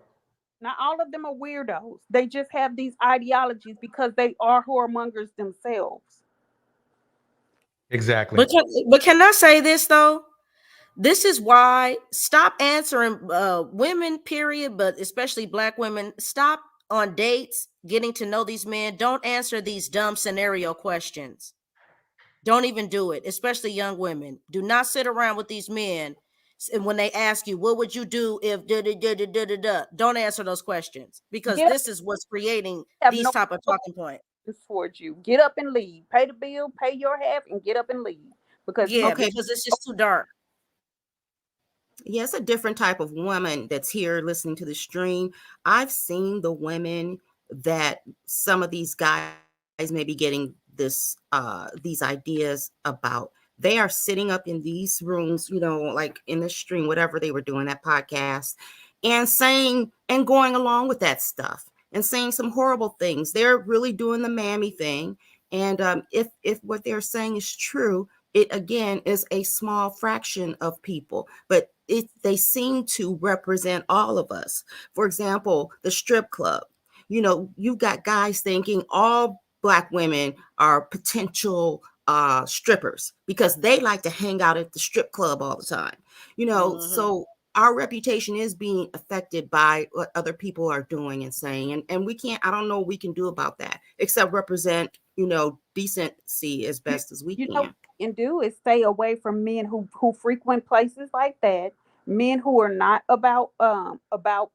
Not all of them are weirdos. They just have these ideologies because they are whoremongers themselves. Exactly. But can I say this though? This is why stop answering women, period, but especially Black women. Stop on dates, getting to know these men. Don't answer these dumb scenario questions. Don't even do it, especially young women. Do not sit around with these men. And when they ask you, what would you do if don't answer those questions, because this is what's creating these type of talking points. Towards you. Get up and leave. Pay the bill, pay your half, and get up and leave. Because because it's just too dark. Yeah, it's a different type of woman that's here listening to the stream. I've seen the women that some of these guys may be getting these ideas about. They are sitting up in these rooms, like in the stream, whatever they were doing, that podcast, and saying and going along with that stuff and saying some horrible things. They're really doing the mammy thing. And if what they're saying is true, it again is a small fraction of people, but they seem to represent all of us. For example, the strip club. You've got guys thinking all Black women are potential strippers because they like to hang out at the strip club all the time. So our reputation is being affected by what other people are doing and saying, and I don't know what we can do about that except represent, decency as best as we can. What you can do is stay away from men who frequent places like that, men who are not about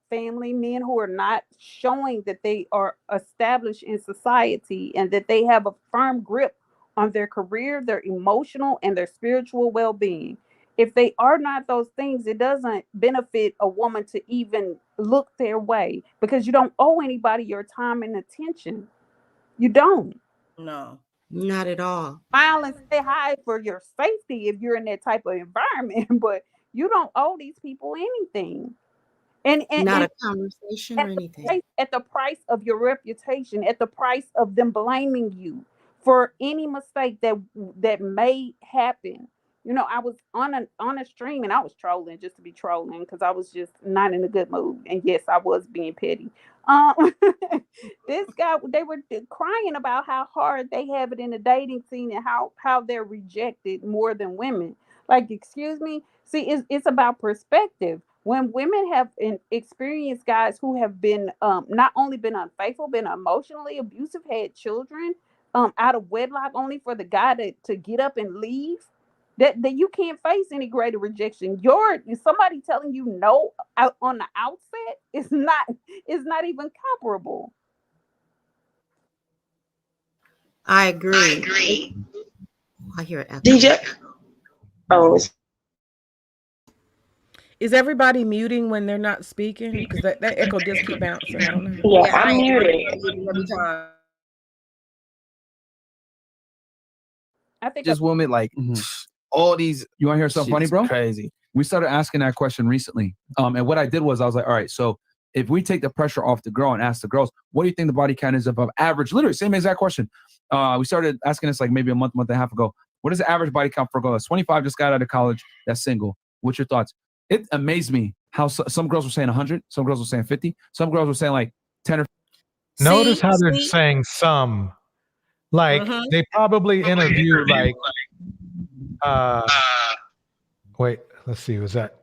family, men who are not showing that they are established in society and that they have a firm grip on their career, their emotional and their spiritual well-being. If they are not those things, it doesn't benefit a woman to even look their way, because you don't owe anybody your time and attention. You don't. No, not at all. Smile and say hi for your safety if you're in that type of environment, but you don't owe these people anything. And not a conversation or anything. At the price of your reputation, at the price of them blaming you for any mistake that may happen. I was on a stream and I was trolling just to be trolling because I was just not in a good mood. And yes, I was being petty. This guy, they were crying about how hard they have it in the dating scene and how they're rejected more than women. Like, excuse me. See, it's about perspective. When women have experienced guys who have been not only been unfaithful, been emotionally abusive, had children out of wedlock, only for the guy to get up and leave, that you can't face any greater rejection. Somebody telling you no out on the outset is not even comparable. I agree. I hear it. DJ. Oh. Is everybody muting when they're not speaking? Because that echo just keep bouncing. I don't know. Yeah, I'm muted every time. I think just women like all these. You want to hear something funny, bro? Crazy. We started asking that question recently. And what I did was I was like, all right, so if we take the pressure off the girl and ask the girls, what do you think the body count is above average? Literally, same exact question. We started asking this like maybe a month and a half ago. What is the average body count for a girl? That's 25, just got out of college, that's single. What's your thoughts? It amazed me how some girls were saying 100, some girls were saying 50, some girls were saying like 10 or. Notice how they're saying some. Like they probably interviewed like wait, let's see, was that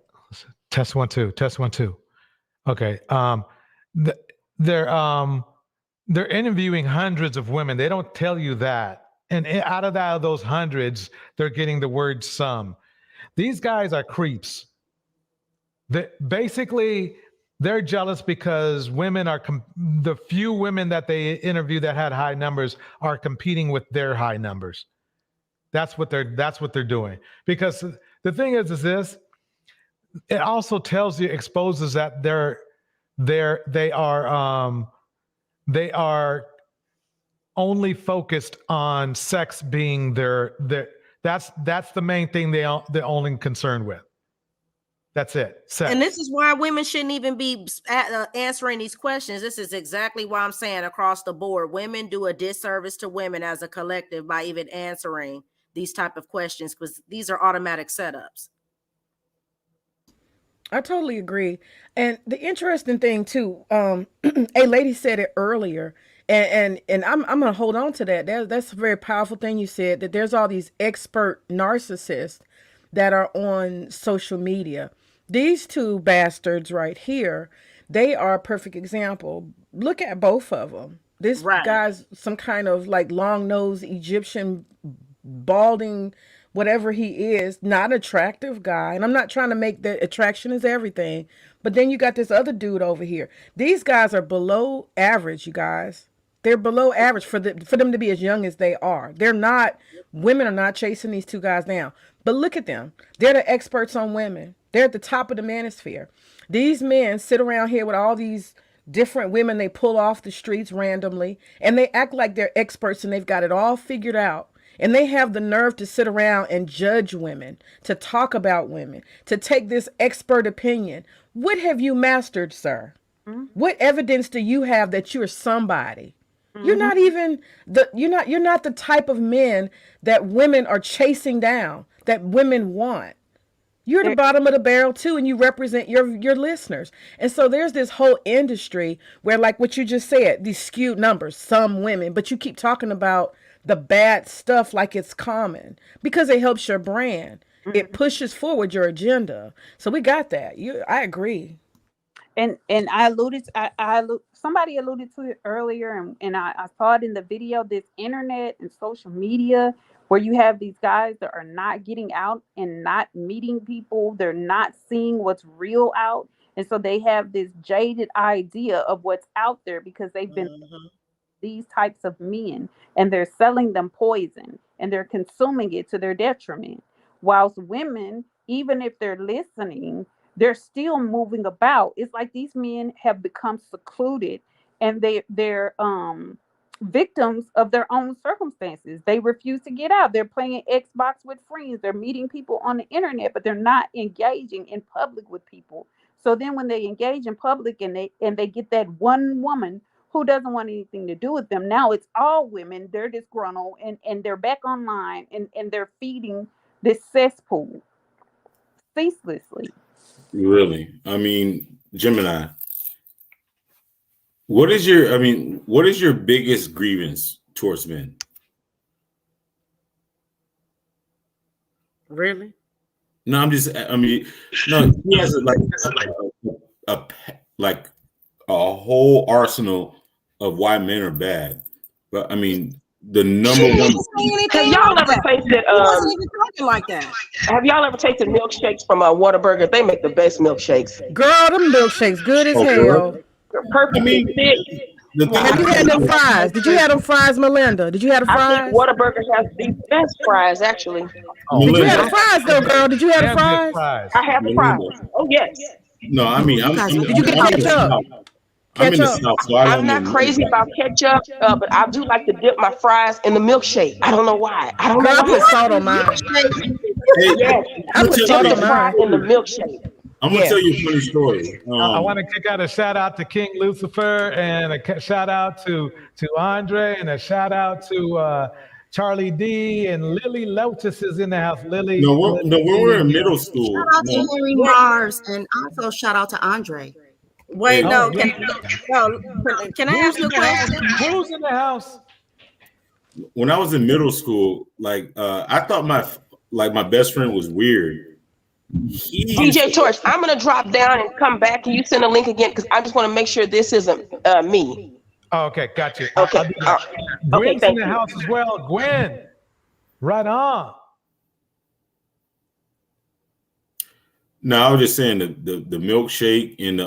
test 1 2, test 1 2. Okay. they're interviewing hundreds of women. They don't tell you that. And out of those hundreds, they're getting the word some. These guys are creeps. Basically, they're jealous because women are the few women that they interview that had high numbers are competing with their high numbers. That's what they're doing. Because the thing is this, it also exposes that they are only focused on sex being that's the main thing they're only concerned with. That's it. Sex. And this is why women shouldn't even be answering these questions. This is exactly why I'm saying across the board, women do a disservice to women as a collective by even answering these type of questions, because these are automatic setups. I totally agree. And the interesting thing too, a lady said it earlier, and I'm gonna hold on to that. That's a very powerful thing you said, that there's all these expert narcissists that are on social media. These two bastards right here, they are a perfect example. Look at both of them. This guy's some kind of like long-nosed Egyptian, balding, whatever he is, not attractive guy. And I'm not trying to make the attraction is everything. But then you got this other dude over here. These guys are below average, you guys. They're below average for them to be as young as they are. Women are not chasing these two guys down. But look at them. They're the experts on women. They're at the top of the manosphere. These men sit around here with all these different women they pull off the streets randomly, and they act like they're experts and they've got it all figured out. And they have the nerve to sit around and judge women, to talk about women, to take this expert opinion. What have you mastered, sir? Mm-hmm. What evidence do you have that you're somebody? Mm-hmm. You're not even you're not the type of men that women are chasing down, that women want. You're the bottom of the barrel too, and you represent your listeners. And so there's this whole industry where, like what you just said, these skewed numbers, some women, but you keep talking about the bad stuff like it's common because it helps your brand. Mm-hmm. It pushes forward your agenda. So we got that. I agree. And somebody alluded to it earlier, and I saw it in the video. This internet and social media, where you have these guys that are not getting out and not meeting people, they're not seeing what's real out, and so they have this jaded idea of what's out there because they've been these types of men, and they're selling them poison and they're consuming it to their detriment. Whilst women, even if they're listening, they're still moving about. It's like these men have become secluded, and they're victims of their own circumstances. They refuse to get out. They're playing Xbox with friends. They're meeting people on the internet, but they're not engaging in public with people. So then when they engage in public and they get that one woman who doesn't want anything to do with them, now it's all women. They're disgruntled and they're back online and they're feeding this cesspool ceaselessly. Really? I mean, Gemini, what is your biggest grievance towards men? Really? No, he has a whole arsenal of why men are bad. But I mean, the number one. Have y'all ever tasted? Wasn't even talking like that. Have y'all ever tasted milkshakes from Whataburger? They make the best milkshakes. Girl, them milkshakes good as hell. Perfectly thick. Have you had them fries? Did you have them fries, Melinda? Did you have the fries? I think Whataburger has the best fries, actually. Did you have the fries though, girl? Did you have the fries? I have the fries. Oh yes. No, I mean, did you get ketchup? I'm in the South, so I'm not crazy about ketchup, but I do like to dip my fries in the milkshake. I don't know why. I put salt on mine. Yes, I put salt on mine in the milkshake. I'm gonna tell you a funny story. I want to kick out a shout out to King Lucifer, and a shout out to Andre, and a shout out to Charlie D, and Lily Lotus is in the house. Lily. No, when we were in middle school. Shout out to Henry Mars, and also shout out to Andre. Wait, no, can I ask you a question? Who's in the house? When I was in middle school, I thought my best friend was weird DJ Torch, I'm gonna drop down and come back. Can you send a link again? Because I just want to make sure this isn't me. Oh, okay, got you. Okay. I'll do that. Gwen's in thank the you. house as well. Gwen, right on. No, I was just saying the milkshake and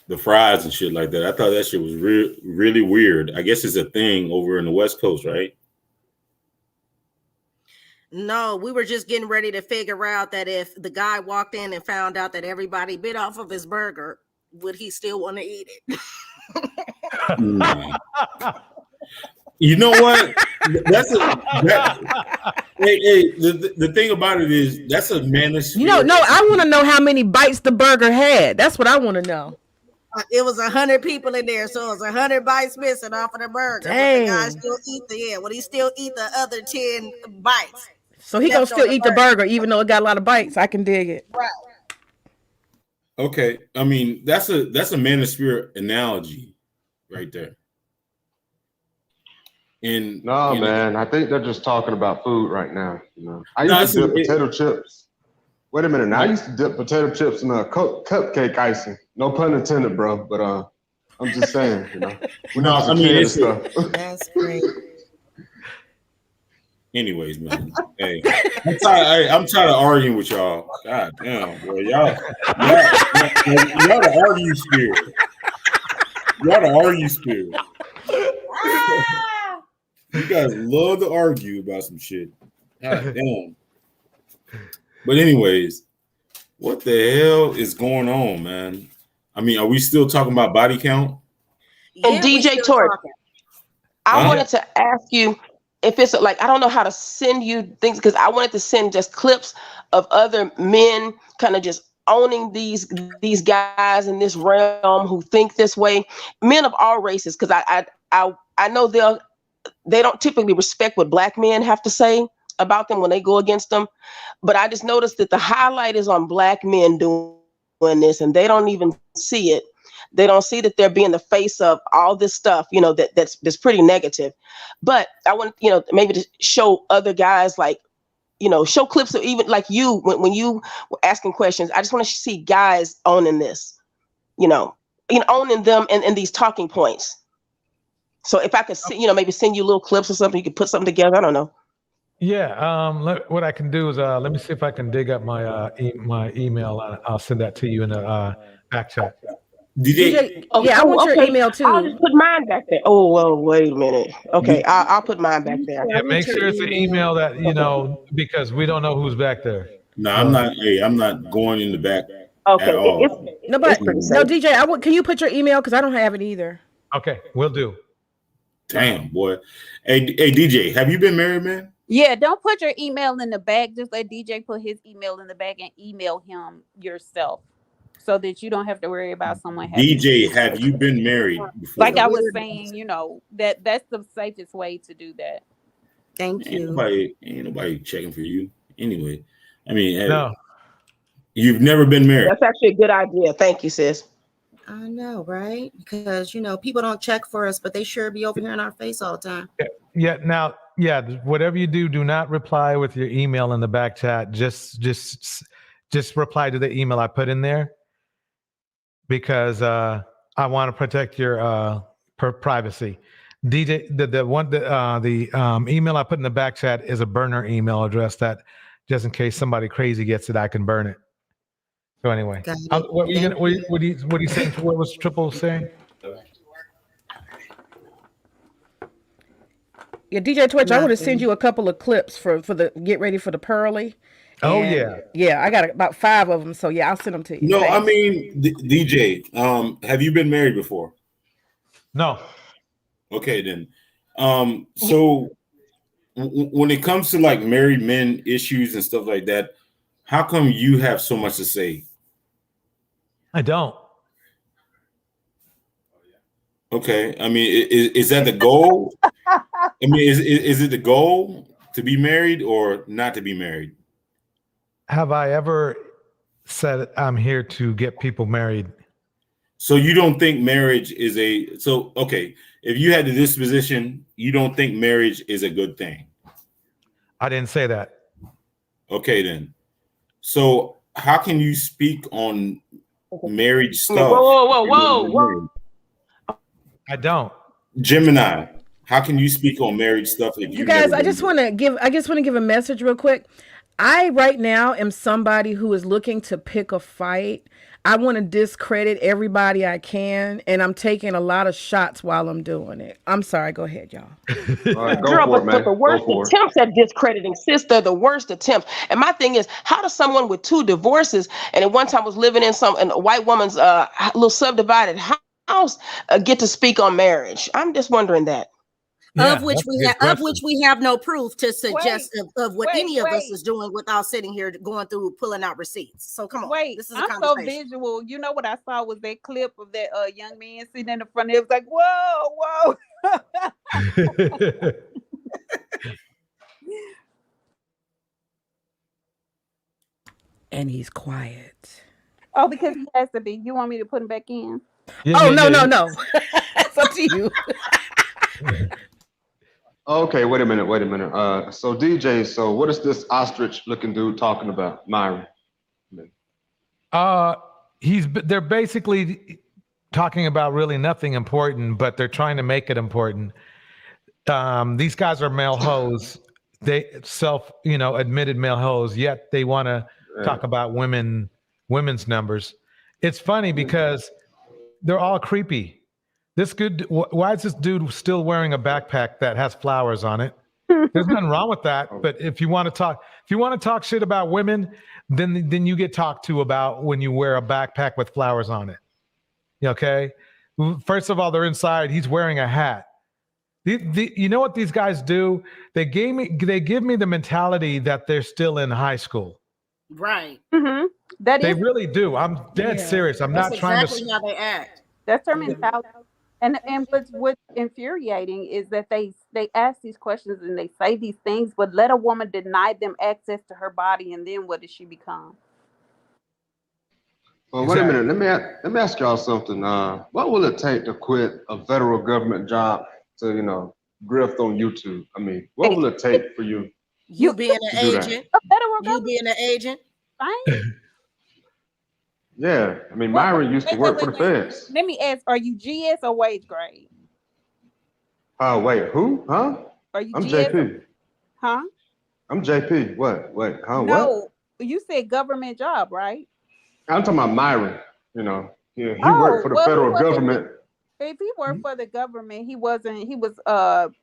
the fries and shit like that. I thought that shit was really weird. I guess it's a thing over in the West Coast, right? No, we were just getting ready to figure out that if the guy walked in and found out that everybody bit off of his burger, would he still want to eat it? You know what? The thing about it is that's a manosphere. No, I want to know how many bites the burger had. That's what I want to know. It was 100 people in there, so it was 100 bites missing off of the burger. Dang. But the guy still eat would he still eat the other 10 bites? So he gonna still eat the burger, even though it got a lot of bites. I can dig it. Right. Okay, I mean that's a manosphere analogy right there. And no, man, I think they're just talking about food right now. You know, I No, used to dip it's- potato chips. Wait a minute, now I used to dip potato chips in a cupcake icing. No pun intended, bro. But I'm just saying, you know, when I was a kid and stuff. That's great. Anyways, man. Hey, I'm tired of arguing with y'all. God damn, boy. Y'all the argue spirit. Y'all the argue spirit. You guys love to argue about some shit. God damn. But anyways, what the hell is going on, man? I mean, are we still talking about body count? And DJ Torch, I wanted to ask you if it's like, I don't know how to send you things because I wanted to send just clips of other men kind of just owning these guys in this realm who think this way, men of all races, because I know they don't typically respect what black men have to say about them when they go against them. But I just noticed that the highlight is on black men doing this, and they don't even see it. They don't see that they're being the face of all this stuff, you know, that's pretty negative. But I want, you know, maybe to show other guys, like, you know, show clips of even like you when you were asking questions. I just want to see guys owning this, you know, owning them and these talking points. So if I could see, you know, maybe send you little clips or something, you could put something together. I don't know. Yeah. What I can do is let me see if I can dig up my my email. I'll send that to you in the back chat. DJ, yeah, I want your email too. I'll just put mine back there. Oh, well, wait a minute. Okay, I'll put mine back there. Yeah, make sure it's an email that, you know, because we don't know who's back there. No, I'm not. Hey, I'm not going in the back Okay, at all. No, but no, DJ, can you put your email because I don't have it either. Okay, we'll do. Damn, boy. Hey, DJ, have you been married, man? Yeah, don't put your email in the bag. Just let DJ put his email in the bag and email him yourself so that you don't have to worry about someone having DJ, have you been married before? like I was saying, you know, that's the safest way to do that. Thank Ain't nobody checking for you. Anyway, I mean, no. You've never been married. That's actually a good idea. Thank you, sis. I know, right? Because, you know, people don't check for us, but they sure be over here in our face all the time. Yeah. Now, yeah, whatever you do, do not reply with your email in the back chat. Just reply to the email I put in there because I want to protect your privacy. DJ, the email I put in the back chat is a burner email address that just in case somebody crazy gets it, I can burn it. So anyway, what are you saying? What was Triple saying? Yeah, DJ Twitch, I want to send you a couple of clips for the get ready for the Pearly. Oh And, yeah, I got about 5 of them. So yeah, I'll send them to you. No, Thanks. I mean, DJ, have you been married before? No. Okay, then. So when it comes to like married men issues and stuff like that, how come you have so much to say? I don't. Okay, I mean, is that the goal? I mean, is it the goal to be married or not to be married? Have I ever said I'm here to get people married? So you don't think marriage is okay? If you had the disposition, you don't think marriage is a good thing? I didn't say that. Okay, then. So how can you speak on marriage stuff? Whoa. I don't. Gemini, how can you speak on marriage stuff if You guys, I just want to give a message real quick. I right now am somebody who is looking to pick a fight. I want to discredit everybody I can, and I'm taking a lot of shots while I'm doing it. I'm sorry. Go ahead, y'all. All right, Girl, but the worst attempts at discrediting, sister, the worst attempts. And my thing is, how does someone with 2 divorces and at one time was living in a white woman's little subdivided house get to speak on marriage? I'm just wondering that. Of which we have no proof to suggest of what any of us is doing without sitting here going through pulling out receipts. So come on, this is a I'm so conversation. visual. You know what I saw was that clip of that young man sitting in the front. It was like, whoa. And he's quiet. Oh, because he has to be. You want me to put him back in? No. It's up to you. Okay, wait a minute. So DJ, so what is this ostrich looking dude talking about, Myron? They're basically talking about really nothing important, but they're trying to make it important. These guys are male hoes. They admitted male hoes, yet they want to talk about women's numbers. It's funny because they're all creepy. Why is this dude still wearing a backpack that has flowers on it? There's nothing wrong with that. But if you want to talk shit about women, then you get talked to about when you wear a backpack with flowers on it. Okay. First of all, they're inside. He's wearing a hat. You know what these guys do? They give me the mentality that they're still in high school. Right. Mm-hmm. They really do. I'm dead serious. I'm not trying to. That's exactly how they act. That's their mentality. And what's infuriating is that they ask these questions and they say these things, but let a woman deny them access to her body, and then what does she become? Well, wait a minute. Let me ask y'all something. What will it take to quit a federal government job to grift on YouTube? I mean, what will it take for you? You being an agent. You being an agent. Fine. Yeah, I mean, Myron used to work for the feds. Let me ask: are you GS or wage grade? Wait, who? Huh? Are you I'm GS? JP. Huh? I'm JP. What? Wait, huh? No, what? you said government job, right? I'm talking about Myron. He worked for the federal government. If he worked for the government, he wasn't. He was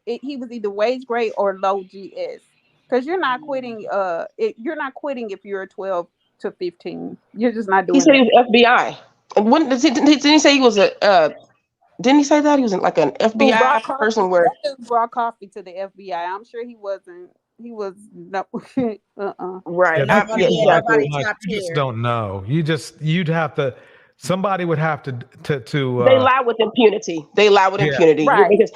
he was either wage grade or low GS. Because you're not quitting. You're not quitting if you're 12 to 15. You're just not doing. He said he was FBI. And when didn't he say he was a? Didn't he say that he was like an FBI person? Where brought coffee to the FBI? I'm sure he wasn't. He was no. Right. Yeah, you just don't know. You'd have to. Somebody would have to. They lie with impunity. Impunity. Right. Because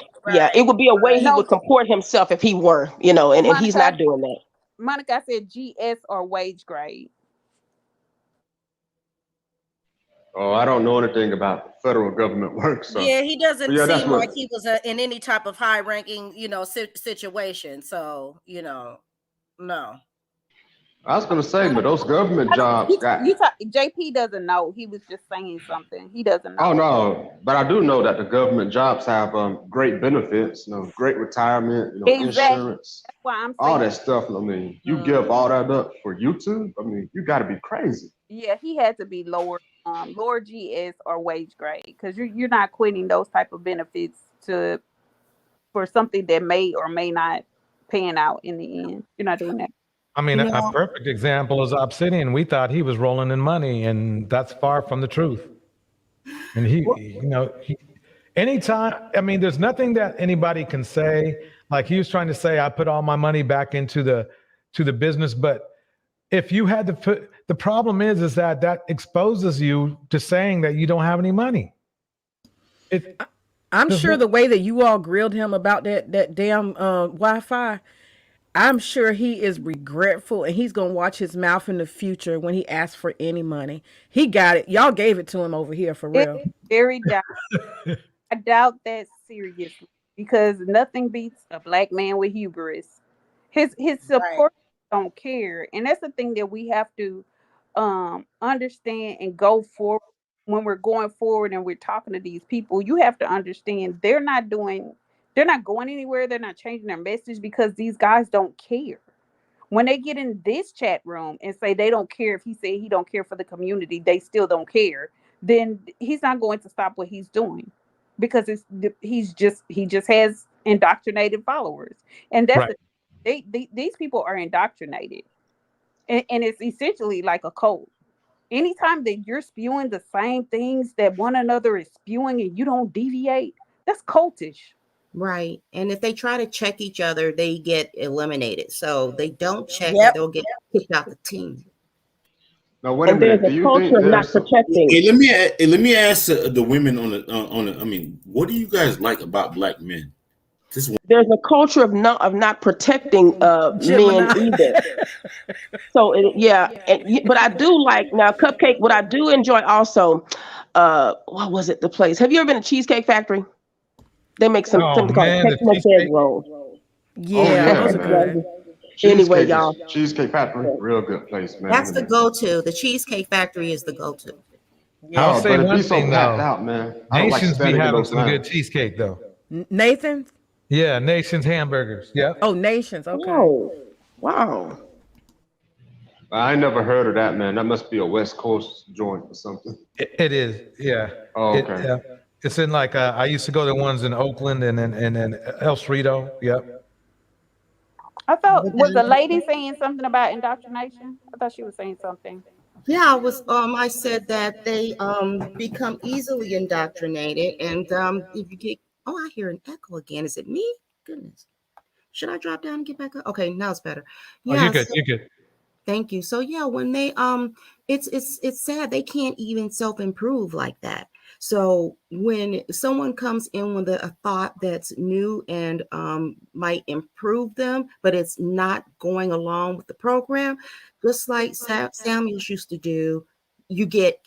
it would be a way he would comport himself if he were, and he's not doing that. Monica, I said GS or wage grade. Oh, I don't know anything about federal government work. So yeah, he doesn't seem like he was in any type of high-ranking, situation. So, no. I was gonna say, but those government jobs JP doesn't know. He was just saying something. He doesn't know. Oh no, but I do know that the government jobs have great benefits, great retirement, insurance, that's why I'm saying all that stuff. I mean, you give all that up for YouTube? I mean, you got to be crazy. Yeah, he had to be lower GS or wage grade because you're not quitting those type of benefits for something that may or may not pan out in the end. You're not doing that. I mean, a perfect example is Obsidian. We thought he was rolling in money, and that's far from the truth. And anytime, I mean, there's nothing that anybody can say. Like he was trying to say, I put all my money back into the business. But if you had to put, the problem is that exposes you to saying that you don't have any money. I'm sure the way that you all grilled him about that damn Wi-Fi, I'm sure he is regretful, and he's gonna watch his mouth in the future when he asks for any money. He got it. Y'all gave it to him over here for real. It's very doubtful. I doubt that seriously because nothing beats a black man with hubris. His support don't care, and that's the thing that we have to understand and go forward. When we're going forward and we're talking to these people, you have to understand they're not going anywhere. They're not changing their message because these guys don't care. When they get in this chat room and say they don't care, if he said he don't care for the community, they still don't care, then he's not going to stop what he's doing because he just has indoctrinated followers. And that's Right. these people are indoctrinated. And it's essentially like a cult. Anytime that you're spewing the same things that one another is spewing and you don't deviate, that's cultish. Right. And if they try to check each other, they get eliminated. So they don't check, Yep. they'll get kicked out the team. Now, wait a And minute. there's Do a you culture think of not there's some, protecting. Hey, let me ask the women on the. I mean, what do you guys like about black men? There's a culture of not protecting men Gemini. either. So but I do like now Cupcake. What I do enjoy also, what was it? The place. Have you ever been to Cheesecake Factory? They make something called Tex-Mex egg roll. Yeah, those are good. Anyway, y'all. Cheesecake Factory, real good place, man. That's the go-to. The Cheesecake Factory is the go-to. I'll say but it one be so thing packed though. out, man. I don't like Nations be standing in having those some good lines. cheesecake though. Nathan's? Yeah, Nations hamburgers. Yep. Oh, Nations. Okay. Oh, wow. I ain't never heard of that, man. That must be a West Coast joint or something. It is. Yeah. Oh, okay. It's in like I used to go to ones in Oakland and El Cerrito. Yep. I thought, was the lady saying something about indoctrination? I thought she was saying something. Yeah, I said that they become easily indoctrinated, and if you get, I hear an echo again. Is it me? Goodness. Should I drop down and get back up? Okay, now it's better. Oh, Yeah, you're good. You're good. thank you. So yeah, when they it's sad they can't even self-improve like that. So when someone comes in with a thought that's new and might improve them, but it's not going along with the program, just like Samuels used to do, you get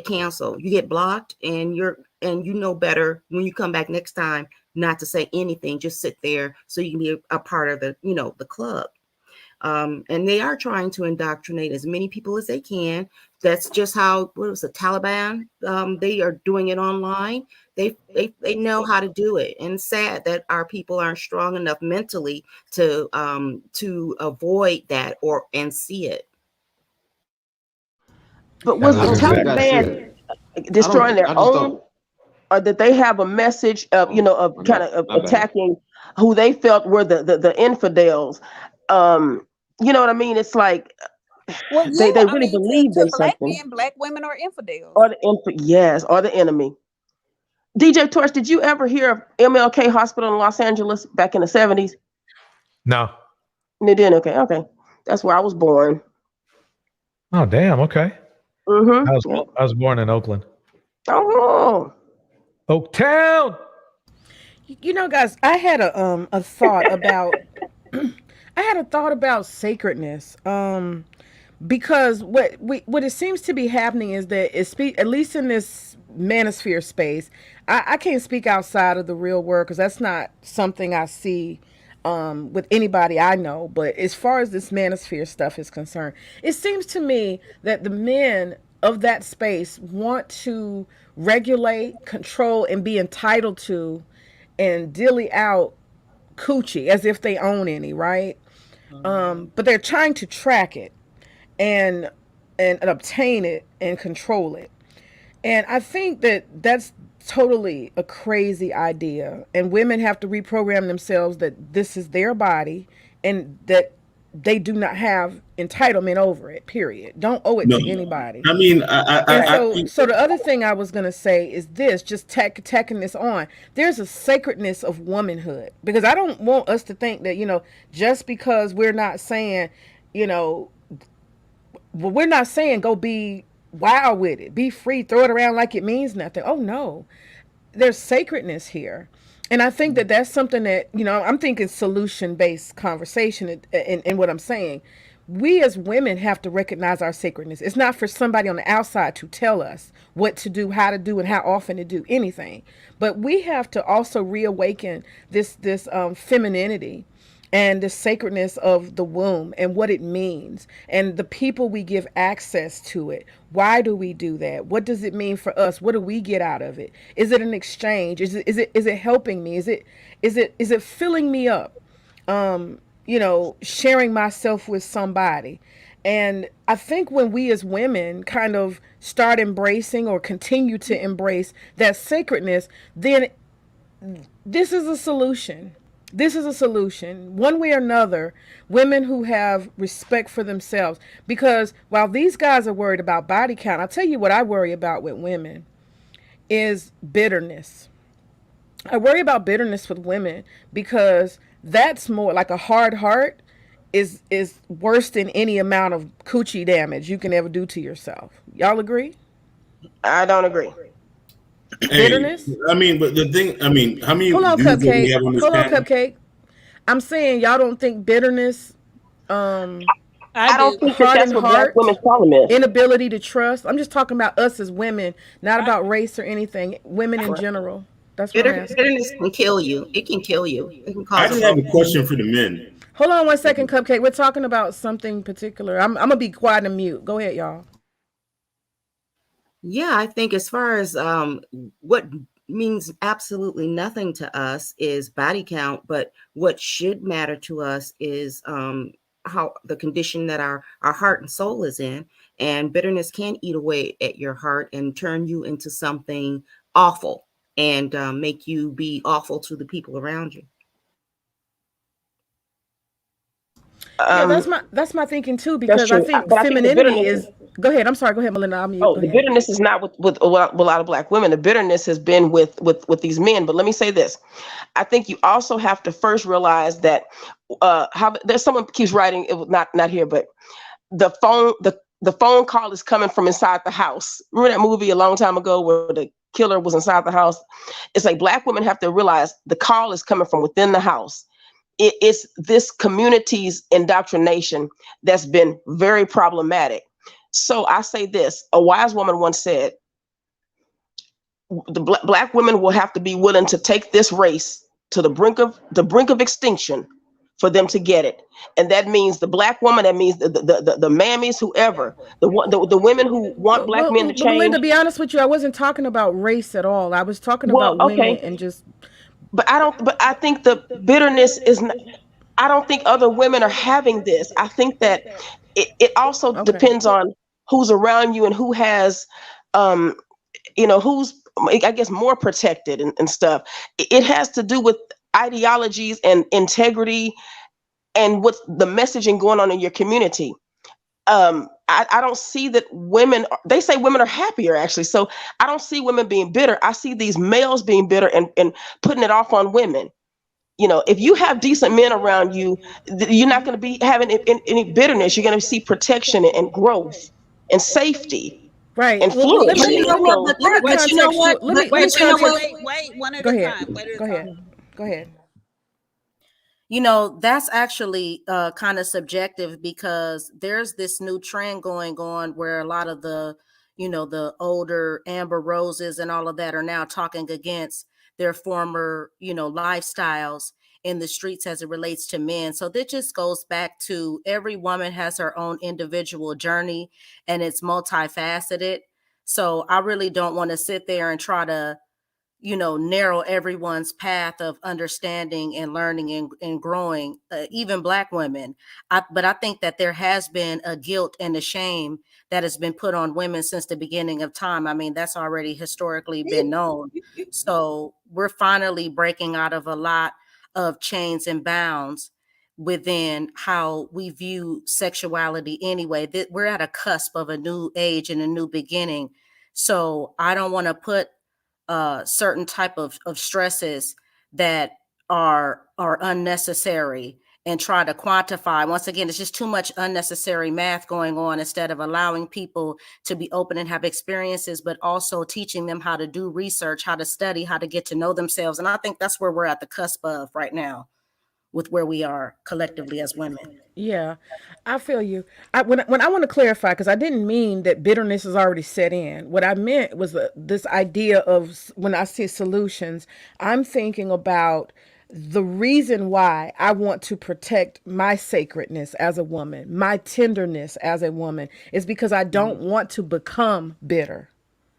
canceled, you get blocked, and you know better when you come back next time not to say anything, just sit there so you can be a part of the club. And they are trying to indoctrinate as many people as they can. That's just how, what was the Taliban? They are doing it online. They know how to do it. And it's sad that our people aren't strong enough mentally to avoid that and see it. But was the Taliban destroying their own, or did they have a message of kind of attacking who they felt were the infidels? You know what I mean? It's like they really believed in black something. men, black women are infidels. Or the enemy. DJ Torch, did you ever hear of MLK Hospital in Los Angeles back in the 70s? No. You didn't? Okay. That's where I was born. Oh, damn. Okay. Mm-hmm. I was born in Oakland. Oh. Oaktown. Guys, I had a thought about sacredness. Because what it seems to be happening is that at least in this manosphere space, I can't speak outside of the real world because that's not something I see with anybody I know. But as far as this manosphere stuff is concerned, it seems to me that the men of that space want to regulate, control, and be entitled to and dilly out coochie as if they own any, right? But they're trying to track it and obtain it and control it. And I think that that's totally a crazy idea. And women have to reprogram themselves that this is their body and that they do not have entitlement over it, period. Don't owe it to anybody. I mean, so the other thing I was going to say is this, just tacking this on, there's a sacredness of womanhood, because I don't want us to think that, just because we're not saying, we're not saying go be wild with it, be free, throw it around like it means nothing. Oh no, there's sacredness here. And I think that that's something that, I'm thinking solution-based conversation in what I'm saying. We as women have to recognize our sacredness. It's not for somebody on the outside to tell us what to do, how to do, and how often to do anything. But we have to also reawaken this femininity and the sacredness of the womb and what it means and the people we give access to it. Why do we do that? What does it mean for us? What do we get out of it? Is it an exchange? Is it helping me? Is it filling me up? Sharing myself with somebody. And I think when we as women kind of start embracing or continue to embrace that sacredness, then this is a solution. This is a solution. One way or another, women who have respect for themselves. Because while these guys are worried about body count, I'll tell you what I worry about with women is bitterness. I worry about bitterness with women because that's more like a hard heart is worse than any amount of coochie damage you can ever do to yourself. Y'all agree? I don't agree. Bitterness? I mean, but the thing, I mean, how many Hold on, dudes do we Cupcake. have on this Hold on, panel? Cupcake. I'm saying y'all don't think bitterness, I don't think that that's hardened what Black heart, women's problem is. inability to trust. I'm just talking about us as women, not about race or anything. Women in general. That's what I'm asking. Bitterness can kill you. It can kill you. It can I cause just a have a question for the men. Hold on 1 second, Cupcake. We're talking about something particular. I'm gonna be quiet and mute. Go ahead, y'all. Yeah, I think as far as what means absolutely nothing to us is body count, but what should matter to us is how the condition that our heart and soul is in. And bitterness can eat away at your heart and turn you into something awful and make you be awful to the people around you. Yeah, that's my thinking too, That's because I true. think But I think the femininity bitterness is. Go ahead. I'm sorry. Go ahead, Melinda. I'm mute. Oh, Go the ahead. bitterness is not with a lot of Black women. The bitterness has been with these men. But let me say this: I think you also have to first realize that how there's someone keeps writing. It was not here, but the phone call is coming from inside the house. Remember that movie a long time ago where the killer was inside the house? It's like Black women have to realize the call is coming from within the house. It's this community's indoctrination that's been very problematic. So I say this: a wise woman once said, "The Black women will have to be willing to take this race to the brink of extinction for them to get it." And that means the Black woman. That means the mammies, whoever, the women who want Black men to But Melinda, change. be honest with you, I wasn't talking about race at all. I was talking about women and just. But I think the bitterness is not, I don't think other women are having this. I think that it also depends on who's around you and who has, who's, I guess, more protected and stuff. It has to do with ideologies and integrity and what's the messaging going on in your community. I don't see that women, they say women are happier actually. So I don't see women being bitter. I see these males being bitter and putting it off on women. If you have decent men around you, you're not going to be having any bitterness. You're going to see protection and growth and safety. Right. And Well, flourishing. let me contextual. Let me context. Wait, one at Go a ahead. time. One at a Go ahead. time. Go ahead. That's actually kind of subjective because there's this new trend going on where a lot of the older Amber Roses and all of that are now talking against their former, lifestyles in the streets as it relates to men. So that just goes back to every woman has her own individual journey and it's multifaceted. So I really don't want to sit there and try to narrow everyone's path of understanding and learning and growing, even Black women. But I think that there has been a guilt and a shame that has been put on women since the beginning of time. I mean, that's already historically been known. So we're finally breaking out of a lot of chains and bounds within how we view sexuality anyway. We're at a cusp of a new age and a new beginning. So I don't want to put certain type of stresses that are unnecessary and try to quantify. Once again, it's just too much unnecessary math going on instead of allowing people to be open and have experiences, but also teaching them how to do research, how to study, how to get to know themselves. And I think that's where we're at the cusp of right now with where we are collectively as women. Yeah, I feel you. When I want to clarify, because I didn't mean that bitterness is already set in. What I meant was this idea of when I see solutions, I'm thinking about the reason why I want to protect my sacredness as a woman, my tenderness as a woman, is because I don't want to become bitter.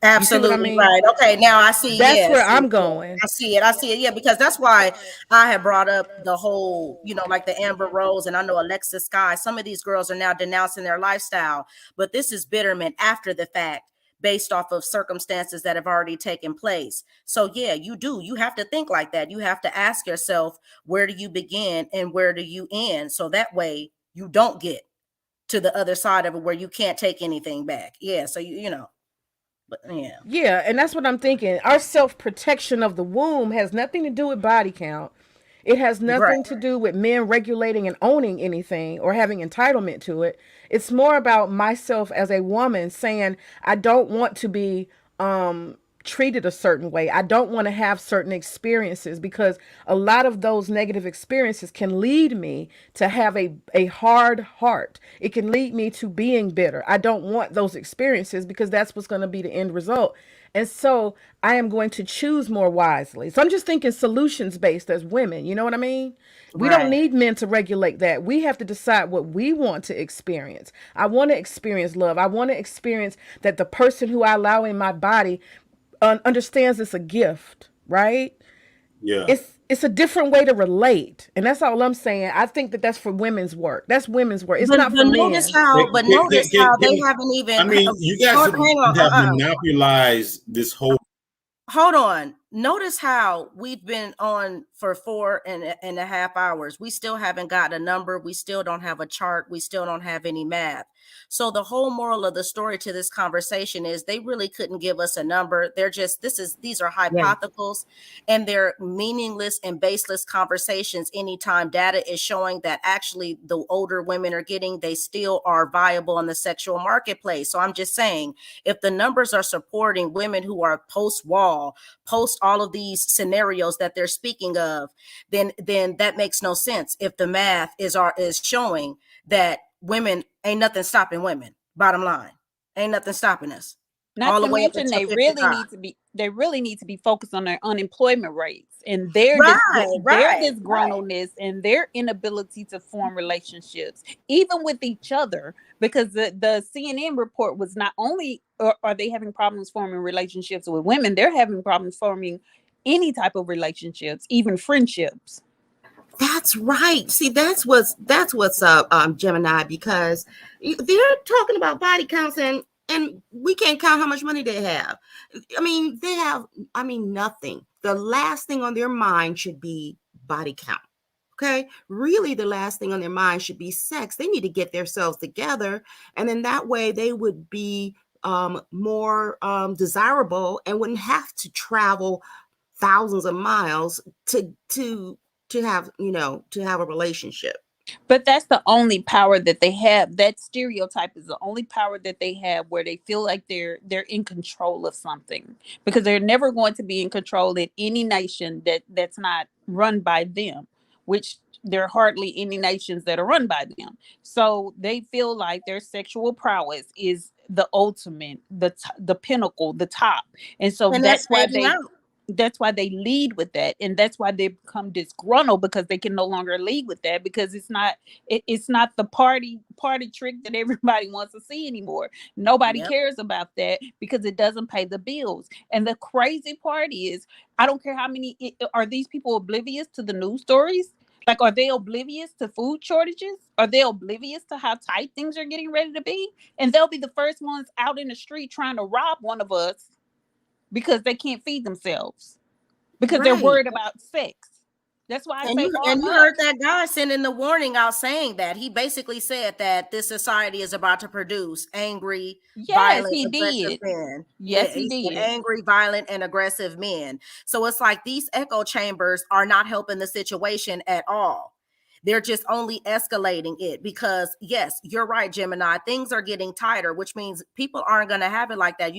You see what I Absolutely mean? right. Okay, now I see. That's Yes, where I'm yeah, going. I see it. I see it. Yeah, because that's why I had brought up the whole, like the Amber Rose, and I know Alexis Sky. Some of these girls are now denouncing their lifestyle, but this is bitterment after the fact, based off of circumstances that have already taken place. So yeah, you have to think like that. You have to ask yourself, where do you begin and where do you end? So that way you don't get to the other side of it where you can't take anything back. Yeah. So but yeah. Yeah, and that's what I'm thinking. Our self-protection of the womb has nothing to do with body count. It has Right. nothing to do with men regulating and owning anything or having entitlement to it. It's more about myself as a woman saying, I don't want to be treated a certain way. I don't want to have certain experiences, because a lot of those negative experiences can lead me to have a hard heart. It can lead me to being bitter. I don't want those experiences, because that's what's going to be the end result. And so I am going to choose more wisely. So I'm just thinking solutions based as women. You know what I mean? We don't Right. need men to regulate that. We have to decide what we want to experience. I want to experience love. I want to experience that the person who I allow in my body understands it's a gift, right? Yeah. It's a different way to relate, and that's all I'm saying. I think that that's for women's work. That's women's work. It's But, not but for notice men. how, but notice how they haven't even. I mean, you guys Hang on, have monopolized this whole. hold on. Notice how we've been on for 4.5 hours. We still haven't got a number. We still don't have a chart. We still don't have any math. So the whole moral of the story to this conversation is they really couldn't give us a number. They're just, these are hypotheticals, and they're meaningless and baseless conversations. Anytime data is showing that actually the older women are getting, they still are viable in the sexual marketplace. So I'm just saying, if the numbers are supporting women who are post-wall, post all of these scenarios that they're speaking of, then that makes no sense. If the math is showing that women ain't nothing stopping women, bottom line, ain't nothing stopping us. Not All to the way up mention until they really 55. need to be focused on their unemployment rates and their Right. disgruntledness and their inability to form relationships, even with each other. Because the CNN report was not only are they having problems forming relationships with women, they're having problems forming any type of relationships, even friendships. That's right. See, that's what's up, Gemini, because they're talking about body counts, and we can't count how much money they have. I mean, nothing. The last thing on their mind should be body count. Okay, really, the last thing on their mind should be sex. They need to get themselves together, and then that way they would be more desirable and wouldn't have to travel thousands of miles to have a relationship. But that's the only power that they have. That stereotype is the only power that they have, where they feel like they're in control of something, because they're never going to be in control in any nation that's not run by them, which there are hardly any nations that are run by them. So they feel like their sexual prowess is the ultimate, the pinnacle, the top. And so And that's why fading out. that's why they lead with that, and that's why they become disgruntled, because they can no longer lead with that, because it's not the party trick that everybody wants to see anymore. Nobody Yep. cares about that because it doesn't pay the bills. And the crazy part is, I don't care how many are these people oblivious to the news stories. Like, are they oblivious to food shortages? Are they oblivious to how tight things are getting ready to be? And they'll be the first ones out in the street trying to rob one of us because they can't feed themselves, because they're Right. worried about sex. That's why I And say you heard that guy sending the warning out, saying that he basically said that this society is about to produce angry, Yes, violent, he aggressive did. men. Yes, Yeah, he said did. angry, violent, and aggressive men. So it's like these echo chambers are not helping the situation at all. They're just only escalating it, because yes, you're right, Gemini. Things are getting tighter, which means people aren't going to have it like that.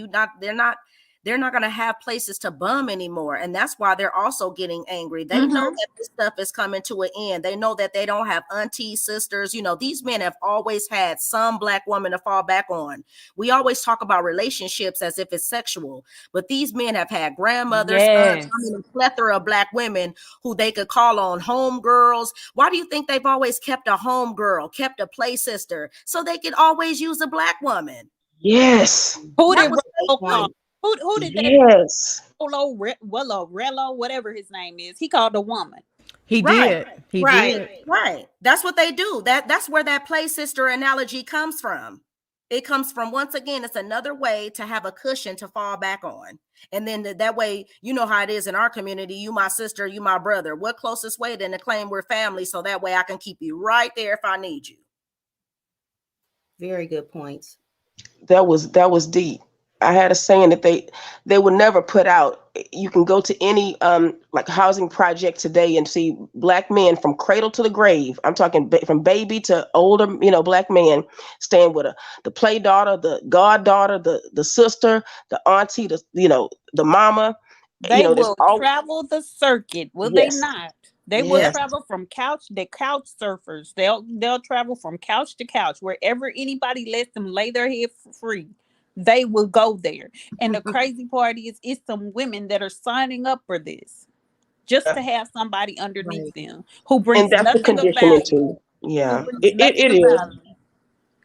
they're not going to have places to bum anymore. And that's why they're also getting angry. They know that this stuff is coming to an end. They know that they don't have aunties, sisters. You know, these men have always had some Black woman to fall back on. We always talk about relationships as if it's sexual, but these men have had grandmothers, aunts, I mean, a plethora of Black women who they could call on home girls. Why do you think they've always kept a home girl, kept a play sister, so they could always use a Black woman? Yes. Who That did was Rello their call? point. Who did that? Yes. Rello, whatever his name is. He called a woman. He did. He did. Right. That's what they do. That's where that play sister analogy comes from. It comes from, once again, it's another way to have a cushion to fall back on. And then that way, you know how it is in our community. You my sister, you my brother. What closest way than to claim we're family, so that way I can keep you right there if I need you. Very good points. That was deep. I had a saying that they would never put out. You can go to any like housing project today and see Black men from cradle to the grave. I'm talking from baby to older, Black men staying with the play daughter, the goddaughter, the sister, the auntie, the mama. They will travel the circuit, will they not? They will Yes. travel from couch. They're couch surfers. They'll travel from couch to couch wherever anybody lets them lay their head for free. They will go there. And the crazy part is, it's some women that are signing up for this just to have somebody underneath them who brings And that's the nothing of conditioning value. too. Yeah, Who brings it nothing is. of value.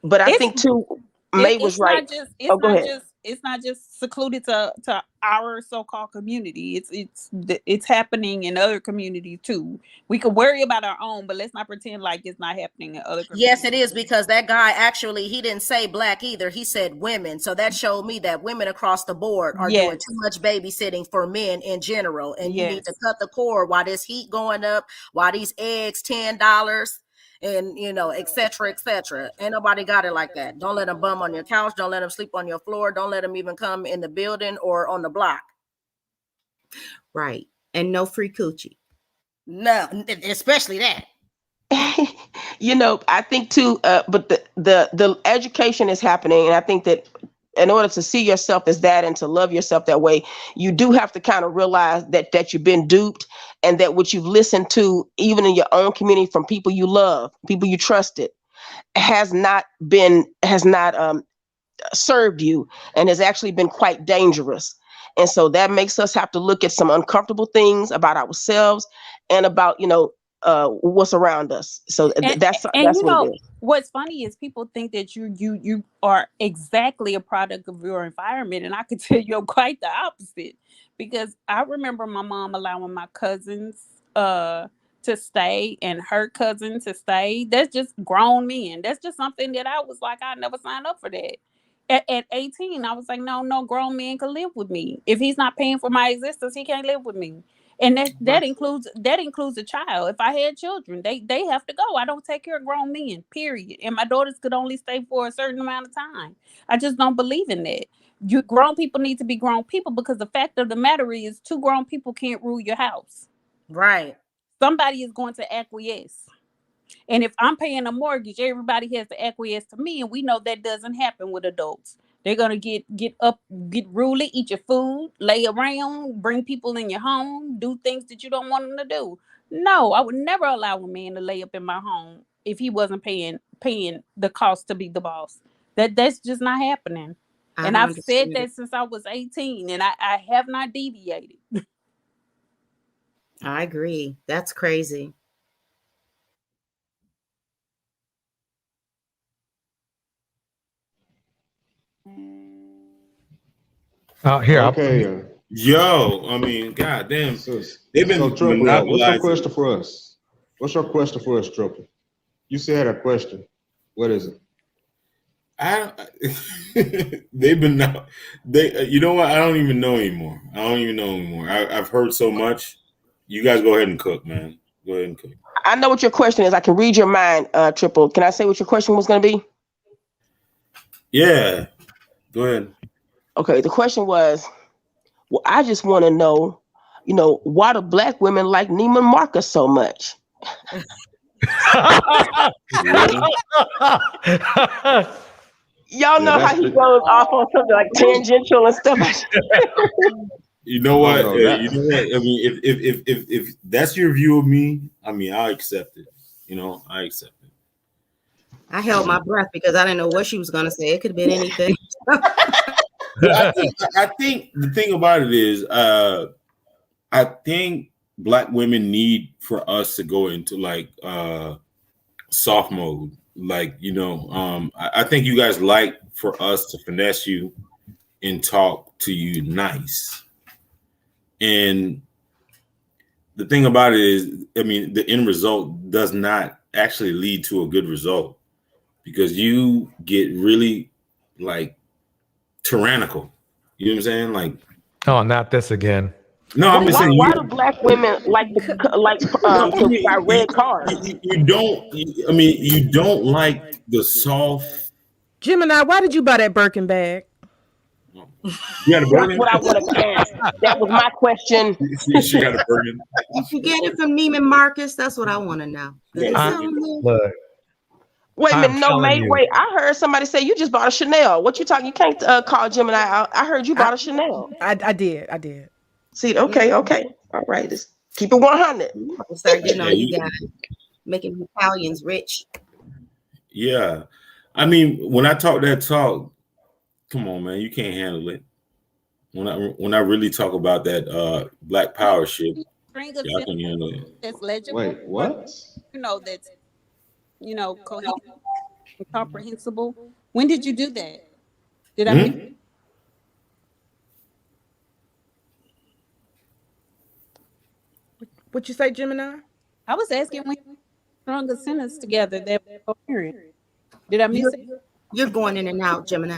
But I It's- think too, May was right. It's Go not ahead. just it's not just secluded to our so-called community. It's happening in other communities too. We could worry about our own, but let's not pretend like it's not happening in other communities. Yes, it is, because that guy actually, he didn't say Black either. He said women. So that showed me that women across the board are doing too much babysitting for men in general. And you need to cut the cord while this heat going up, while these eggs $10 and, et cetera, et cetera. Ain't nobody got it like that. Don't let them bum on your couch. Don't let them sleep on your floor. Don't let them even come in the building or on the block. Right. And no free coochie. No, especially that. I think too, but the education is happening, and I think that in order to see yourself as that and to love yourself that way, you do have to kind of realize that you've been duped, and that what you've listened to, even in your own community, from people you love, people you trusted, has not served you, and has actually been quite dangerous. And so that makes us have to look at some uncomfortable things about ourselves and about what's around us. So that's what it is. What's funny is people think that you are exactly a product of your environment, and I could tell you quite the opposite. Because I remember my mom allowing my cousins to stay and her cousin to stay. That's just grown men. That's just something that I was like, I never signed up for that. At 18, I was like, no grown man can live with me. If he's not paying for my existence, he can't live with me. And that includes a child. If I had children, they have to go. I don't take care of grown men, period. And my daughters could only stay for a certain amount of time. I just don't believe in that. Grown people need to be grown people, because the fact of the matter is, two grown people can't rule your house. Right. Somebody is going to acquiesce. And if I'm paying a mortgage, everybody has to acquiesce to me. And we know that doesn't happen with adults. They're going to get up, get ruly, eat your food, lay around, bring people in your home, do things that you don't want them to do. No, I would never allow a man to lay up in my home if he wasn't paying the cost to be the boss. That's just not happening. And I've said that since I was 18, and I have not deviated. I agree. That's crazy. Here. Okay. Yo, I mean, goddamn, they've been Triple, monopolizing. what's your question for us? What's your question for us, Triple? You said a question. What is it? They've been now. You know what? I don't even know anymore. I've heard so much. You guys go ahead and cook, man. Go ahead and cook. I know what your question is. I can read your mind, Triple. Can I say what your question was going to be? Yeah, go ahead. Okay, the question was, well, I just want to know, why do Black women like Neiman Marcus so much? Y'all know how he goes off on something like tangential and stuff. You know what? know You that. know what? I mean, if that's your view of me, I mean, I'll accept it. You know, I accept it. I held my breath because I didn't know what she was gonna say. It could have been anything. But I think the thing about it is, I think Black women need for us to go into like soft mode. Like, you know, I think you guys like for us to finesse you and talk to you nice. And the thing about it is, I mean, the end result does not actually lead to a good result because you get really like tyrannical. You know what I'm saying? Like, Oh, not this again. no, I'm just saying. Why do Black women like to buy red cars? You don't. I mean, you don't like the soft. Gemini, why did you buy that Birkin bag? You got a That's Birkin? what I wanted to ask. That was my question. She got a Birkin. Did you get it from Neiman Marcus? That's what I want to know. Does it I- sound good? Look, Wait a I'm minute, no, telling mate. you. Wait, I heard somebody say you just bought a Chanel. What you talking? You can't call Gemini out. I heard you bought a Chanel. I did. See, okay, all right. Just keep it 100. I'll start getting on Yeah, you you- guys, making Italians rich. Yeah, I mean, when I talk that talk, come on, man, you can't handle it. When I really talk about that Black Power shit, String of y'all can handle it. that's legible. Wait, what? You know, that's, you know, coherent and comprehensible. When did you do that? Did I miss? What you say, Gemini? I was asking when you strung a sentence together that was coherent. Did I miss it? You're going in and out, Gemini.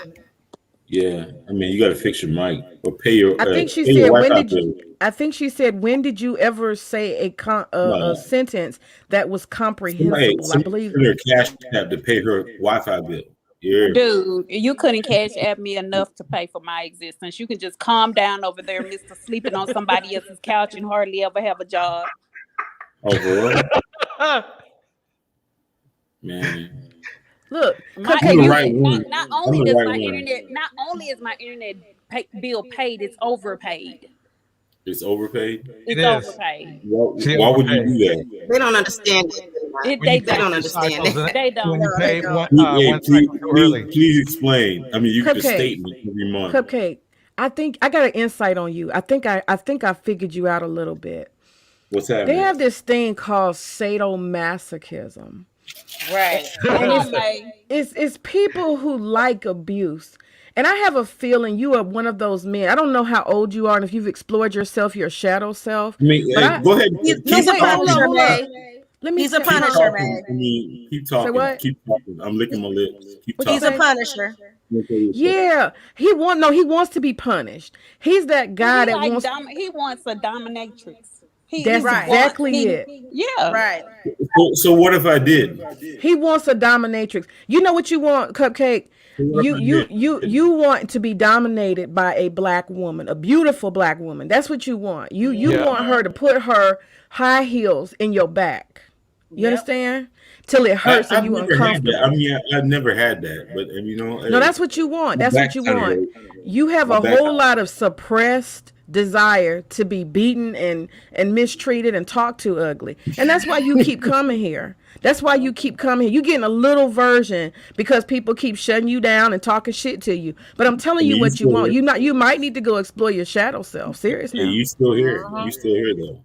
Yeah, I mean, you got to fix your mic or pay your. I think she pay your said, when Wi-Fi did you? bill. I think she said, when did you ever say No. a sentence that was Somebody, comprehensible? I somebody believe. put her cash app to pay her Wi-Fi bill. Yeah. Dude, you couldn't cash app me enough to pay for my existence. You can just calm down over there, Mr. Sleeping on somebody else's couch and hardly ever have a job. Oh, for real? Man. Look, My I'm the right internet, one. not I'm only the does right my one. internet, not only is my internet bill paid, it's overpaid. It's overpaid. It's is. overpaid. Why would you do that? They don't understand it. They They don't. don't understand it. They don't. When you pay don't. one, Hey, one cycle too early. please explain. I mean, you get a Cupcake. statement every month. Cupcake. I think I got an insight on you. I think I figured you out a little bit. What's They happening? have this thing called sadomasochism. Right. And it's people who like abuse. And I have a feeling you are one of those men. I don't know how old you are and if you've explored yourself, your shadow self. I mean, But go ahead. He's a Keep punisher, talking. May. Let me He's a tell you. punisher, talking. man. I mean, keep talking. what? Keep talking. I'm licking my lips. Keep What you He's talking. a punisher. Yeah, he wants to be punished. He's that guy that wants. He wants a dominatrix. That's exactly it. Yeah. Right. So what if I did? He wants a dominatrix. You know what you want, Cupcake? You want to be dominated by a black woman, a beautiful black woman. That's what you want. You Yeah. want her to put her high heels in your back. You understand? Till it hurts and I've you never had uncomfortable. that. I mean, I've never had that, but you know. No, that's what you want. my That's what you back kinda want. hurt. You have My a back- whole lot of suppressed desire to be beaten and mistreated and talked to ugly. And that's why you keep coming here. That's why you keep coming here. You're getting a little version because people keep shutting you down and talking shit to you. But I'm telling you You what you still want. here. You might need to go explore your shadow self. Seriously. Yeah, you still here. You still here though.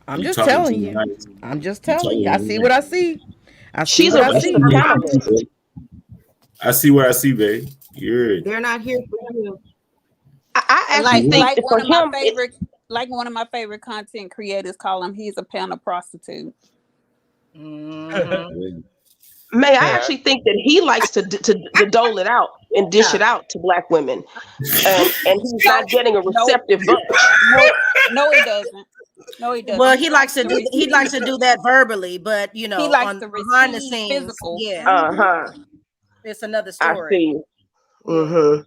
I'm You just talking telling to you. me nice. I'm just You telling you. I talking see to what me I nice. see. I see She's what a I see. I see what I see, babe. You're They're not here for you. I actually think that for him, Like one of my favorite content creators call him, he's a pound of prostitute. May I actually think that he likes to dole it out and dish it out to black women, and he's not getting a receptive bunch. No, he doesn't. No, he doesn't. Well, he likes to do that verbally, but you know, He likes on to behind the receive scenes, physical. yeah, it's another I story. see. Mm-hmm.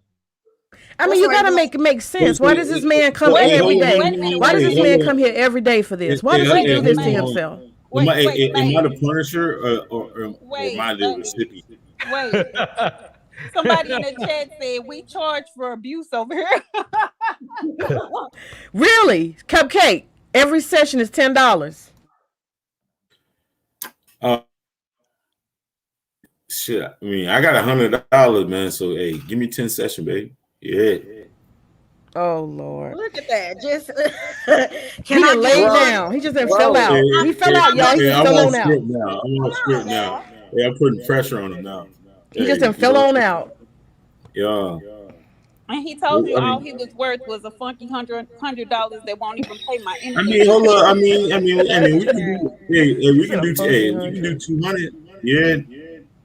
I mean, you gotta make it make sense. Why does this man come Wait, here every hold on, day? wait a minute, Why does wait, this hold man on. come here every day for this? Why does he do this to himself? Am I the Punisher or am I the recipient? Wait. Somebody in the chat said we charge for abuse over here. Really? Cupcake. Every session is $10. Shit. I mean, I got $100, man. So hey, give me 10 sessions, baby. Yeah. Oh Lord. Look at that. Just He just laid down. He just didn't fell out. He fell out, y'all. He just fell on out. I'm on script now. Yeah, I'm putting pressure on him now. He just didn't fell on out. Yeah. And he told you all he was worth was a funky $100 that won't even pay my internet. I mean, hold on. I mean, we can do. We can do 200. Yeah.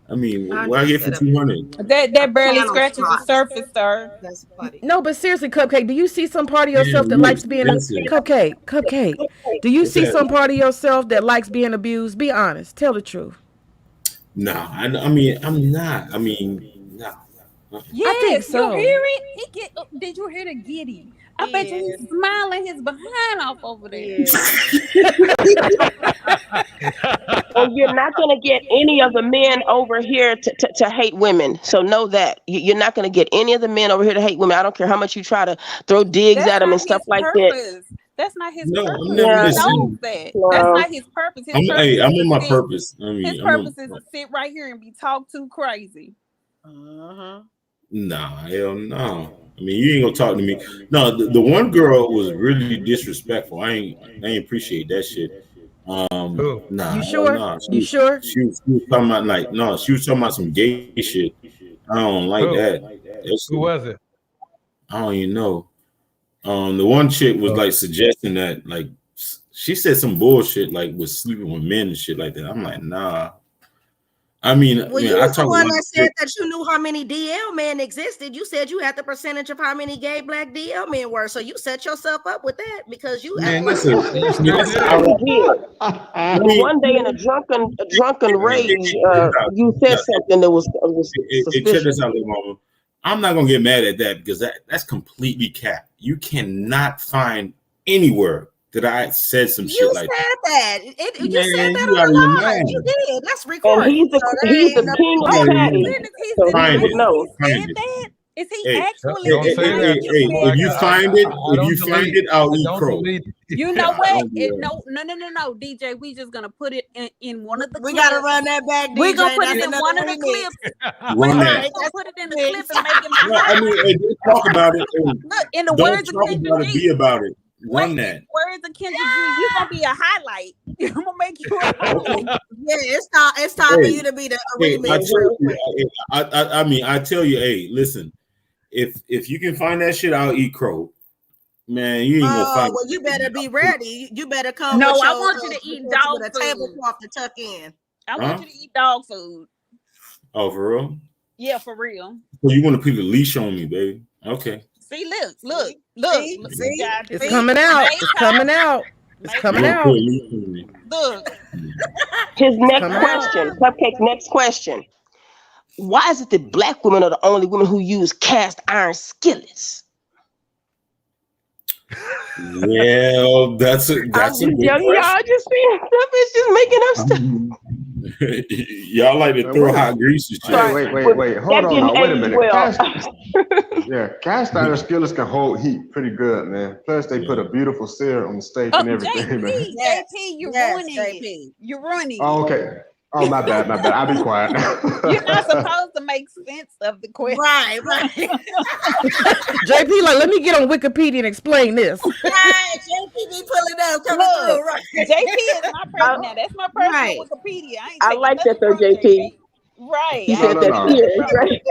I mean, what I get for 200? That barely scratches the surface, sir. That's funny. No, but seriously, Cupcake, do you see some part of yourself that likes being Cupcake? Do you see some part of yourself that likes being abused? Be honest. Tell the truth. Nah, I mean, I'm not. I mean, nah. Yes, I think so. You hear it? Did you hear the giddy? I bet you he's smiling his behind off over there. And you're not going to get any of the men over here to hate women. So know that. You're not going to get any of the men over here to hate women. I don't care how much you try to throw digs at them and stuff like that. That's not his No, purpose. I'm never He listening. knows that. No. That's not his purpose. His purpose I'm is on my to purpose. I sit- mean, his purpose is to sit right here and be talked to crazy. Nah, hell no. I mean, you ain't gonna talk to me. No, the one girl was really disrespectful. I ain't appreciate that shit. Nah. You sure? Nah. You sure? She was talking about she was talking about some gay shit. I don't like Who? that. Who was it? I don't even know. The one chick was like suggesting that, like, she said some bullshit like was sleeping with men and shit like that. I'm like, nah. I mean, Well, you I was the talk one about that said that you knew how many DL men existed. You said you had the percentage of how many gay black DL men were. So you set yourself up with that because you. Man, that's listen, I mean, one day in a drunken rage, you said something that was Hey, check suspicious. this out, little mama. I'm not gonna get mad at that because that's completely cap. You cannot find anywhere that I said some You shit like said that. that. You Man, said that you out of on your the line. mind. You did. That's And recorded. he's the So he's there the ain't king no- of Oh, patty. yeah. So Find he would it. know. Find it. That is he Hey, actually? Don't say hey, that. if you find it, I don't delete. I'll I eat don't crow. delete. You know I what? don't do No, DJ. We just gonna put it in one of the We clips. gotta run that back, DJ. We're gonna put That's it in another one of the remix. clips. Run We're that. gonna put it in the clip and make him No, I mean, hey, just talk about it. Hey, look. In the don't words of talk Kendra about it. G. Be about it. Wait, Run that. words of Kendra G. You gonna be a highlight. I'm gonna make you a highlight. Yeah, it's time for Hey, you to be the hey, remix. I tell you, I mean, I tell you, hey, listen, if you can find that shit, I'll eat crow. Man, you ain't gonna find. Well, you better be ready. You better come. No, with I your, want you to eat dog with a food. tablecloth to tuck in. I want Huh? you to eat dog food. Oh, for real? Yeah, for real. So you want to put a leash on me, baby? Okay. See, look. See? God, It's see? coming out. Make It's time. coming out. It's Make coming You time. gonna put out. a leash on me? Look. His next Coming out. question, Cupcake's next question. Why is it that black women are the only women who use cast iron skillets? Well, that's a good Y'all just saying stuff. It's just making up stuff. question. Y'all like to throw hot grease and shit. Wait. Hold on now. Wait a minute. Well, Cast iron skillets can hold heat pretty good, man. Plus, they put a beautiful sear on the steak and everything, man. JP, you're ruining it. You're ruining Oh, it. okay. Oh, my bad. I'll be quiet now. You're not supposed to make sense of the question. Right. JP, like, let me get on Wikipedia and explain this. Right, JP be pulling up, coming Look, through. Right. JP is my personal. Now that's my personal Right. Wikipedia. I ain't I taking like that though, nothing from JP. Right. He I said ain't that taking sear, nothing from right?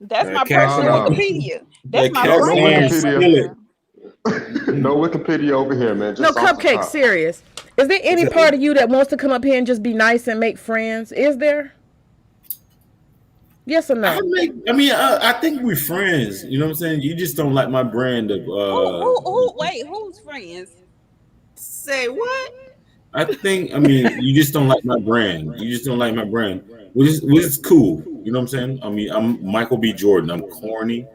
That's my cast personal iron- Wikipedia. That's that my cast No iron brand. skillet. Wikipedia. No Wikipedia over here, man. No, Just off the Cupcake, top. serious. Is there any part of you that wants to come up here and just be nice and make friends? Is there? Yes or no? I think we're friends. You know what I'm saying? You just don't like my brand of. Wait, who's friends? Say what? I think. I mean, you just don't like my brand. You just don't like my brand, which is cool. You know what I'm saying? I mean, I'm Michael B. Jordan. I'm corny.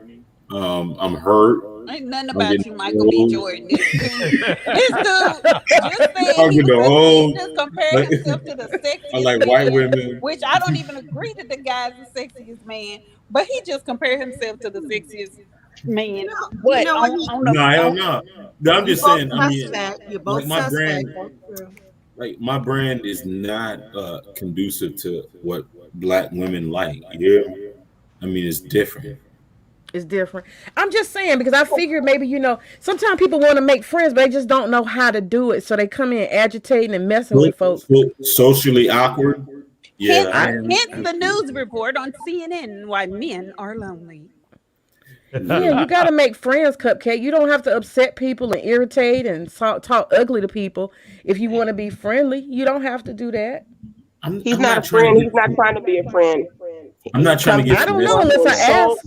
I'm hurt. Ain't nothing I'm about getting you, Michael B. old. Jordan. This dude just said I'm he getting old. just compared himself to the I sexiest like white man, women. which I don't even agree that the guy's the sexiest man, but he just compared himself to the sexiest man. What You know what? on No, hell the no. No, I'm You're just both saying. I mean, suspect. You're like both my suspect. brand, That's true. like my brand is not conducive to what black women like. Yeah, I mean it's different. It's different. I'm just saying because I figured maybe sometimes people want to make friends, but they just don't know how to do it, so they come in agitating and messing with folks. Socially awkward. Yeah, hence the news report on CNN why men are lonely. Yeah, you got to make friends, Cupcake. You don't have to upset people and irritate and talk ugly to people if you want to be friendly. You don't have to do that. He's not a friend. He's not trying to be a friend. I'm not trying to get. I don't know unless I ask.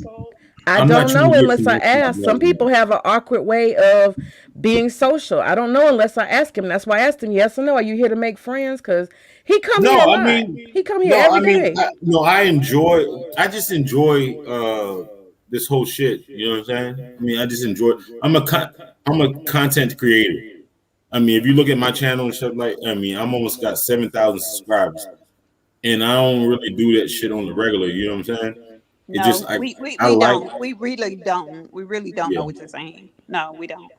I don't know unless I ask. Some people have an awkward way of being social. I don't know unless I ask him. That's why I asked him yes or no. Are you here to make friends? Because he come here a lot. He come here every day. I just enjoy this whole shit. You know what I'm saying? I mean, I just enjoy. I'm a content creator. I mean, if you look at my channel and stuff I'm almost got 7,000 subscribers, and I don't really do that shit on the regular. You know what I'm saying? No, It just, we I like. don't. We really don't. We really don't know what you're saying. No, we don't.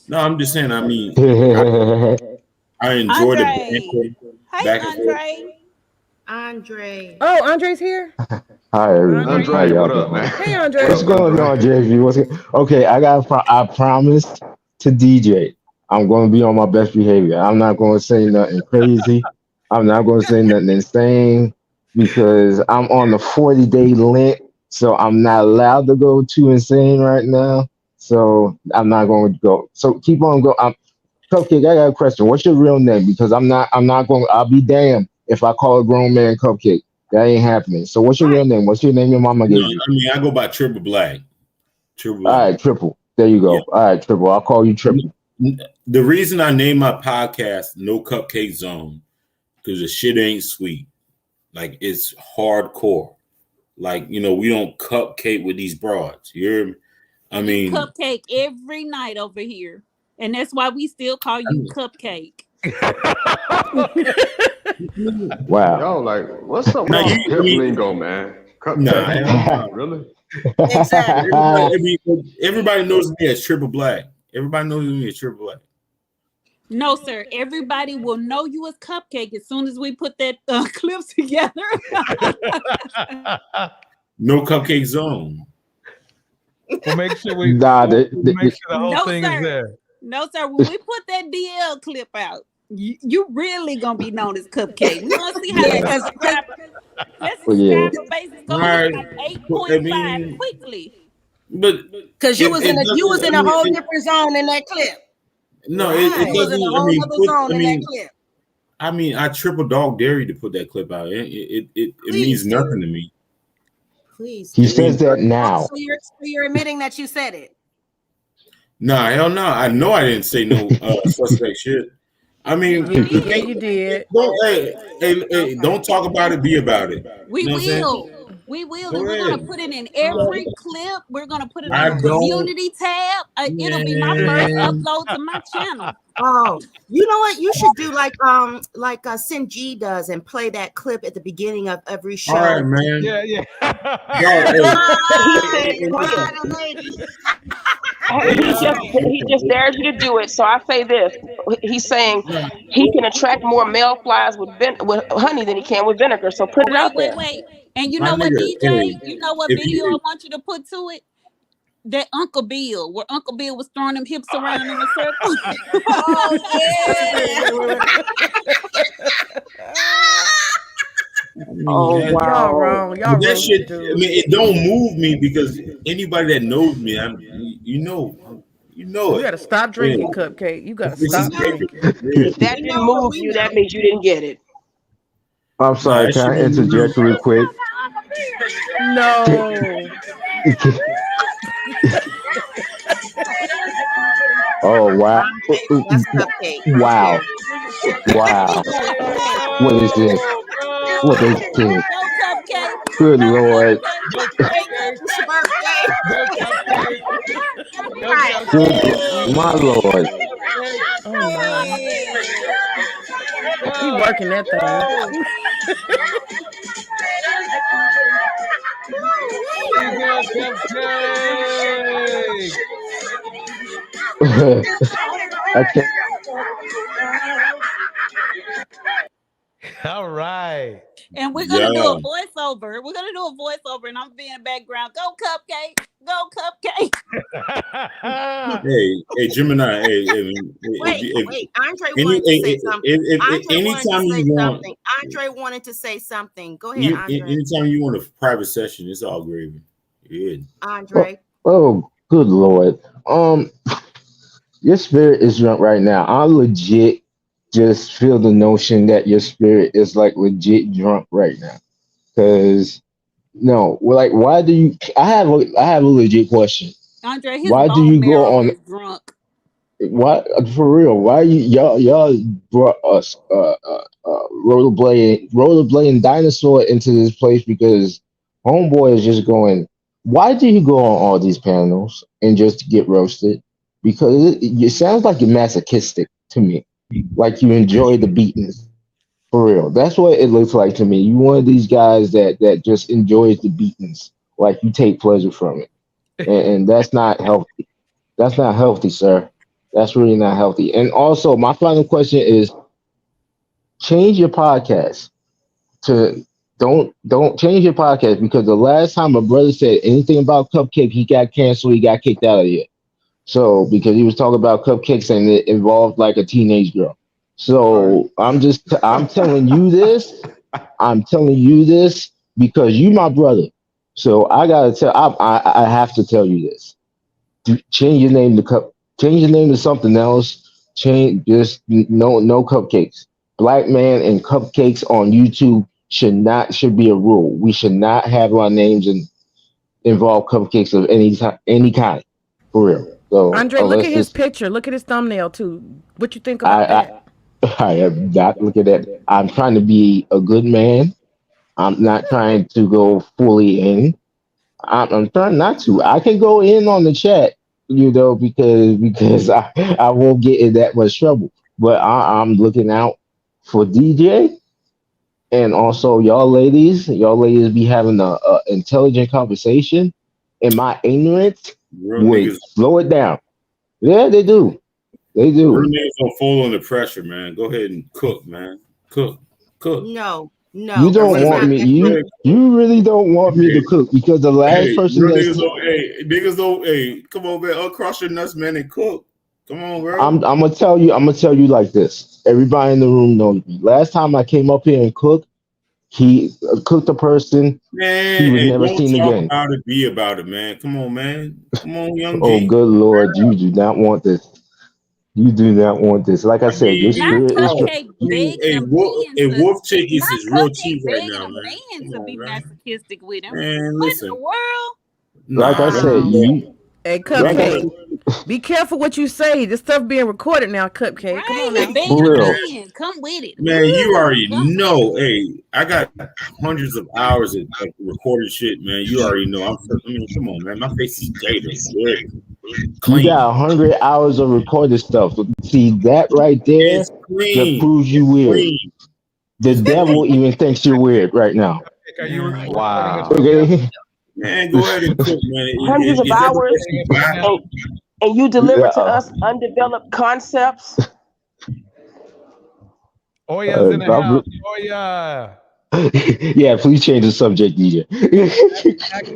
No, I'm just saying. I mean, I enjoy the banter back and forth. Andre. Oh, Andre's here. Hi, everyone. Andre, How y'all what up, doing? man? Hey, Andre. What's going on, JV? Okay? I promised to DJ. I'm going to be on my best behavior. I'm not going to say nothing crazy. I'm not going to say nothing insane because I'm on the 40-day Lent, so I'm not allowed to go too insane right now. So I'm not going to go. So keep on going. Cupcake, I got a question. What's your real name? Because I'm not going. I'll be damned if I call a grown man Cupcake. That ain't happening. So what's your real name? What's your name your mama gave you? I mean, I go by Triple Black. All right, Triple. There you go. Yeah. All right, Triple. I'll call you Triple. The reason I named my podcast No Cupcake Zone, because the shit ain't sweet. Like, it's hardcore. Like, we don't cupcake with these broads. You hear me? I mean, cupcake every night over here. And that's why we still call you Cupcake. Wow. Yo, like, what's up with all the hip lingo, man? Nah, really? Exactly. Everybody knows me as Triple Black. Everybody knows me as Triple Black. No, sir. Everybody will know you as Cupcake as soon as we put that clip together. No Cupcake Zone. We'll make sure we make sure the whole thing is there. No, sir. When we put that DL clip out, you really gonna be known as Cupcake. We want to see how that subscriber base is going to like 8.5 quickly. But because you was in a whole different zone in that clip. No, right. it was in a whole other zone in that clip. I mean, I triple dog dare you to put that clip out. It means nothing to me. Please. He says that now. So you're admitting that you said it. Nah, hell no. I know I didn't say no suspect shit. I mean, you did. Don't talk about it. Be about it. We will. We will. And we're going to put it in every clip. We're going to put it on the community tab. It'll be my first upload to my channel. Oh, you know what? You should do like Sinji does and play that clip at the beginning of every show. All right, man. Yeah. He just dares you to do it. So I say this: he's saying he can attract more male flies with honey than he can with vinegar. So put it out there. Wait. And you know what, DJ? You know what video I want you to put to it? That Uncle Bill, where Uncle Bill was throwing them hips around in a circle. Oh yeah. Oh wow! Y'all wrong. Y'all that shit. I mean, it don't move me because anybody that knows me, you know You it. gotta stop drinking, Cupcake. You gotta stop drinking. If that didn't move you, that means you didn't get it. I'm sorry, can I interject real quick? No. Oh wow! Wow! Wow! What is this? What is this? Good Lord! Good, my lord. Oh my. He working that thing. I can't. All right. And we're gonna do Yeah. a voiceover. We're gonna do a voiceover, and I'm being in the background. Go Cupcake, go Cupcake. Hey, Gemini. Hey, Wait, Andre any- wanted to say if- something. if- if- Andre wanted anytime to say you want- something. Andre wanted to say something. Go ahead, Andre. anytime you want a private session, it's all gravy. Yeah. Andre. Oh, good lord. Your spirit is drunk right now. I legit just feel the notion that your spirit is like legit drunk right now. Cause no, well, like, why do you? I have a legit question. Andre, his Why do bone you go marrow on? is drunk. Why for real? Why y'all brought us rollerblading dinosaur into this place because homeboy is just going. Why do you go on all these panels and just get roasted? Because it sounds like you're masochistic to me, like you enjoy the beatings. For real, that's what it looks like to me. You one of these guys that just enjoys the beatings, like you take pleasure from it, and that's not healthy. That's not healthy, sir. That's really not healthy. And also, my final question is: change your podcast to don't change your podcast because the last time a brother said anything about Cupcake, he got canceled. He got kicked out of here. So because he was talking about cupcakes and it involved like a teenage girl. So I'm telling you this. I'm telling you this because you my brother. So I gotta tell. I have to tell you this. Change your name to Change your name to something else. Change just no cupcakes. Black man and cupcakes on YouTube should be a rule. We should not have our names involve cupcakes of any kind. For real. So Andre, look at his picture. Look at his thumbnail too. What you think about that? I am not looking at that. I'm trying to be a good man. I'm not trying to go fully in. I'm trying not to. I can go in on the chat, because I won't get in that much trouble. But I'm looking out for DJ and also y'all ladies. Y'all ladies be having a intelligent conversation. And my ignorance would slow it down. Yeah, they do. They do. Real niggas don't fall under pressure, man. Go ahead and cook, man. Cook. No. You don't want me. You really don't want me to cook because the last person niggas don't. Hey, come on, man. Uncross your nuts, man, and cook. Come on, bro. I'm gonna tell you like this. Everybody in the room knows me. Last time I came up here and cooked, he cooked a person. Man, he was never don't seen talk again. about it. Be about it, man. Come on, man. Come on, young Oh, G. good Lord, you do not want this. You do not want this. Like I said, your spirit is. Wolf Chickies is real cheap right now, man. Man to be masochistic with him. Man, What in listen. the world? Like I said, you. Hey, Cupcake, be careful what you say. This stuff being recorded now, Cupcake. Come on now. Being For real. a man, come with it. Man, you already know. Hey, I got hundreds of hours of recorded shit, man. You already know. Come on, man. My face is gated. Good. You got 100 hours of recorded stuff. See that right there? That proves you weird. The devil even thinks you're weird right now. Wow. Okay. Man, go ahead and cook, man. Hundreds of hours, and you deliver to us undeveloped concepts. Oya's in the house. Oya. Yeah, please change the subject, DJ.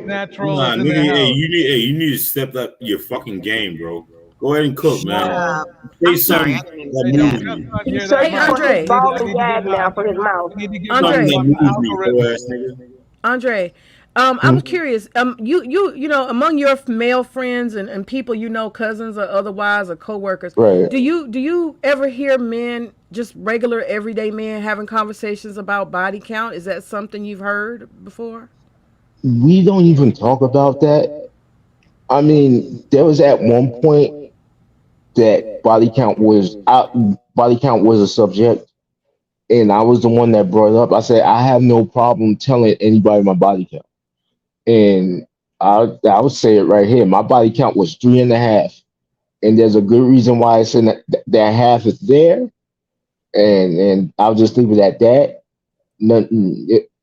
Natural. Nah, is in the nigga, house. you need to step up your fucking game, bro. Go ahead and cook, man. Say I'm sorry, something that moves me. He's searching for Andre. his ball and gag now for his mouth. Andre. Something that moves me, ass nigga. Andre, I was curious. You know, among your male friends and people you know, cousins or otherwise or coworkers, Right. do you ever hear men, just regular everyday men, having conversations about body count? Is that something you've heard before? We don't even talk about that. I mean, there was at one point that body count was a subject, and I was the one that brought it up. I said I have no problem telling anybody my body count, and I would say it right here. My body count was 3.5, and there's a good reason why it's in that half is there, and I'll just leave it at that.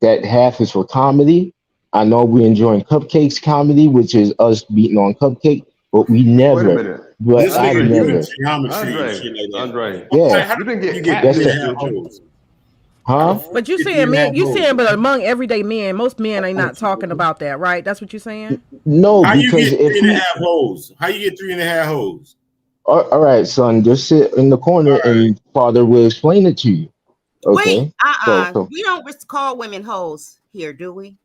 That half is for comedy. I know we're enjoying Cupcake's comedy, which is us beating on Cupcake, but we Wait a never. minute. But This I nigga never. doing geometry and Andre, shit like that. Andre, Yeah, How you did didn't you get get that's three and a catfished, half did you? hoes? huh? But you Get three saying and a half men, you hoes. saying, but among everyday men, most men are not talking about that, right? That's what you're saying. No, How you because get if three and a we, half hoes? How you get three and a half hoes? all right, son, just sit in the corner and father will explain it to you. Wait, Okay, so we don't call women hoes here, do we?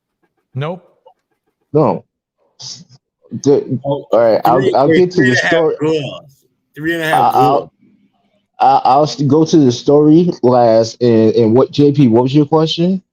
Nope. no. All right, I'll get to Three the and a half story. girls. Three and a I- half girls. I'll go to the story last. And what, JP? What was your question?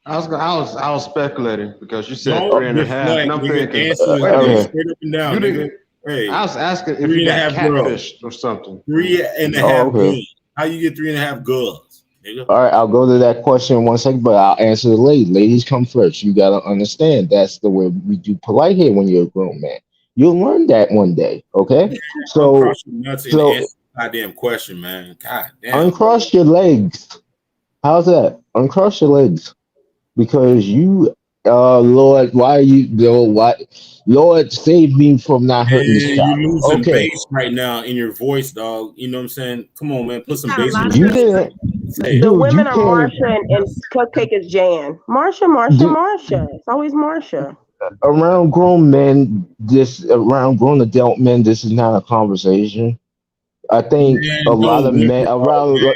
I was speculating because you said Don't 3.5, deflect, and I'm nigga. thinking, Answer wait a it minute, straight up and down, you nigga. didn't. Hey, I was asking if three you and a got half girls. catfished or something. Three and a Oh, half okay. girls. How you get three and a half girls, nigga? All right, I'll go to that question in 1 second, but I'll answer the ladies. Ladies come first. You gotta understand that's the way we do polite here when you're a grown man. You'll learn that one day, okay? So, Uncross your nuts and so answer the goddamn question, man. God damn. uncross your legs. How's that? Uncross your legs, because you, Lord, why are you, Lord, save me from not hurting this Hey, child. you losing Okay, bass right now in your voice, dog. You know what I'm saying? Come on, man. Put some got a bass lot in of you your voice. didn't, Say it. The dude. You women are can't. Marsha and Cupcake is Jan. Marsha. Dude, It's always Marsha. around grown men, around grown adult men, this is not a conversation. I think a Man, lot no, of women, men dog, around, man.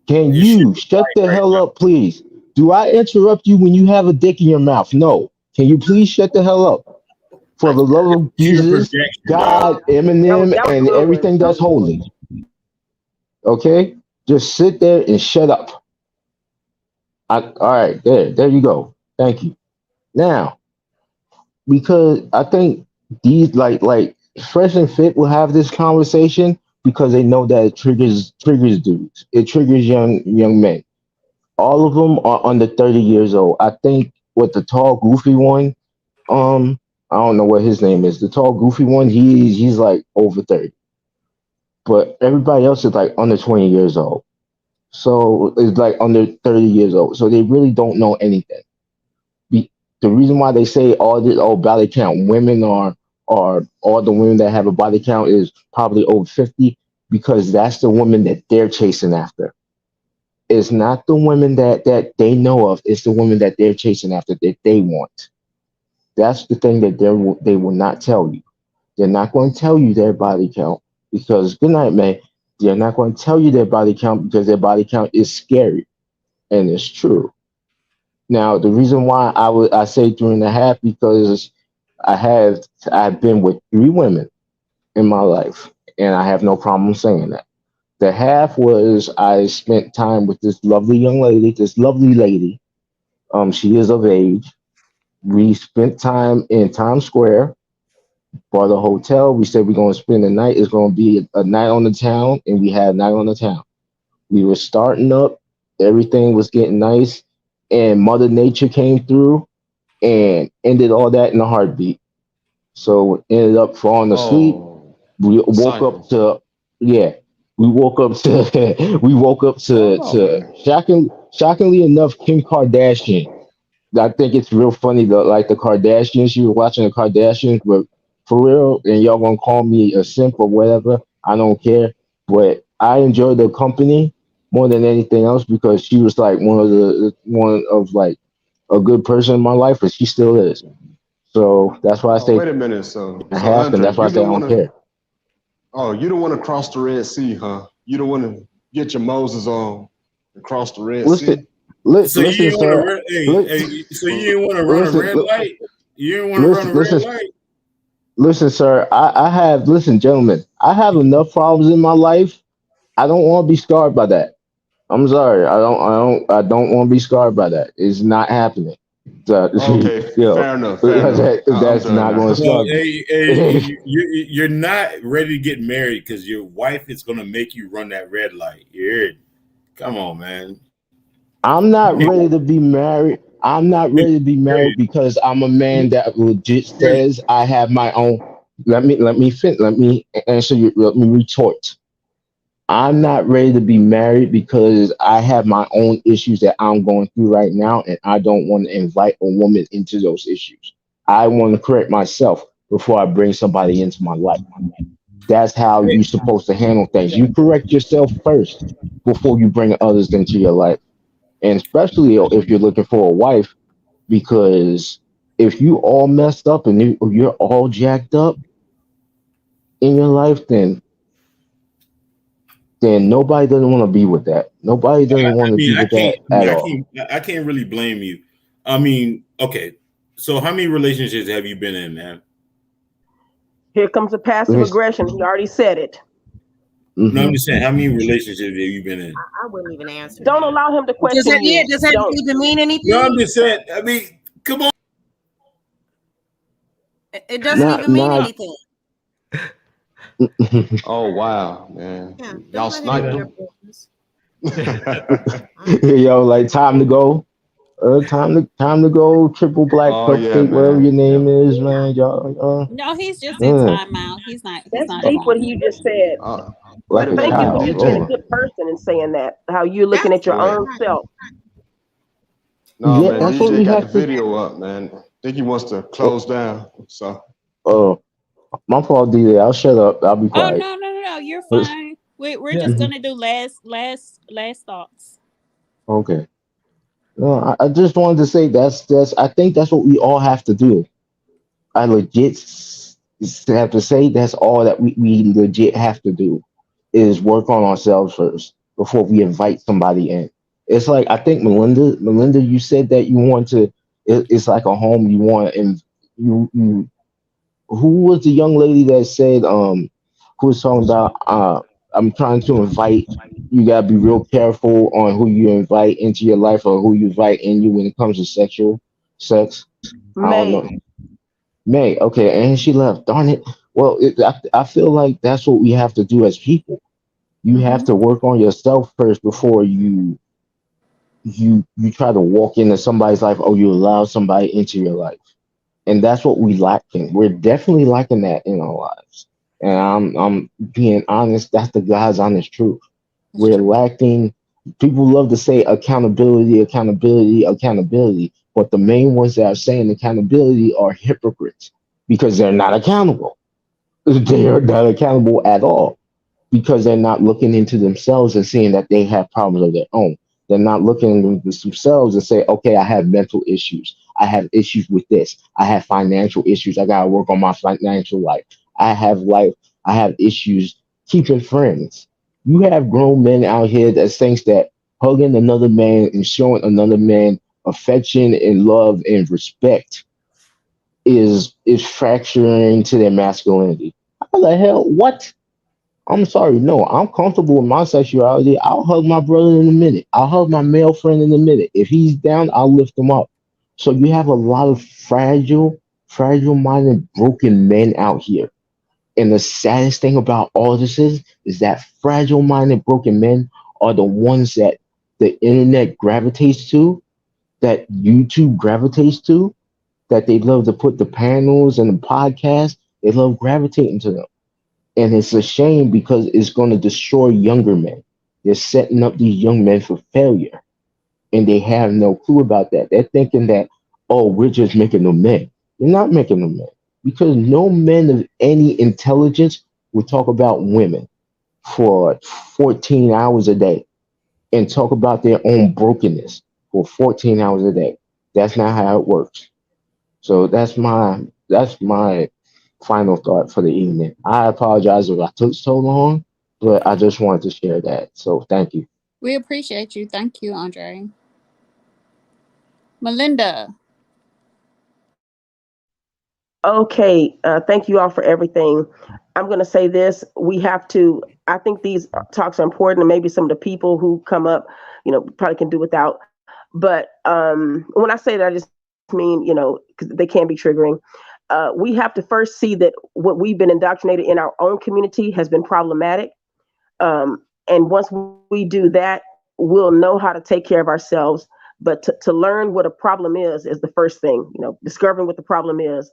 can This shit you is shut the right hell now. up, please? Do I interrupt you when you have a dick in your mouth? No. Can you please shut the hell up? For the love of It's your Jesus, projection, God, dog. Eminem, That was and good. everything that's holy. Okay? Just sit there and shut up. All right, there you go. Thank you. Now, because I think these like Fresh and Fit will have this conversation because they know that it triggers dudes. It triggers young men. All of them are under 30 years old. I think with the tall, goofy one, I don't know what his name is. The tall, goofy one, he's like over 30. But everybody else is like under 20 years old. So it's like under 30 years old. So they really don't know anything. The reason why they say all this body count, women are all the women that have a body count is probably over 50, because that's the women that they're chasing after. It's not the women that they know of. It's the women that they're chasing after that they want. That's the thing that they will not tell you. They're not going to tell you their body count because, good night, man. They're not going to tell you their body count because their body count is scary, and it's true. Now, the reason why I say 3.5 because I've been with 3 women in my life, and I have no problem saying that. The half was I spent time with this lovely young lady, this lovely lady. She is of age. We spent time in Times Square, bought a hotel. We said we're going to spend the night. It's going to be a night on the town, and we had a night on the town. We were starting up. Everything was getting nice, and Mother Nature came through and ended all that in a heartbeat. So ended up falling asleep. Oh, We woke up to we woke up to shockingly enough, Kim Kardashian. I think it's real funny that like the Kardashians, you were watching the Kardashians, but for real, and y'all gonna call me a simp or whatever, I don't care. But I enjoyed the company more than anything else because she was like one of like a good person in my life, but she still is. So that's why I say wait a minute. So half, and Andre, that's why I you say I don't don't want to. care. Oh, you don't want to cross the Red Sea, huh? You don't want to get your Moses on and cross the Red Sea. So you Listen, didn't want sir. to so you didn't want to run a red light? You didn't want to run a red light? Listen, sir. Listen, gentlemen. I have enough problems in my life. I don't want to be scarred by that. I'm sorry. I don't want to be scarred by that. It's not happening. So, Okay, fair enough. Fair enough. That's I'm not done going now. to scar me. You're not ready to get married because your wife is going to make you run that red light. You heard? Come on, man. I'm not ready to be married. I'm not ready to be married because I'm a man that legit says I have my own. Let me answer you. Let me retort. I'm not ready to be married because I have my own issues that I'm going through right now, and I don't want to invite a woman into those issues. I want to correct myself before I bring somebody into my life. That's how you're supposed to handle things. You correct yourself first before you bring others into your life. And especially if you're looking for a wife, because if you all messed up and you're all jacked up in your life, then nobody doesn't want to be with that. Nobody doesn't want to be with that at all. I can't really blame you. I mean, okay. So how many relationships have you been in, man? Here comes the passive aggression. He already said it. No, I'm just saying, how many relationships have you been in? I wouldn't even answer. Don't allow him to question you. Does that even mean anything? No, I'm just saying. I mean, come on. It doesn't even mean anything. Oh wow, man! Yeah, Y'all sniping. Yo, like time to go. Time to go. Triple black cupcake, whatever your name is, man. Y'all. No, he's just in timeout. He's not. That's deep what he just said. Like a Thank you child. for just being a good person and saying that. How you're looking at your own self. No, Yeah, man, that's what DJ we got have the to- video up, man. I think he wants to close down. So Oh, my fault, DJ. I'll shut up. I'll be Oh quiet. no, you're fine. We're just gonna do last thoughts. Okay. No, I just wanted to say that's I think that's what we all have to do. I legit have to say that's all that we legit have to do is work on ourselves first before we invite somebody in. It's like I think Melinda, you said that you want to. It's like a home you want, and you. Who was the young lady that said who was talking about I'm trying to invite, you gotta be real careful on who you invite into your life or who you invite in you when it comes to sex. I don't know. May, okay, and she left. Darn it. Well, I feel like that's what we have to do as people. You have to work on yourself first before you try to walk into somebody's life or you allow somebody into your life. And that's what we lacking. We're definitely lacking that in our lives. And I'm being honest, that's the God's honest truth. We're lacking. People love to say accountability, but the main ones that are saying accountability are hypocrites because they're not accountable. They are not accountable at all because they're not looking into themselves and seeing that they have problems of their own. They're not looking into themselves and say, okay, I have mental issues. I have issues with this. I have financial issues. I got to work on my financial life. I have issues keeping friends. You have grown men out here that thinks that hugging another man and showing another man affection and love and respect is fracturing to their masculinity. How the hell? What? I'm sorry. No, I'm comfortable with my sexuality. I'll hug my brother in a minute. I'll hug my male friend in a minute. If he's down, I'll lift him up. So you have a lot of fragile-minded, broken men out here. And the saddest thing about all this is that fragile-minded, broken men are the ones that the internet gravitates to, that YouTube gravitates to, that they love to put the panels and the podcasts. They love gravitating to them. And it's a shame because it's going to destroy younger men. They're setting up these young men for failure. And they have no clue about that. They're thinking that, oh, we're just making them men. You're not making them men. Because no men of any intelligence will talk about women for 14 hours a day and talk about their own brokenness for 14 hours a day. That's not how it works. So that's my final thought for the evening. I apologize if I took so long, but I just wanted to share that. So thank you. We appreciate you. Thank you, Andre. Melinda. Okay, thank you all for everything. I'm going to say this. I think these talks are important, and maybe some of the people who come up, probably can do without. But when I say that, I just mean, because they can be triggering. We have to first see that what we've been indoctrinated in our own community has been problematic. And once we do that, we'll know how to take care of ourselves but to learn what a problem is the first thing, discovering what the problem is,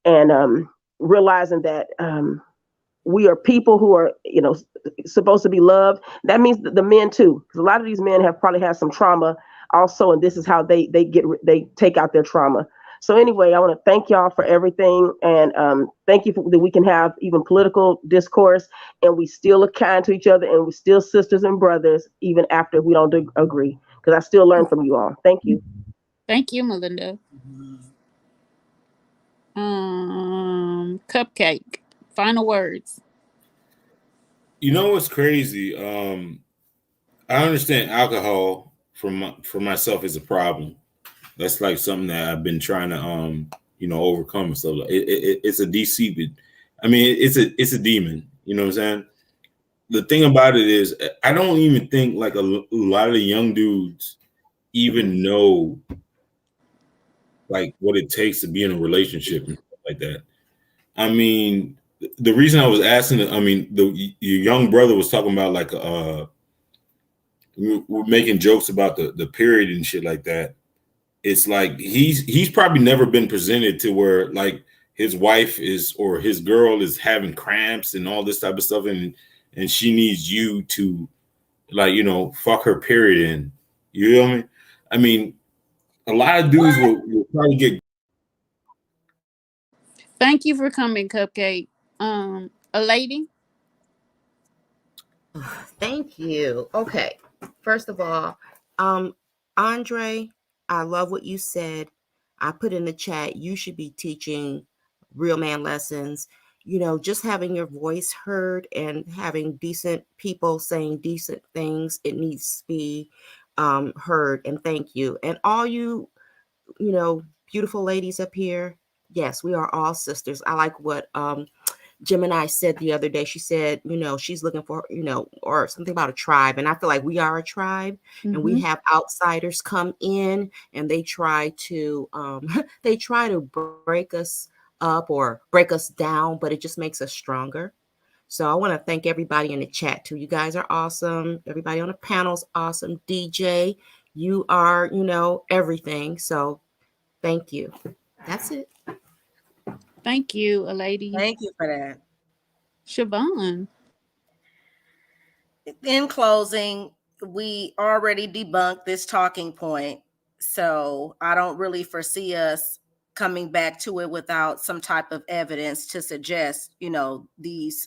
and realizing that we are people who are, supposed to be loved. That means the men too, because a lot of these men have probably had some trauma also, and this is how they take out their trauma. So anyway, I want to thank y'all for everything, and thank you that we can have even political discourse, and we still are kind to each other, and we're still sisters and brothers, even after we don't agree, because I still learn from you all. Thank you. Thank you, Melinda. Cupcake. Final words. You know what's crazy? I understand alcohol for myself is a problem. That's like something that I've been trying to overcome and stuff. It's a deceit. I mean, it's a demon. You know what I'm saying? The thing about it is, I don't even think like a lot of the young dudes even know like what it takes to be in a relationship and stuff like that. I mean, the reason I was asking, your young brother was talking about like we're making jokes about the period and shit like that. It's like he's probably never been presented to where like his wife is or his girl is having cramps and all this type of stuff, and she needs you to like fuck her period in. You know what I mean? I mean, a lot of dudes will probably get. Thank you for coming, Cupcake. A lady. Thank you. Okay. First of all, Andre, I love what you said. I put in the chat, you should be teaching real man lessons. Just having your voice heard and having decent people saying decent things, it needs to be heard. And thank you. And all you, beautiful ladies up here. Yes, we are all sisters. I like what Gemini said the other day. She said, she's looking for, or something about a tribe. And I feel like we are a tribe, and we have outsiders come in and they try to break us up or break us down, but it just makes us stronger. So I want to thank everybody in the chat too. You guys are awesome. Everybody on the panel's awesome. DJ, you are, everything. So thank you. That's it. Thank you, a lady. Thank you for that. Siobhan. In closing, we already debunked this talking point, so I don't really foresee us coming back to it without some type of evidence to suggest, these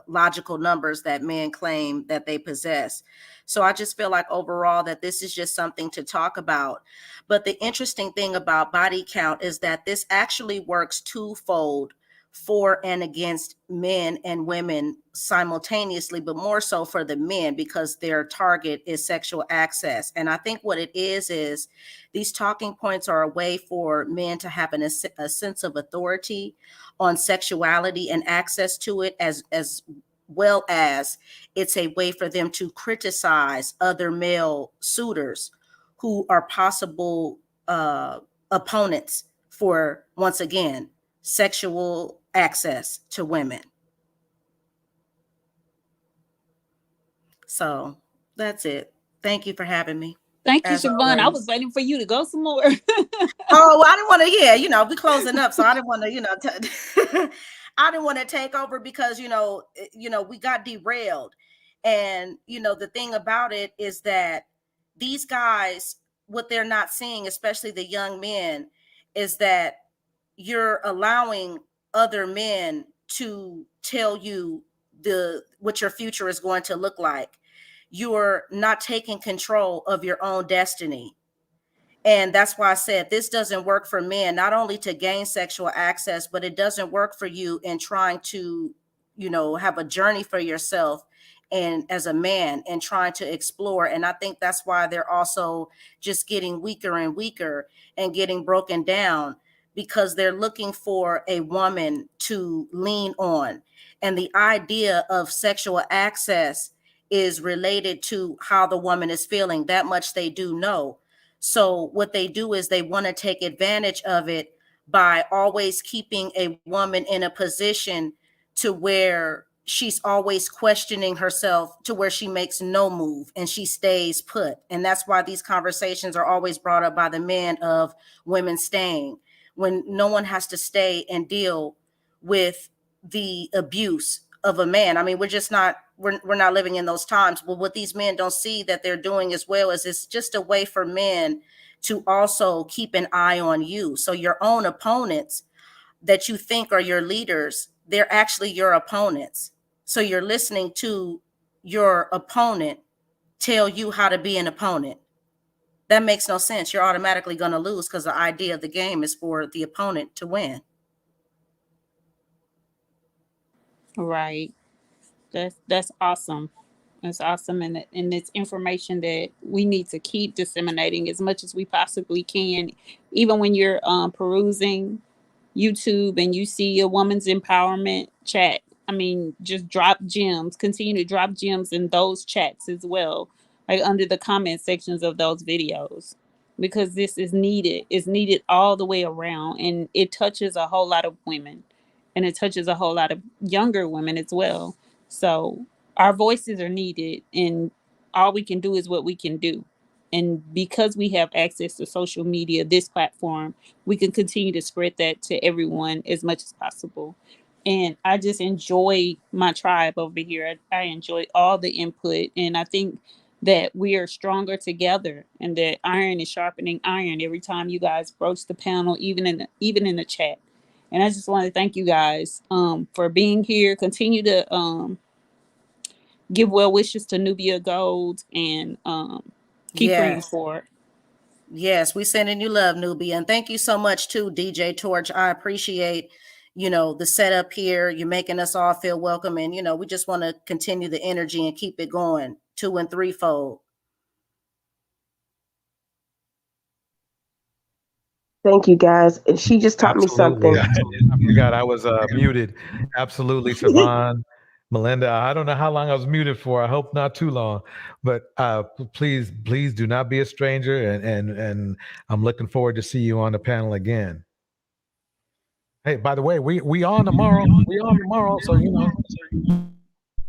logical numbers that men claim that they possess. So I just feel like overall that this is just something to talk about. But the interesting thing about body count is that this actually works twofold for and against men and women simultaneously, but more so for the men because their target is sexual access. And I think what it is these talking points are a way for men to have a sense of authority on sexuality and access to it, as well as it's a way for them to criticize other male suitors who are possible opponents for, once again, sexual access to women. So that's it. Thank you for having me. Thank you, Siobhan. I was waiting for you to go some more. Oh, well, I didn't want to, we're closing up. So I didn't want to, I didn't want to take over because, we got derailed. And, the thing about it is that these guys, what they're not seeing, especially the young men, is that you're allowing other men to tell you what your future is going to look like. You're not taking control of your own destiny. And that's why I said this doesn't work for men, not only to gain sexual access, but it doesn't work for you in trying to, have a journey for yourself and as a man and trying to explore. And I think that's why they're also just getting weaker and weaker and getting broken down, because they're looking for a woman to lean on. And the idea of sexual access is related to how the woman is feeling. That much they do know. So what they do is they want to take advantage of it by always keeping a woman in a position to where she's always questioning herself to where she makes no move and she stays put. And that's why these conversations are always brought up by the men of women staying, when no one has to stay and deal with the abuse of a man. I mean, we're not living in those times. But what these men don't see that they're doing as well is it's just a way for men to also keep an eye on you. So your own opponents that you think are your leaders, they're actually your opponents. So you're listening to your opponent tell you how to be an opponent. That makes no sense. You're automatically going to lose because the idea of the game is for the opponent to win. Right. That's awesome. That's awesome, and it's information that we need to keep disseminating as much as we possibly can. Even when you're perusing YouTube and you see a woman's empowerment chat, I mean, just drop gems. Continue to drop gems in those chats as well, like under the comment sections of those videos, because this is needed. It's needed all the way around, and it touches a whole lot of women, and it touches a whole lot of younger women as well. So our voices are needed, and all we can do is what we can do. And because we have access to social media, this platform, we can continue to spread that to everyone as much as possible. And I just enjoy my tribe over here. I enjoy all the input, and I think that we are stronger together, and that iron is sharpening iron every time you guys broach the panel, even in the chat. And I just want to thank you guys for being here. Continue to give well wishes to Nubia Gold, and keep praying for it. Yes, we sending you love, Nubia. And thank you so much too, DJ Torch. I appreciate, the setup here. You're making us all feel welcome. And, we just want to continue the energy and keep it going 2- and 3-fold. Thank you, guys. And she just taught me something. I forgot I was muted. Absolutely, Siobhan, Melinda. I don't know how long I was muted for. I hope not too long. But please do not be a stranger. And I'm looking forward to see you on the panel again. Hey, by the way, we on tomorrow. So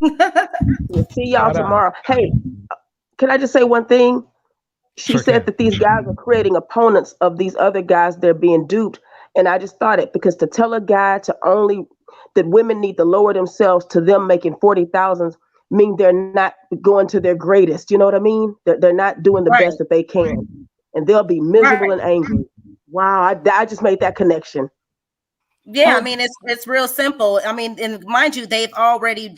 We'll see y'all tomorrow. Hey, can I just say one thing? She said that these guys are creating opponents of these other guys. They're being duped. And I just thought it, because to tell a guy that women need to lower themselves to them making 40,000 mean they're not going to their greatest. You know what I mean? They're not doing the best that they can. And they'll be miserable and angry. Wow. I just made that connection. Yeah, I mean, it's real simple. I mean, and mind you, they've already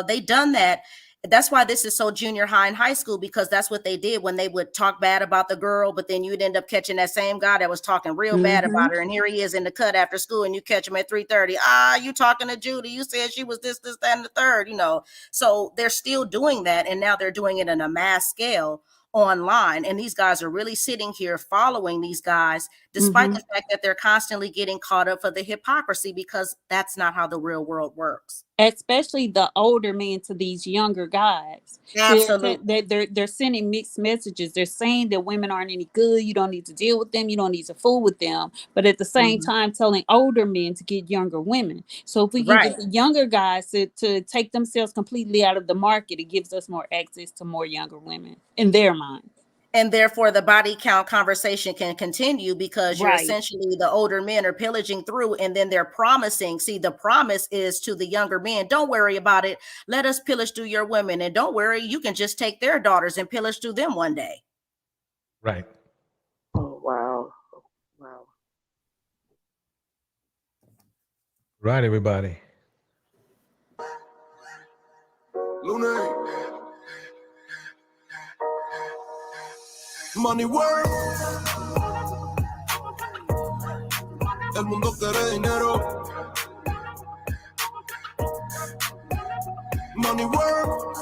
they done that. That's why this is so junior high and high school, because that's what they did when they would talk bad about the girl, but then you'd end up catching that same guy that was talking real bad about her. And here he is in the cut after school, and you catch him at 3:30. You talking to Judy. You said she was this, that, and the third, So they're still doing that. And now they're doing it on a mass scale online. And these guys are really sitting here following these guys, despite the fact that they're constantly getting caught up for the hypocrisy, because that's not how the real world works. Especially the older men to these younger guys. Absolutely. They're sending mixed messages. They're saying that women aren't any good. You don't need to deal with them. You don't need to fool with them. But at the same time, telling older men to get younger women. So if we can get the younger guys to take themselves completely out of the market, it gives us more access to more younger women in their minds. And therefore, the body count conversation can continue, because you're essentially, the older men are pillaging through, and then they're promising. See, the promise is to the younger men, don't worry about it. Let us pillage through your women. And don't worry, you can just take their daughters and pillage through them one day. Right. Oh, wow. Wow. Right, everybody. Luna. Money work. El mundo quiere dinero. Money work.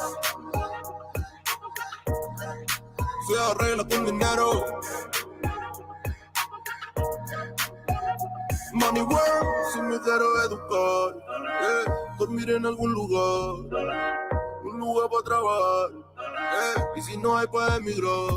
Se arregla con dinero. Money work. Si me quiero educar, dormir en algún lugar, un lugar para trabajar, y si no hay, pues emigrar.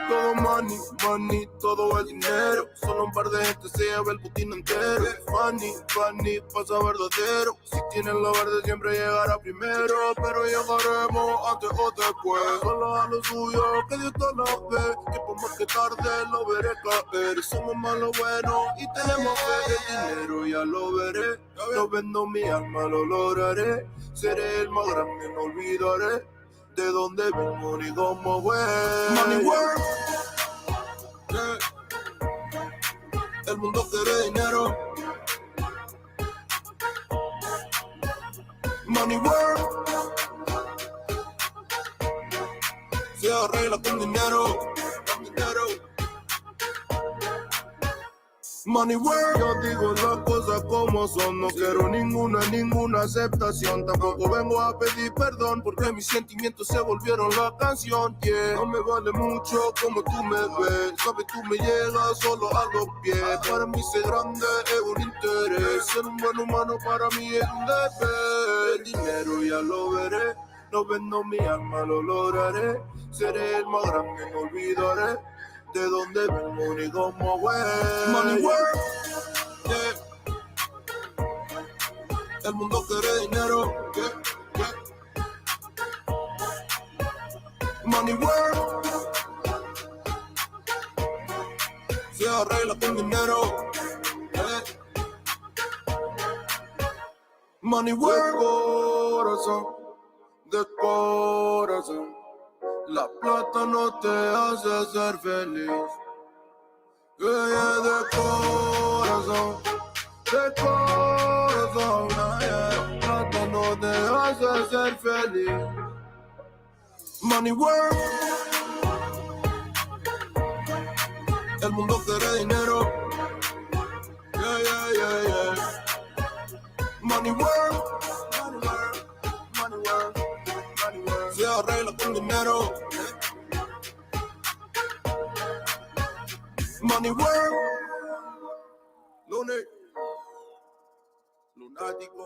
Todo money, money, todo el dinero. Solo un par de gente se lleva el putín entero. Funny, funny, pasa verdadero. Si tienen lo verde siempre llegará primero. Pero llegaremos antes o después. Solo a lo suyo, que Dios te lo ve. Que por más que tarde lo veré caer. Somos más lo bueno y tenemos fe. El dinero ya lo veré. No vendo mi alma, lo lograré. Seré el más grande, no olvidaré de dónde vengo ni cómo voy. Money work. Yeah. El mundo quiere dinero. Money work. Se arregla con dinero. Con dinero. Money work. Yo digo las cosas como son. No quiero ninguna aceptación. Tampoco vengo a pedir perdón porque mis sentimientos se volvieron la canción. Yeah. No me vale mucho como tú me ves. Sabes, tú me llegas solo a los pies. Para mí ser grande es un interés. Ser un buen humano para mí es un deber. El dinero ya lo veré. No vendo mi alma, lo lograré. Seré el más grande, no olvidaré de dónde vengo ni cómo voy. Money work. Yeah. El mundo quiere dinero. Yeah. Yeah. Money work. Se arregla con dinero. Yeah. Money work. Corazón, de corazón. La plata no te hace ser feliz. Yeah, yeah, de corazón, yeah. La plata no te hace ser feliz. Money work. El mundo quiere dinero. Yeah, yeah, yeah, yeah. Money work. Money work. Money work. Money work. Se arregla con dinero. Money work. Lunático.